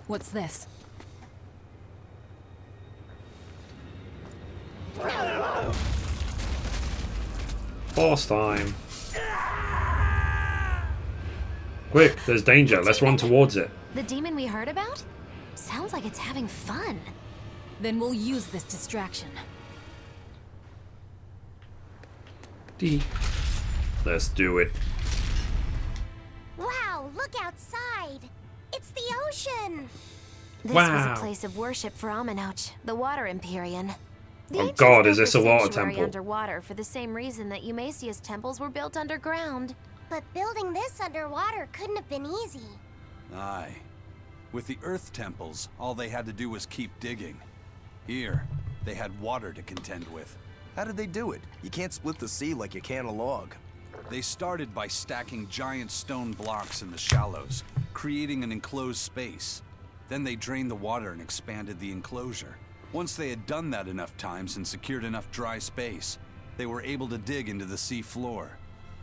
What's this? Boss time. Quick, there's danger. Let's run towards it. The demon we heard about? Sounds like it's having fun. Then we'll use this distraction. Let's do it. Wow, look outside! It's the ocean! This was a place of worship for Aminoch, the Water Empyrean. The Oh god, is ancients this a built the water sanctuary temple? underwater for the same reason that Eumasia's temples were built underground. But building this underwater couldn't have been easy. Aye. With the Earth temples, all they had to do was keep digging. Here, they had water to contend with. How did they do it? You can't split the sea like you can a log. They started by stacking giant stone blocks in the shallows, creating an enclosed space. Then they drained the water and expanded the enclosure. Once they had done that enough times and secured enough dry space, they were able to dig into the sea floor.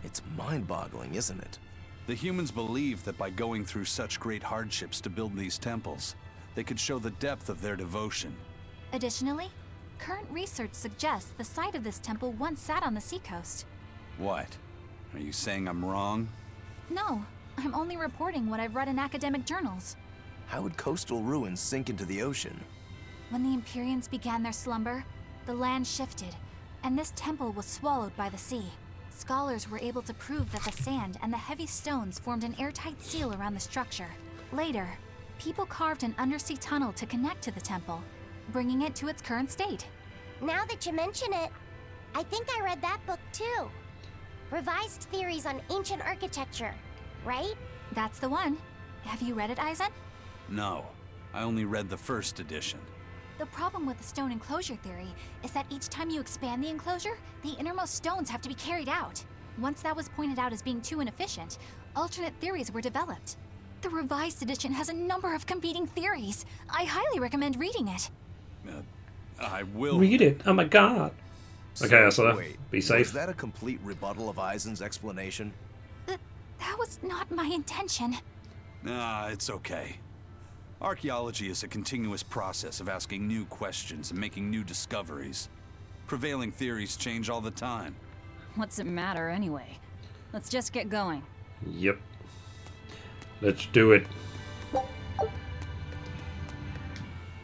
It's mind-boggling, isn't it? The humans believed that by going through such great hardships to build these temples, they could show the depth of their devotion. Additionally, current research suggests the site of this temple once sat on the seacoast. What? Are you saying I'm wrong? No, I'm only reporting what I've read in academic journals. How would coastal ruins sink into the ocean? When the Empyreans began their slumber, the land shifted, and this temple was swallowed by the sea. Scholars were able to prove that the sand and the heavy stones formed an airtight seal around the structure. Later, people carved an undersea tunnel to connect to the temple, bringing it to its current state. Now that you mention it, I think I read that book too. Revised Theories on Ancient Architecture, right? That's the one. Have you read it, Eisen? No. I only read the first edition. The problem with the stone enclosure theory is that each time you expand the enclosure, the innermost stones have to be carried out. Once that was pointed out as being too inefficient, alternate theories were developed. The revised edition has a number of competing theories. I highly recommend reading it. I will read it. Oh my god. Okay, Ursula, wait, be safe. Was that a complete rebuttal of Eisen's explanation? That was not my intention. Nah, it's okay. Archaeology is a continuous process of asking new questions and making new discoveries. Prevailing theories change all the time. What's it matter anyway? Let's just get going. Yep. Let's do it.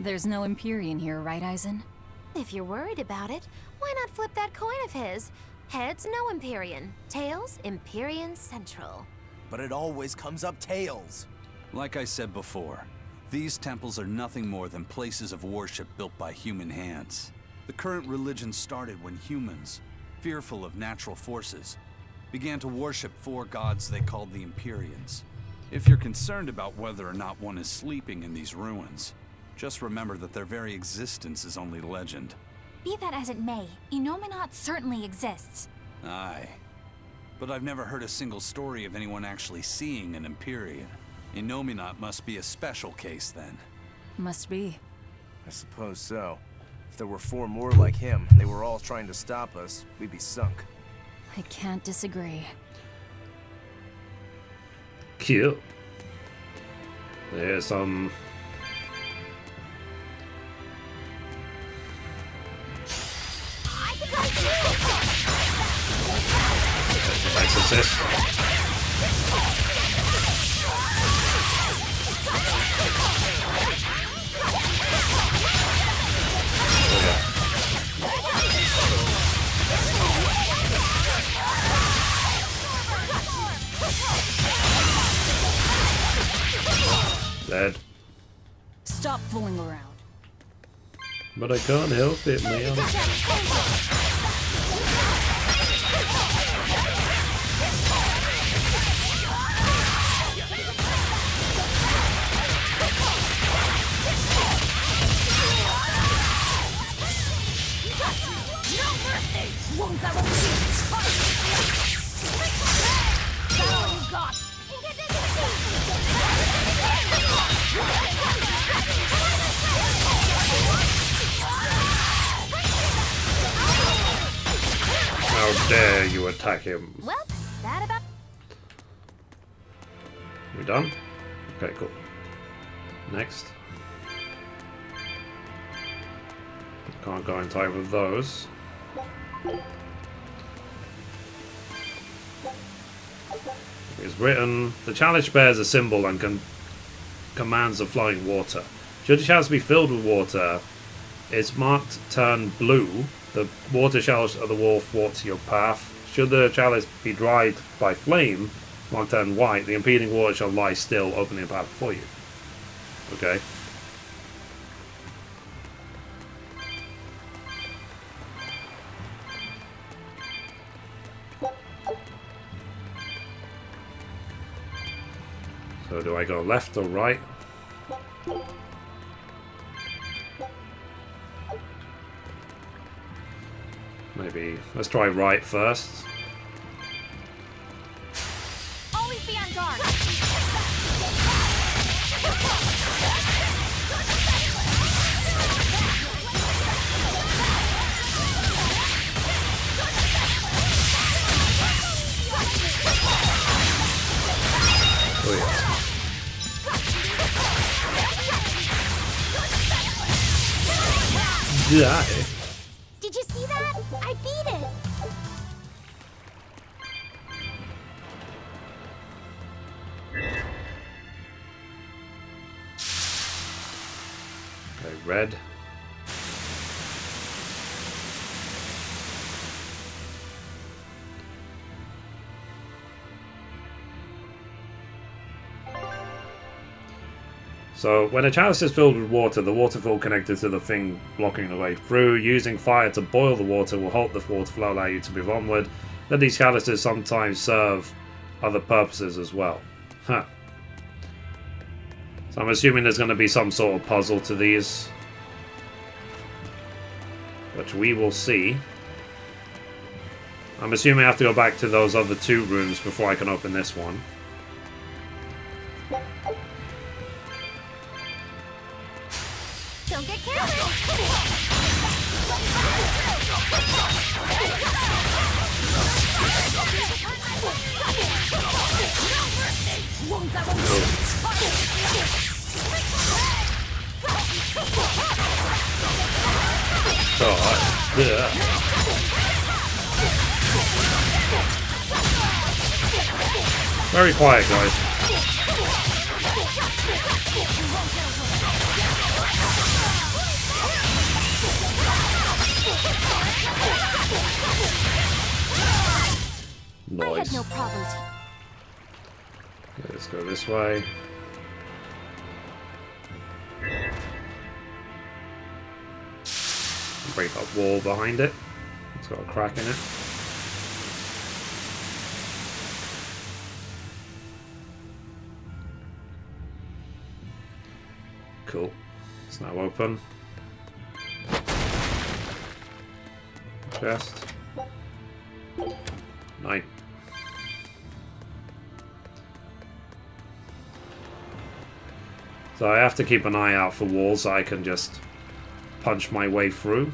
There's no Empyrean here, right, Eisen? If you're worried about it, why not flip that coin of his? Heads, no Empyrean. Tails, Empyrean Central. But it always comes up tails. Like I said before, these temples are nothing more than places of worship built by human hands. The current religion started when humans, fearful of natural forces, began to worship four gods they called the Empyreans. If you're concerned about whether or not one is sleeping in these ruins, just remember that their very existence is only legend. Be that as it may, Inominat certainly exists. Aye. But I've never heard a single story of anyone actually seeing an Empyrean. Inominat must be a special case then. Must be. I suppose so. If there were four more like him, and they were all trying to stop us, we'd be sunk. I can't disagree. Cute. There's some... Exorcist. Dead. Stop fooling around. But I can't help it, man. dare you attack him? Well, that about. We done? Okay, cool. Next. Can't go in time with those. It's written, the chalice bears a symbol and commands the flowing water. Should the chalice be filled with water, its marked turn blue. The water chalice of the wall thwarts your path. Should the chalice be dried by flame, marked turn white, the impeding water shall lie still, opening a path for you. Okay. So do I go left or right? Maybe let's try right first. Always be on guard. Oh, yeah. Die. Did you see that? I beat it! Okay, red. So, when a chalice is filled with water, the water fill connected to the thing blocking the way through. Using fire to boil the water will halt the water flow, allow you to move onward. Then these chalices sometimes serve other purposes as well. Huh. So I'm assuming there's going to be some sort of puzzle to these. But we will see. I'm assuming I have to go back to those other two rooms before I can open this one. Don't get careless. Very quiet, guys. I had Nice. no problems. Okay, let's go this way. Break that wall behind it. It's got a crack in it. Cool. It's now open. Chest. Night. So I have to keep an eye out for walls I can just punch my way through.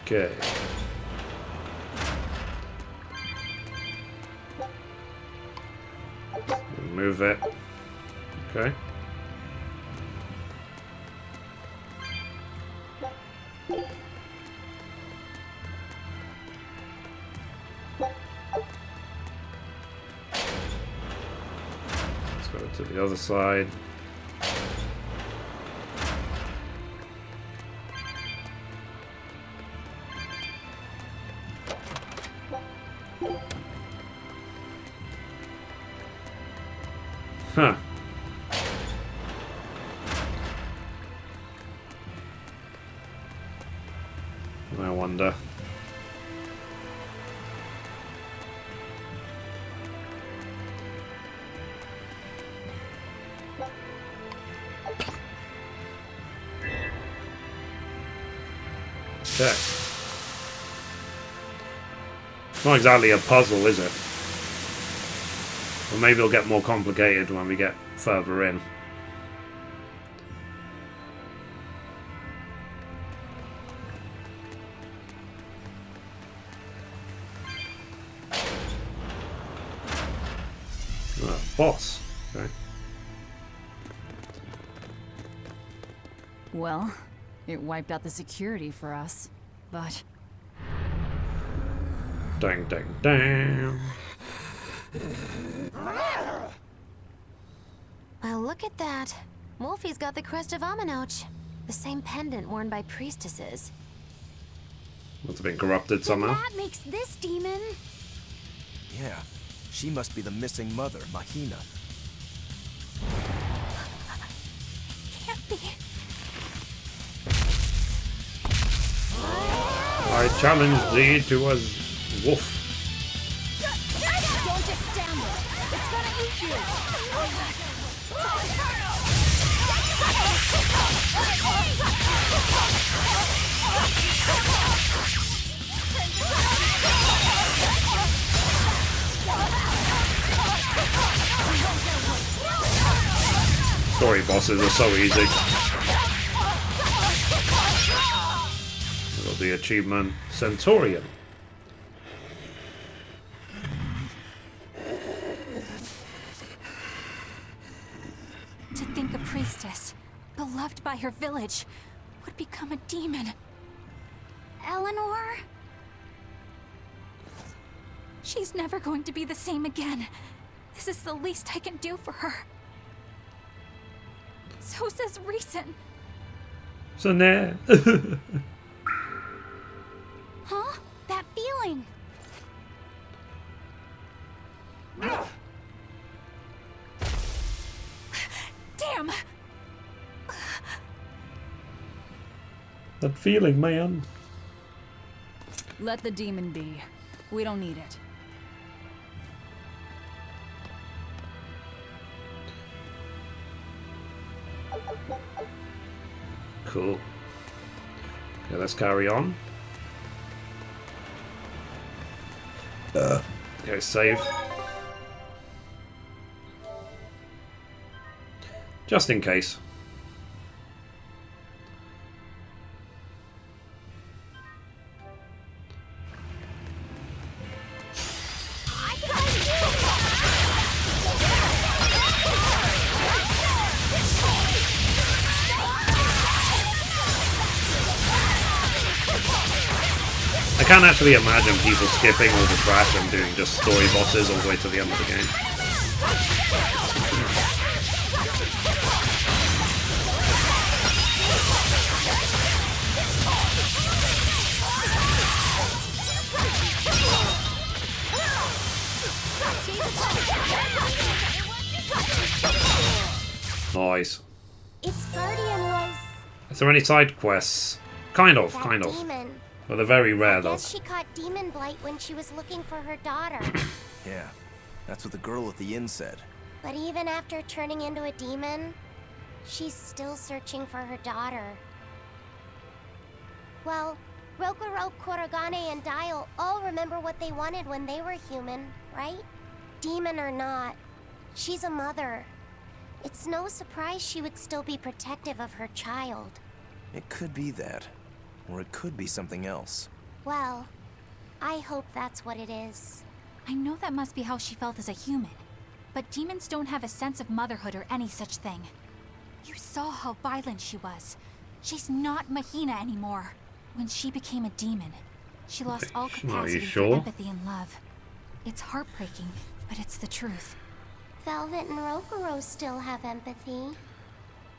Okay. Move it. Okay. Let's go to the other side. Huh. I wonder. Okay. It's not exactly a puzzle, is it? Or maybe it'll get more complicated when we get further in. Boss. Okay. Well, it wiped out the security for us, but... Dang, dang, dang. Well, look at that. Wolfie's got the crest of Aminoch. The same pendant worn by priestesses. Must have been corrupted somehow. That makes this demon. Yeah. She must be the missing mother, Mahina. Can't be. I challenge thee to a wolf. Don't just stand there. It's gonna eat you. Story bosses are so easy. Got the achievement Centurion. To think a priestess, beloved by her village, would become a demon. Eleanor? She's never going to be the same again. This is the least I can do for her. So says reason. So now. Huh? That feeling. Damn! That feeling, man. Let the demon be. We don't need it. Cool. Okay, let's carry on. Okay, save. Just in case. I can't actually imagine people skipping all the trash and doing just story bosses all the way to the end of the game. Nice. Its guardian was Is there any side quests? Kind of. demon. Well, they're very rare I though. guess she caught demon blight when she was looking for her daughter. Yeah, that's what the girl at the inn said. But even after turning into a demon, she's still searching for her daughter. Well, Rokuro, Kurogane, and Dial all remember what they wanted when they were human, right? Demon or not, she's a mother. It's no surprise she would still be protective of her child. It could be that. Or it could be something else. Well, I hope that's what it is. I know that must be how she felt as a human. But demons don't have a sense of motherhood or any such thing. You saw how violent she was. She's not Mahina anymore. When she became a demon, she lost all capacity for empathy and love. It's heartbreaking, but it's the truth. Velvet and Rokuro still have empathy.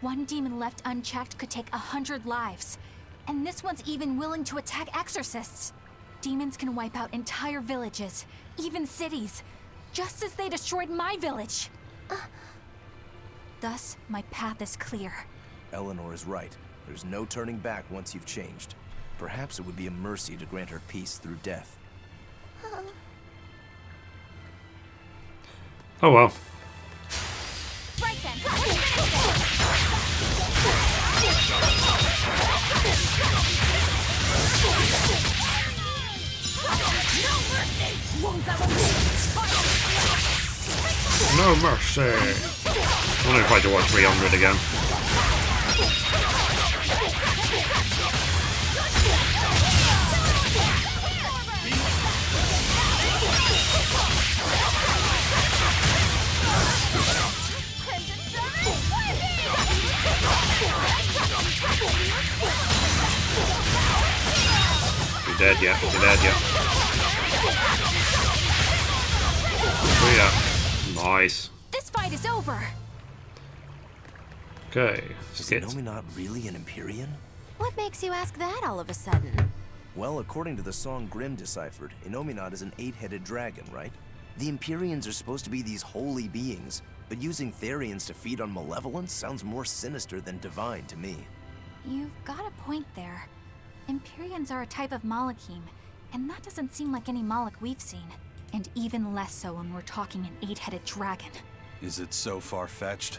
One demon left unchecked could take 100 lives. And this one's even willing to attack exorcists. Demons can wipe out entire villages, even cities, just as they destroyed my village. Thus, my path is clear. Eleanor is right. There's no turning back once you've changed. Perhaps it would be a mercy to grant her peace through death. Oh well. Right then. No mercy! Wounds that will No mercy. I wonder if I do watch 300 again. You're dead yet? You're dead yet? Oh yeah. Nice. This fight is over. Okay. Is Inomi not really an Empyrean? What makes you ask that all of a sudden? Well, according to the song Grimm deciphered, Inominat is an 8-headed dragon, right? The Empyreans are supposed to be these holy beings, but using Therians to feed on malevolence sounds more sinister than divine to me. You've got a point there. Empyreans are a type of Malachim, and that doesn't seem like any Malach we've seen. And even less so when we're talking an 8-headed dragon. Is it so far-fetched?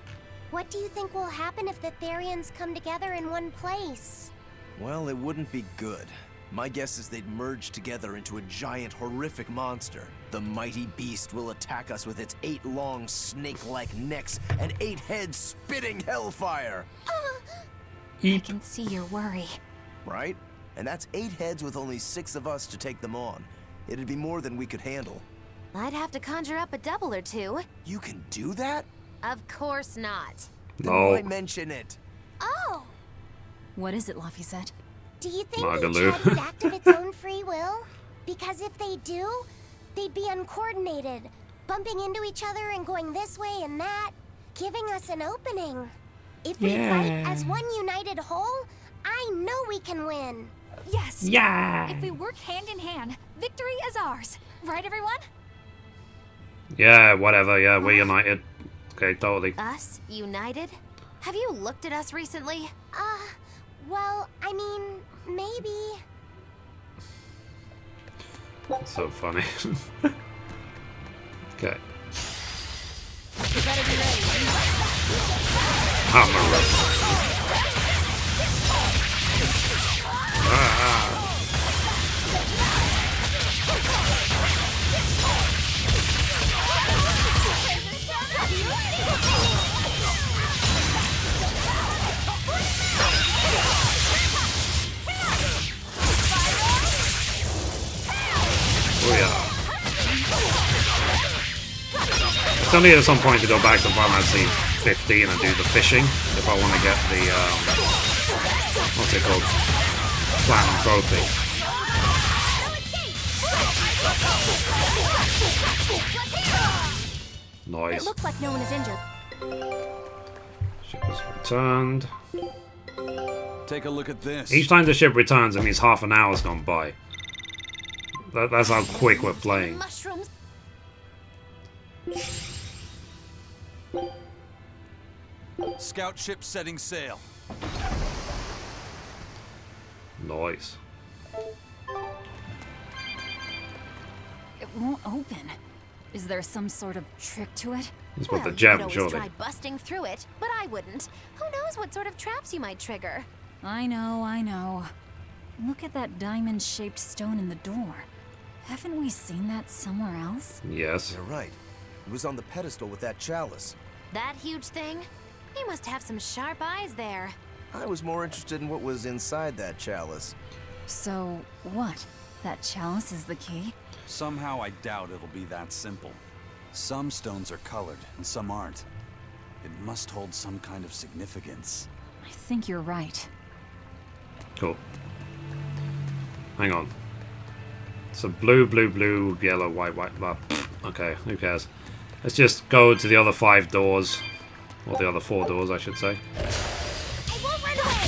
What do you think will happen if the Therians come together in one place? Well, it wouldn't be good. My guess is they'd merge together into a giant, horrific monster. The mighty beast will attack us with its 8 long, snake-like necks and 8 heads spitting hellfire! I can see your worry. Right? And that's 8 heads with only 6 of us to take them on. It'd be more than we could handle. I'd have to conjure up a double or two. You can do that? Of course not. Then why mention it? Oh! What is it, Laphicet? Do you think Magaloo. each head would act of its own free will? Because if they do, they'd be uncoordinated, bumping into each other and going this way and that, giving us an opening. If we fight as one united whole, I know we can win. Yes! Yeah! If we work hand in hand, victory is ours. Right, everyone? Yeah, whatever. Yeah, we're united. Okay, totally. Us? United? Have you looked at us recently? Well, I mean, maybe. So funny. Okay. You better be ready. Hammer. Oh yeah. It's only at some point to go back to Final Fantasy 15 and do the fishing if I want to get the what's it called? Platinum trophy. Nice. It looks like no one is injured. Ship is returned. Take a look at this. Each time the ship returns, it means half an hour's gone by. That's how quick we're playing. Mushrooms. Scout ship setting sail. Nice. It won't open. Is there some sort of trick to it? It's with the You gem, could always surely. try busting through it, but I wouldn't. Who knows what sort of traps you might trigger? I know. Look at that diamond-shaped stone in the door. Haven't we seen that somewhere else? Yes. You're right. It was on the pedestal with that chalice. That huge thing? You must have some sharp eyes there. I was more interested in what was inside that chalice. So, what? That chalice is the key? Somehow I doubt it'll be that simple. Some stones are colored and some aren't. It must hold some kind of significance. I think you're right. Cool. Hang on. So blue, blue, blue, yellow, white, white. Okay, who cares? Let's just go to the other 5 doors. Or the other 4 doors, I should say. I won't run away!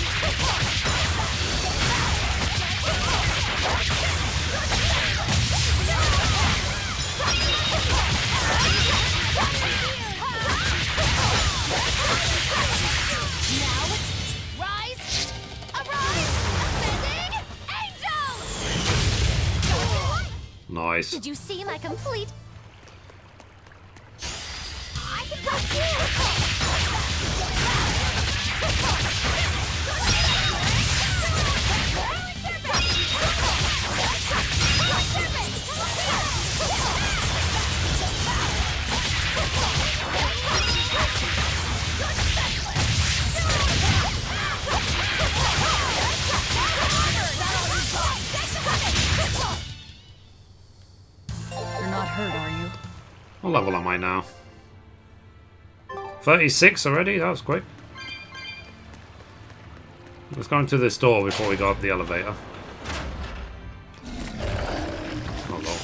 Now, rise! Arise! Ascending angels! Nice. Did you see my complete... I can touch you! What level am I now? 36 already? That was quick. Let's go into this door before we go up the elevator. Oh, lol.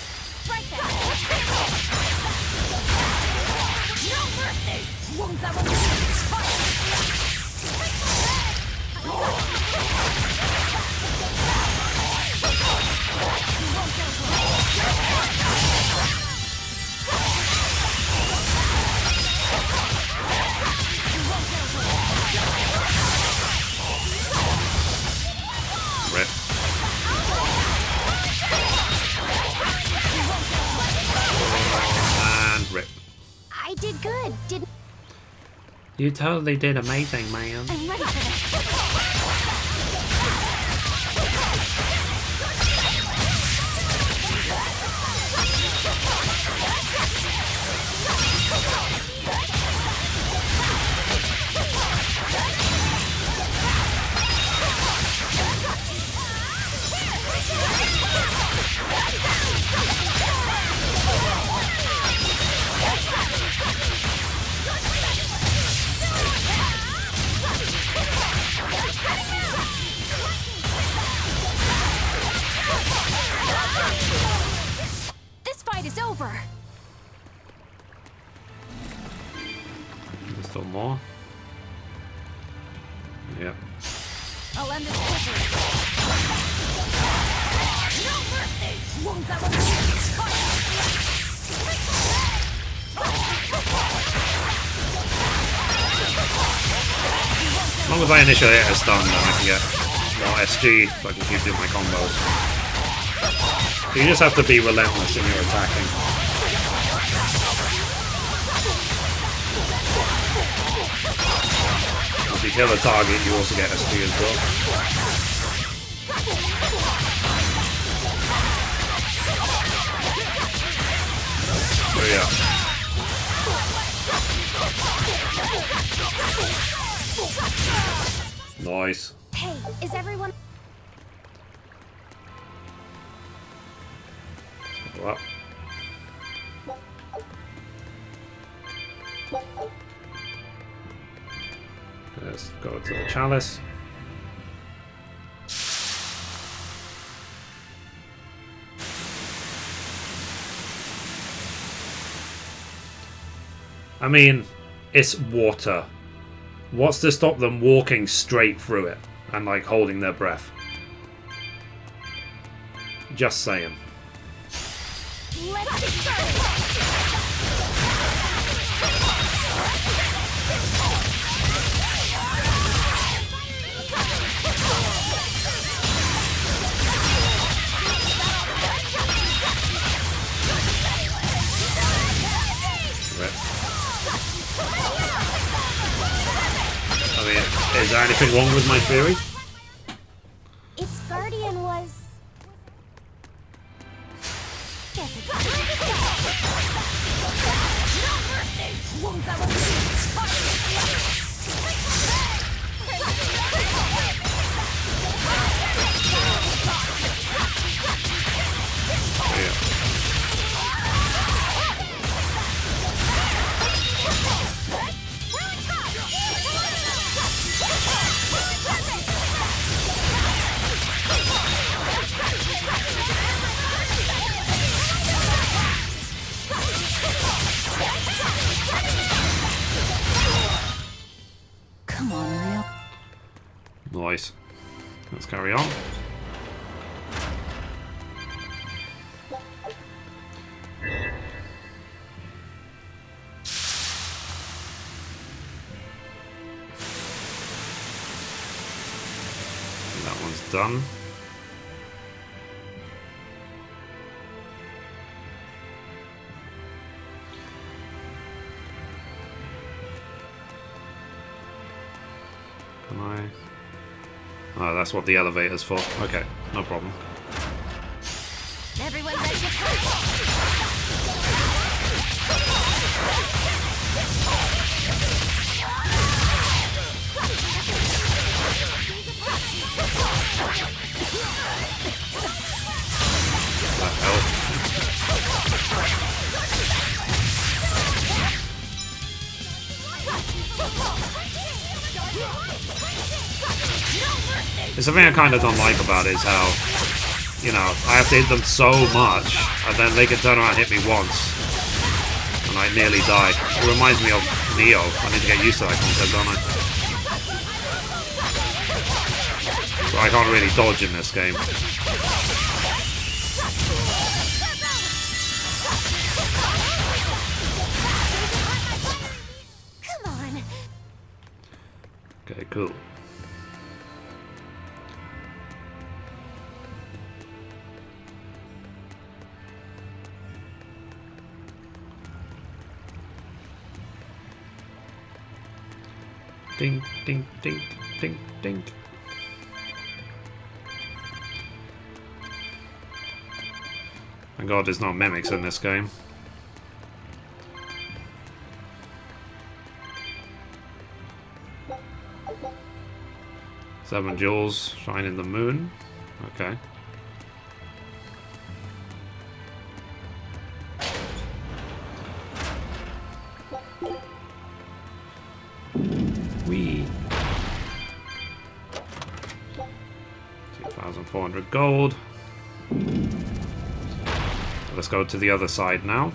Rip. And rip. I did good, didn't You totally did amazing, man. I'm ready for this. This fight is over. There's still more. Yeah. I'll end this quickly. No mercy! Won't that As long as I initially hit a stun, then I can get more SG so I can keep doing my combos. You just have to be relentless in your attacking. If you kill a target, you also get SG as well. Oh yeah. Nice. Hey, is everyone... Go up. Let's go to the chalice. I mean, it's water. What's to stop them walking straight through it and like holding their breath? Just saying. Let's get started! I mean, is there anything wrong with my theory? Its guardian was... Guess it's... Come on, real. Nice. Let's carry on. That one's done. Can I? Oh, that's what the elevator's for. Okay, no problem. Everyone ready to fight? That helped. It's something I kind of don't like about it is how, you know, I have to hit them so much, and then they can turn around and hit me once, and I nearly die. It reminds me of Neo. I need to get used to that concept, don't I? So I can't really dodge in this game. Come on. Okay, cool. Ding, ding, ding, ding, ding. Thank God there's no mimics in this game. Seven jewels shine in the moon. Okay. Wee. 2,400 gold. Let's go to the other side now.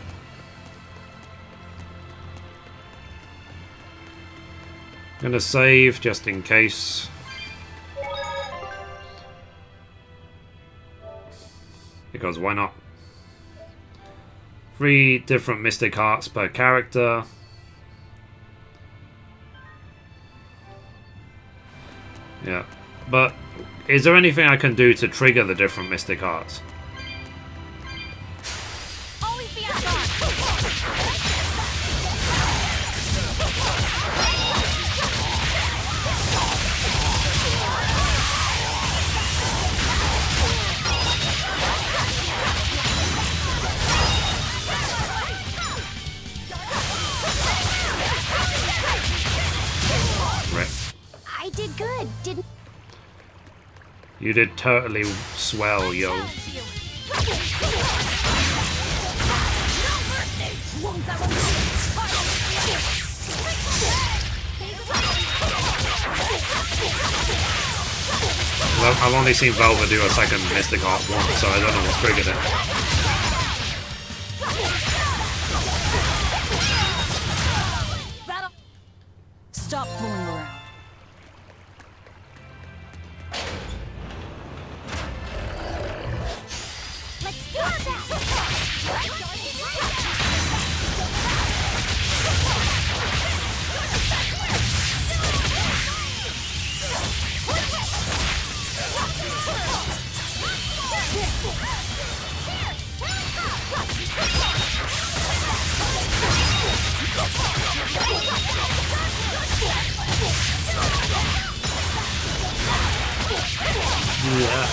Gonna save just in case. Because why not? 3 different mystic hearts per character. Yeah. But is there anything I can do to trigger the different mystic hearts? I did good, didn't... You did totally swell, yo. Well, I've only seen Velva do a second Mystic Heart once, so I don't know what triggered it. Stop fooling around. Let's do that.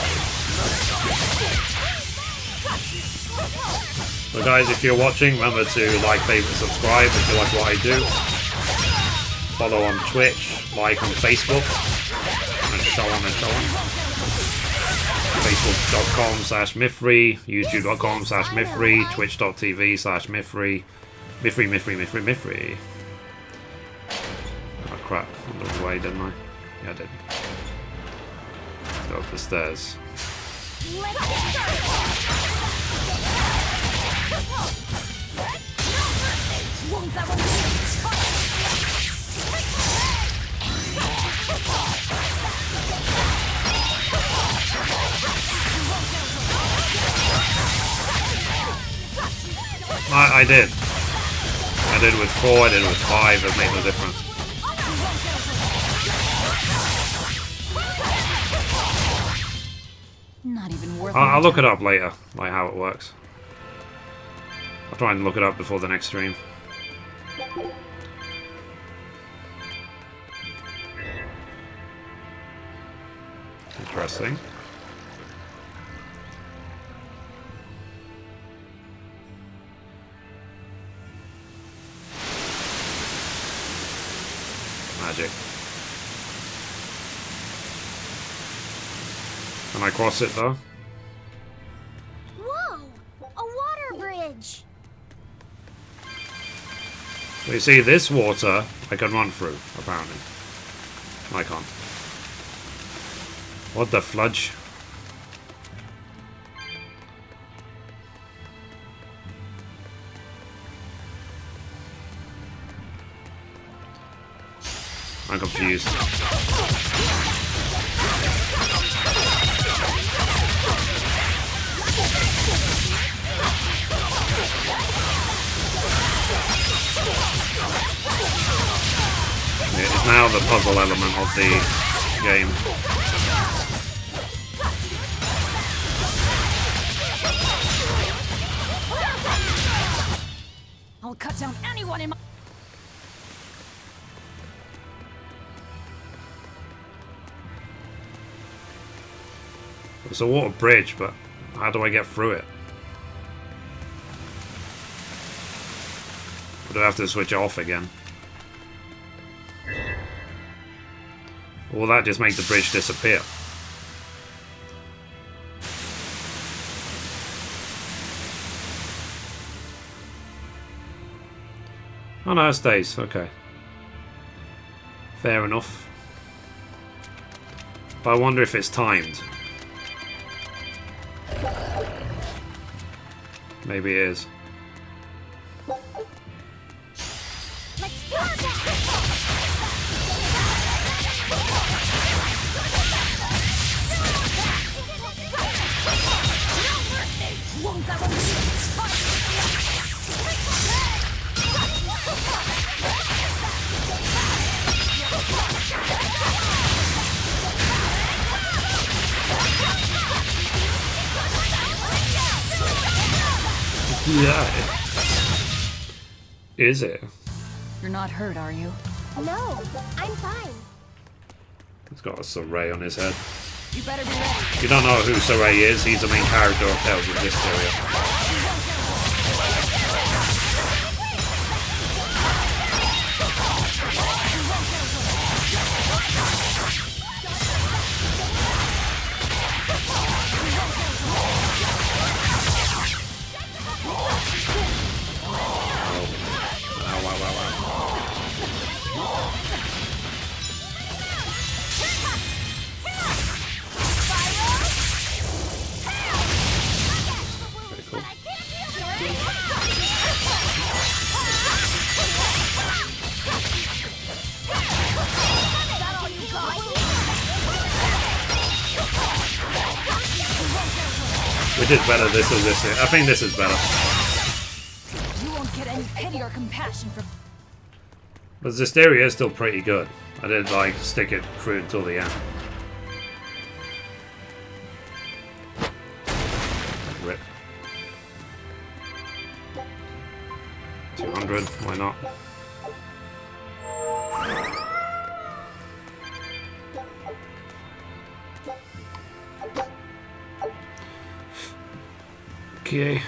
So guys, if you're watching, remember to like, favorite, subscribe if you like what I do. Follow on Twitch, like on Facebook, and so on and so on. Facebook.com/Mithrie, YouTube.com/Mithrie, Twitch.tv/Mithrie, Mithrie. Oh crap, I looked away, didn't I? Yeah, I did. Let's go up the stairs. Let's get started. I did. I did with 4, I did with 5, it made no difference. Not even worth I'll look it up later, like how it works. I'll try and look it up before the next stream. Interesting. Magic. Can I cross it though? Whoa! A water bridge! So you see, this water I can run through, apparently. I can't. What the fludge? I'm confused. It's now the puzzle element of the game. I'll cut down anyone in my... It's a water bridge, but how do I get through it? Or do I have to switch it off again? Or will that just make the bridge disappear? Oh no, it stays. Okay. Fair enough. But I wonder if it's timed. Maybe it is. Let's do that! Yeah. Is it? You're not hurt, are you? No, I'm fine. He's got a Saray on his head. You better be ready. If you don't know who Saray is, he's the main character of Tales of Berseria. Which is better, this or this? I think this is better. You won't get any pity or compassion from... But Zestiria is still pretty good. I did like stick it through until the end. Rip. 200, why not? Okay.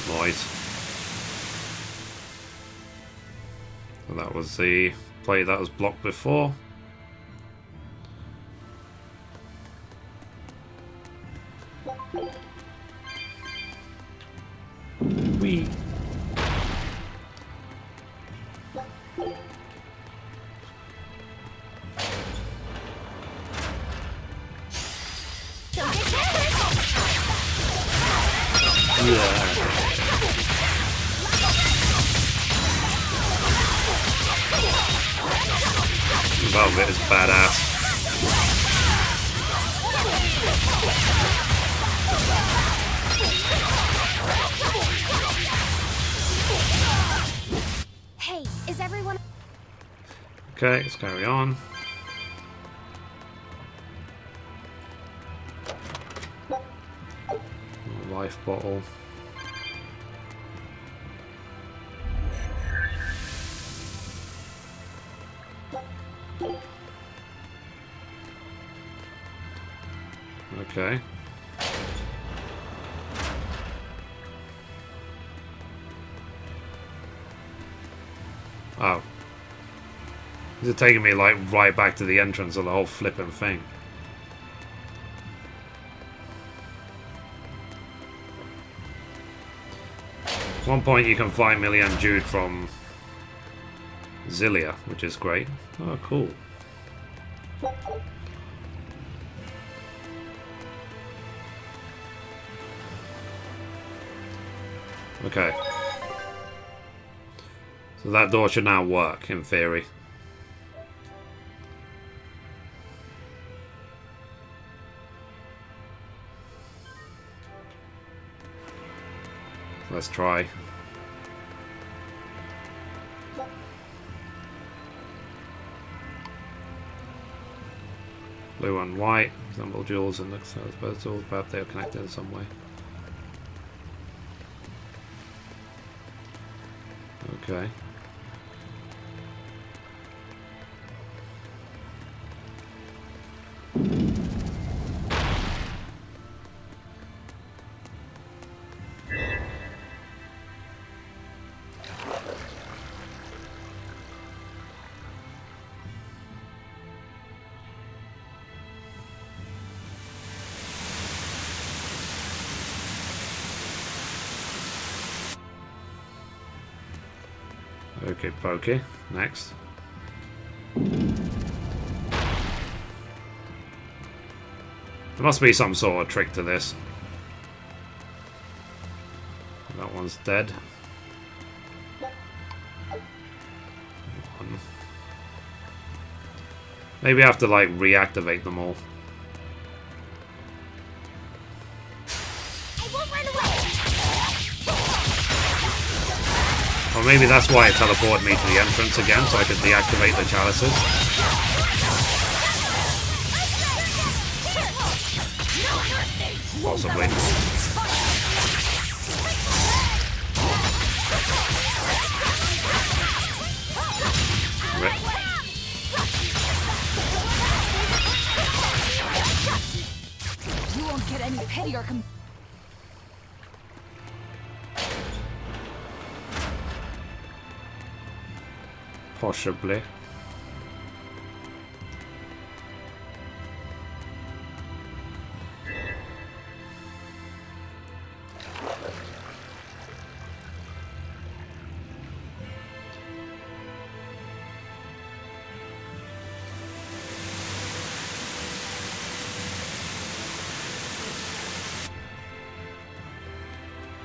Noise. So that was the play that was blocked before. Wee. Velvet is badass. Hey, is everyone... Okay, let's carry on. Life bottle. Okay. Oh. Is it taking me like right back to the entrance of the whole flipping thing? At one point you can fight Millie and Jude from Zilia, which is great. Oh, cool. Okay. So that door should now work, in theory. Let's try. Blue and white resemble jewels and looks as puzzles, but they are connected in some way. Okay. Okay, pokey. Next. There must be some sort of trick to this. That one's dead. One. Maybe I have to, like, reactivate them all. Or maybe that's why it teleported me to the entrance again, so I could deactivate the chalices. Possibly. Rip. You won't get any pity or Possibly.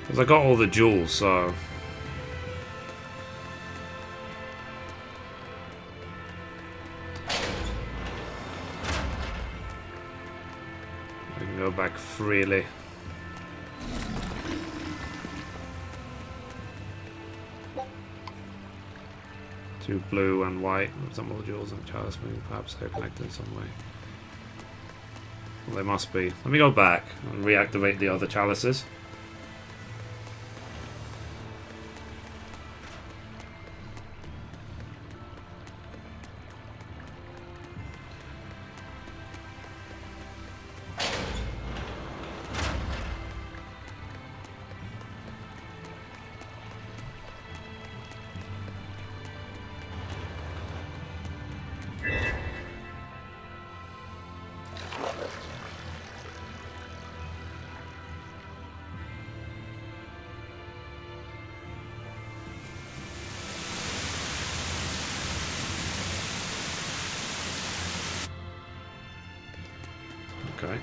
Because I got all the jewels, so... I can go back freely. Two blue and white, some of the jewels and chalice, maybe perhaps they're connected in some way. Well, they must be. Let me go back and reactivate the other chalices. Okay.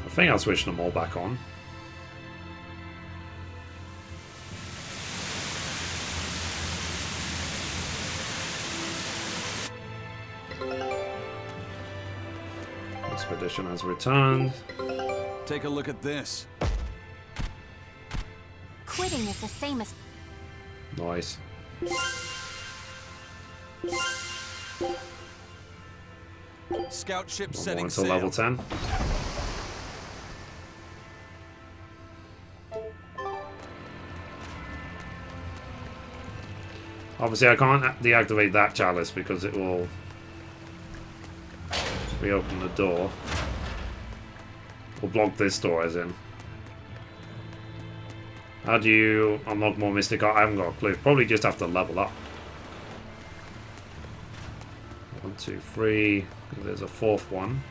I think I'll switch them all back on. Expedition has returned. Take a look at this. Quitting is the same as... Nice. Scout ship One setting more sail. until level 10. Obviously I can't deactivate that chalice because it will we open the door. Or block this door, as in. How do you unlock more mystic art? I haven't got a clue. Probably just have to level up. 1, 2, 3. There's a fourth one.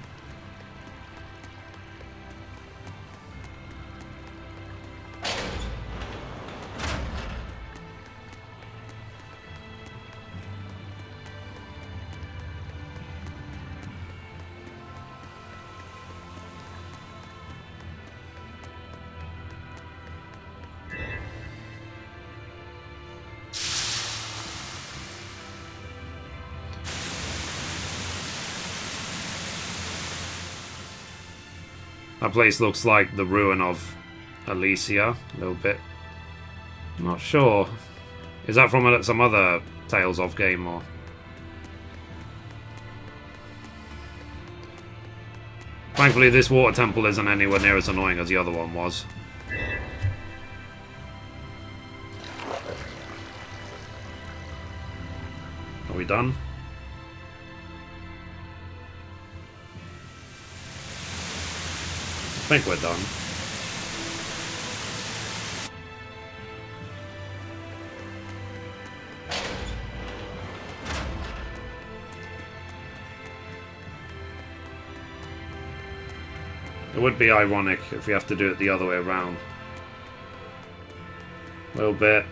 That place looks like the ruin of Elysia, a little bit. I'm not sure. Is that from some other Tales of game or? Thankfully, this water temple isn't anywhere near as annoying as the other one was. Are we done? I think we're done. It would be ironic if we have to do it the other way around. A little bit.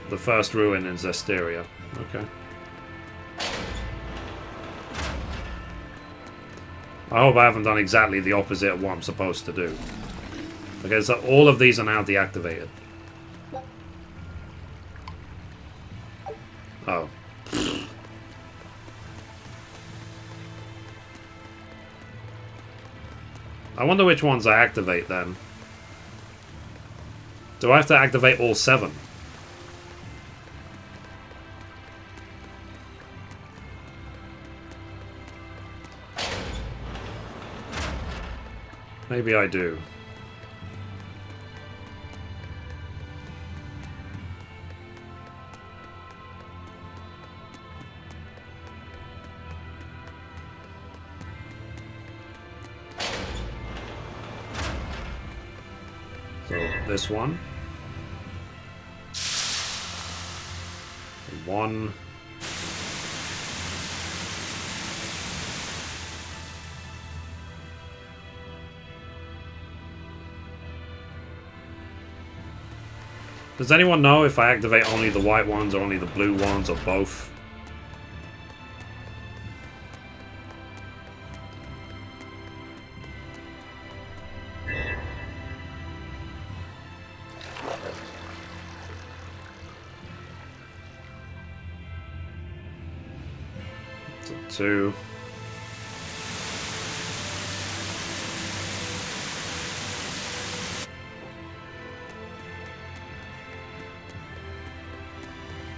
The first ruin in Zestiria. Okay. I hope I haven't done exactly the opposite of what I'm supposed to do. Okay, so all of these are now deactivated. Oh. I wonder which ones I activate then. Do I have to activate all 7? Maybe I do. So this one. 1. Does anyone know if I activate only the white ones or only the blue ones or both? So 2.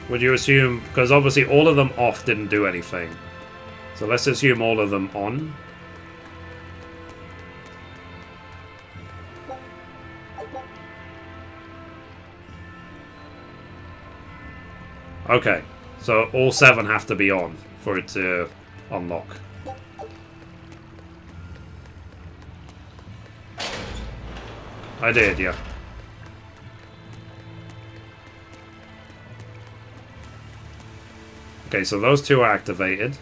Would you assume, because obviously all of them off didn't do anything. So let's assume all of them on. Okay, so all 7 have to be on for it to unlock. I did, yeah. Okay, so those 2 are activated.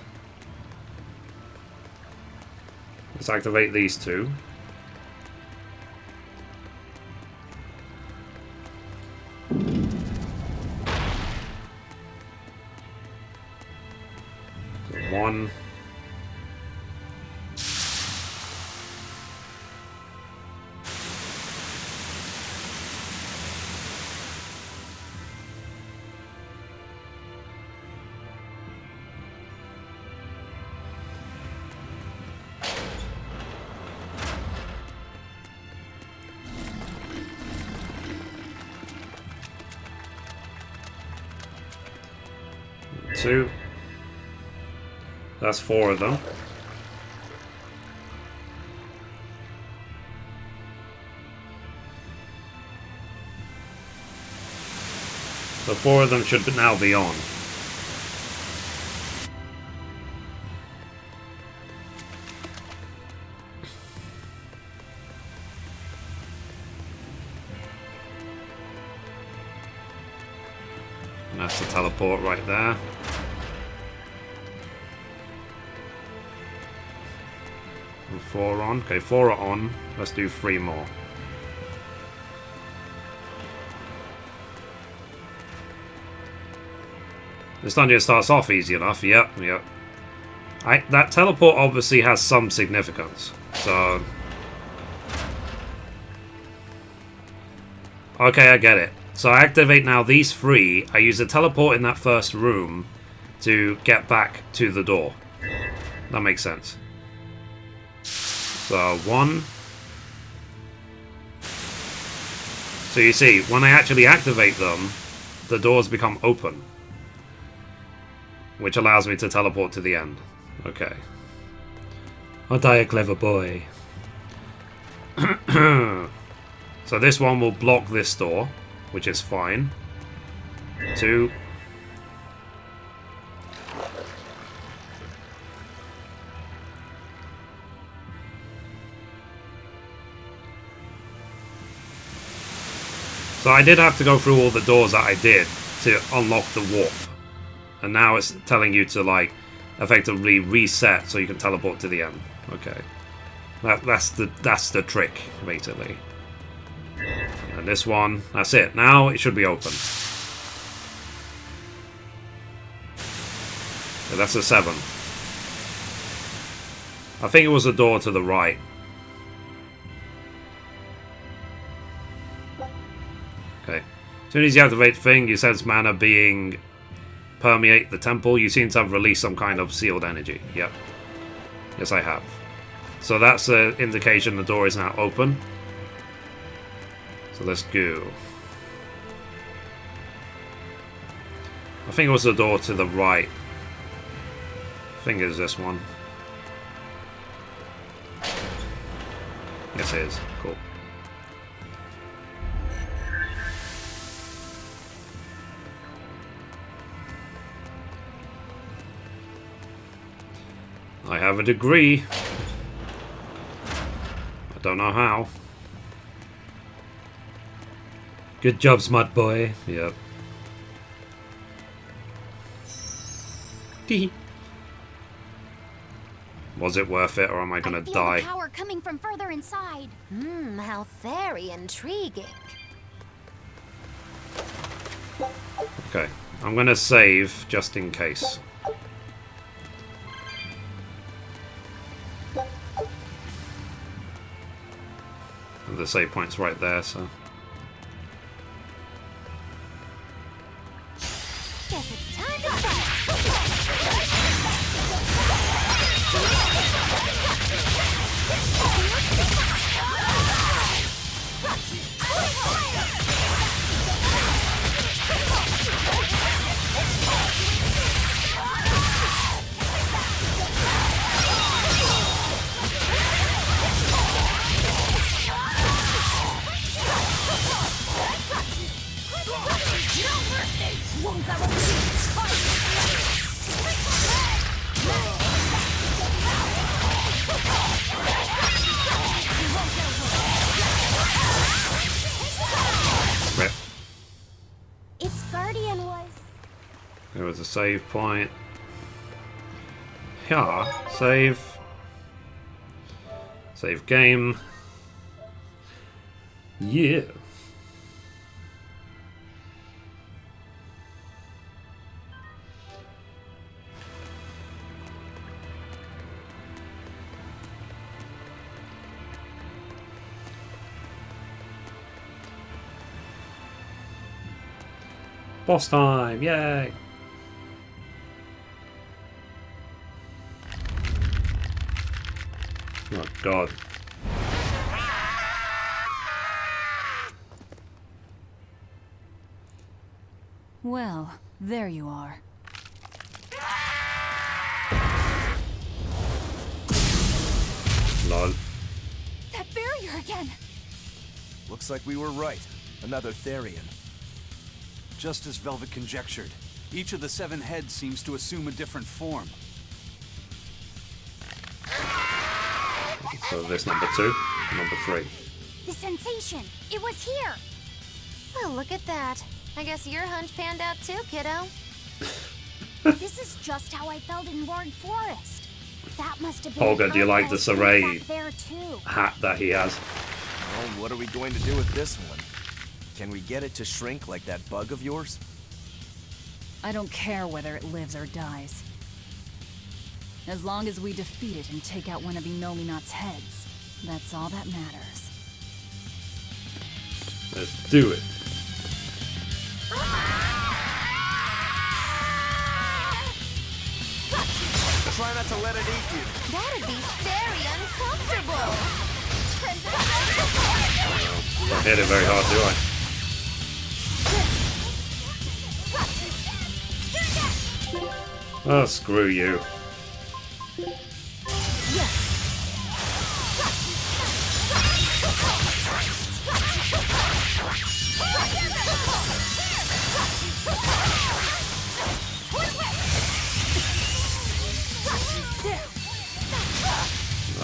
Let's activate these 2. So 1. Two. That's 4 of them. So 4 of them should now be on. That's the teleport right there. And 4 on. Okay, 4 are on. Let's do 3 more. This dungeon starts off easy enough. Yep. That teleport obviously has some significance. So... okay, I get it. So I activate now these 3. I use the teleport in that first room to get back to the door. That makes sense. So 1. So you see, when I actually activate them, the doors become open. Which allows me to teleport to the end. Okay. Aren't I a clever boy? So this one will block this door, which is fine. 2. So I did have to go through all the doors that I did to unlock the warp. And now it's telling you to, like, effectively reset so you can teleport to the end. Okay. That's the trick, basically. And this one, that's it. Now it should be open. Yeah, that's a 7. I think it was the door to the right. Okay. As soon as you activate the thing, you sense mana being... permeate the temple. You seem to have released some kind of sealed energy. Yep. Yes, I have. So that's an indication the door is now open. So let's go. I think it was the door to the right. I think it's this one. Yes, it is. Cool. I have a degree. I don't know how. Good job, smart boy. Yep. Was it worth it, or am I gonna die? The power coming from further inside. How very intriguing. Okay, I'm gonna save just in case. And the save point's right there, so. Guess it's time to fight. Its guardian was... There was a save point. Yeah, save. Save game. Yeah. Boss time, yay! Oh god. Well, there you are. Lol. That barrier again! Looks like we were right. Another Therian. Just as Velvet conjectured, each of the 7 heads seems to assume a different form. So this number 2, number 3. The sensation! It was here! Well, look at that. I guess your hunch panned out too, kiddo. This is just how I felt in Roaring Forest. That must have been. Olga, do you like the Saray there too. hat that he has? Well, what are we going to do with this one? Can we get it to shrink like that bug of yours? I don't care whether it lives or dies. As long as we defeat it and take out one of Inominat's heads, that's all that matters. Let's do it. Try not to let it eat you. That'd be very uncomfortable. Don't hit it very hard, do I? Oh, screw you.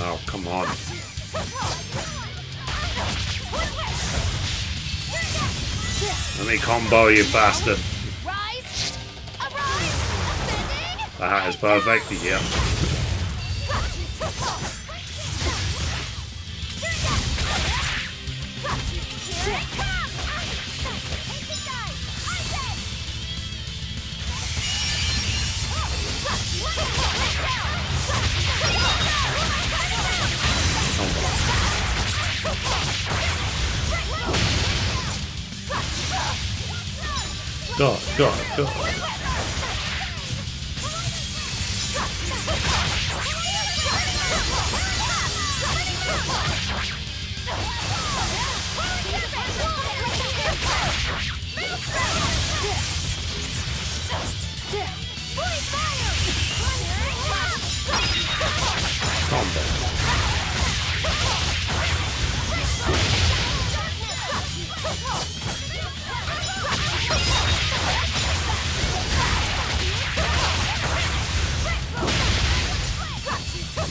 Oh, come on. Let me combo, you bastard. The hat is perfect, yeah. God.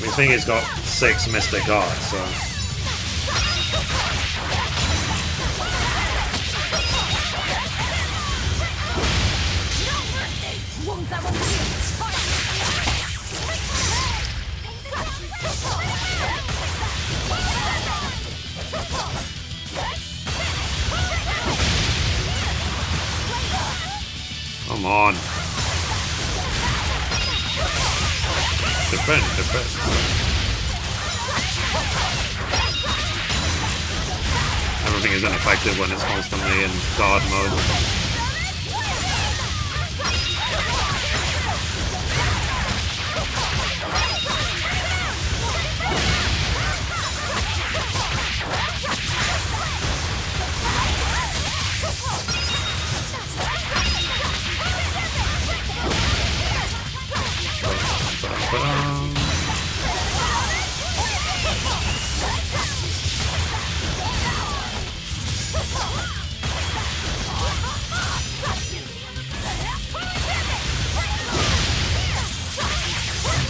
I think he's got 6 Mystic Arts, so... Come on. Defend. Everything is ineffective when it's constantly in guard mode.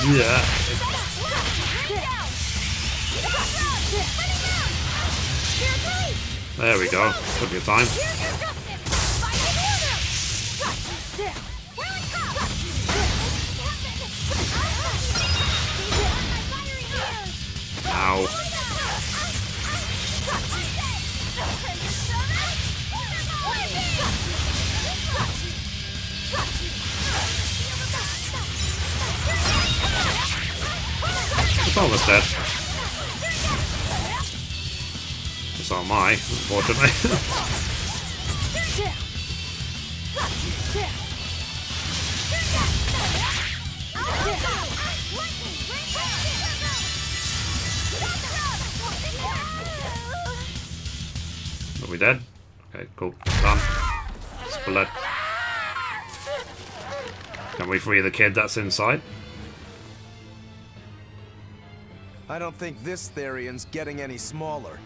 Yeah. There we go. Took your time. Ow. It's almost dead. So am I, unfortunately. Are we dead? Okay, cool. Done. Split. Can we free the kid that's inside? I don't think this Therian's getting any smaller.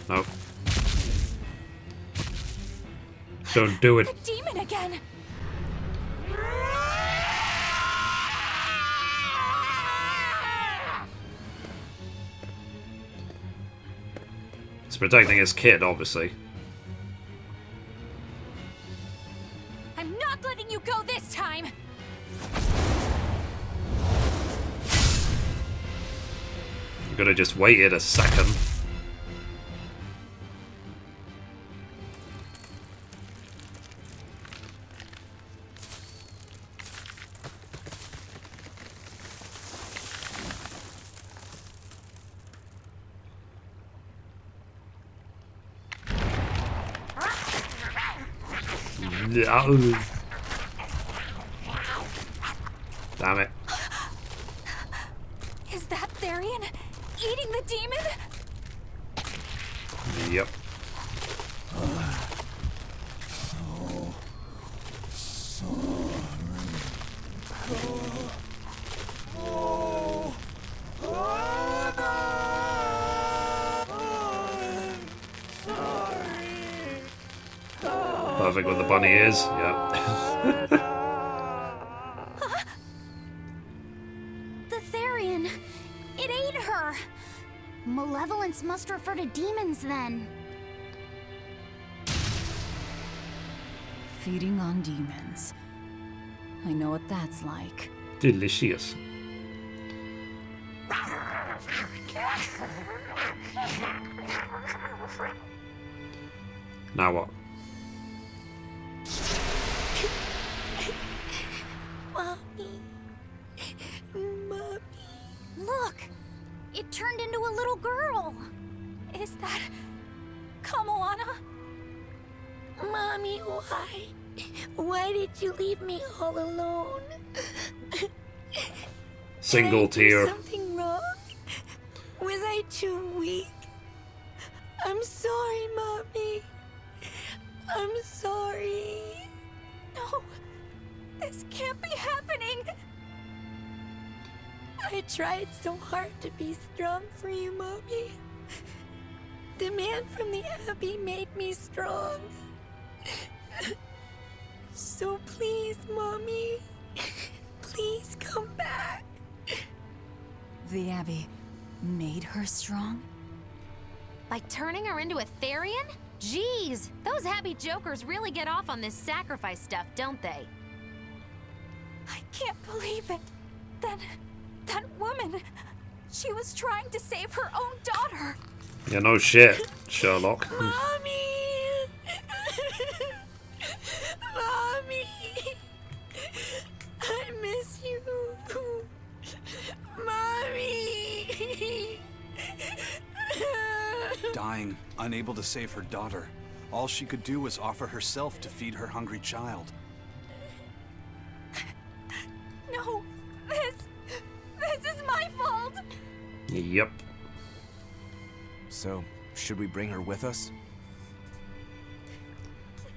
Nope. Don't do it. The demon again. He's protecting his kid, obviously. I'm not letting you go this time! You could have just waited a second. Damn it. Is that Therian eating the demon? Yep. Perfect with the bunny ears. Yep. The Therian! It ate her! Malevolence must refer to demons then. Feeding on demons. I know what that's like. Delicious. Now what? Mommy. Mommy. Look! It turned into a little girl. Is that Kamoana? Mommy, why? Why did you leave me all alone? Single Did I do tear. something wrong? Was I too weak? I'm sorry, Mommy. I'm sorry. No, this can't be happening. I tried so hard to be strong for you, Mommy. The man from the Abbey made me strong. So please, Mommy, please come back. The Abbey made her strong? By turning her into a Therian? Jeez, those happy jokers really get off on this sacrifice stuff, don't they? I can't believe it. That woman, she was trying to save her own daughter. Yeah, no shit, Sherlock. Mommy! Mommy! I miss you. Mommy! Dying, unable to save her daughter. All she could do was offer herself to feed her hungry child. No, this is my fault. Yep. So, should we bring her with us?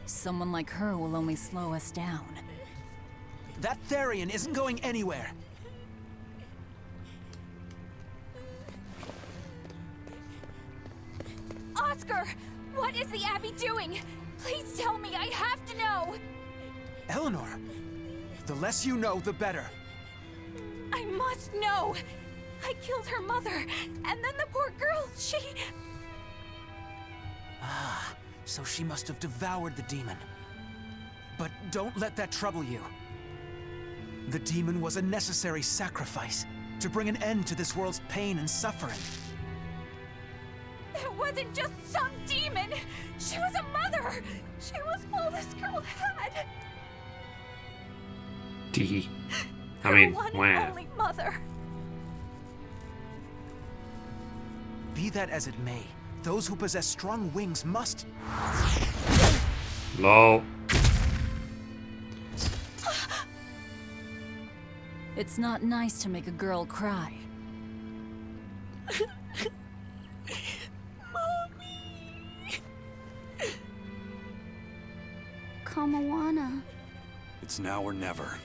Someone like her will only slow us down. That Therian isn't going anywhere. Oscar, what is the Abbey doing? Please tell me, I have to know. Eleanor, the less you know, the better. I must know. I killed her mother, and then the poor girl, she... Ah, so she must have devoured the demon. But don't let that trouble you. The demon was a necessary sacrifice to bring an end to this world's pain and suffering. It wasn't just some demon. She was a mother. She was all this girl had. Tee. I mean, Her one wow. and only mother. Be that as it may, those who possess strong wings must... Lol. It's not nice to make a girl cry. Kamoana. It's now or never.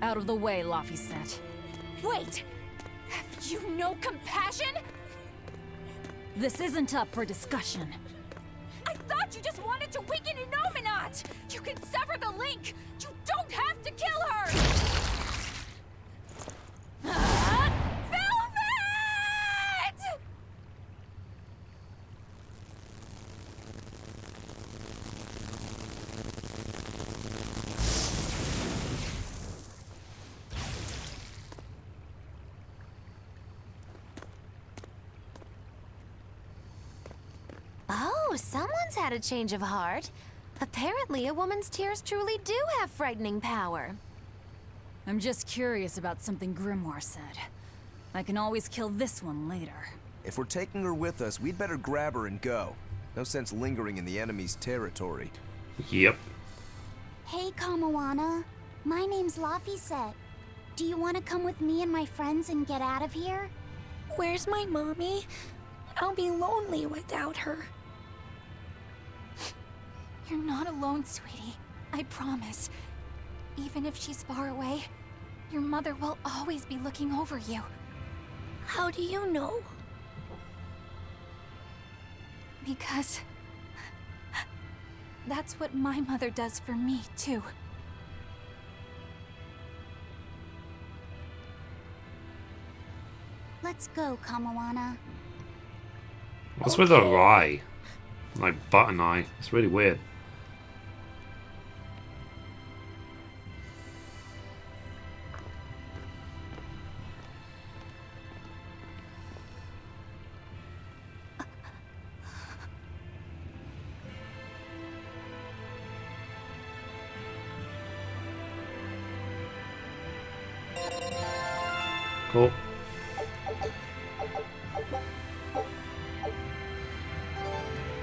Out of the way, Laphicet. Wait! Have you no compassion? This isn't up for discussion. I thought you just wanted to weaken Inominat! You can sever the link! You don't have to kill her! someone's had a change of heart. Apparently, a woman's tears truly do have frightening power. I'm just curious about something Grimoire said. I can always kill this one later. If we're taking her with us, we'd better grab her and go. No sense lingering in the enemy's territory. Yep. Hey, Kamawana. My name's Laphicet. Do you want to come with me and my friends and get out of here? Where's my mommy? I'll be lonely without her. You're not alone, sweetie. I promise. Even if she's far away, your mother will always be looking over you. How do you know? Because that's what my mother does for me, too. Let's go, Kamawana. What's with her eye? Like button eye. It's really weird. Cool.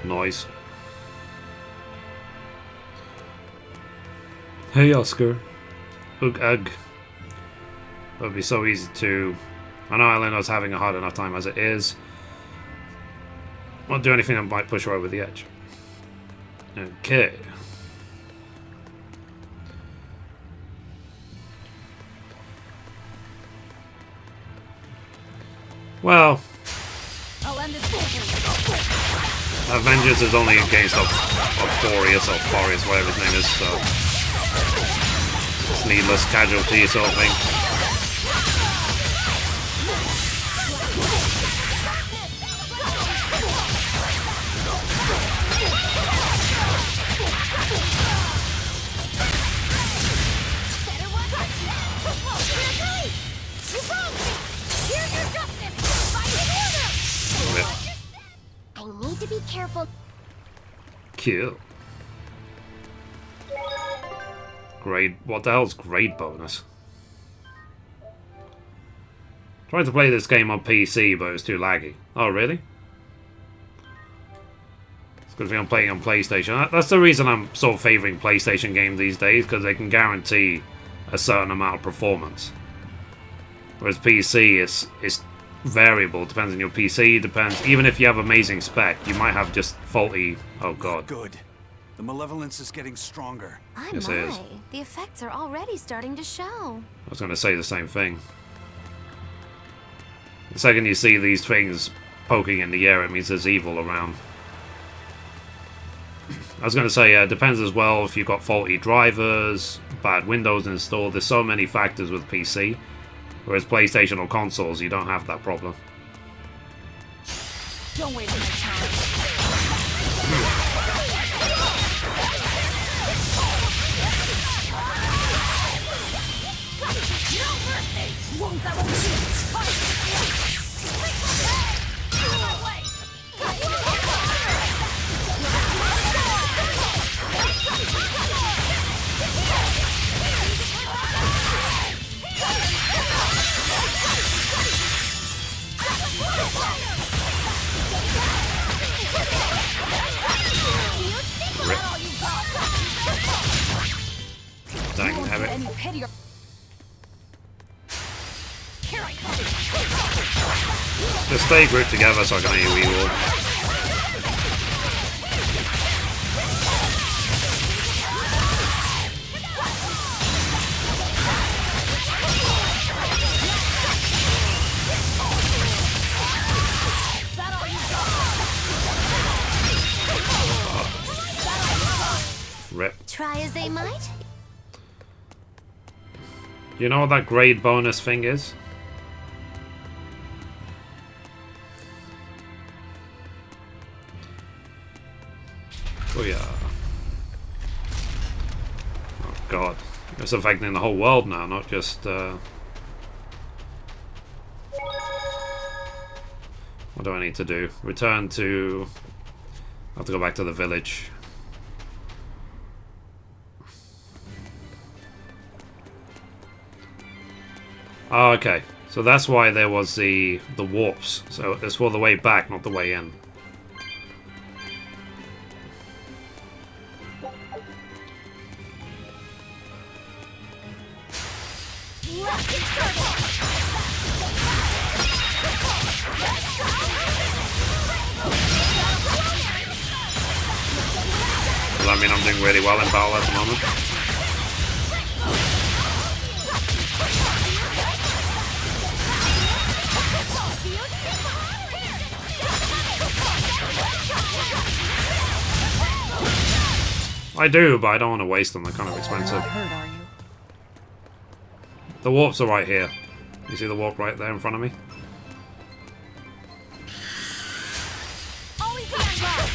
Nice. Hey Oscar. Ugh ugh. It would be so easy to... I know Eleanor's having a hard enough time as it is. Won't do anything that might push her over the edge. Okay. Well, Avengers is only against Forius or Forius, whatever his name is, so it's needless casualty sort of thing. I need to be careful. Cute. Grade. What the hell's grade bonus? Tried to play this game on PC, but it was too laggy. Oh, really? It's a good thing I'm playing on PlayStation. That's the reason I'm sort of favouring PlayStation games these days, because they can guarantee a certain amount of performance. Whereas PC, it's variable. Depends on your PC. Depends. Even if you have amazing spec, you might have just faulty. Oh god. Good. The malevolence is getting stronger. Yes, it is. The effects are already starting to show. I was going to say the same thing. The second you see these things poking in the air, it means there's evil around. I was going to say, it depends as well if you've got faulty drivers, bad Windows installed. There's so many factors with PC. Whereas PlayStation or consoles, you don't have that problem. Don't waste my time. No mercy! Won't that will be Dang, have it. Any pity or... Here I come. Just stay grouped together so I can hear you all. Rip. Try as they might. You know what that grade bonus thing is? Oh yeah. Oh god. It's affecting the whole world now, not just what do I need to do? Return to I have to go back to the village. Oh, okay. So that's why there was the warps. So it's for the way back, not the way in. Does that mean I'm doing really well in battle at the moment? I do, but I don't want to waste them. They're kind of expensive. Not hurt, are you? The warps are right here. You see the warp right there in front of me? Always be on guard.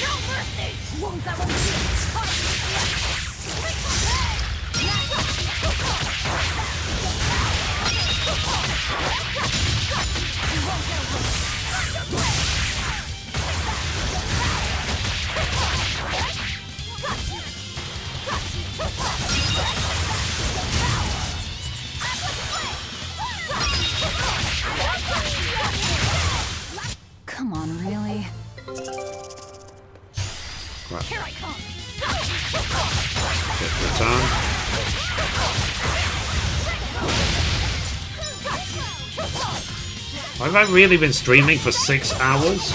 No mercy. Won't that Come on, really? Right. Here I come. Get return. Have I really been streaming for 6 hours?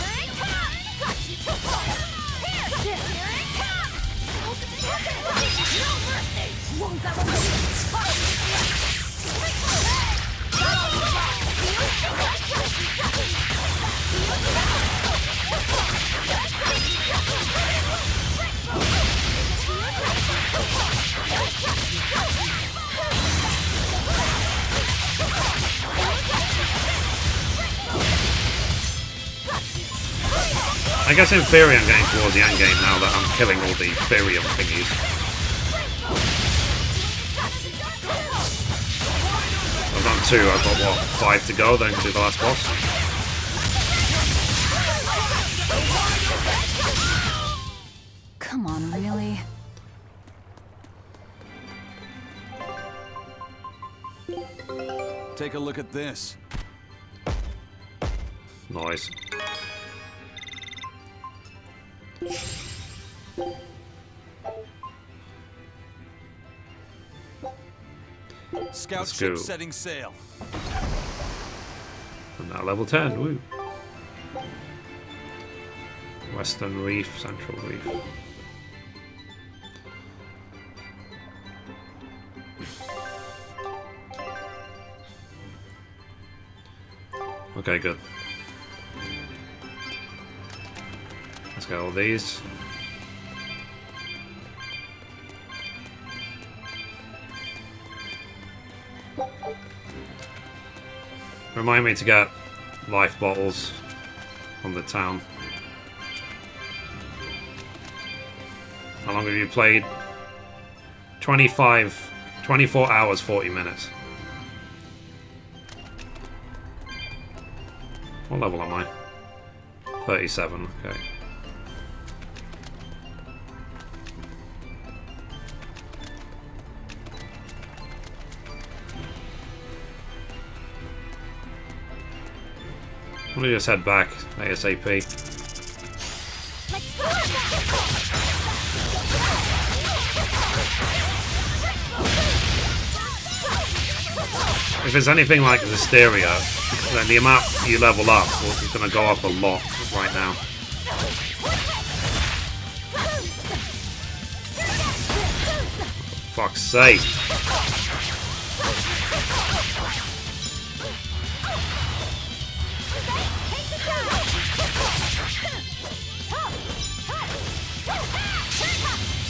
I guess in theory I'm getting towards the end game now that I'm killing all the Ethereum thingies. I've done 2, I've got what, 5 to go, then do the last boss. Come on, really? Take a look at this. Nice. Scout ship setting sail. And now level 10, woo. Western Reef, Central Reef. Okay, good. Let's get all these. Remind me to get life bottles on the town. How long have you played? 24 hours, 40 minutes. What level am I? 37, okay. I'm gonna just head back ASAP. If it's anything like Wisteria, then the amount you level up is gonna go up a lot right now. For fuck's sake.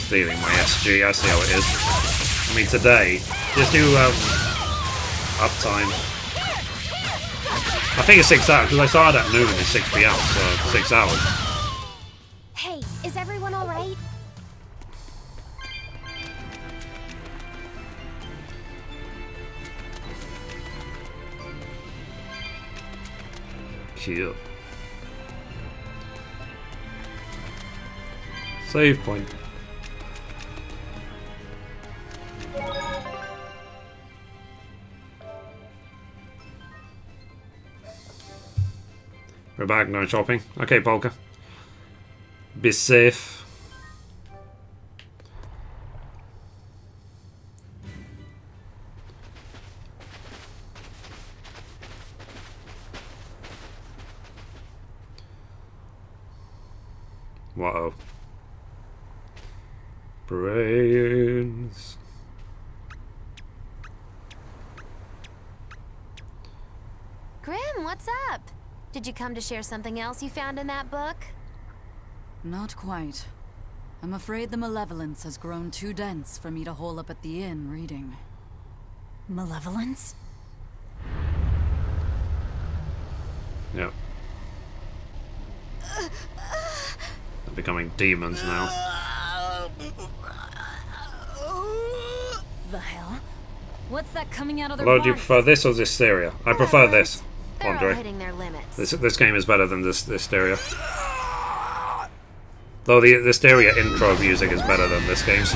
Stealing my SG, I see how it is. I mean, today, just do uptime. I think it's 6 hours, because I started at noon, it's 6 p.m., so 6 hours. Hey, is everyone alright? Cute. Save point. We're back, going shopping. Okay, Polka. Be safe. Whoa. Brains. Grim, what's up? Did you come to share something else you found in that book? Not quite. I'm afraid the malevolence has grown too dense for me to hole up at the inn reading. Malevolence? Yep. They're becoming demons now. The hell? What's that coming out of their Hello, do you bodies? prefer this or Zisteria? I prefer this, They're all Andre. hitting their limits. This game is better than this Zisteria. Though the Zisteria intro music is better than this game's.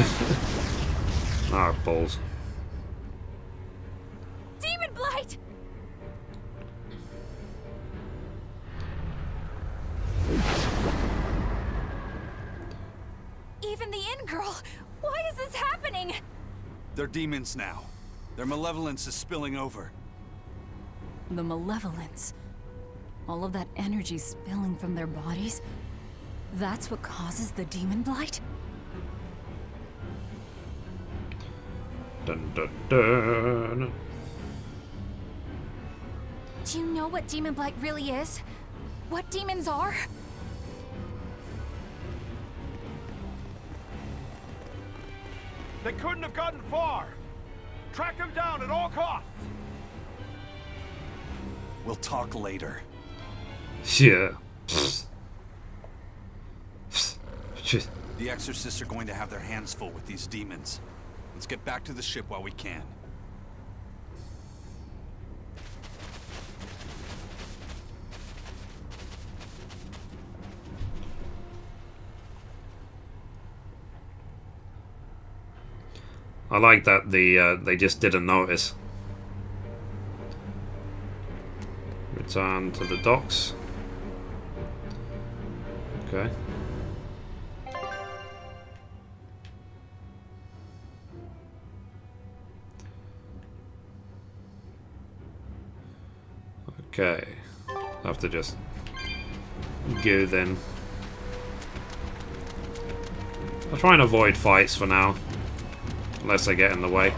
Ah, balls. Demon Blight! Even the inn girl! Why is this happening? They're demons now. Their malevolence is spilling over. The malevolence. All of that energy spilling from their bodies. That's what causes the demon blight? Dun, dun, dun. Do you know what Demon Blight really is? What demons are? They couldn't have gotten far. Track them down at all costs. We'll talk later. Yeah. The exorcists are going to have their hands full with these demons. Let's get back to the ship while we can. I like that they just didn't notice. Return to the docks. Okay. Okay. I have to just go then. I'll try and avoid fights for now. Unless they get in the way.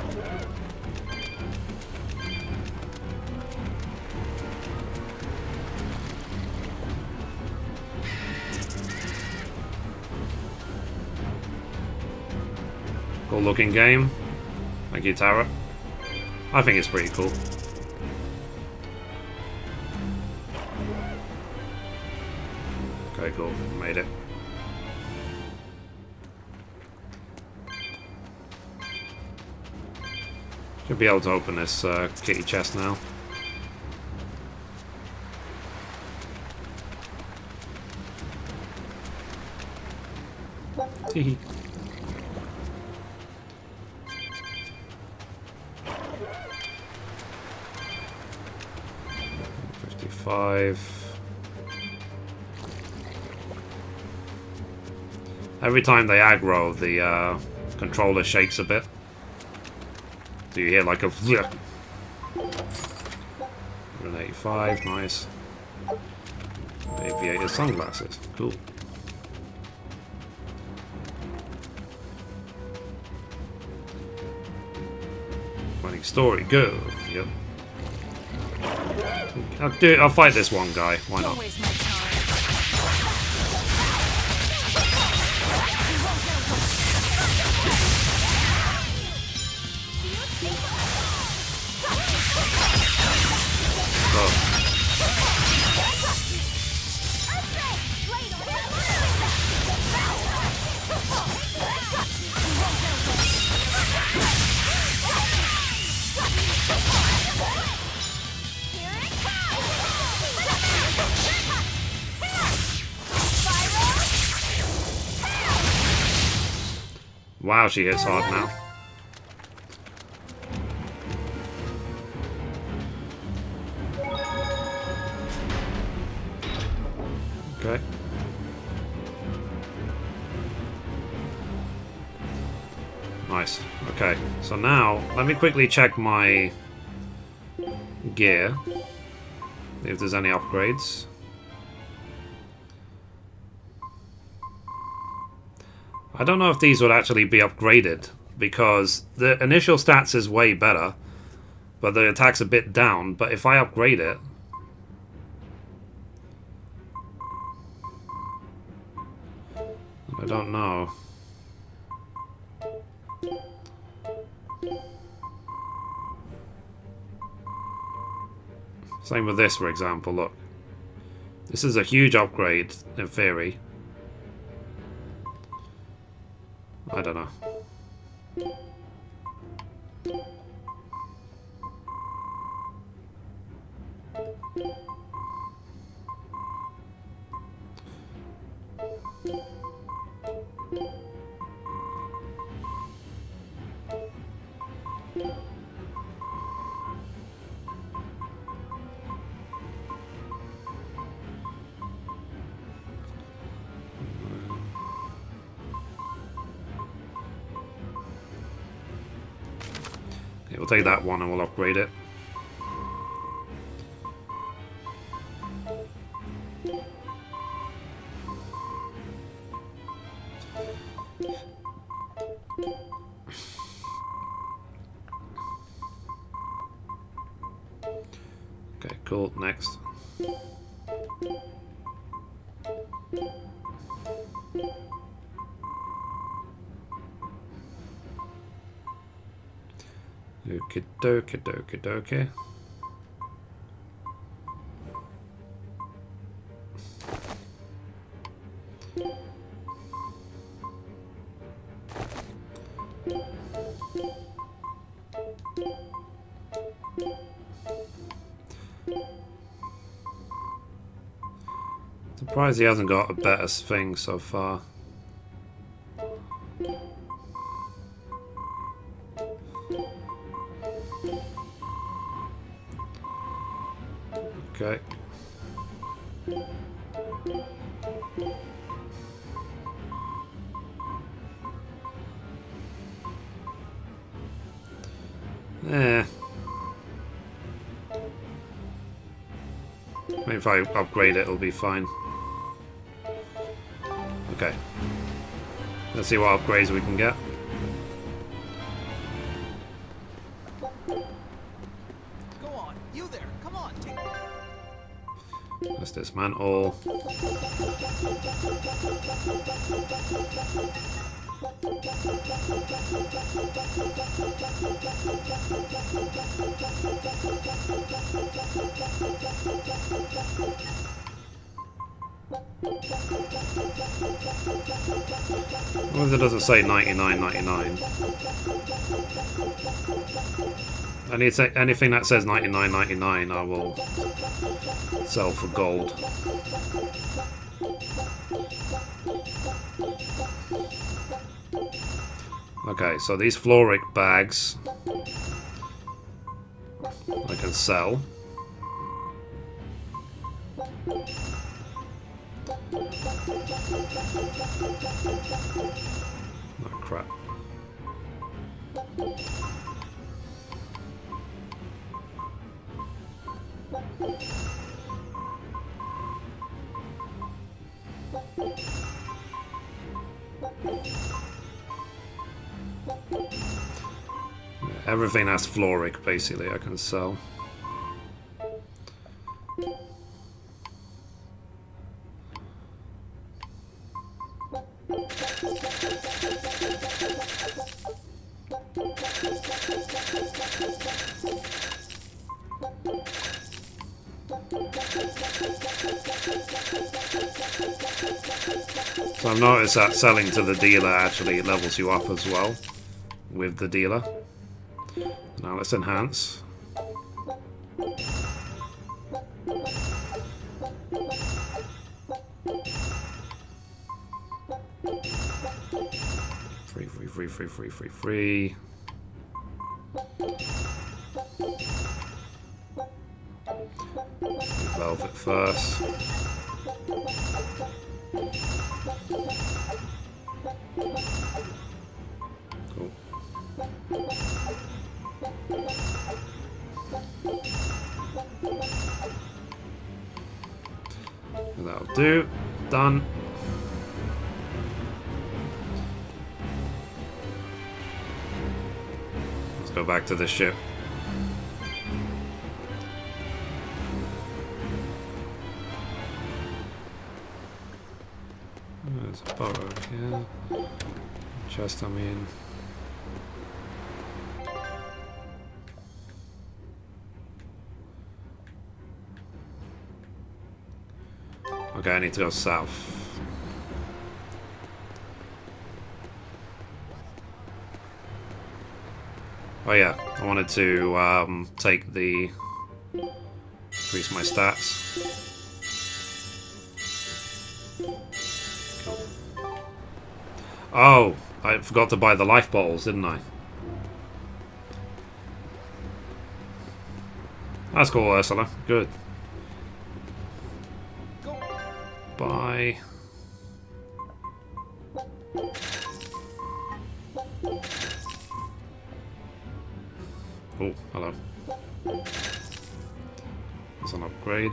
Cool looking game. Thank you, Tara. I think it's pretty cool. Okay, cool. Made it. Should be able to open this kitty chest now. Teehee. Every time they aggro, the controller shakes a bit. Do you hear like a 185, nice. Aviator sunglasses, cool. Running story, go. Yep. I'll do it. I'll fight this one guy. Why not? Wow, she hits hard now. Okay. Nice. Okay, so now let me quickly check my gear. If there's any upgrades. I don't know if these would actually be upgraded, because the initial stats is way better, but the attack's a bit down. But if I upgrade it, I don't know. Same with this, for example, look. This is a huge upgrade, in theory. I don't know. Okay, we'll take that one and we'll upgrade it. Okay, cool. Next. Okie dokie dokie dokie. Surprised he hasn't got a better thing so far. Okay. Yeah. Maybe if I upgrade it, it'll be fine. Okay. Let's see what upgrades we can get. Go on, you there. Come on, take. Let's dismantle. What if it doesn't say 99.99? I need to say anything that says 99.99 I will sell for gold. Okay, so these Floric bags I can sell. Oh crap. Everything that's Floric, basically, I can sell. So I've noticed that selling to the dealer actually levels you up as well with the dealer. Now let's enhance. Free. Velvet first. Cool. That'll do. Done. Let's go back to the ship. There's a burrow here. Chest, I mean. Okay, I need to go south. Oh yeah, I wanted to take the increase my stats. Cool. Oh, I forgot to buy the life bottles, didn't I? That's cool, Ursula. Good. Bye. Oh, hello. That's an upgrade.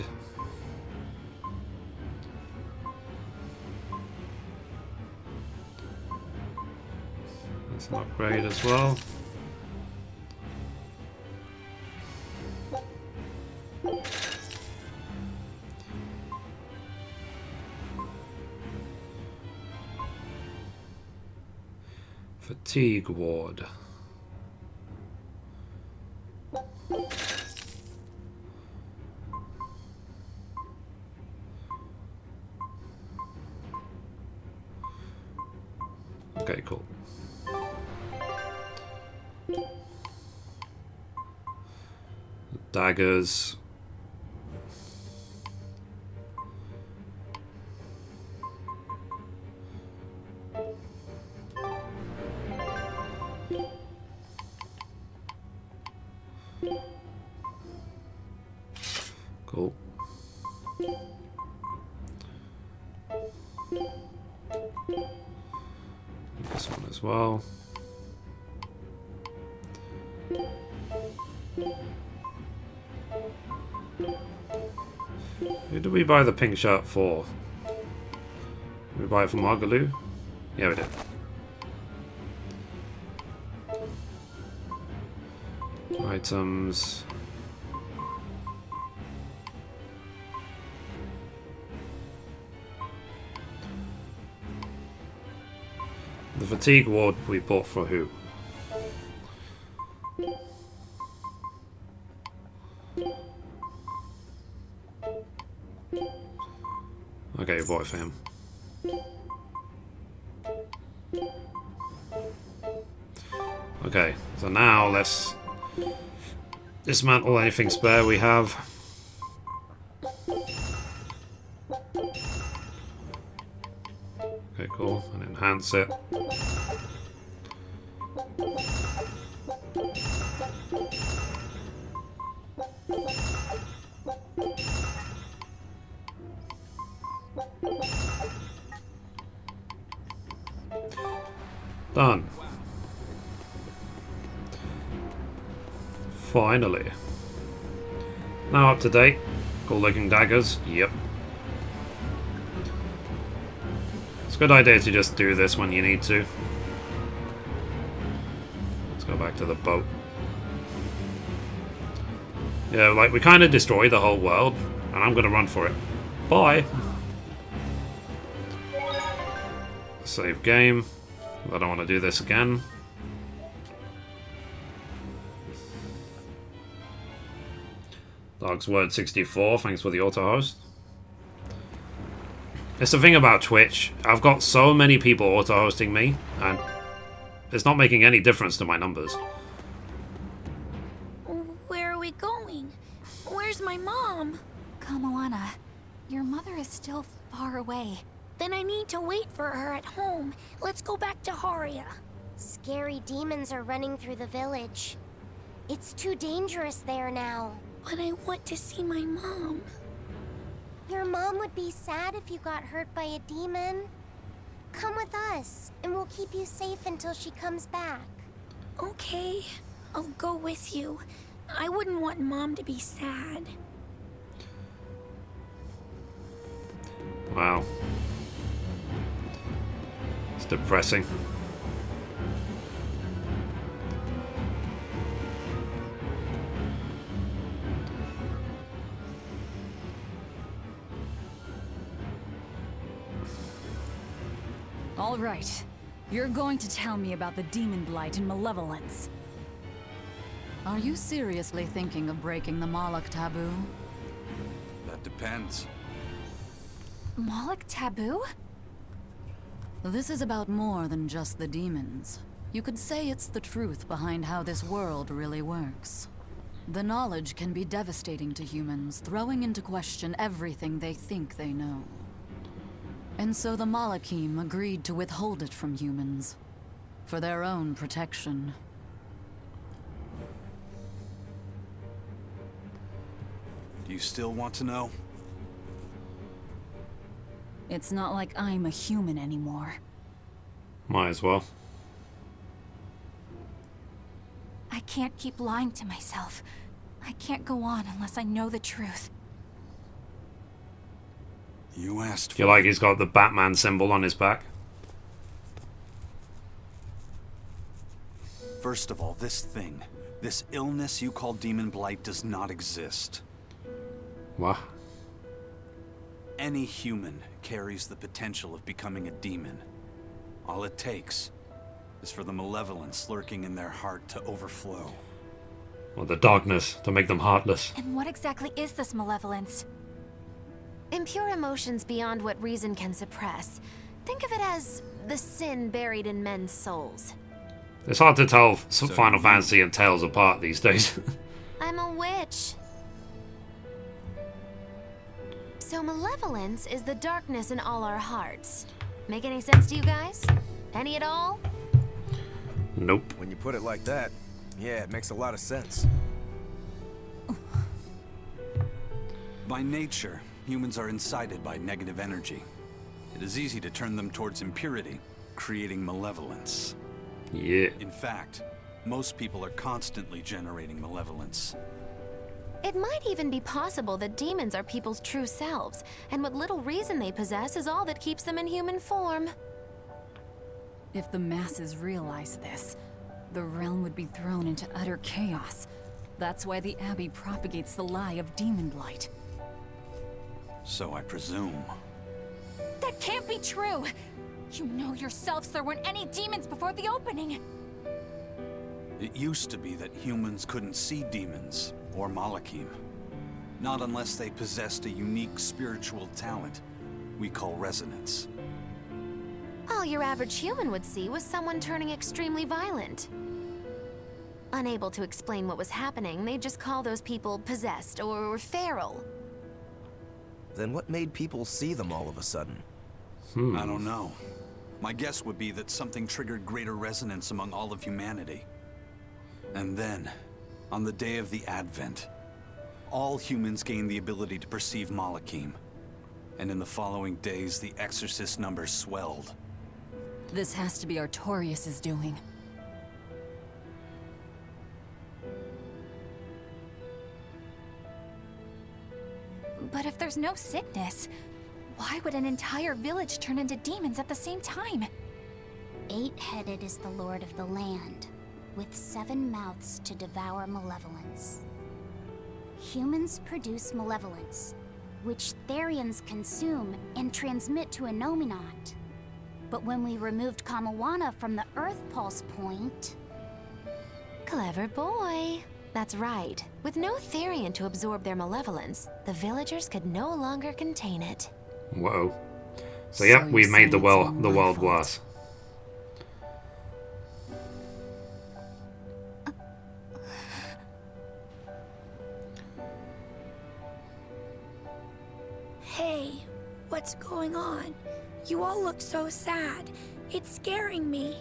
That's an upgrade as well. Fatigue ward. Okay, cool. Daggers. Cool. This one as well. Who did we buy the pink shirt for? Did we buy it for Margaloo? Yeah, we did. Items. The fatigue ward we bought for who? Okay, we bought it for him. Okay, so now let's dismantle anything spare we have. Okay, cool, and enhance it. Done. Finally. Now up to date. Cool looking daggers. Yep. It's a good idea to just do this when you need to. Let's go back to the boat. Yeah, like we kind of destroyed the whole world, and I'm gonna run for it. Bye. Save game. I don't want to do this again. Dog's Word 64, thanks for the auto-host. It's the thing about Twitch, I've got so many people auto-hosting me, and it's not making any difference to my numbers. Where are we going? Where's my mom? Kamoana, your mother is still far away. Then I need to wait for her at home. Let's go back to Haria. Scary demons are running through the village. It's too dangerous there now. But I want to see my mom. Your mom would be sad if you got hurt by a demon. Come with us, and we'll keep you safe until she comes back. Okay, I'll go with you. I wouldn't want Mom to be sad. Wow. It's depressing. All right. You're going to tell me about the demon blight and malevolence. Are you seriously thinking of breaking the Moloch taboo? That depends. Moloch taboo? This is about more than just the demons. You could say it's the truth behind how this world really works. The knowledge can be devastating to humans, throwing into question everything they think they know. And so the Malachim agreed to withhold it from humans, for their own protection. Do you still want to know? It's not like I'm a human anymore. Might as well. I can't keep lying to myself. I can't go on unless I know the truth. You asked for You like he's got the Batman symbol on his back? First of all, this thing, this illness you call demon blight does not exist. What? Any human carries the potential of becoming a demon. All it takes is for the malevolence lurking in their heart to overflow. Or the darkness to make them heartless. And what exactly is this malevolence? Impure emotions beyond what reason can suppress. Think of it as the sin buried in men's souls. It's hard to tell Final Fantasy and Tales apart these days. I'm a witch. So malevolence is the darkness in all our hearts. Make any sense to you guys? Any at all? Nope. When you put it like that, yeah, it makes a lot of sense. By nature, humans are incited by negative energy. It is easy to turn them towards impurity, creating malevolence. Yeah. In fact, most people are constantly generating malevolence. It might even be possible that demons are people's true selves, and what little reason they possess is all that keeps them in human form. If the masses realize this, the realm would be thrown into utter chaos. That's why the Abbey propagates the lie of demon blight. So I presume. That can't be true! You know yourselves there weren't any demons before the opening! It used to be that humans couldn't see demons, or Malachim. Not unless they possessed a unique spiritual talent we call resonance. All your average human would see was someone turning extremely violent. Unable to explain what was happening, they'd just call those people possessed or feral. Then what made people see them all of a sudden? I don't know. My guess would be that something triggered greater resonance among all of humanity. And then, on the day of the Advent, all humans gained the ability to perceive Malachim. And in the following days, the exorcist numbers swelled. This has to be Artorias' doing. But if there's no sickness, why would an entire village turn into demons at the same time? 8-headed is the lord of the land, with 7 mouths to devour malevolence. Humans produce malevolence, which Therians consume and transmit to a Nominat. But when we removed Kamawana from the Earth Pulse point... Clever boy. That's right. With no Therian to absorb their malevolence, the villagers could no longer contain it. Whoa. So yeah, we made the world worse. Hey, what's going on? You all look so sad. It's scaring me.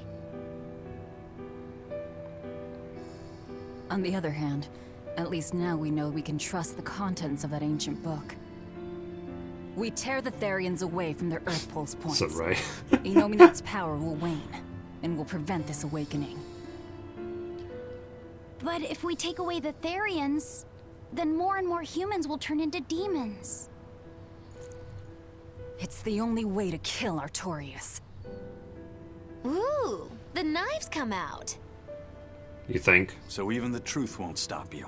On the other hand, at least now we know we can trust the contents of that ancient book. We tear the Therians away from their Earth Pulse points. Is that right? Inominat's power will wane, and will prevent this awakening. But if we take away the Therians, then more and more humans will turn into demons. It's the only way to kill Artorias. Ooh, the knives come out. You think? So even the truth won't stop you.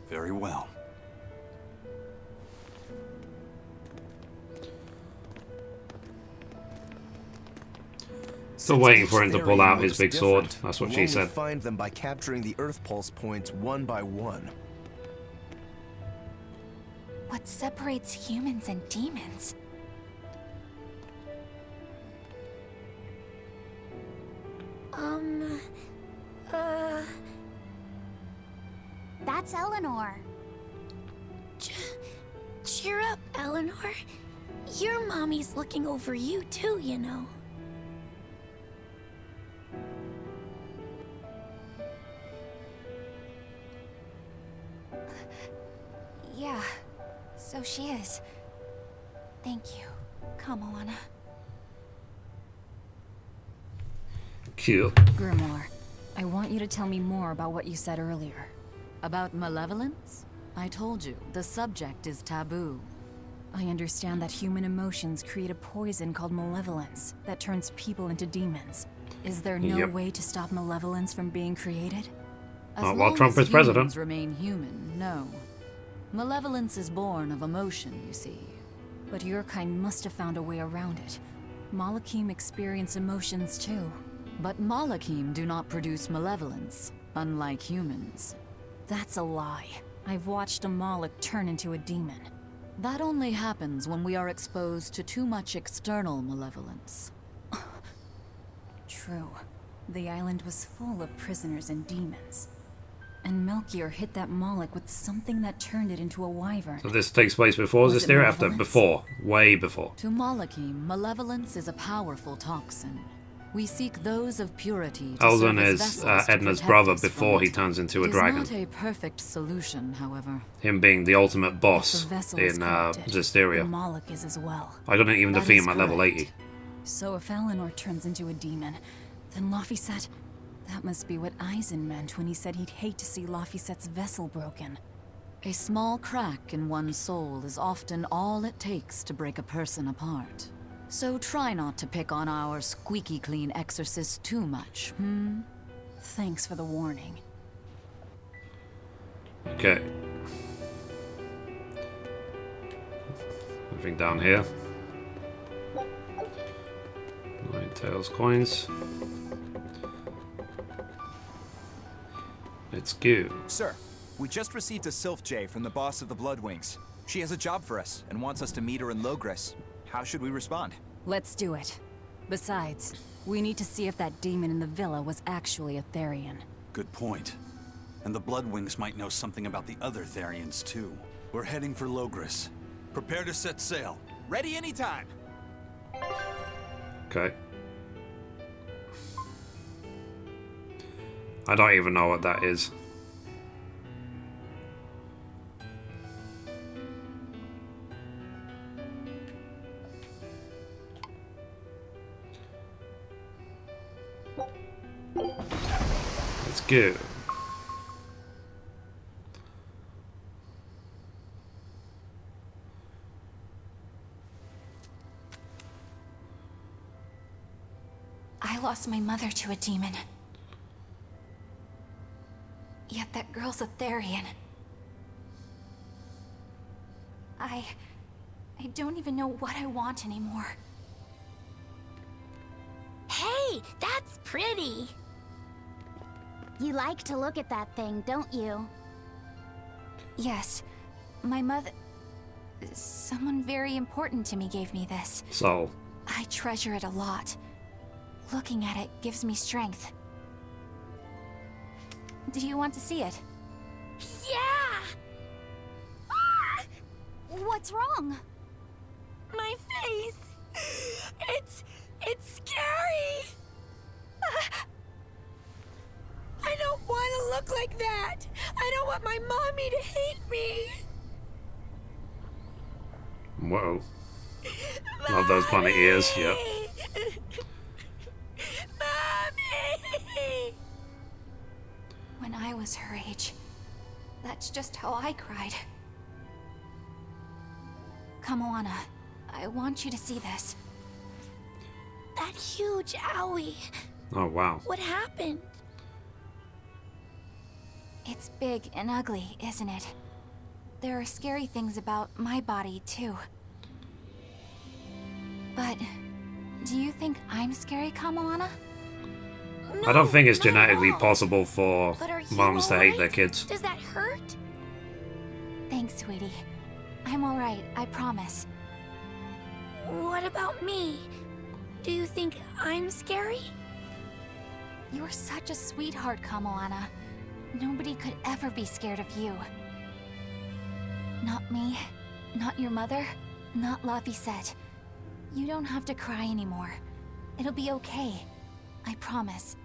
Very well. Still waiting for him to pull out his big sword. That's what she said. We'll find them by capturing the Earth Pulse points one by one. What separates humans and demons? That's Eleanor. Cheer up, Eleanor. Your mommy's looking over you too, you know. Yeah, so she is. Thank you. Come, Moana. Cute. Grimoire, I want you to tell me more about what you said earlier. About malevolence? I told you, the subject is taboo. I understand that human emotions create a poison called malevolence that turns people into demons. Is there no way to stop malevolence from being created? As while Trump is president. Remain human, no. Malevolence is born of emotion, you see. But your kind must have found a way around it. Malakim experience emotions too. But Malakim do not produce malevolence, unlike humans. That's a lie. I've watched a Malak turn into a demon. That only happens when we are exposed to too much external malevolence. True. The island was full of prisoners and demons. And Melchior hit that Malak with something that turned it into a wyvern. So this takes place before Zestiria or after? Before. Way before. To Malakim, malevolence is a powerful toxin. We seek those of purity to Elden serve as is vessels to Edna's protect brother us before from he it. turns into a It is dragon. not a perfect solution, however. Him being the ultimate boss If the vessel in is corrupted, the Zestiria. Malak is as well. I couldn't even That defeat is him at level correct. 80. So if Eleanor turns into a demon, then Laphicet... That must be what Eisen meant when he said he'd hate to see Laphicet's vessel broken. A small crack in one's soul is often all it takes to break a person apart. So try not to pick on our squeaky clean exorcist too much, Thanks for the warning. Okay. Moving down here. 9 tails coins. Let's go. Sir, we just received a Sylph J from the boss of the Bloodwings. She has a job for us and wants us to meet her in Logres. How should we respond? Let's do it. Besides, we need to see if that demon in the villa was actually a Therian. Good point. And the Bloodwings might know something about the other Therians, too. We're heading for Logres. Prepare to set sail. Ready anytime! Okay. I don't even know what that is. Let's go. I lost my mother to a demon. Yet that girl's a Therian. I don't even know what I want anymore. Hey, that's pretty! You like to look at that thing, don't you? Yes, my mother... Someone very important to me gave me this. So. I treasure it a lot. Looking at it gives me strength. Do you want to see it? Yeah! Ah! What's wrong? My face! It's scary! I don't want to look like that! Whoa. Love those planet ears, yep. Mommy! When I was her age, that's just how I cried. Kamoana, I want you to see this. That huge owie. Oh, wow. What happened? It's big and ugly, isn't it? There are scary things about my body, too. But do you think I'm scary, Kamoana? I don't think it's genetically possible for moms to hate their kids. Does that hurt? Thanks, sweetie. I'm alright, I promise. What about me? Do you think I'm scary? You're such a sweetheart, Kamoana. Nobody could ever be scared of you. Not me, not your mother, not Laphicet. You don't have to cry anymore. It'll be okay. I promise.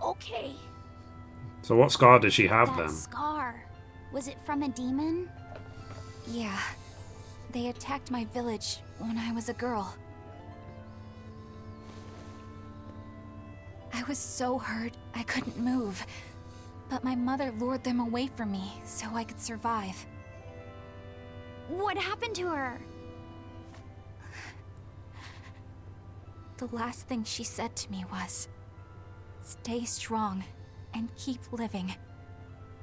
Okay. So what scar did she have then? That scar. Was it from a demon? Yeah. They attacked my village when I was a girl. I was so hurt I couldn't move. But my mother lured them away from me so I could survive. What happened to her? The last thing she said to me was, "Stay strong and keep living."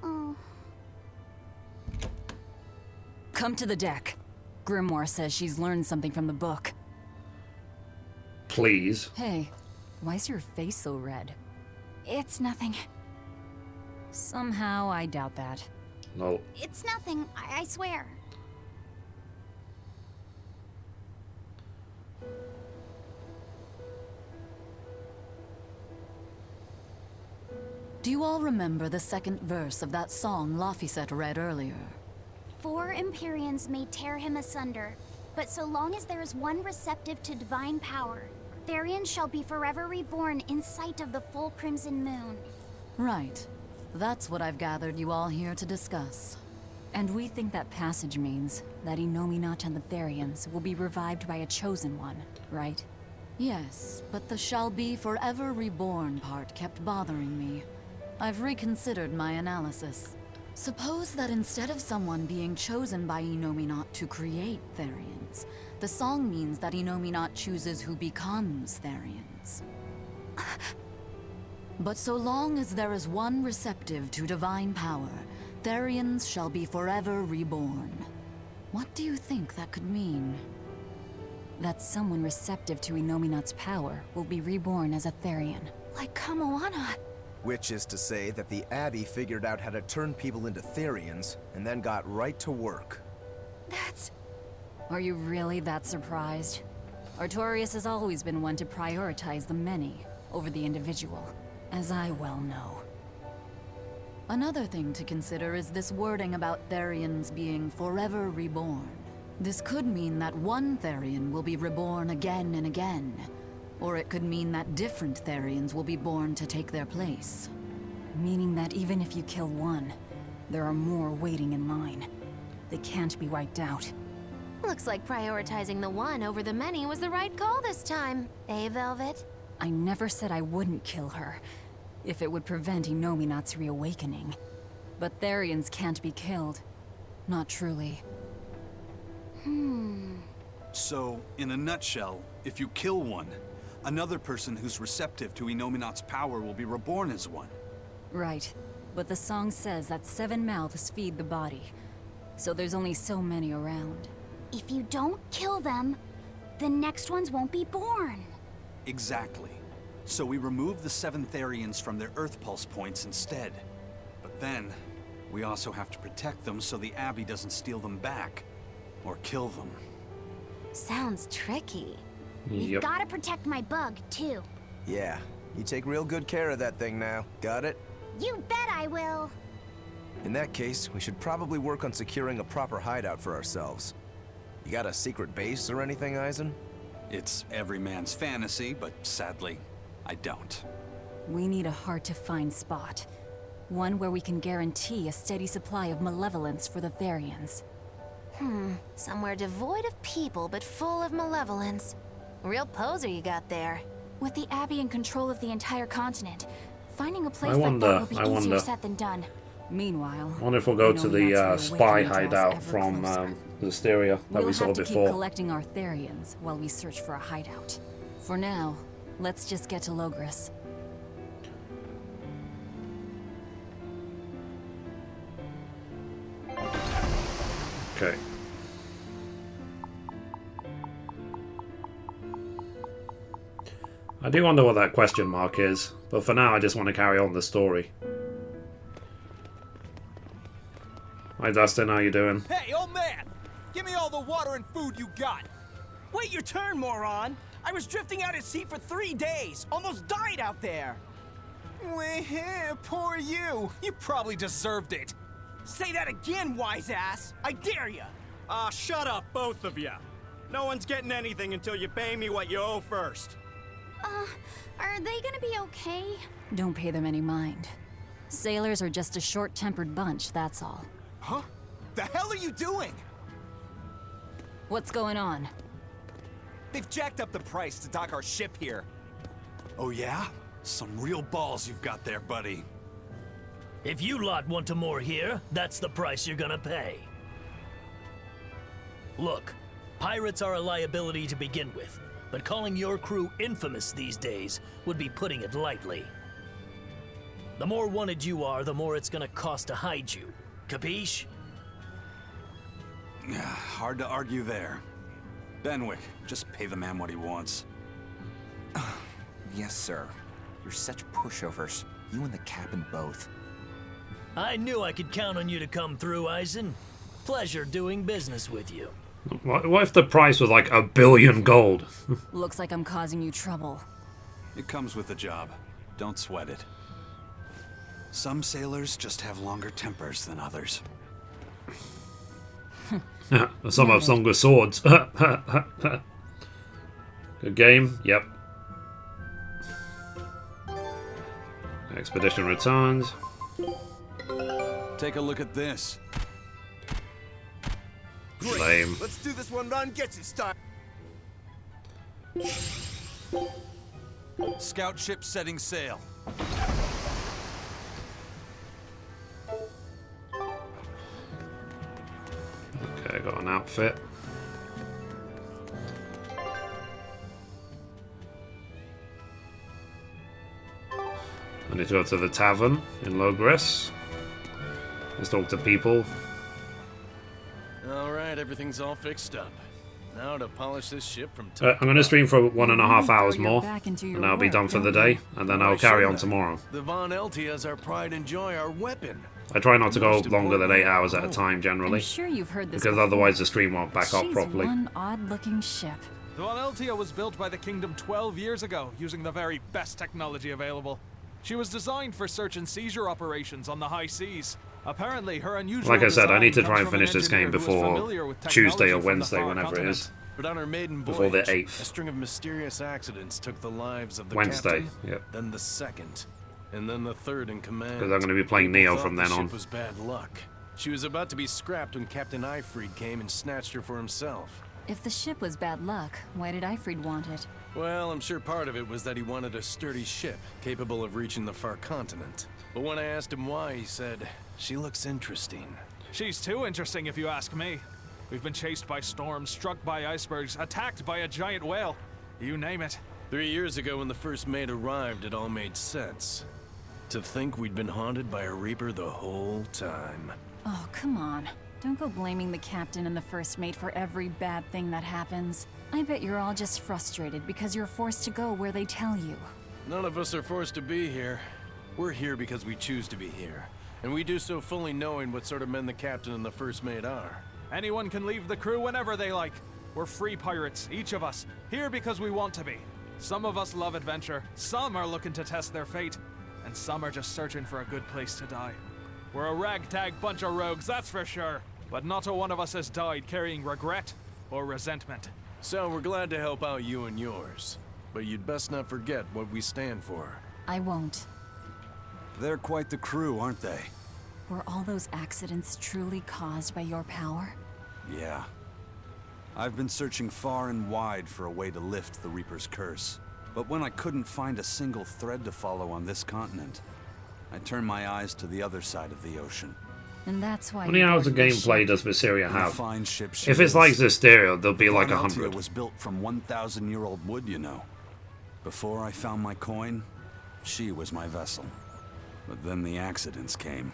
Oh. Come to the deck. Grimoire says she's learned something from the book. Please. Hey, why's your face so red? It's nothing. Somehow, I doubt that. No. It's nothing, I swear. Do you all remember the second verse of that song Laphicet read earlier? 4 Empyreans may tear him asunder, but so long as there is one receptive to divine power, Therian shall be forever reborn in sight of the full crimson moon. Right. That's what I've gathered you all here to discuss. And we think that passage means that Innominat and the Therians will be revived by a chosen one, right? Yes, but the shall be forever reborn part kept bothering me. I've reconsidered my analysis. Suppose that instead of someone being chosen by Innominat to create Therians, the song means that Innominat chooses who becomes Therians. But so long as there is one receptive to divine power, Therians shall be forever reborn. What do you think that could mean? That someone receptive to Innominat's power will be reborn as a Therian. Like Kamoana. Which is to say that the Abbey figured out how to turn people into Therians, and then got right to work. That's... Are you really that surprised? Artorias has always been one to prioritize the many over the individual, as I well know. Another thing to consider is this wording about Therians being forever reborn. This could mean that one Therian will be reborn again and again, or it could mean that different Therians will be born to take their place. Meaning that even if you kill one, there are more waiting in line. They can't be wiped out. Looks like prioritizing the one over the many was the right call this time, eh, Velvet? I never said I wouldn't kill her, if it would prevent Innominat's reawakening. But Therians can't be killed. Not truly. So, in a nutshell, if you kill one, another person who's receptive to Innominat's power will be reborn as one. Right. But the song says that 7 mouths feed the body. So there's only so many around. If you don't kill them, the next ones won't be born. Exactly. So we remove the 7 Therians from their Earth Pulse points instead. But then, we also have to protect them so the Abbey doesn't steal them back. Or kill them. Sounds tricky. You've gotta protect my bug, too. Yeah, you take real good care of that thing now. Got it? You bet I will. In that case, we should probably work on securing a proper hideout for ourselves. You got a secret base or anything, Eisen? It's every man's fantasy, but sadly, I don't. We need a hard-to-find spot. One where we can guarantee a steady supply of malevolence for the Therians. Somewhere devoid of people but full of malevolence. Real poser you got there. With the Abbey in control of the entire continent, finding a place I wonder, like that will be easier said than done. Meanwhile, I wonder if we'll go to the spy hideout from Berseria that we saw we'll have to before. keep collecting Arthurians while we search for a hideout. For now, let's just get to Logris. Okay. I do wonder what that question mark is, but for now I just want to carry on the story. Hi Dustin, how you doing? Hey, old man! Give me all the water and food you got! Wait your turn, moron! I was drifting out at sea for 3 days! Almost died out there! Well, poor you! You probably deserved it! Say that again, wise ass! I dare ya! Ah, shut up, both of you! No one's getting anything until you pay me what you owe first. Are they gonna be okay? Don't pay them any mind. Sailors are just a short-tempered bunch, that's all. Huh? The hell are you doing? What's going on? They've jacked up the price to dock our ship here. Oh yeah? Some real balls you've got there, buddy. If you lot want to moor here, that's the price you're gonna pay. Look, pirates are a liability to begin with, but calling your crew infamous these days would be putting it lightly. The more wanted you are, the more it's gonna cost to hide you. Capiche? Hard to argue there. Benwick, just pay the man what he wants. Yes, sir. You're such pushovers. You and the captain both. I knew I could count on you to come through, Eisen. Pleasure doing business with you. What if the price was like 1 billion gold? Looks like I'm causing you trouble. It comes with the job. Don't sweat it. Some sailors just have longer tempers than others. Some have longer swords. Good game, yep. Expedition returns. Take a look at this. Lame. Let's do this one Ron gets it style. Scout ship setting sail. Okay, got an outfit. I need to go to the tavern in Logris. Let's talk to people. Alright, everything's all fixed up. Now to polish this ship from I'm going to stream for 1.5 hours more, and I'll be done for the day, and then I'll carry on tomorrow. The Von Eltia's our pride and joy, our weapon. I try not to go longer than 8 hours at a time generally, I'm sure you've heard this because before. otherwise the stream won't back up She's properly. one odd-looking ship. The Von Eltia was built by the Kingdom 12 years ago, using the very best technology available. She was designed for search and seizure operations on the high seas. Apparently, her unusual Like I said, I need to design try and comes from finish an this game engineer who was before familiar with Tuesday or technology from the Wednesday, far whenever it continent. is. But on her maiden Before the voyage, 8th. a string of mysterious accidents took the lives of the Wednesday, captain, yep. then the second, and then the third in command. Because I'm going to be playing People Neo thought from the then ship on. was bad luck. She was about to be scrapped when Captain Eifried came and snatched her for himself. If the ship was bad luck, why did Eifried want it? Well, I'm sure part of it was that he wanted a sturdy ship, capable of reaching the far continent. But when I asked him why, he said, "She looks interesting." She's too interesting if you ask me. We've been chased by storms, struck by icebergs, attacked by a giant whale. You name it. 3 years ago when the first mate arrived, it all made sense. To think we'd been haunted by a Reaper the whole time. Oh, come on. Don't go blaming the captain and the first mate for every bad thing that happens. I bet you're all just frustrated because you're forced to go where they tell you. None of us are forced to be here. We're here because we choose to be here. And we do so fully knowing what sort of men the captain and the first mate are. Anyone can leave the crew whenever they like. We're free pirates, each of us, here because we want to be. Some of us love adventure, some are looking to test their fate, and some are just searching for a good place to die. We're a ragtag bunch of rogues, that's for sure. But not a one of us has died carrying regret or resentment. So we're glad to help out you and yours. But you'd best not forget what we stand for. I won't. They're quite the crew, aren't they? Were all those accidents truly caused by your power? Yeah. I've been searching far and wide for a way to lift the Reaper's curse. But when I couldn't find a single thread to follow on this continent, I turned my eyes to the other side of the ocean. And that's why. How many hours of gameplay does Berseria have? If it's like Zysteria, there'll be like 100. It was built from 1,000-year-old wood, you know. Before I found my coin, she was my vessel. But then the accidents came.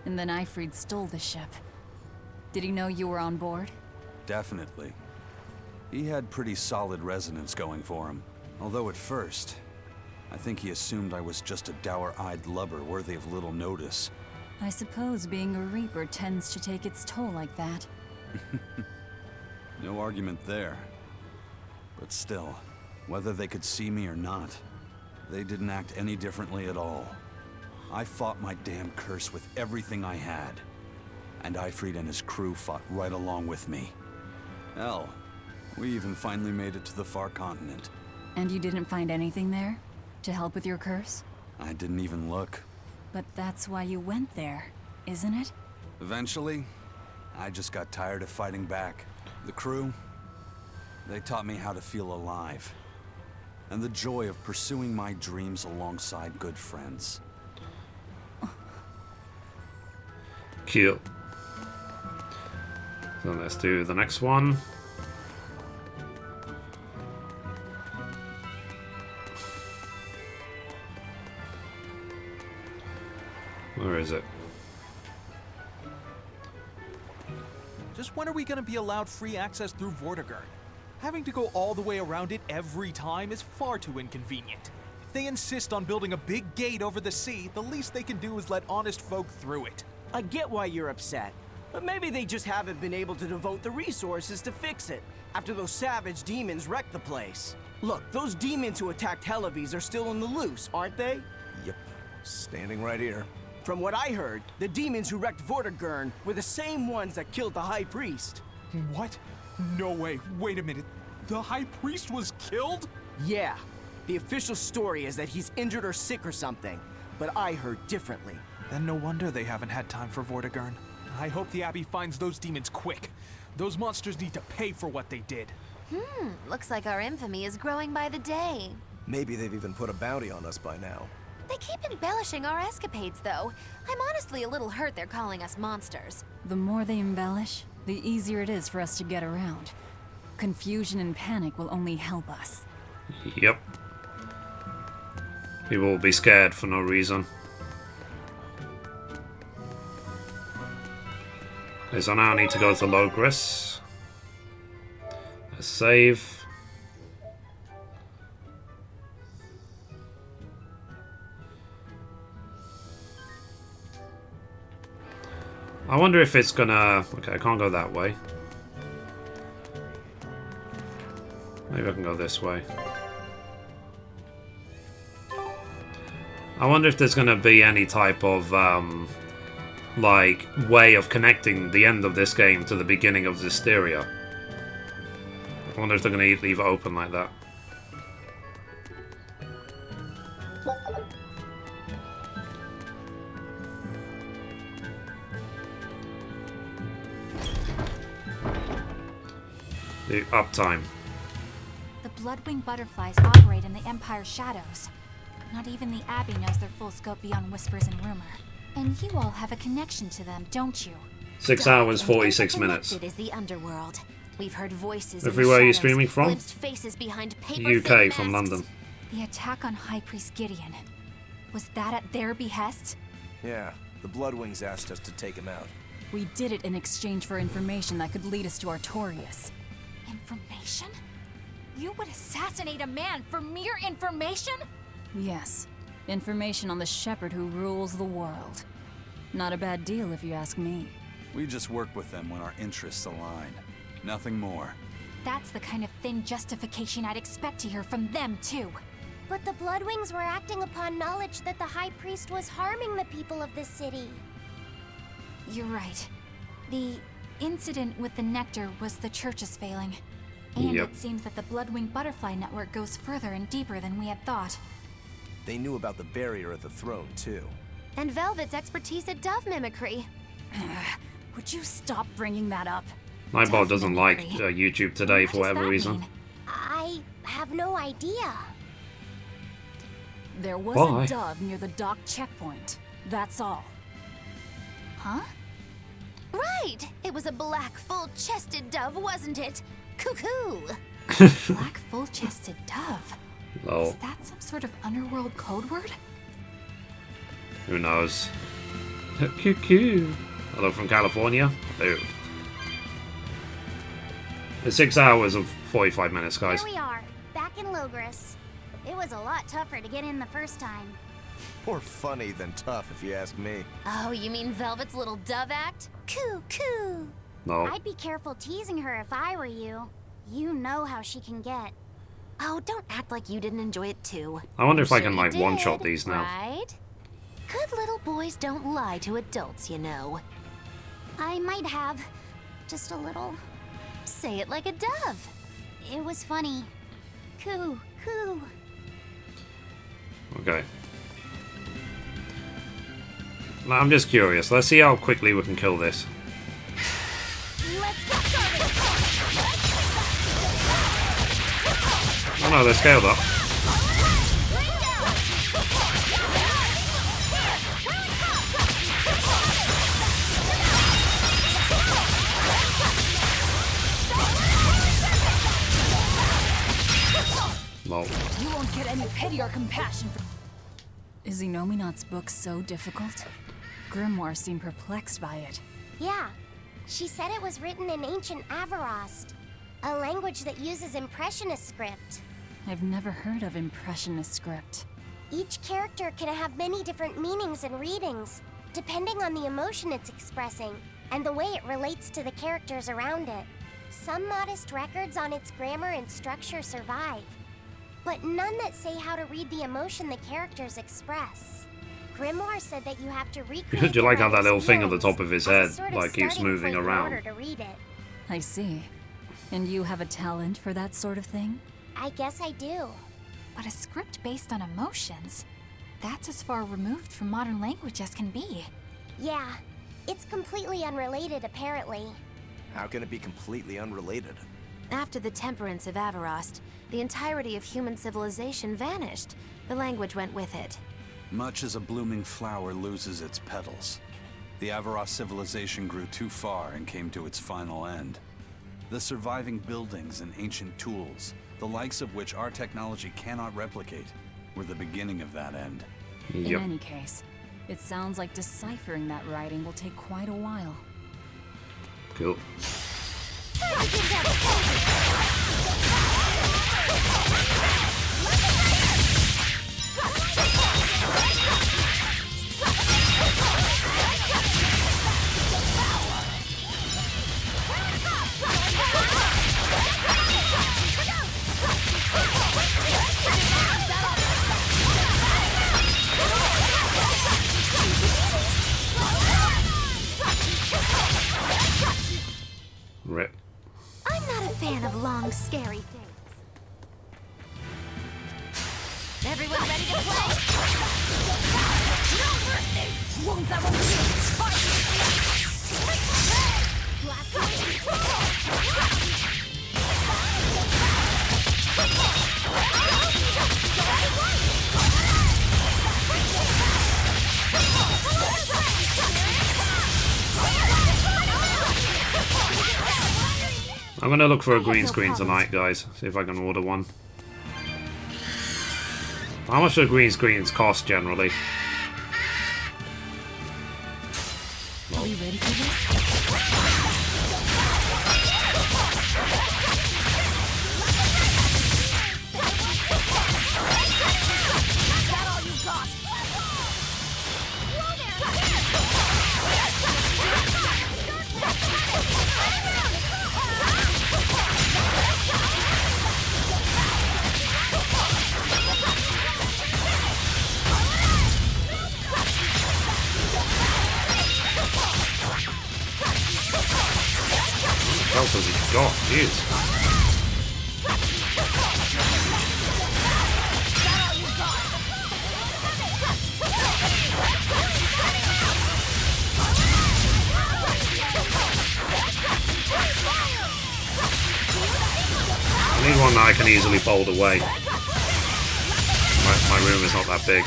And then Ifrid stole the ship. Did he know you were on board? Definitely. He had pretty solid resonance going for him. Although at first, I think he assumed I was just a dour-eyed lubber worthy of little notice. I suppose being a Reaper tends to take its toll like that. No argument there. But still, whether they could see me or not, they didn't act any differently at all. I fought my damn curse with everything I had. And Ifrid and his crew fought right along with me. Hell, we even finally made it to the far continent. And you didn't find anything there? To help with your curse? I didn't even look. But that's why you went there, isn't it? Eventually, I just got tired of fighting back. The crew, they taught me how to feel alive. And the joy of pursuing my dreams alongside good friends. Cute. So let's do the next one. Where is it? Just when are we gonna be allowed free access through Vortigern? Having to go all the way around it every time is far too inconvenient. If they insist on building a big gate over the sea, the least they can do is let honest folk through it. I get why you're upset, but maybe they just haven't been able to devote the resources to fix it after those savage demons wrecked the place. Look, those demons who attacked Helavis are still on the loose, aren't they? Yep, standing right here. From what I heard, the demons who wrecked Vortigern were the same ones that killed the High Priest. What? No way, wait a minute. The High Priest was killed? Yeah. The official story is that he's injured or sick or something, but I heard differently. Then no wonder they haven't had time for Vortigern. I hope the Abbey finds those demons quick. Those monsters need to pay for what they did. Looks like our infamy is growing by the day. Maybe they've even put a bounty on us by now. They keep embellishing our escapades, though. I'm honestly a little hurt they're calling us monsters. The more they embellish, the easier it is for us to get around. Confusion and panic will only help us. Yep. People will be scared for no reason. Okay, so now I need to go to Logris. Let's save. I wonder if it's gonna... Okay, I can't go that way. Maybe I can go this way. I wonder if there's gonna be any type of, like, way of connecting the end of this game to the beginning of Zysteria. I wonder if they're gonna leave it open like that. The uptime. The Bloodwing butterflies operate in the Empire's shadows. Not even the Abbey knows their full scope beyond whispers and rumor. And you all have a connection to them, don't you? 6 hours, 46 minutes. It is the underworld. We've heard voices. Mithrie, where are you streaming from? Glimpsed faces behind paper UK, from London. The attack on High Priest Gideon. Was that at their behest? Yeah, the Bloodwings asked us to take him out. We did it in exchange for information that could lead us to Artorias. Information? You would assassinate a man for mere information? Yes. Information on the shepherd who rules the world. Not a bad deal if you ask me. We just work with them when our interests align. Nothing more. That's the kind of thin justification I'd expect to hear from them, too. But the Bloodwings were acting upon knowledge that the High Priest was harming the people of the city. You're right. The incident with the nectar was the church's failing. And Yep. it seems that the Bloodwing Butterfly Network goes further and deeper than we had thought. They knew about the barrier at the throne, too. And Velvet's expertise at dove mimicry. Would you stop bringing that up? Nightbot doesn't like YouTube today for whatever reason. I have no idea. There was Why? a dove near the dock checkpoint. That's all. Huh? Right! It was a black, full-chested dove, wasn't it? Cuckoo! Black, full-chested dove. Lol. Is that some sort of underworld code word? Who knows? Cuckoo. Hello from California. Dude. It's 6 hours and 45 minutes, guys. Here we are, back in Logris. It was a lot tougher to get in the first time. More funny than tough, if you ask me. Oh, you mean Velvet's little dove act? Cuckoo! No. I'd be careful teasing her if I were you. You know how she can get. Oh, don't act like you didn't enjoy it too. I wonder if I Sure can, you like, did, one-shot these now. Right? Good little boys don't lie to adults, you know. I might have. Just a little. Say it like a dove. It was funny. Coo, coo. Okay. Now, I'm just curious. Let's see how quickly we can kill this. Let's get started. Oh no, they're scaled up. Lol. You won't get any pity or compassion from... Is Inominat's book so difficult? Grimoire seemed perplexed by it. Yeah, she said it was written in ancient Avarost, a language that uses Impressionist script. I've never heard of Impressionist script. Each character can have many different meanings and readings, depending on the emotion it's expressing and the way it relates to the characters around it. Some modest records on its grammar and structure survive, but none that say how to read the emotion the characters express. Grimoire said that you have to recreate. Do you like how that the little thing at the feelings top of his as a head, sort of like, keeps starting moving point in around? order to read it. I see. And you have a talent for that sort of thing? I guess I do. But a script based on emotions? That's as far removed from modern language as can be. Yeah, it's completely unrelated apparently. How can it be completely unrelated? After the temperance of Avarost, the entirety of human civilization vanished. The language went with it. Much as a blooming flower loses its petals, the Avarost civilization grew too far and came to its final end. The surviving buildings and ancient tools, the likes of which our technology cannot replicate, were the beginning of that end. In any case, it sounds like deciphering that writing will take quite a while. Cool. Rip. I'm not a fan of long, scary things. Everyone ready to play? No mercy! Won't that I'm gonna look for a green screen tonight, guys. See if I can order one. How much do green screens cost generally? Are we ready for this? What else has he got? Jeez. I can easily fold away. My room is not that big.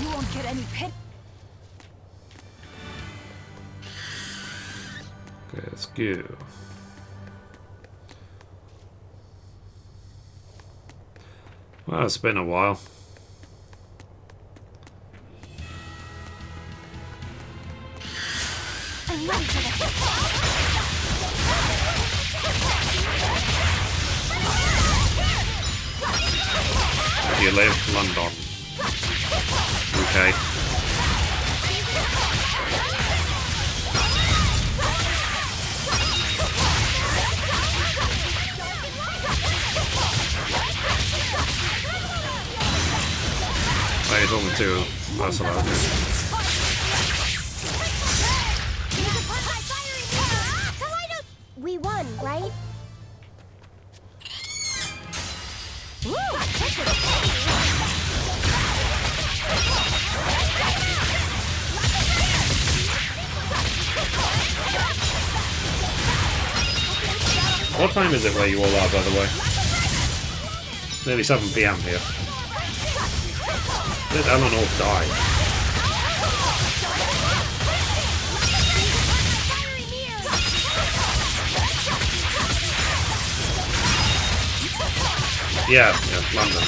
You won't get any pit. Okay, let's go. Well, it's been a while. I'm ready for this. Where do you live? London. Okay. Oh, he's only two. That's allowed. We won, right? What time is it where you all are, by the way? Nearly 7 PM here. Did Eleanor die? Yeah, London.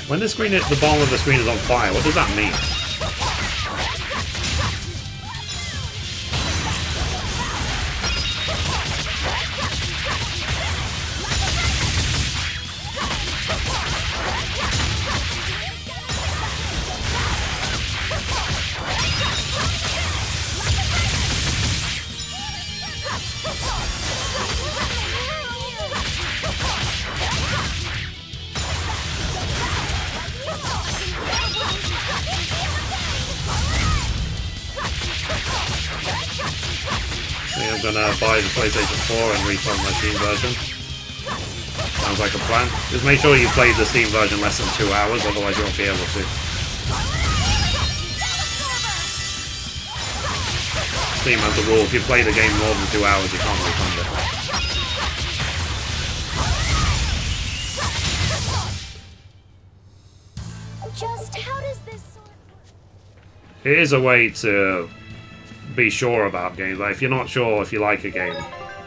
When the screen, the bottom of the screen is on fire, what does that mean? I'm gonna buy the PlayStation 4 and refund my Steam version. Sounds like a plan. Just make sure you play the Steam version less than 2 hours, otherwise you won't be able to. Steam has the rule, if you play the game more than 2 hours, you can't refund it. Just how does this sort? It is a way to be sure about games. Like, if you're not sure if you like a game,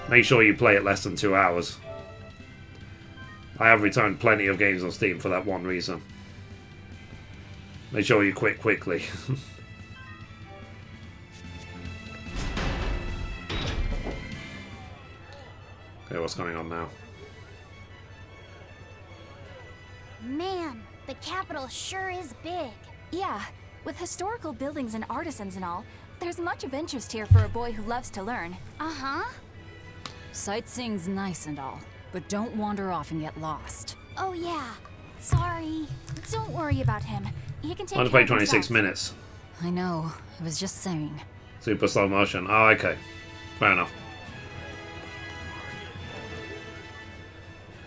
make sure you play it less than 2 hours. I have returned plenty of games on Steam for that one reason. Make sure you quit quickly. Okay, what's going on now? Man, the capital sure is big. Yeah, with historical buildings and artisans and all, there's much of interest here for a boy who loves to learn. Uh-huh. Sightseeing's nice and all, but don't wander off and get lost. Oh yeah. Sorry. Don't worry about him. He can take I'm gonna care play of 26 himself. minutes. I know. I was just saying. Super slow motion. Oh, okay. Fair enough.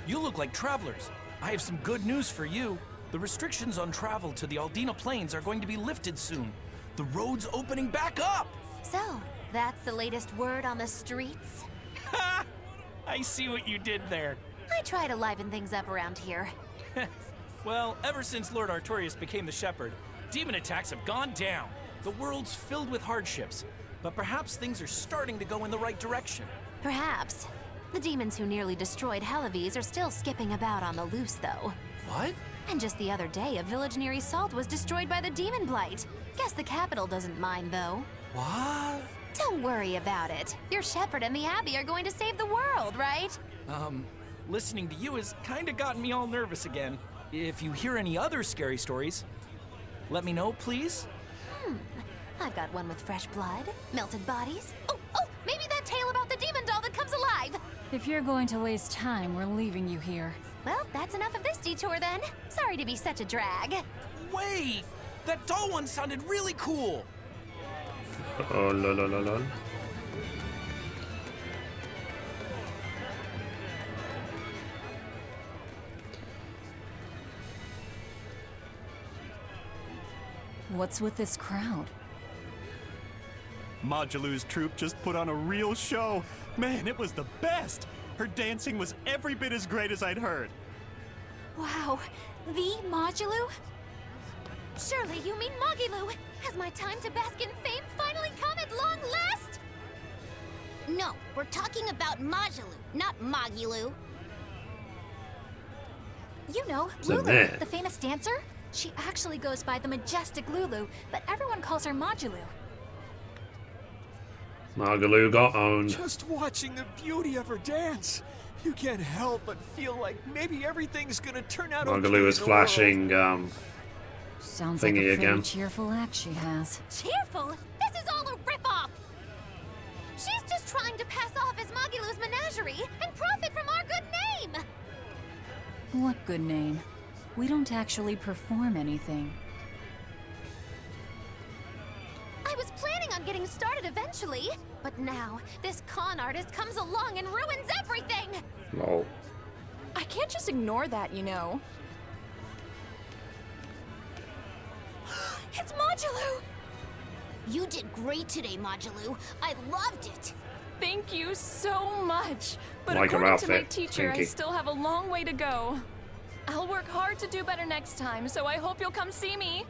You look like travelers. I have some good news for you. The restrictions on travel to the Aldina Plains are going to be lifted soon. The road's opening back up! So, that's the latest word on the streets? Ha! I see what you did there. I try to liven things up around here. Well, ever since Lord Artorius became the Shepherd, demon attacks have gone down. The world's filled with hardships, but perhaps things are starting to go in the right direction. Perhaps. The demons who nearly destroyed Halavis are still skipping about on the loose, though. What? And just the other day, a village near Salt was destroyed by the demon blight. Guess the capital doesn't mind, though. What? Don't worry about it. Your shepherd and the Abbey are going to save the world, right? Listening to you has kinda gotten me all nervous again. If you hear any other scary stories, let me know, please. I've got one with fresh blood, melted bodies. Oh, maybe that tale about the demon doll that comes alive. If you're going to waste time, we're leaving you here. Well, that's enough of this detour then. Sorry to be such a drag. Wait! That doll one sounded really cool! Oh, lol. What's with this crowd? Modulu's troupe just put on a real show. Man, it was the best! Her dancing was every bit as great as I'd heard. Wow, the Modulu? Surely you mean Mogilu! Has my time to bask in fame finally come at long last? No, we're talking about Majulu, not Mogilu. You know, So Lulu, there. the famous dancer? She actually goes by the majestic Lulu, but everyone calls her Modulu. Margaloo got owned. Just watching the beauty of her dance, you can't help but feel like maybe everything's gonna turn out okay. Margaloo is in the world. flashing Sounds like a thingy pretty again. cheerful act she has. Cheerful? This is all a ripoff! She's just trying to pass off as Mogilu's menagerie and profit from our good name! What good name? We don't actually perform anything. I was planning on getting started eventually, but now this con artist comes along and ruins everything! Lol. I can't just ignore that, you know. It's Modulu! You did great today, Modulu. I loved it. Thank you so much. But Like her according to my outfit, teacher, I Pinky. still have a long way to go. I'll work hard to do better next time, so I hope you'll come see me.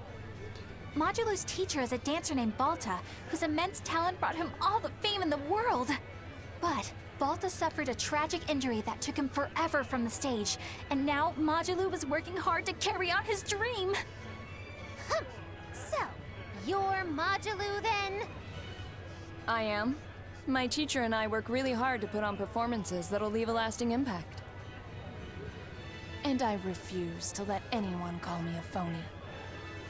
Modulu's teacher is a dancer named Balta, whose immense talent brought him all the fame in the world. But Balta suffered a tragic injury that took him forever from the stage, and now Modulu was working hard to carry out his dream. So, you're Modulu then? I am. My teacher and I work really hard to put on performances that'll leave a lasting impact. And I refuse to let anyone call me a phony.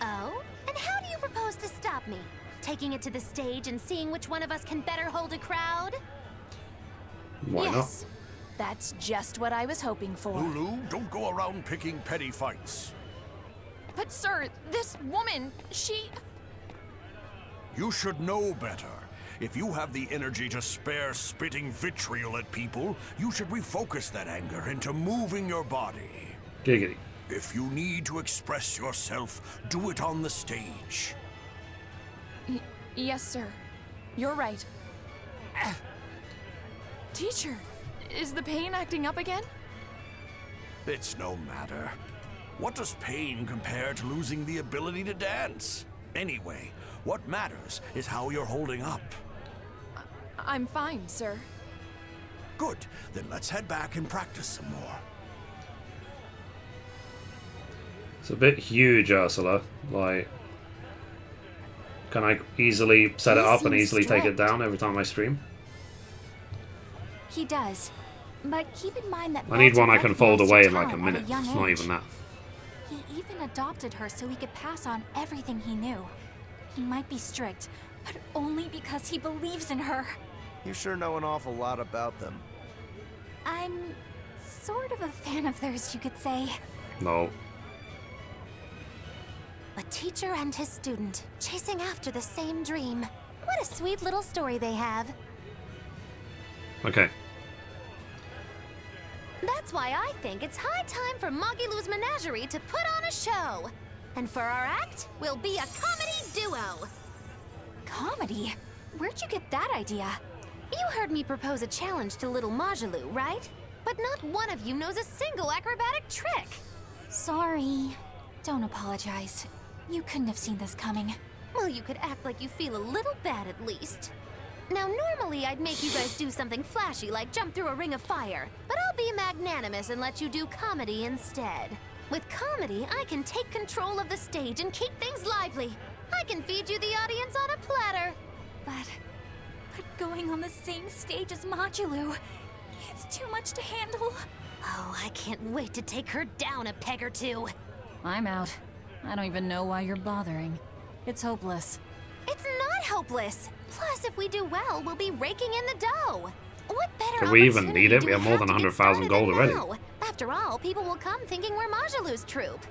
Oh? And how do you propose to stop me? Taking it to the stage and seeing which one of us can better hold a crowd? Why Yes, that's just what I was hoping for. Lulu, don't go around picking petty fights. But sir, this woman, she... You should know better. If you have the energy to spare spitting vitriol at people, you should refocus that anger into moving your body. Giggity. If you need to express yourself, do it on the stage. Yes, sir. You're right. Teacher, is the pain acting up again? It's no matter. What does pain compare to losing the ability to dance? Anyway, what matters is how you're holding up. I'm fine, sir. Good. Then let's head back and practice some more. It's a bit huge, Ursula. Like, can I easily set it up and easily take it down every time I stream? He does. But keep in mind that I need Balta one I can fold recognized away her in like a talent minute. at young It's not age. even that. He even adopted her so he could pass on everything he knew. He might be strict, but only because he believes in her. You sure know an awful lot about them. I'm sort of a fan of theirs, you could say. No. A teacher and his student, chasing after the same dream. What a sweet little story they have. Okay. That's why I think it's high time for Mogilu's Menagerie to put on a show. And for our act, we'll be a comedy duo. Comedy? Where'd you get that idea? You heard me propose a challenge to little Mogilu, right? But not one of you knows a single acrobatic trick. Sorry. Don't apologize. You couldn't have seen this coming. Well, you could act like you feel a little bad at least. Now, normally I'd make you guys do something flashy like jump through a ring of fire, but I'll be magnanimous and let you do comedy instead. With comedy, I can take control of the stage and keep things lively. I can feed you the audience on a platter. But going on the same stage as Modulu, it's too much to handle. Oh, I can't wait to take her down a peg or two. I'm out. I don't even know why you're bothering. It's hopeless. It's not hopeless. Plus, if we do well, we'll be raking in the dough. What better Do we even need it? opportunity We have do more than to get 100,000 started gold than already. now? After all, people will come thinking we're Majalu's troop.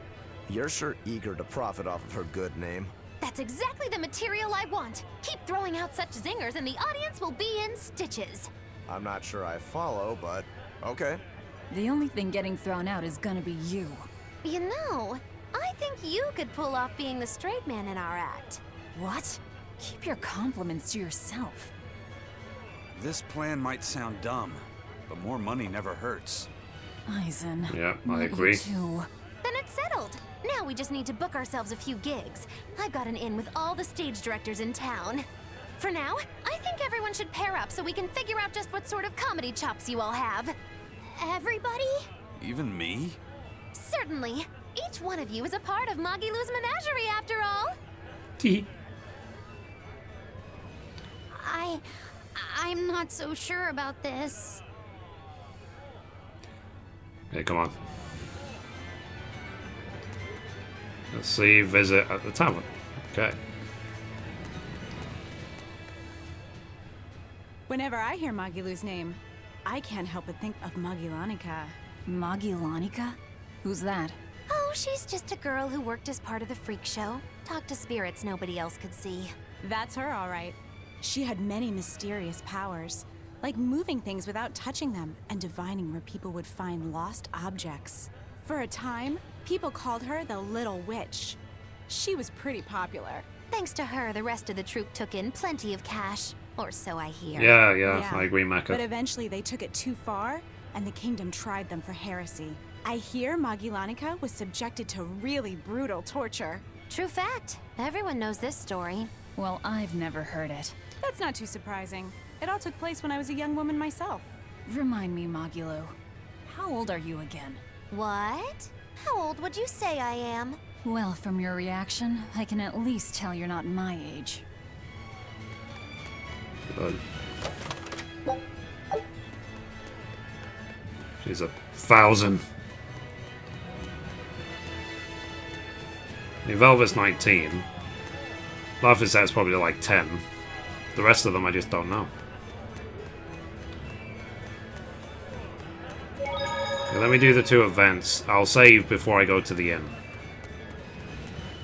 You're sure eager to profit off of her good name. That's exactly the material I want. Keep throwing out such zingers and the audience will be in stitches. I'm not sure I follow, but okay. The only thing getting thrown out is gonna be you. You know, I think you could pull off being the straight man in our act. What? Keep your compliments to yourself. This plan might sound dumb, but more money never hurts. Eisen. Yeah, I not you agree. too. Then it's settled. Now we just need to book ourselves a few gigs. I've got an in with all the stage directors in town. For now, I think everyone should pair up so we can figure out just what sort of comedy chops you all have. Everybody? Even me? Certainly. Each one of you is a part of Magilu's menagerie, after all. I'm not so sure about this. Okay, come on. Let's see, visit at the tavern. Okay. Whenever I hear Magilu's name, I can't help but think of Magilanica. Magilanica? Who's that? Oh, she's just a girl who worked as part of the freak show. Talked to spirits nobody else could see. That's her, all right. She had many mysterious powers, like moving things without touching them and divining where people would find lost objects. For a time, people called her the Little Witch. She was pretty popular. Thanks to her, the rest of the troupe took in plenty of cash. Or so I hear. Yeah, I agree, Mecca. But eventually they took it too far, and the kingdom tried them for heresy. I hear Magilanica was subjected to really brutal torture. True fact. Everyone knows this story. Well, I've never heard it. That's not too surprising. It all took place when I was a young woman myself. Remind me, Magilo. How old are you again? What? How old would you say I am? Well, from your reaction, I can at least tell you're not my age. Good. She's 1,000. I mean, Velvet's 19. Life is that's probably like 10. The rest of them I just don't know. Okay, let me do the 2 events. I'll save before I go to the inn.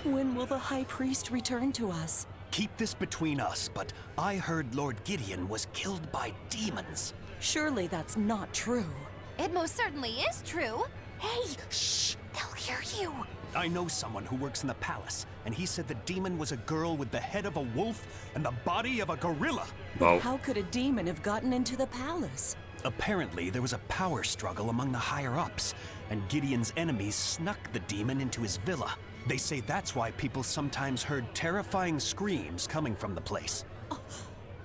When will the High Priest return to us? Keep this between us, but I heard Lord Gideon was killed by demons. Surely that's not true. It most certainly is true. Hey, shh! They'll hear you. I know someone who works in the palace, and he said the demon was a girl with the head of a wolf and the body of a gorilla. Well, how could a demon have gotten into the palace? Apparently, there was a power struggle among the higher-ups, and Gideon's enemies snuck the demon into his villa. They say that's why people sometimes heard terrifying screams coming from the place. Oh,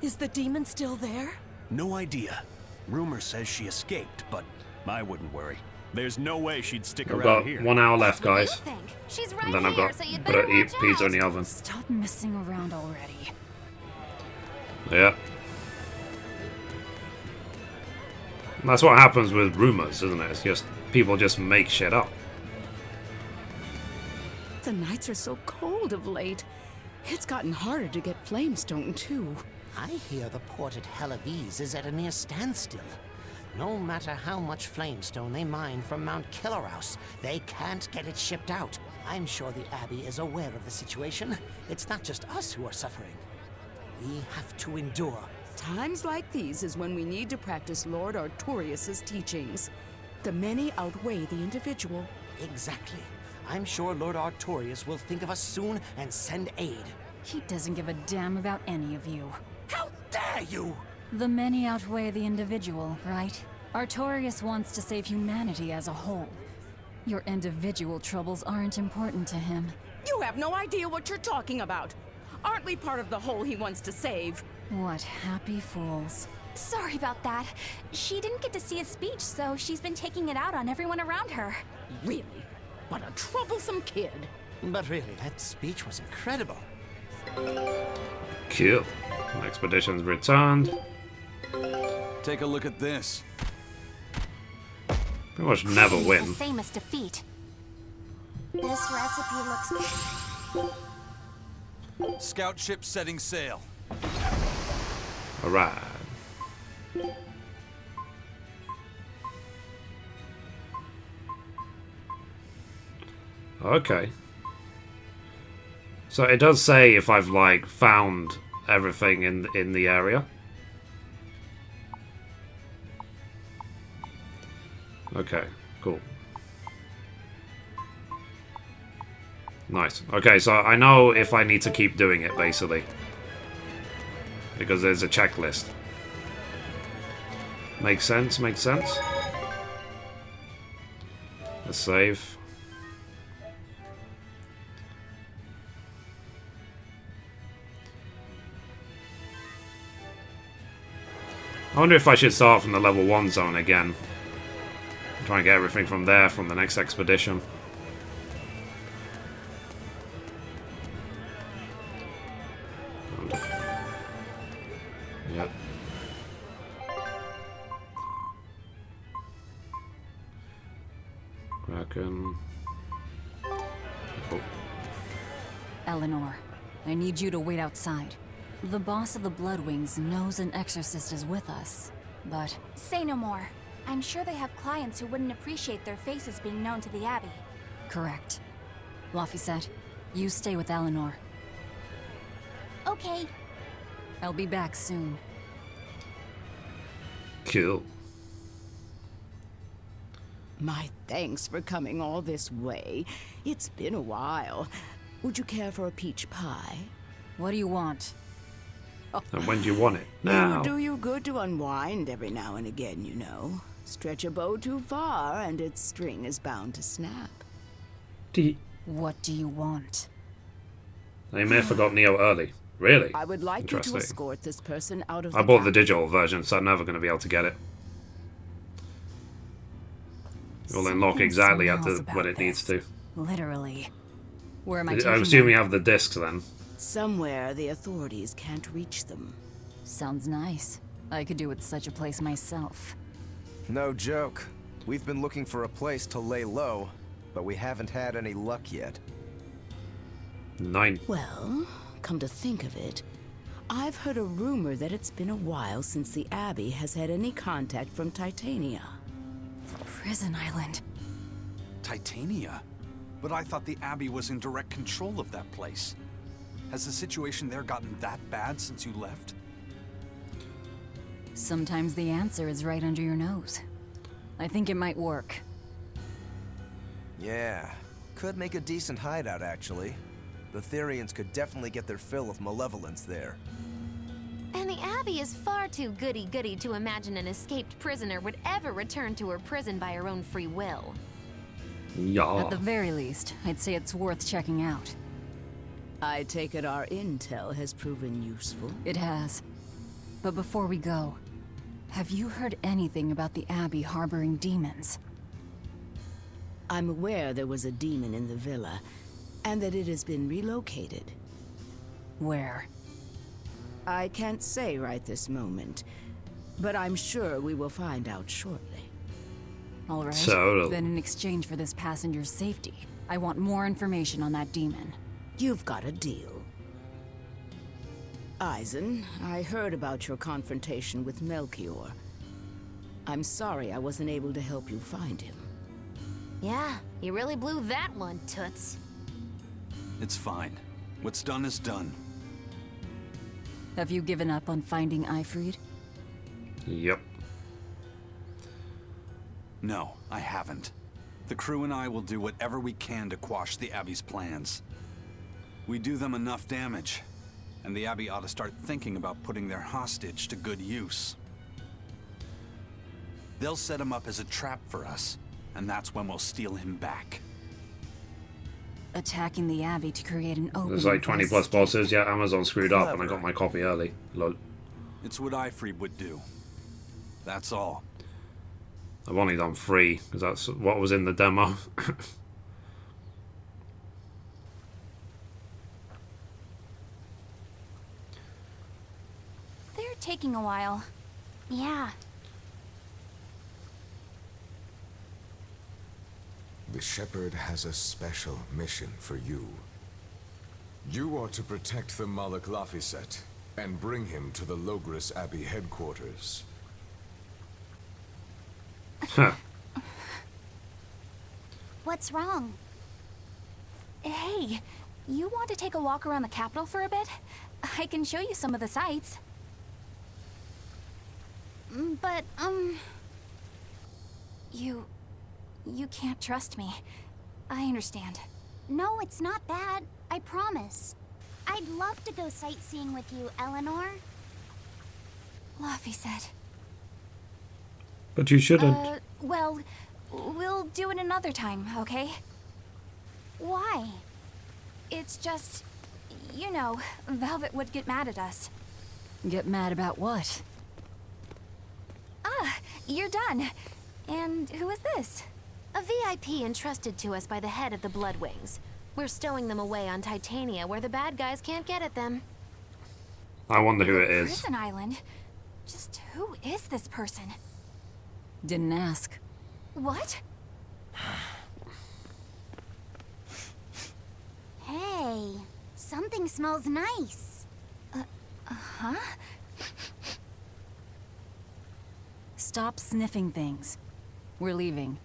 is the demon still there? No idea. Rumor says she escaped, but I wouldn't worry. There's no way she'd stick I've around got here. 1 hour left, guys. She's right And then I've here, got so you'd put better eat watch pizza out. in the oven. Stop messing around already. Yeah. And that's what happens with rumors, isn't it? It's just people just make shit up. The nights are so cold of late. It's gotten harder to get flamestone, too. I hear the port at Helavis is at a near standstill. No matter how much flamestone they mine from Mount Killerhouse, they can't get it shipped out. I'm sure the Abbey is aware of the situation. It's not just us who are suffering. We have to endure. Times like these is when we need to practice Lord Artorius' teachings. The many outweigh the individual. Exactly. I'm sure Lord Artorius will think of us soon and send aid. He doesn't give a damn about any of you. How dare you! The many outweigh the individual, right? Artorius wants to save humanity as a whole. Your individual troubles aren't important to him. You have no idea what you're talking about. Aren't we part of the whole he wants to save? What happy fools. Sorry about that. She didn't get to see his speech, so she's been taking it out on everyone around her. Really? What a troublesome kid. But really, that speech was incredible. Cool. Expedition's returned. Take a look at this. Pretty much never It's win. the same as defeat. This recipe looks... Scout ship setting sail. Alright. Okay. So it does say if I've like found everything in the area. Okay, cool. Nice. Okay, so I know if I need to keep doing it, basically. Because there's a checklist. Makes sense, makes sense. Let's save. I wonder if I should start from the level 1 zone again. Try and get everything from there, from the next expedition. Yep. Kraken. Oh. Eleanor, I need you to wait outside. The boss of the Bloodwings knows an exorcist is with us, but... Say no more. I'm sure they have clients who wouldn't appreciate their faces being known to the Abbey. Correct. Laphicet, you stay with Eleanor. Okay. I'll be back soon. Cool. My thanks for coming all this way. It's been a while. Would you care for a peach pie? What do you want? And when do you want it? It Now. would do you good to unwind every now and again, you know. Stretch a bow too far and its string is bound to snap. What do you want? I may have forgot Neo early. Really? I would like you to Interesting. escort this person out of I the bought the camp. digital version, so I'm never going to be able to get it. It will unlock Something exactly at smells the about when it needs to. Literally. Where am I I'm taking assuming you them? have the discs then. Somewhere the authorities can't reach them. Sounds nice. I could do with such a place myself. No joke. We've been looking for a place to lay low, but we haven't had any luck yet. 9. Well, come to think of it, I've heard a rumor that it's been a while since the Abbey has had any contact from Titania. Prison Island. Titania? But I thought the Abbey was in direct control of that place. Has the situation there gotten that bad since you left? Sometimes the answer is right under your nose. I think it might work. Yeah, could make a decent hideout actually. The Therians could definitely get their fill of malevolence there. And the Abbey is far too goody-goody to imagine an escaped prisoner would ever return to her prison by her own free will. Yeah. At the very least, I'd say it's worth checking out. I take it our intel has proven useful. It has. But before we go, have you heard anything about the Abbey harboring demons? I'm aware there was a demon in the villa, and that it has been relocated. Where? I can't say right this moment, but I'm sure we will find out shortly. All right. So- Then in exchange for this passenger's safety, I want more information on that demon. You've got a deal. Eisen, I heard about your confrontation with Melchior. I'm sorry I wasn't able to help you find him. Yeah, you really blew that one, Toots. It's fine. What's done is done. Have you given up on finding Eifried? Yep. No, I haven't. The crew and I will do whatever we can to quash the Abbey's plans. We do them enough damage, and the Abbey ought to start thinking about putting their hostage to good use. They'll set him up as a trap for us, and that's when we'll steal him back. Attacking the Abbey to create an opening. There's like 20 for plus us. bosses. Yeah, Amazon screwed up and I got my copy early. Lol. It's what Eifried would do. That's all. I've only done 3 because that's what was in the demo. They're taking a while. Yeah. The Shepherd has a special mission for you. You are to protect the Malak Laphicet and bring him to the Logris Abbey headquarters. Huh. What's wrong? Hey, you want to take a walk around the capital for a bit? I can show you some of the sights. But, You can't trust me. I understand. No, it's not that. I promise. I'd love to go sightseeing with you, Eleanor. Laffy said. But you shouldn't. Well, we'll do it another time, okay? Why? It's just, you know, Velvet would get mad at us. Get mad about what? Ah, you're done. And who is this? A VIP entrusted to us by the head of the Bloodwings. We're stowing them away on Titania where the bad guys can't get at them. I wonder who it is. Prison Island? Just who is this person? Didn't ask. What? Hey, something smells nice. Huh? Stop sniffing things. We're leaving.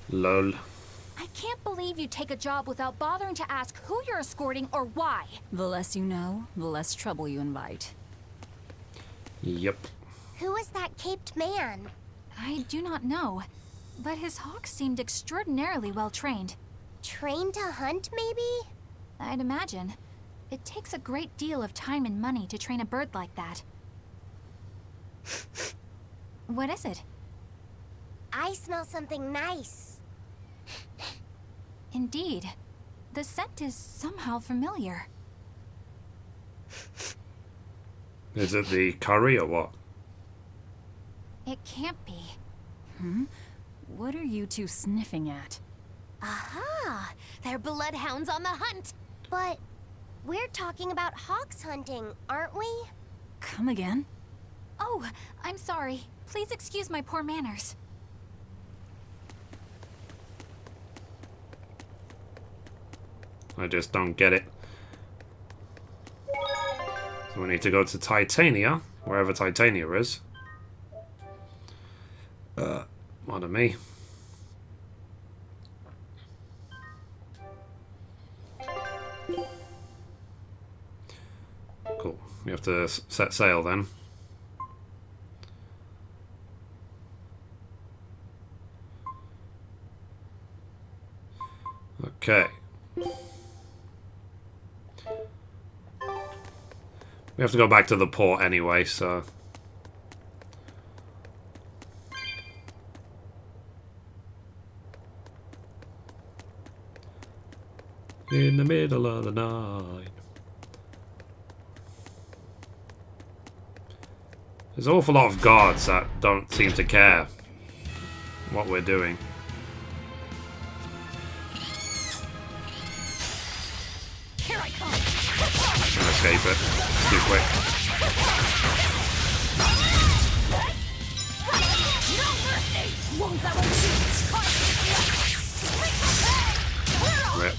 Lol. I can't believe you take a job without bothering to ask who you're escorting or why. The less you know, the less trouble you invite. Yep. Who is that caped man? I do not know, but his hawk seemed extraordinarily well trained. Trained to hunt, maybe? I'd imagine. It takes a great deal of time and money to train a bird like that. What is it? I smell something nice. Indeed. The scent is somehow familiar. Is it the curry or what? It can't be. What are you two sniffing at? Aha! They're bloodhounds on the hunt! But we're talking about hawks hunting, aren't we? Come again? Oh, I'm sorry. Please excuse my poor manners. I just don't get it. So we need to go to Titania, wherever Titania is. Pardon me. Cool. We have to set sail then. Okay. We have to go back to the port anyway, so... In the middle of the night. There's an awful lot of guards that don't seem to care what we're doing. Here I come. Can't escape it. Too quick. No mercy! Won't that one Rip.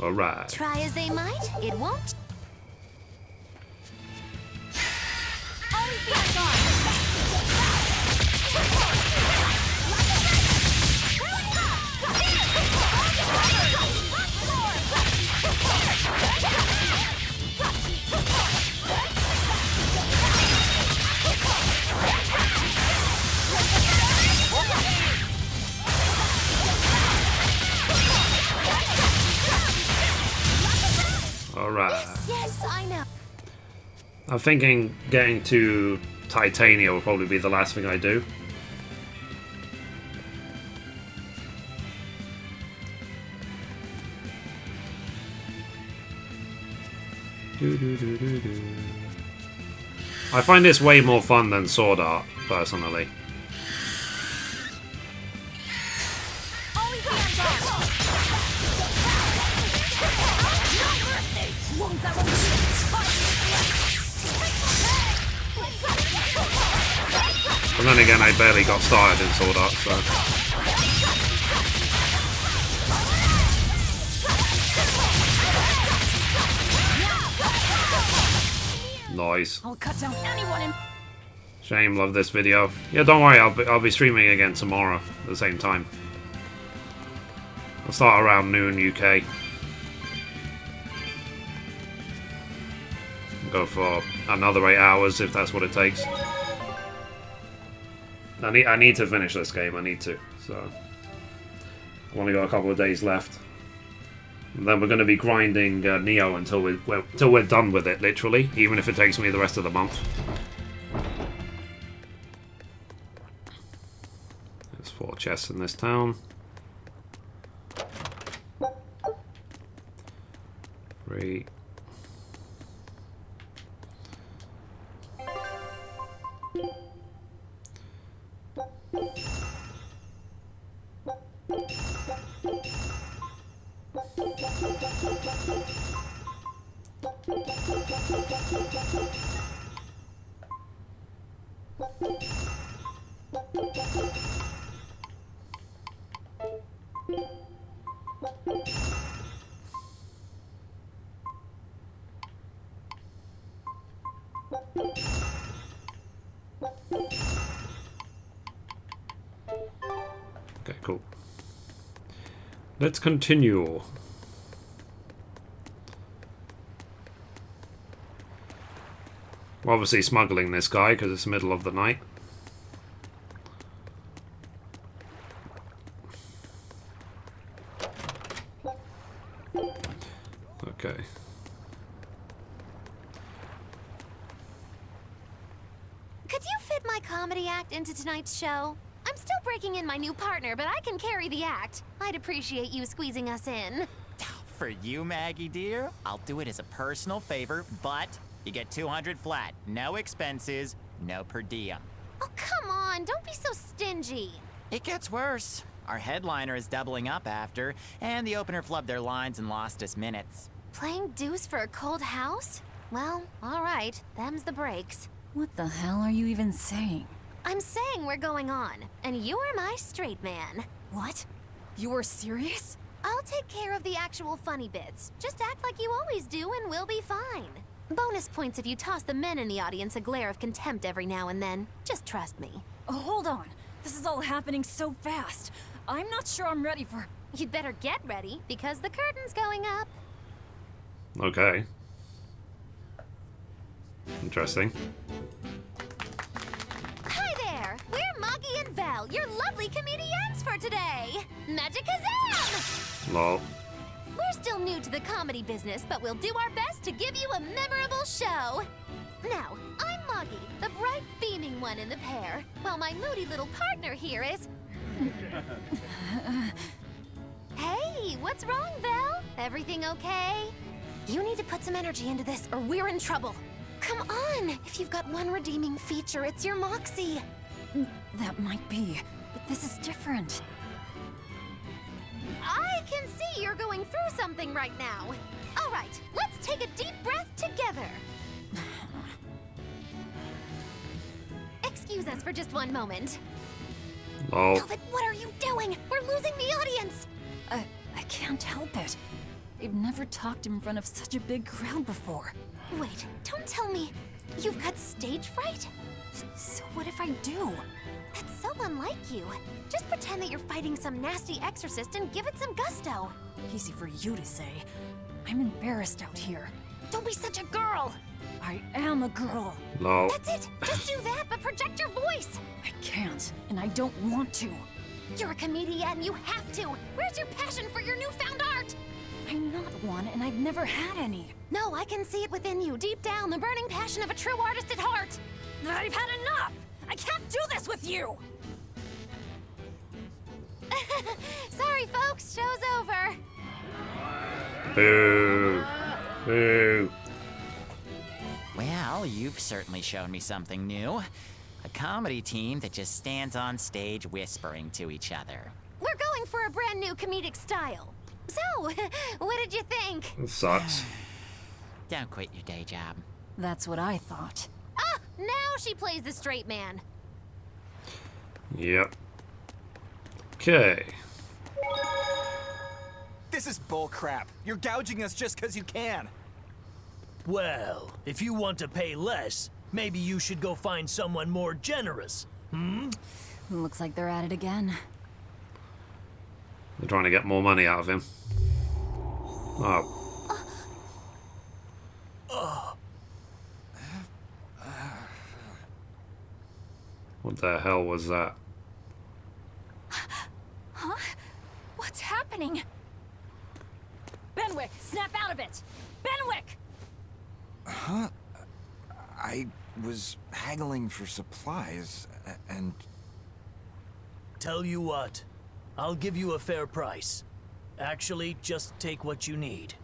Alright. Try as they might, it won't. Always be on guard! Alright. Yes, I know. I'm thinking getting to Titania will probably be the last thing I do. I find this way more fun than Sword Art, personally. Always be on guard! Won't that one And then again, I barely got started in Sword Art, so... Nice. I'll cut down anyone in... Shame, love this video. Yeah, don't worry, I'll be streaming again tomorrow at the same time. I'll start around noon UK. Go for another 8 hours if that's what it takes. I need to finish this game. I need to. So I've only got a couple of days left. And then we're going to be grinding Neo until we're done with it, literally, even if it takes me the rest of the month. There's 4 chests in this town. 3. Okay, cool. Let's continue. We're obviously smuggling this guy because it's the middle of the night. Okay. Could you fit my comedy act into tonight's show? I'm still breaking in my new partner, but I can carry the act. I'd appreciate you squeezing us in. For you, Maggie dear, I'll do it as a personal favor, but you get 200 flat. No expenses, no per diem. Oh, come on, don't be so stingy. It gets worse. Our headliner is doubling up after, and the opener flubbed their lines and lost us minutes. Playing deuce for a cold house? Well, all right, them's the breaks. What the hell are you even saying? I'm saying we're going on, and you are my straight man. What? You're serious? I'll take care of the actual funny bits. Just act like you always do and we'll be fine. Bonus points if you toss the men in the audience a glare of contempt every now and then. Just trust me. Oh, hold on. This is all happening so fast. I'm not sure I'm ready for... You'd better get ready, because the curtain's going up. Okay. Interesting. Hi there! We're Moggy and Val, your lovely comedians for today! Magikazam! Lol. We're still new to the comedy business, but we'll do our best to give you a memorable show. Now, I'm Moggy, the bright, beaming one in the pair, while my moody little partner here is... Hey, what's wrong, Val? Everything okay? You need to put some energy into this, or we're in trouble. Come on! If you've got one redeeming feature, it's your moxie. That might be, but this is different. I can see you're going through something right now. All right, let's take a deep breath together. Excuse us for just one moment. Lol. Velvet, what are you doing? We're losing the audience. I can't help it. I've never talked in front of such a big crowd before. Wait, don't tell me you've got stage fright? So what if I do? That's so unlike you. Just pretend that you're fighting some nasty exorcist and give it some gusto. Easy for you to say. I'm embarrassed out here. Don't be such a girl. I am a girl. Lol. That's it. Just do that, but project your voice. I can't, and I don't want to. You're a comedian, you have to. Where's your passion for your newfound art? I'm not one, and I've never had any. No, I can see it within you, deep down, the burning passion of a true artist at heart. I've had enough! I can't do this with you! Sorry, folks, show's over. Boo. Boo. Well, you've certainly shown me something new. A comedy team that just stands on stage whispering to each other. We're going for a brand new comedic style. So, what did you think? It sucks. Don't quit your day job. That's what I thought. Ah, now she plays the straight man. Yep. Okay. This is bullcrap. You're gouging us just because you can. Well, if you want to pay less, maybe you should go find someone more generous. Looks like they're at it again. They're trying to get more money out of him. Oh. What the hell was that? Huh? What's happening? Benwick, snap out of it! Benwick! Huh? I was haggling for supplies, and... Tell you what, I'll give you a fair price. Actually, just take what you need.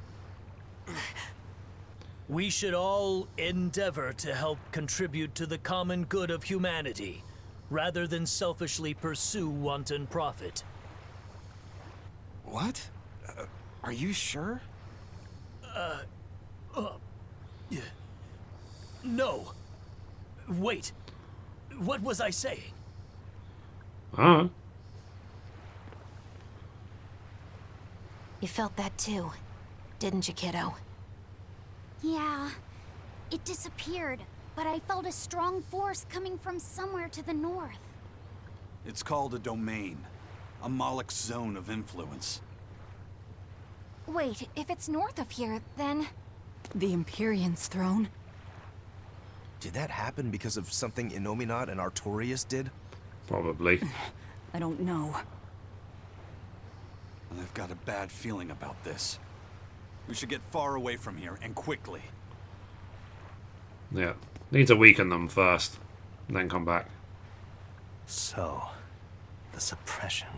We should all endeavor to help contribute to the common good of humanity, rather than selfishly pursue wanton profit. What? Are you sure? Yeah. No. Wait. What was I saying? Huh? You felt that too, didn't you, kiddo? Yeah. It disappeared, but I felt a strong force coming from somewhere to the north. It's called a domain. A Moloch zone of influence. Wait, if it's north of here, then... The Empyrean's throne? Did that happen because of something Innominat and Artorias did? Probably. I don't know. I've got a bad feeling about this. We should get far away from here, and quickly. Yeah. Need to weaken them first, then come back. So, the suppression.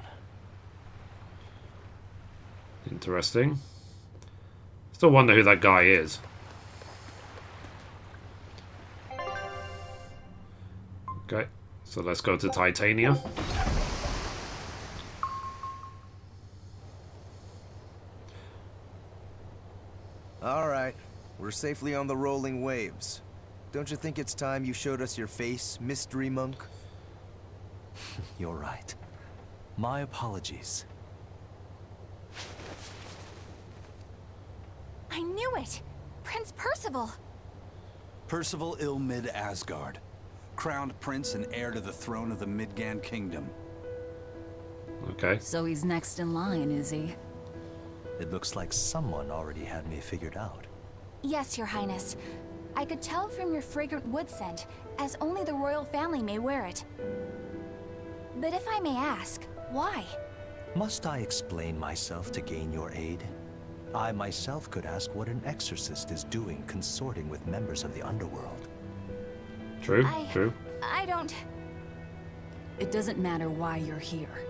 Interesting. Still wonder who that guy is. Okay, so let's go to Titania. Alright, we're safely on the rolling waves. Don't you think it's time you showed us your face, mystery monk? You're right. My apologies. I knew it! Prince Percival! Percival Ilmid Asgard. Crowned prince and heir to the throne of the Midgand Kingdom. Okay. So he's next in line, is he? It looks like someone already had me figured out. Yes, Your Highness. I could tell from your fragrant wood scent, as only the royal family may wear it. But if I may ask, why? Must I explain myself to gain your aid? I myself could ask what an exorcist is doing consorting with members of the underworld. True, true. I don't... It doesn't matter why you're here.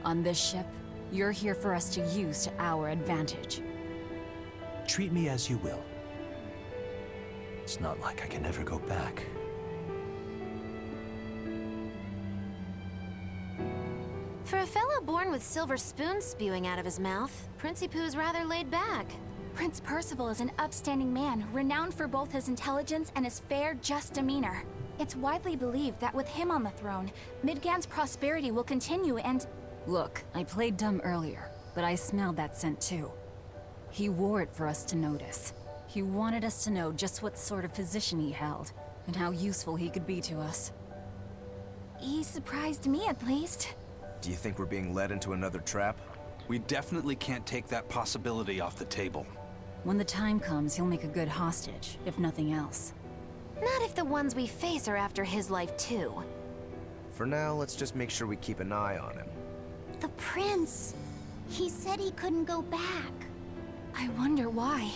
On this ship, you're here for us to use to our advantage. Treat me as you will. It's not like I can ever go back. For a fellow born with silver spoons spewing out of his mouth, Princie Poo's rather laid back. Prince Percival is an upstanding man, renowned for both his intelligence and his fair, just demeanor. It's widely believed that with him on the throne, Midgand's prosperity will continue and... Look, I played dumb earlier, but I smelled that scent too. He wore it for us to notice. He wanted us to know just what sort of position he held, and how useful he could be to us. He surprised me, at least. Do you think we're being led into another trap? We definitely can't take that possibility off the table. When the time comes, he'll make a good hostage, if nothing else. Not if the ones we face are after his life too. For now, let's just make sure we keep an eye on him. The prince. He said he couldn't go back. I wonder why.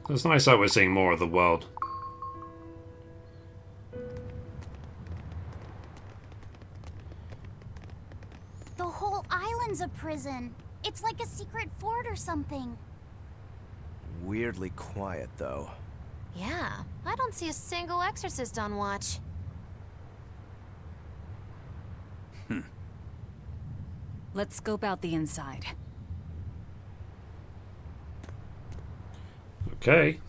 It's nice that we're seeing more of the world. The whole island's a prison. It's like a secret fort or something. Weirdly quiet, though. Yeah, I don't see a single exorcist on watch. Let's scope out the inside. Okay.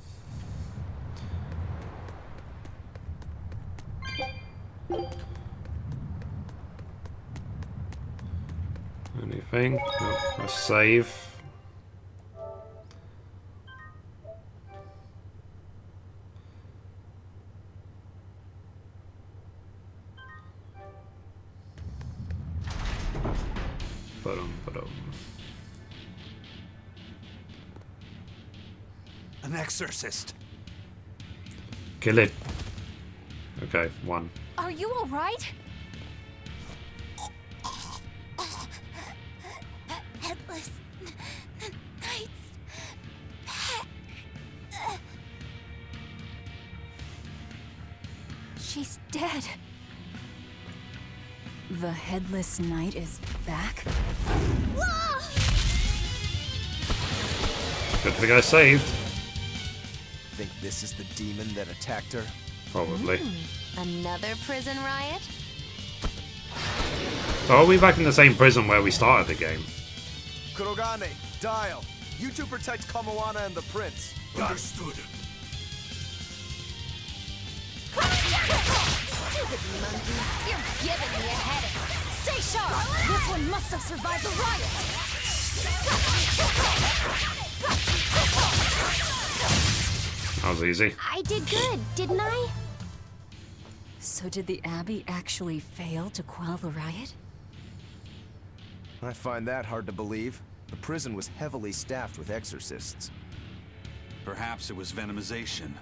thing. Oh, let's save. An exorcist. Kill it. Okay, 1. Are you alright? Headless Knight's back. She's dead. The Headless Knight is back? Good thing I saved. Think this is the demon that attacked her? Probably. Another prison riot? So are we back in the same prison where we started the game? Kurogane, Dial. You two protect Kamoana and the prince. Understood. Stupid monkey. You're giving me a headache. Stay sharp. This one must have survived the riot. That was easy. I did good, didn't I? So did the Abbey actually fail to quell the riot? I find that hard to believe. The prison was heavily staffed with exorcists. Perhaps it was venomization.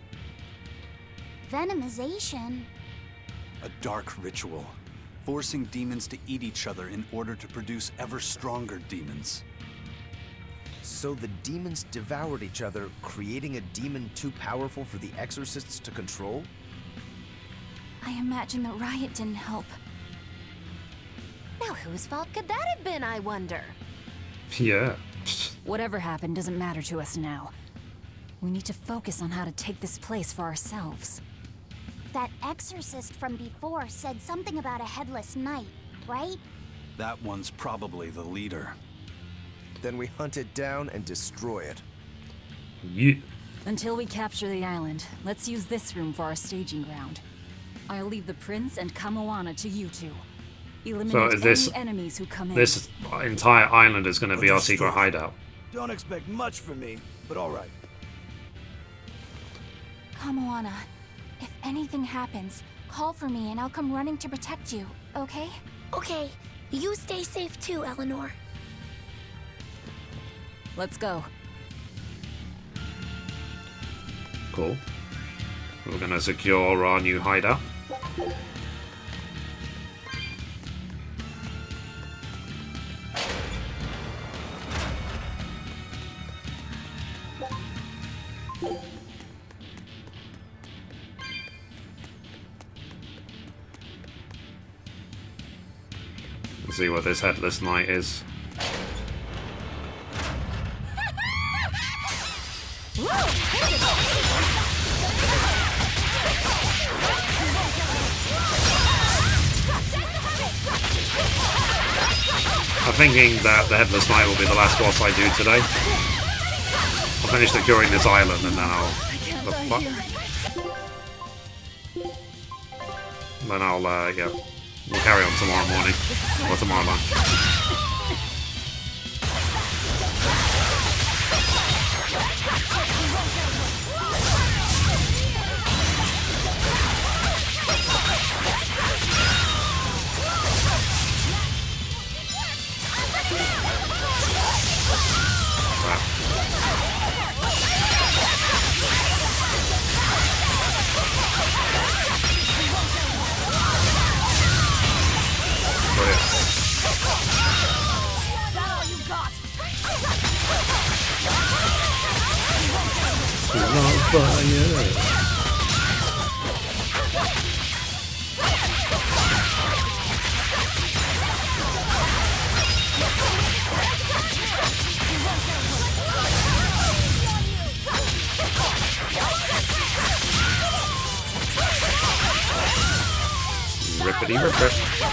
Venomization? A dark ritual, forcing demons to eat each other in order to produce ever stronger demons. So the demons devoured each other, creating a demon too powerful for the exorcists to control? I imagine the riot didn't help. Now whose fault could that have been, I wonder? Yeah. Whatever happened doesn't matter to us now. We need to focus on how to take this place for ourselves. That exorcist from before said something about a headless knight, right? That one's probably the leader. Then we hunt it down and destroy it. Yeah. Until we capture the island, let's use this room for our staging ground. I'll leave the prince and Kamoana to you two. Eliminate So is this any enemies who come in. this entire island is going to be our secret hideout? Don't expect much from me, but all right. Kamoana, if anything happens, call for me and I'll come running to protect you, okay? Okay, you stay safe too, Eleanor. Let's go. Cool. We're going to secure our new hideout. Let's see what this headless knight is. I'm thinking that the Headless Knight will be the last boss I do today. I'll finish securing this island and then I'll... The fuck? Then I'll, yeah. We'll carry on tomorrow morning. Or tomorrow night. Rippity rip.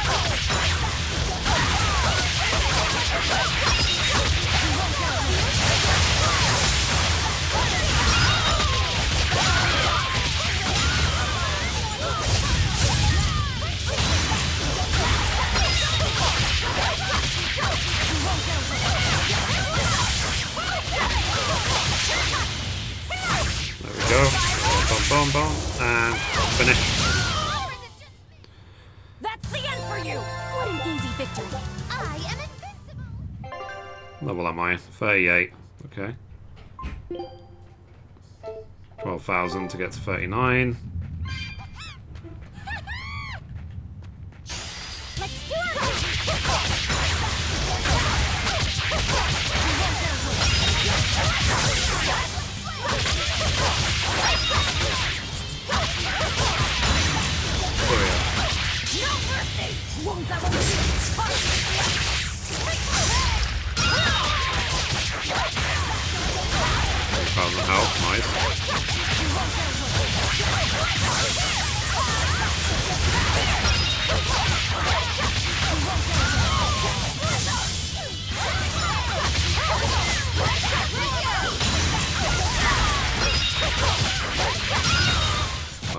go. Boom, boom, boom. And finish. That's the end for you! What an easy victory. I am invincible! Level am I? 38. Okay. 12,000 to get to 39. Let's do it! Oh yeah. No mercy! Won't that one 12,000 health, nice.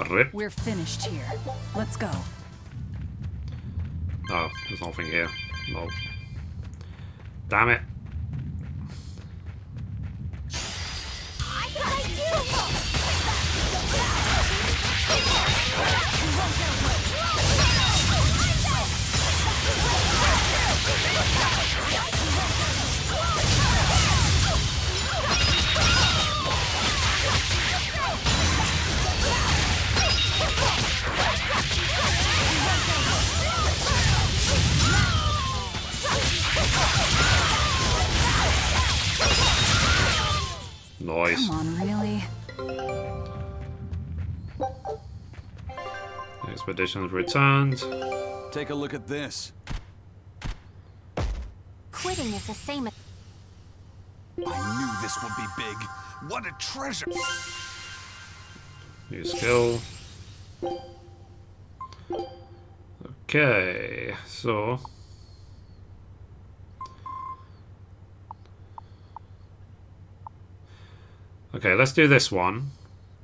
Rip. We're finished here. Let's go. Oh, there's nothing here. No. Damn it. Nice. Come on, really? Expedition's returned. Take a look at this. Quitting is the same. I knew this would be big. What a treasure! New skill. Okay, so okay, let's do this one,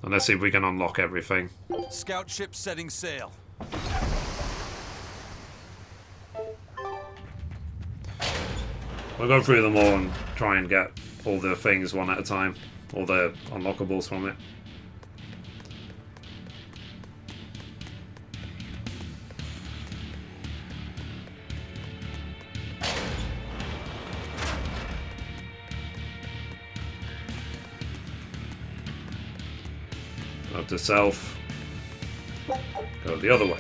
and let's see if we can unlock everything. Scout ship setting sail. We'll go through them all and try and get all the things one at a time, all the unlockables from it. Note to self, go the other way.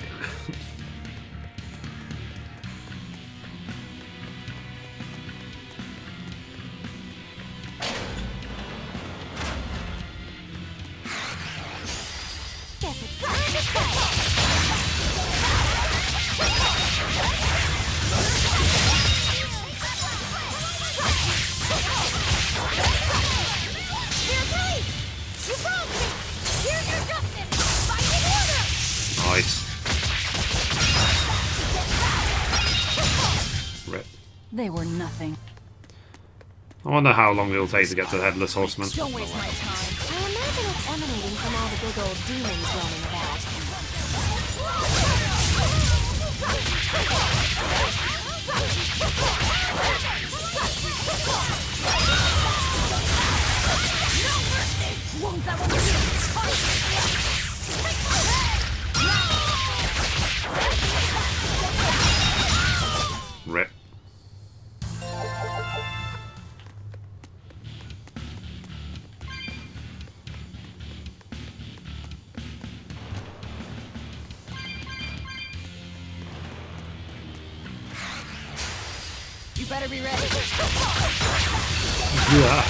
Guess it's time to fight. Here, police! You wronged me! Here's your justice! Fight in order! Nice. Rip. They were nothing. I wonder how long it'll take to get to the Headless Horseman. Don't waste my time. I imagine it's emanating from all the big old demons roaming about. Won't that one Rip. You better be ready. Yeah.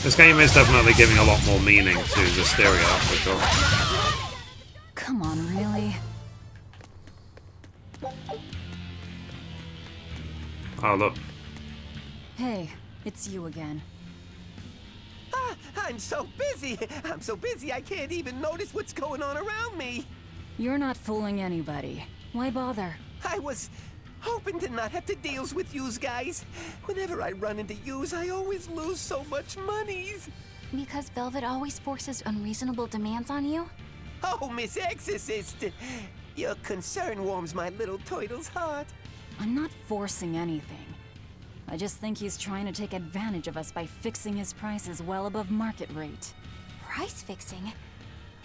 This game is definitely giving a lot more meaning to the stereo, for sure. Come on, really? Oh, look. Hey, it's you again. Ah, I'm so busy. I'm so busy I can't even notice what's going on around me. You're not fooling anybody. Why bother? I was Hoping to not have to deal with yous guys. Whenever I run into yous, I always lose so much monies. Because Velvet always forces unreasonable demands on you? Oh, Miss Exorcist, your concern warms my little turtle's heart. I'm not forcing anything. I just think he's trying to take advantage of us by fixing his prices well above market rate. Price fixing?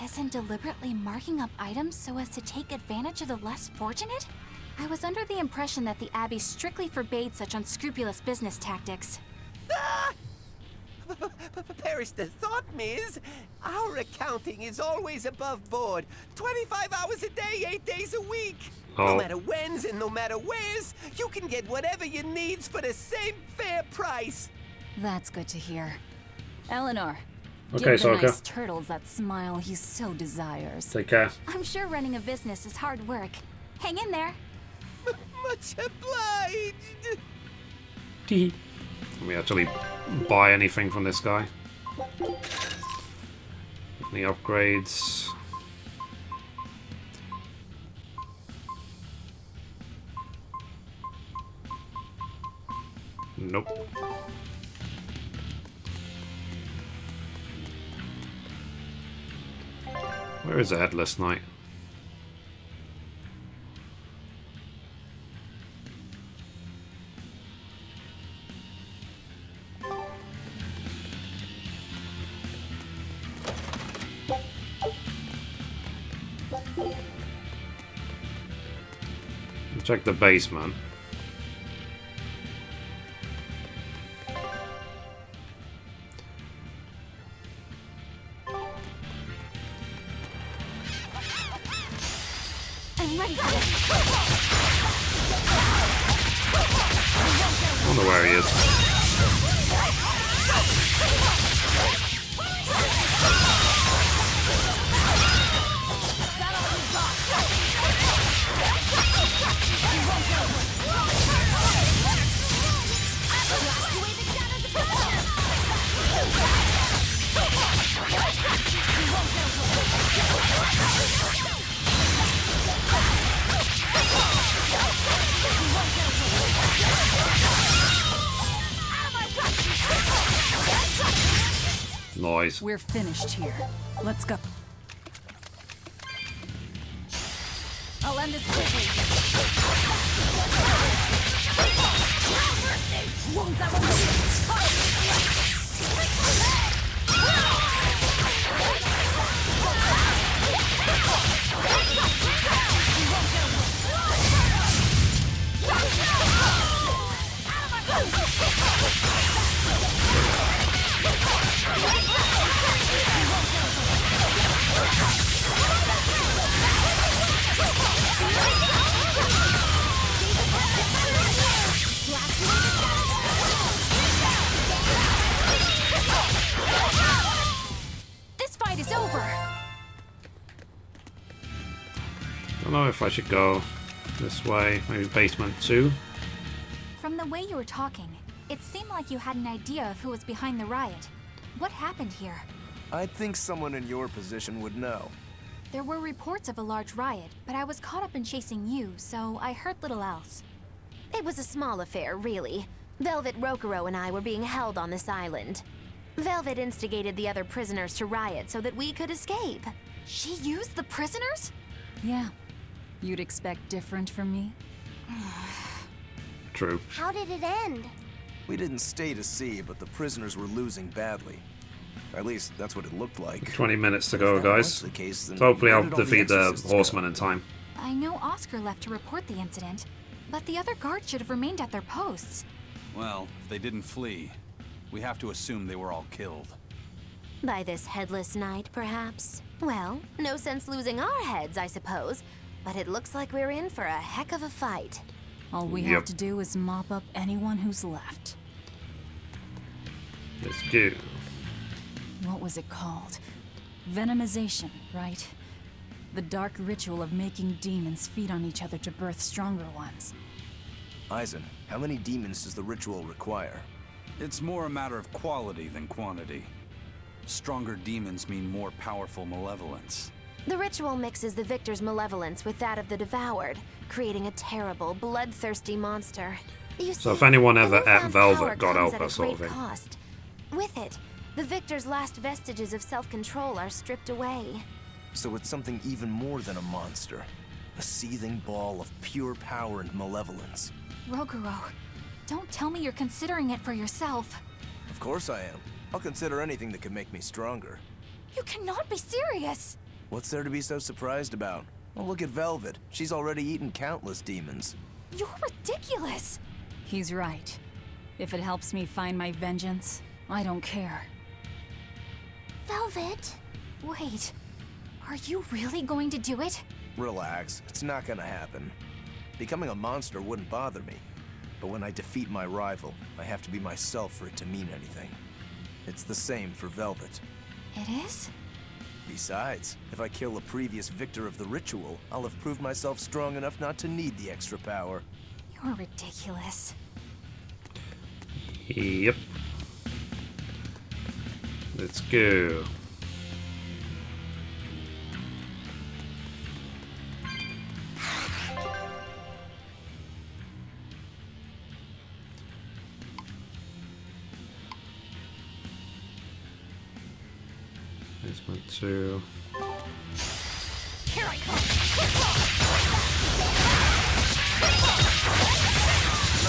As in deliberately marking up items so as to take advantage of the less fortunate? I was under the impression that the Abbey strictly forbade such unscrupulous business tactics. Ah! Perish the thought, Miss. Our accounting is always above board. 25 hours a day, 8 days a week. No matter when's and no matter where's, you can get whatever you needs for the same fair price. That's good to hear. Eleanor, okay, give the Sokka. nice turtles that smile he so desires. Take care. I'm sure running a business is hard work. Hang in there. Much obliged. Can we actually buy anything from this guy? Any upgrades? Nope. Where is the Headless Knight? Check the basement. I'm ready for I wonder where he is. Noise. We're finished here. Let's go. I'll end this quickly. This fight is over. Don't know if I should go this way. Maybe basement 2. From the way you were talking, it seemed like you had an idea of who was behind the riot. What happened here? I'd think someone in your position would know. There were reports of a large riot, but I was caught up in chasing you, so I heard little else. It was a small affair, really. Velvet, Rokuro, and I were being held on this island. Velvet instigated the other prisoners to riot so that we could escape. She used the prisoners? Yeah. You'd expect different from me? True. How did it end? We didn't stay to see, but the prisoners were losing badly. At least, that's what it looked like. 20 minutes to go, guys. the case, then So hopefully where I'll did all the defeat the exorcists horseman in time. I know Oscar left to report the incident, but the other guards should have remained at their posts. Well, if they didn't flee, we have to assume they were all killed. By this headless knight, perhaps? Well, no sense losing our heads, I suppose. But it looks like we're in for a heck of a fight. All we have to do is mop up anyone who's left. Let's go. What was it called? Venomization, right? The dark ritual of making demons feed on each other to birth stronger ones. Eisen, how many demons does the ritual require? It's more a matter of quality than quantity. Stronger demons mean more powerful malevolence. The ritual mixes the victor's malevolence with that of the devoured, creating a terrible, bloodthirsty monster. You So see, if anyone ever the ate newfound power Velvet, God comes help at a us, sort of great thing. cost. With it, the victor's last vestiges of self-control are stripped away. So it's something even more than a monster. A seething ball of pure power and malevolence. Roguro, don't tell me you're considering it for yourself. Of course I am. I'll consider anything that could make me stronger. You cannot be serious! What's there to be so surprised about? Well, look at Velvet. She's already eaten countless demons. You're ridiculous! He's right. If it helps me find my vengeance, I don't care. Velvet? Wait, are you really going to do it? Relax, it's not gonna happen. Becoming a monster wouldn't bother me. But when I defeat my rival, I have to be myself for it to mean anything. It's the same for Velvet. It is? Besides, if I kill a previous victor of the ritual, I'll have proved myself strong enough not to need the extra power. You're ridiculous. Yep. Let's go. This one too. Here I come!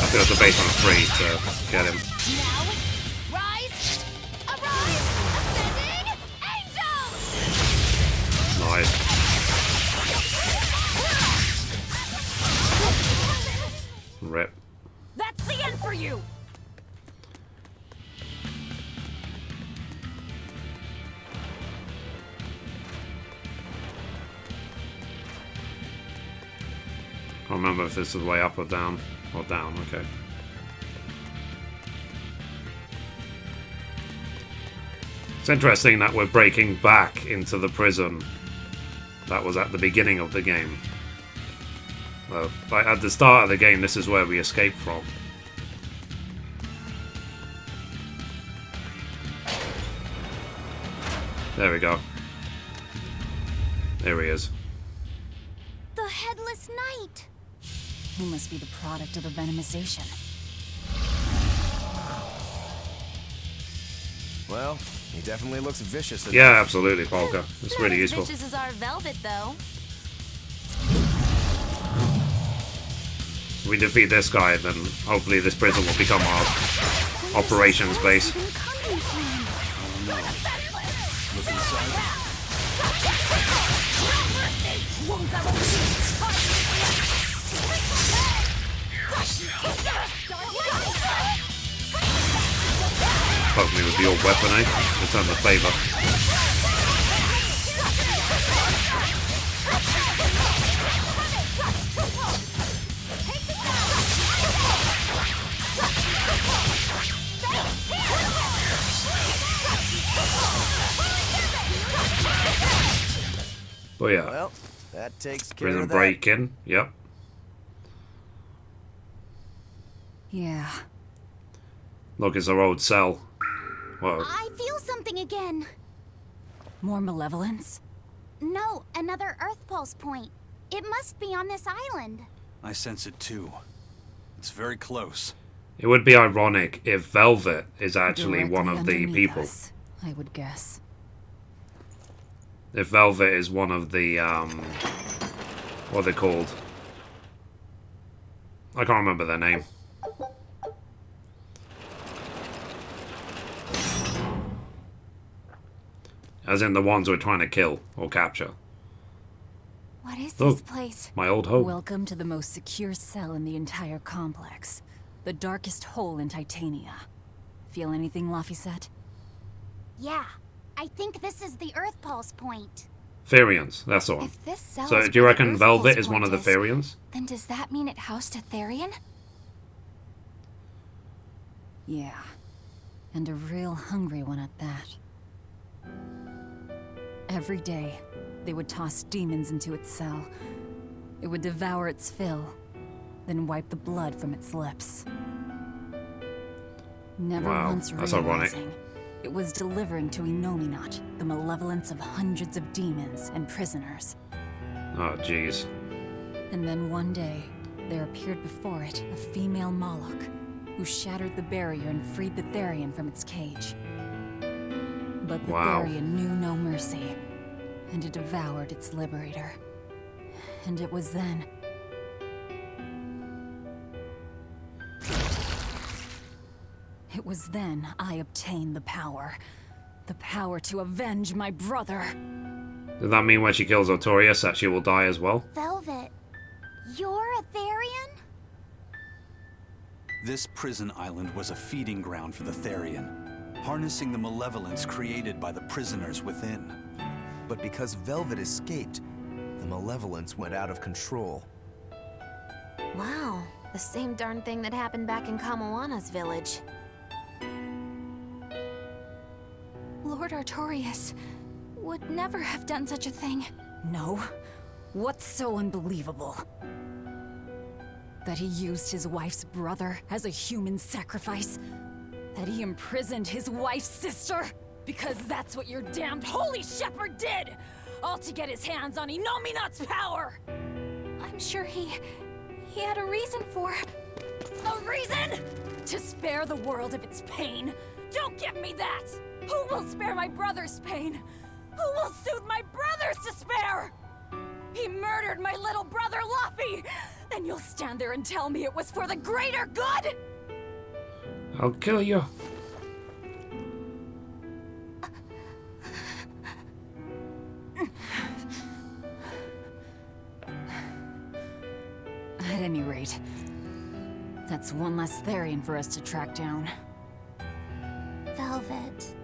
I feel it's a base on 3 to get him. Now, rise! Arise! Ascending! Angel! Nice. Rip. That's the end for you! I don't remember if this is way up or down. Or down, okay. It's interesting that we're breaking back into the prison that was at the beginning of the game. Well, like at the start of the game, this is where we escaped from. There we go. There he is. The Headless Knight! He must be the product of the venomization. Well, he definitely looks vicious. Yeah, absolutely, Polka. It's really useful. Vicious as our Velvet, though. We defeat this guy, then hopefully this prison will become our operations base. Look inside. Poke me with your weapon, eh? Return the favor. Oh yeah. Well, that takes care Prison of that. break-in. Yep. Yeah. Look, it's our old cell. Whoa. I feel something again. More malevolence? No, another Earth Pulse point. It must be on this island. I sense it too. It's very close. It would be ironic if Velvet is actually Directly one of the underneath people. us, I would guess. If Velvet is one of the, what are they called? I can't remember their name. As in the ones we're trying to kill or capture. What is Oh, this place? my old home. Welcome to the most secure cell in the entire complex. The darkest hole in Titania. Feel anything, Laphicet? Yeah, I think this is the Earth Pulse point. Therians, that's the one. If this cell So is do you where the reckon Earth Velvet Pulse is one of point the Therians? Then does that mean it housed a Therian? Yeah. And a real hungry one at that. Every day, they would toss demons into its cell. It would devour its fill, then wipe the blood from its lips. Never Wow, once that's ironic. realizing It was delivering to Inominat the malevolence of hundreds of demons and prisoners. Oh, jeez. And then one day, there appeared before it a female Moloch, who shattered the barrier and freed the Therian from its cage. But the Therian knew no mercy, and it devoured its liberator. And it was then... It was then I obtained the power. The power to avenge my brother. Does that mean when she kills Artorias that she will die as well? Velvet, you're a Therian? This prison island was a feeding ground for the Therian, harnessing the malevolence created by the prisoners within. But because Velvet escaped, the malevolence went out of control. Wow, the same darn thing that happened back in Kamoana's village. Lord Artorias would never have done such a thing. No. What's so unbelievable? That he used his wife's brother as a human sacrifice? That he imprisoned his wife's sister? Because that's what your damned holy shepherd did! All to get his hands on Inominat's power! I'm sure he had a reason for... A reason? To spare the world of its pain? Don't give me that! Who will spare my brother's pain? Who will soothe my brother's despair? He murdered my little brother, Luffy! Then you'll stand there and tell me it was for the greater good? I'll kill you. At any rate, that's one less Therian for us to track down. Velvet.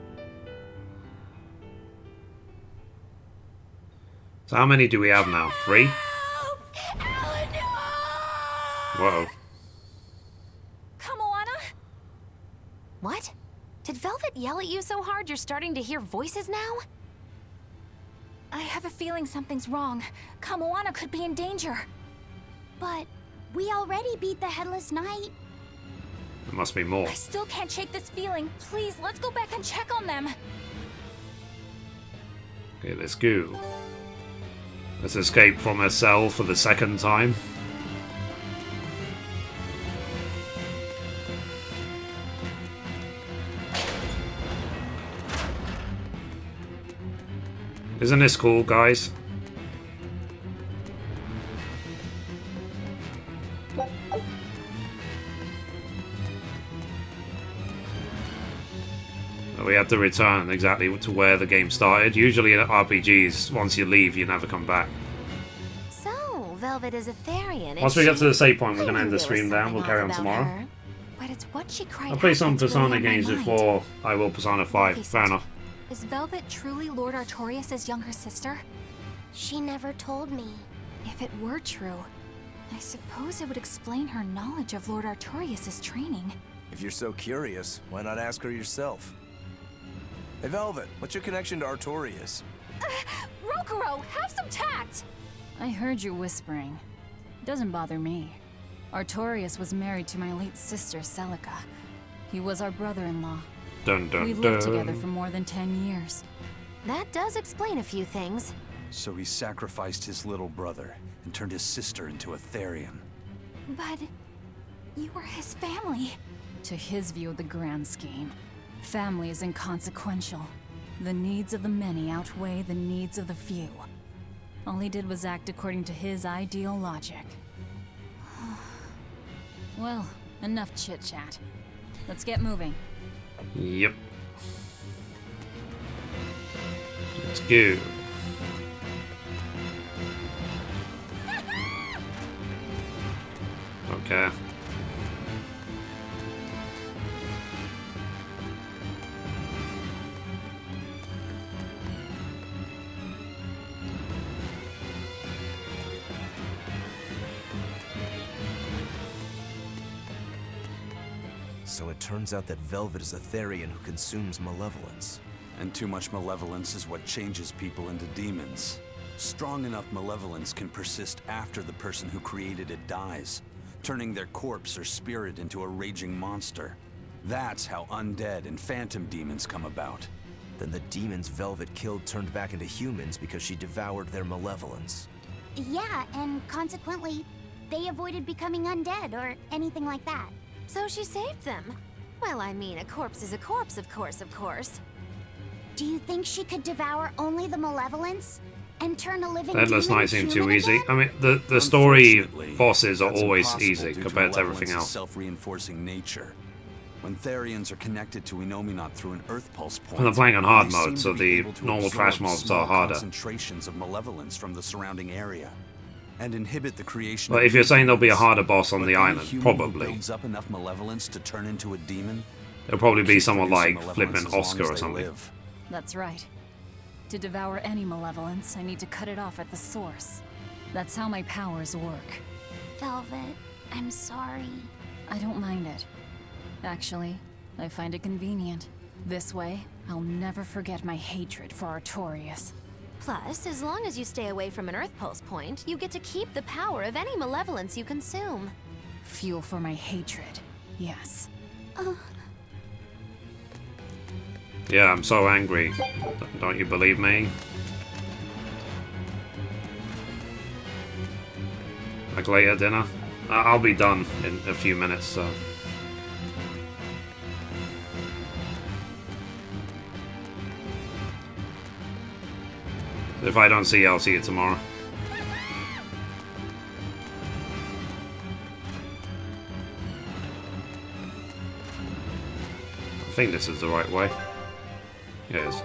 So how many do we have now? 3? Whoa. Kamoana? What? Did Velvet yell at you so hard you're starting to hear voices now? I have a feeling something's wrong. Kamoana could be in danger. But we already beat the Headless Knight. There must be more. I still can't shake this feeling. Please, let's go back and check on them. Okay, let's go. Let's escape from her cell for the second time. Isn't this cool, guys? We have to return exactly to where the game started. Usually in RPGs, once you leave, you never come back. So, Velvet is a Therian. Once we get to the save point, we're going to end the stream down. We'll carry on tomorrow. Her, but it's what she cried I'll play out some that's Persona really games on my before I will Persona 5. Fair enough. Is Velvet truly Lord Artorias' younger sister? She never told me. If it were true, I suppose it would explain her knowledge of Lord Artorias' training. If you're so curious, why not ask her yourself? Hey, Velvet, what's your connection to Artorias? Rokuro, have some tact! I heard you whispering. Doesn't bother me. Artorias was married to my late sister, Celica. He was our brother-in-law. Dun, dun, we lived together for more than 10 years. That does explain a few things. So he sacrificed his little brother and turned his sister into a Therian. But you were his family. To his view of the grand scheme, family is inconsequential. The needs of the many outweigh the needs of the few. All he did was act according to his ideal logic. Well, enough chit-chat. Let's get moving. Yep. Let's go. Okay. So it turns out that Velvet is a Therian who consumes malevolence. And too much malevolence is what changes people into demons. Strong enough malevolence can persist after the person who created it dies, turning their corpse or spirit into a raging monster. That's how undead and phantom demons come about. Then the demons Velvet killed turned back into humans because she devoured their malevolence. Yeah, and consequently, they avoided becoming undead or anything like that. So she saved them. Well, I mean, a corpse is a corpse, of course. Do you think she could devour only the malevolence and turn a living Headless demon Knight seemed too human easy. again? I mean, the story Unfortunately, bosses are that's always impossible easy due compared to malevolence everything is else. self-reinforcing nature. When Therians are connected to Enominat through an Earth Pulse point, And they're playing on hard they mode, seem so to be the able to normal absorb trash mobs small are harder. concentrations of malevolence from the surrounding area, and inhibit the creation. But of if you're new saying there'll be a demons. harder boss on But the any island, human who probably. builds up enough malevolence to turn into a demon. It'll probably be keep someone producing like malevolence flipping as long Oscar as or they something. live. That's right. To devour any malevolence, I need to cut it off at the source. That's how my powers work. Velvet, I'm sorry. I don't mind it. Actually, I find it convenient. This way, I'll never forget my hatred for Artorias. Plus, as long as you stay away from an Earth Pulse point, you get to keep the power of any malevolence you consume. Fuel for my hatred, yes. Yeah, I'm so angry. Don't you believe me? Like later dinner? I'll be done in a few minutes, so... If I don't see you, I'll see you tomorrow. I think this is the right way. It is.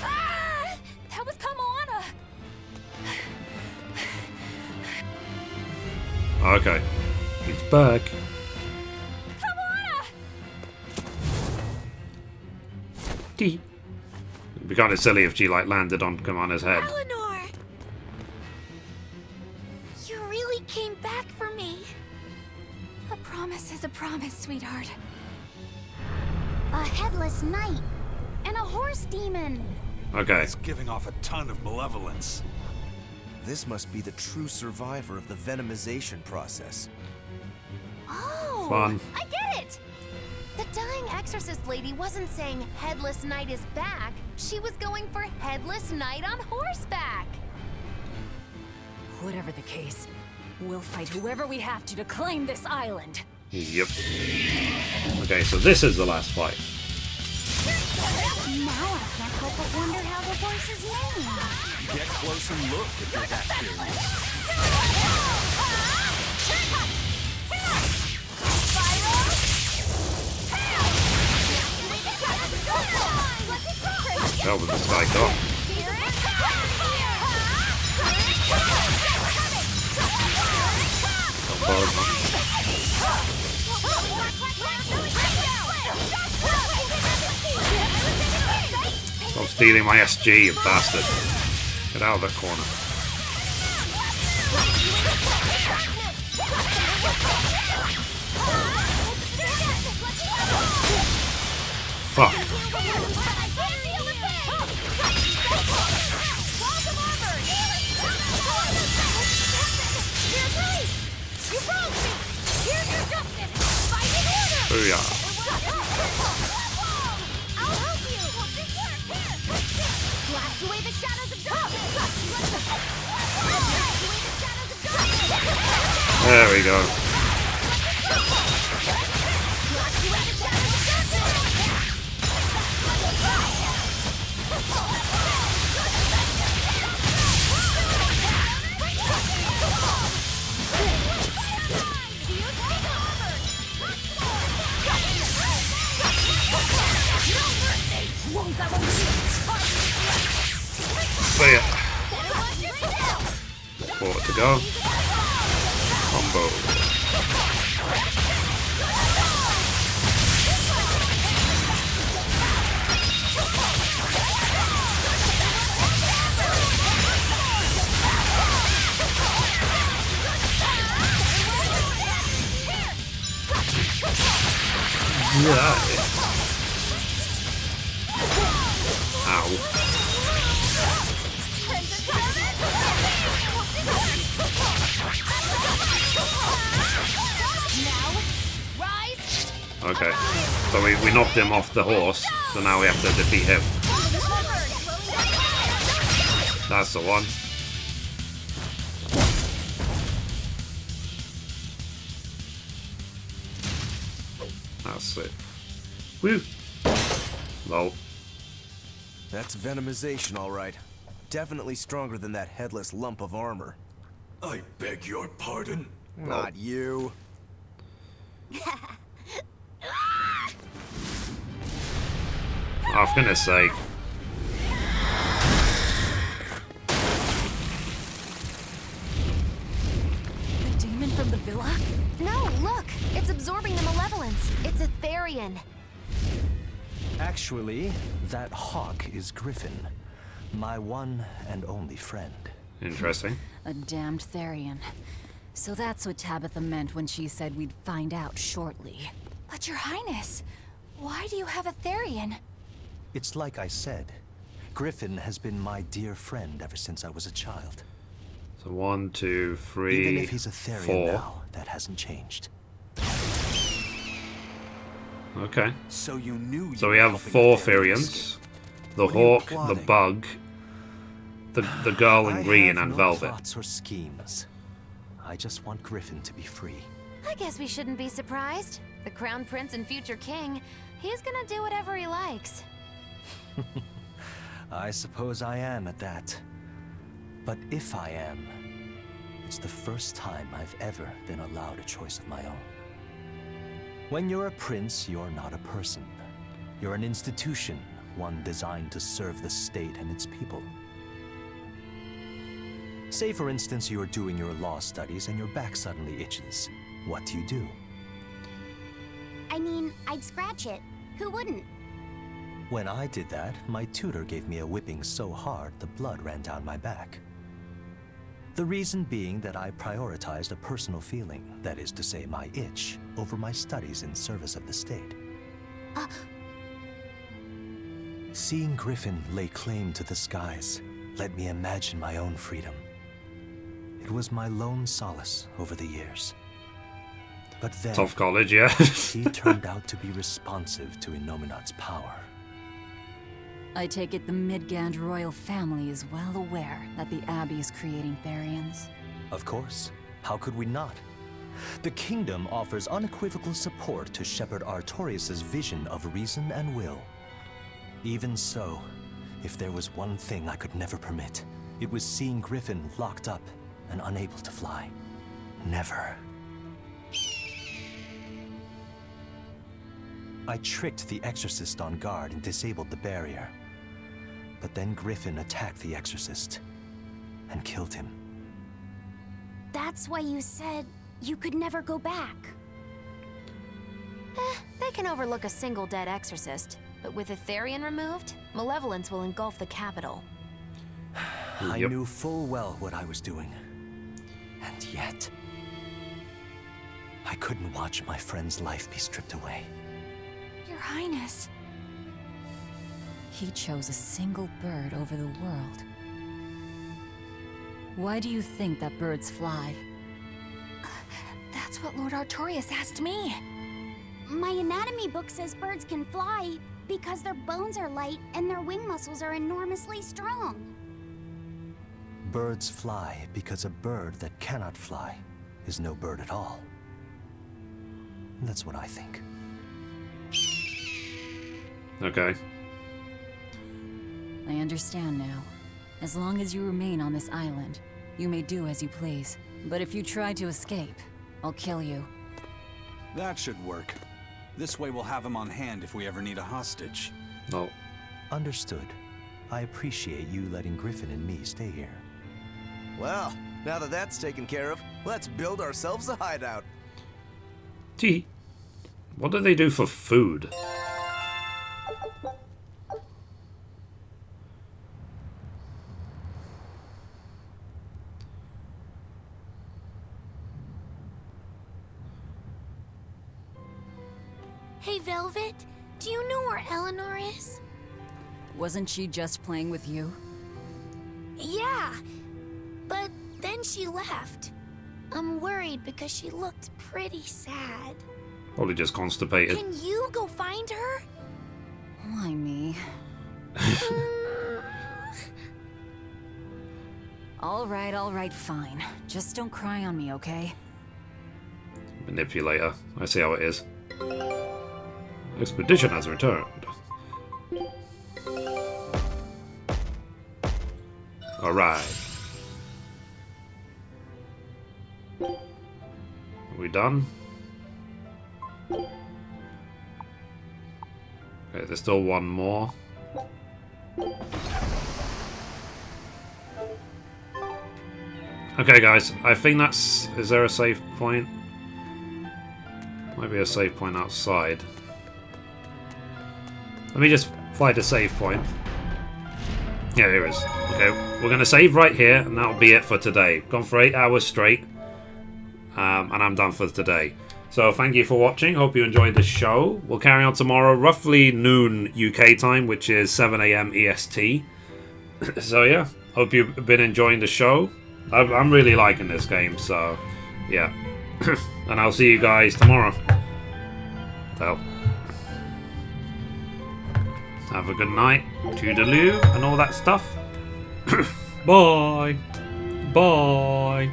Ah! That was Kamana! Okay. He's back. It'd be kind of silly if she like landed on Kamana's head. Eleanor! You really came back for me. A promise is a promise, sweetheart. A headless knight and a horse demon. Okay. It's giving off a ton of malevolence. This must be the true survivor of the venomization process. Oh! Fun. I get it! The dying exorcist lady wasn't saying Headless Knight is back. She was going for Headless Knight on horseback. Whatever the case, we'll fight whoever we have to claim this island. Yep. Okay, so this is the last fight. Now I can't help but wonder how the horse is named. Get close and look if you're that curious. That was this guy got. Stop stealing my SG, you bastard. Get out of that corner. Fuck. Booyah. There we go. So yeah. 4 to go. Combo. Yeah. Ow. Now Okay. So we knocked him off the horse, so now we have to defeat him. That's the one. That's it. Woo! Lol. That's venomization, all right. Definitely stronger than that headless lump of armor. I beg your pardon? Not you. Oh, for goodness sake. The demon from the villa? No, look! It's absorbing the malevolence. It's a Therian. Actually, that hawk is Griffin, my one and only friend. Interesting. A damned Therian. So that's what Tabitha meant when she said we'd find out shortly. But Your Highness, why do you have a Therian? It's like I said. Griffin has been my dear friend ever since I was a child. So 1, 2, 3, Even if he's a Therian 4. now, that hasn't changed. Okay. So you knew. So we have 4 Therians. The hawk, the bug, the girl in green, and no Velvet. Plots or schemes. I just want Griffin to be free. I guess we shouldn't be surprised. The Crown Prince and future king, he's gonna do whatever he likes. I suppose I am at that. But if I am, it's the first time I've ever been allowed a choice of my own. When you're a prince, you're not a person. You're an institution, one designed to serve the state and its people. Say, for instance, you're doing your law studies and your back suddenly itches. What do? I mean, I'd scratch it. Who wouldn't? When I did that, my tutor gave me a whipping so hard the blood ran down my back. The reason being that I prioritized a personal feeling, that is to say my itch, over my studies in service of the state. Seeing Griffin lay claim to the skies let me imagine my own freedom. It was my lone solace over the years. But then, Tough college, yeah. he turned out to be responsive to Innominat's power. I take it the Midgand royal family is well aware that the Abbey is creating Therians. Of course. How could we not? The kingdom offers unequivocal support to Shepherd Artorius' vision of reason and will. Even so, if there was one thing I could never permit, it was seeing Griffin locked up and unable to fly. Never. I tricked the Exorcist on guard and disabled the barrier. But then Griffin attacked the Exorcist and killed him. That's why you said you could never go back. They can overlook a single dead exorcist, but with a Therian removed, malevolence will engulf the capital. I knew full well what I was doing. And yet, I couldn't watch my friend's life be stripped away. Your Highness. He chose a single bird over the world. Why do you think that birds fly? That's what Lord Artorius asked me. My anatomy book says birds can fly because their bones are light and their wing muscles are enormously strong. Birds fly because a bird that cannot fly is no bird at all. That's what I think. Okay. I understand now. As long as you remain on this island, you may do as you please. But if you try to escape, I'll kill you. That should work. This way we'll have him on hand if we ever need a hostage. No. Understood. I appreciate you letting Griffin and me stay here. Well, now that that's taken care of, let's build ourselves a hideout. Gee, what do they do for food? Hey, Velvet, do you know where Eleanor is? Wasn't she just playing with you? Yeah, but then she left. I'm worried because she looked pretty sad. Probably just constipated. Can you go find her? Why me? All right, fine. Just don't cry on me, okay? Manipulator. I see how it is. Expedition has returned. Alright. Are we done? Okay, there's still one more. Okay guys, I think that's... Is there a save point? Might be a save point outside. Let me just find a save point. Yeah, here it is. Okay, we're going to save right here, and that'll be it for today. Gone for 8 hours straight. And I'm done for today. So thank you for watching. Hope you enjoyed the show. We'll carry on tomorrow, roughly noon UK time, which is 7 AM EST. So yeah, hope you've been enjoying the show. I'm really liking this game, so yeah. And I'll see you guys tomorrow. So, have a good night, toodaloo, and all that stuff. Bye. Bye.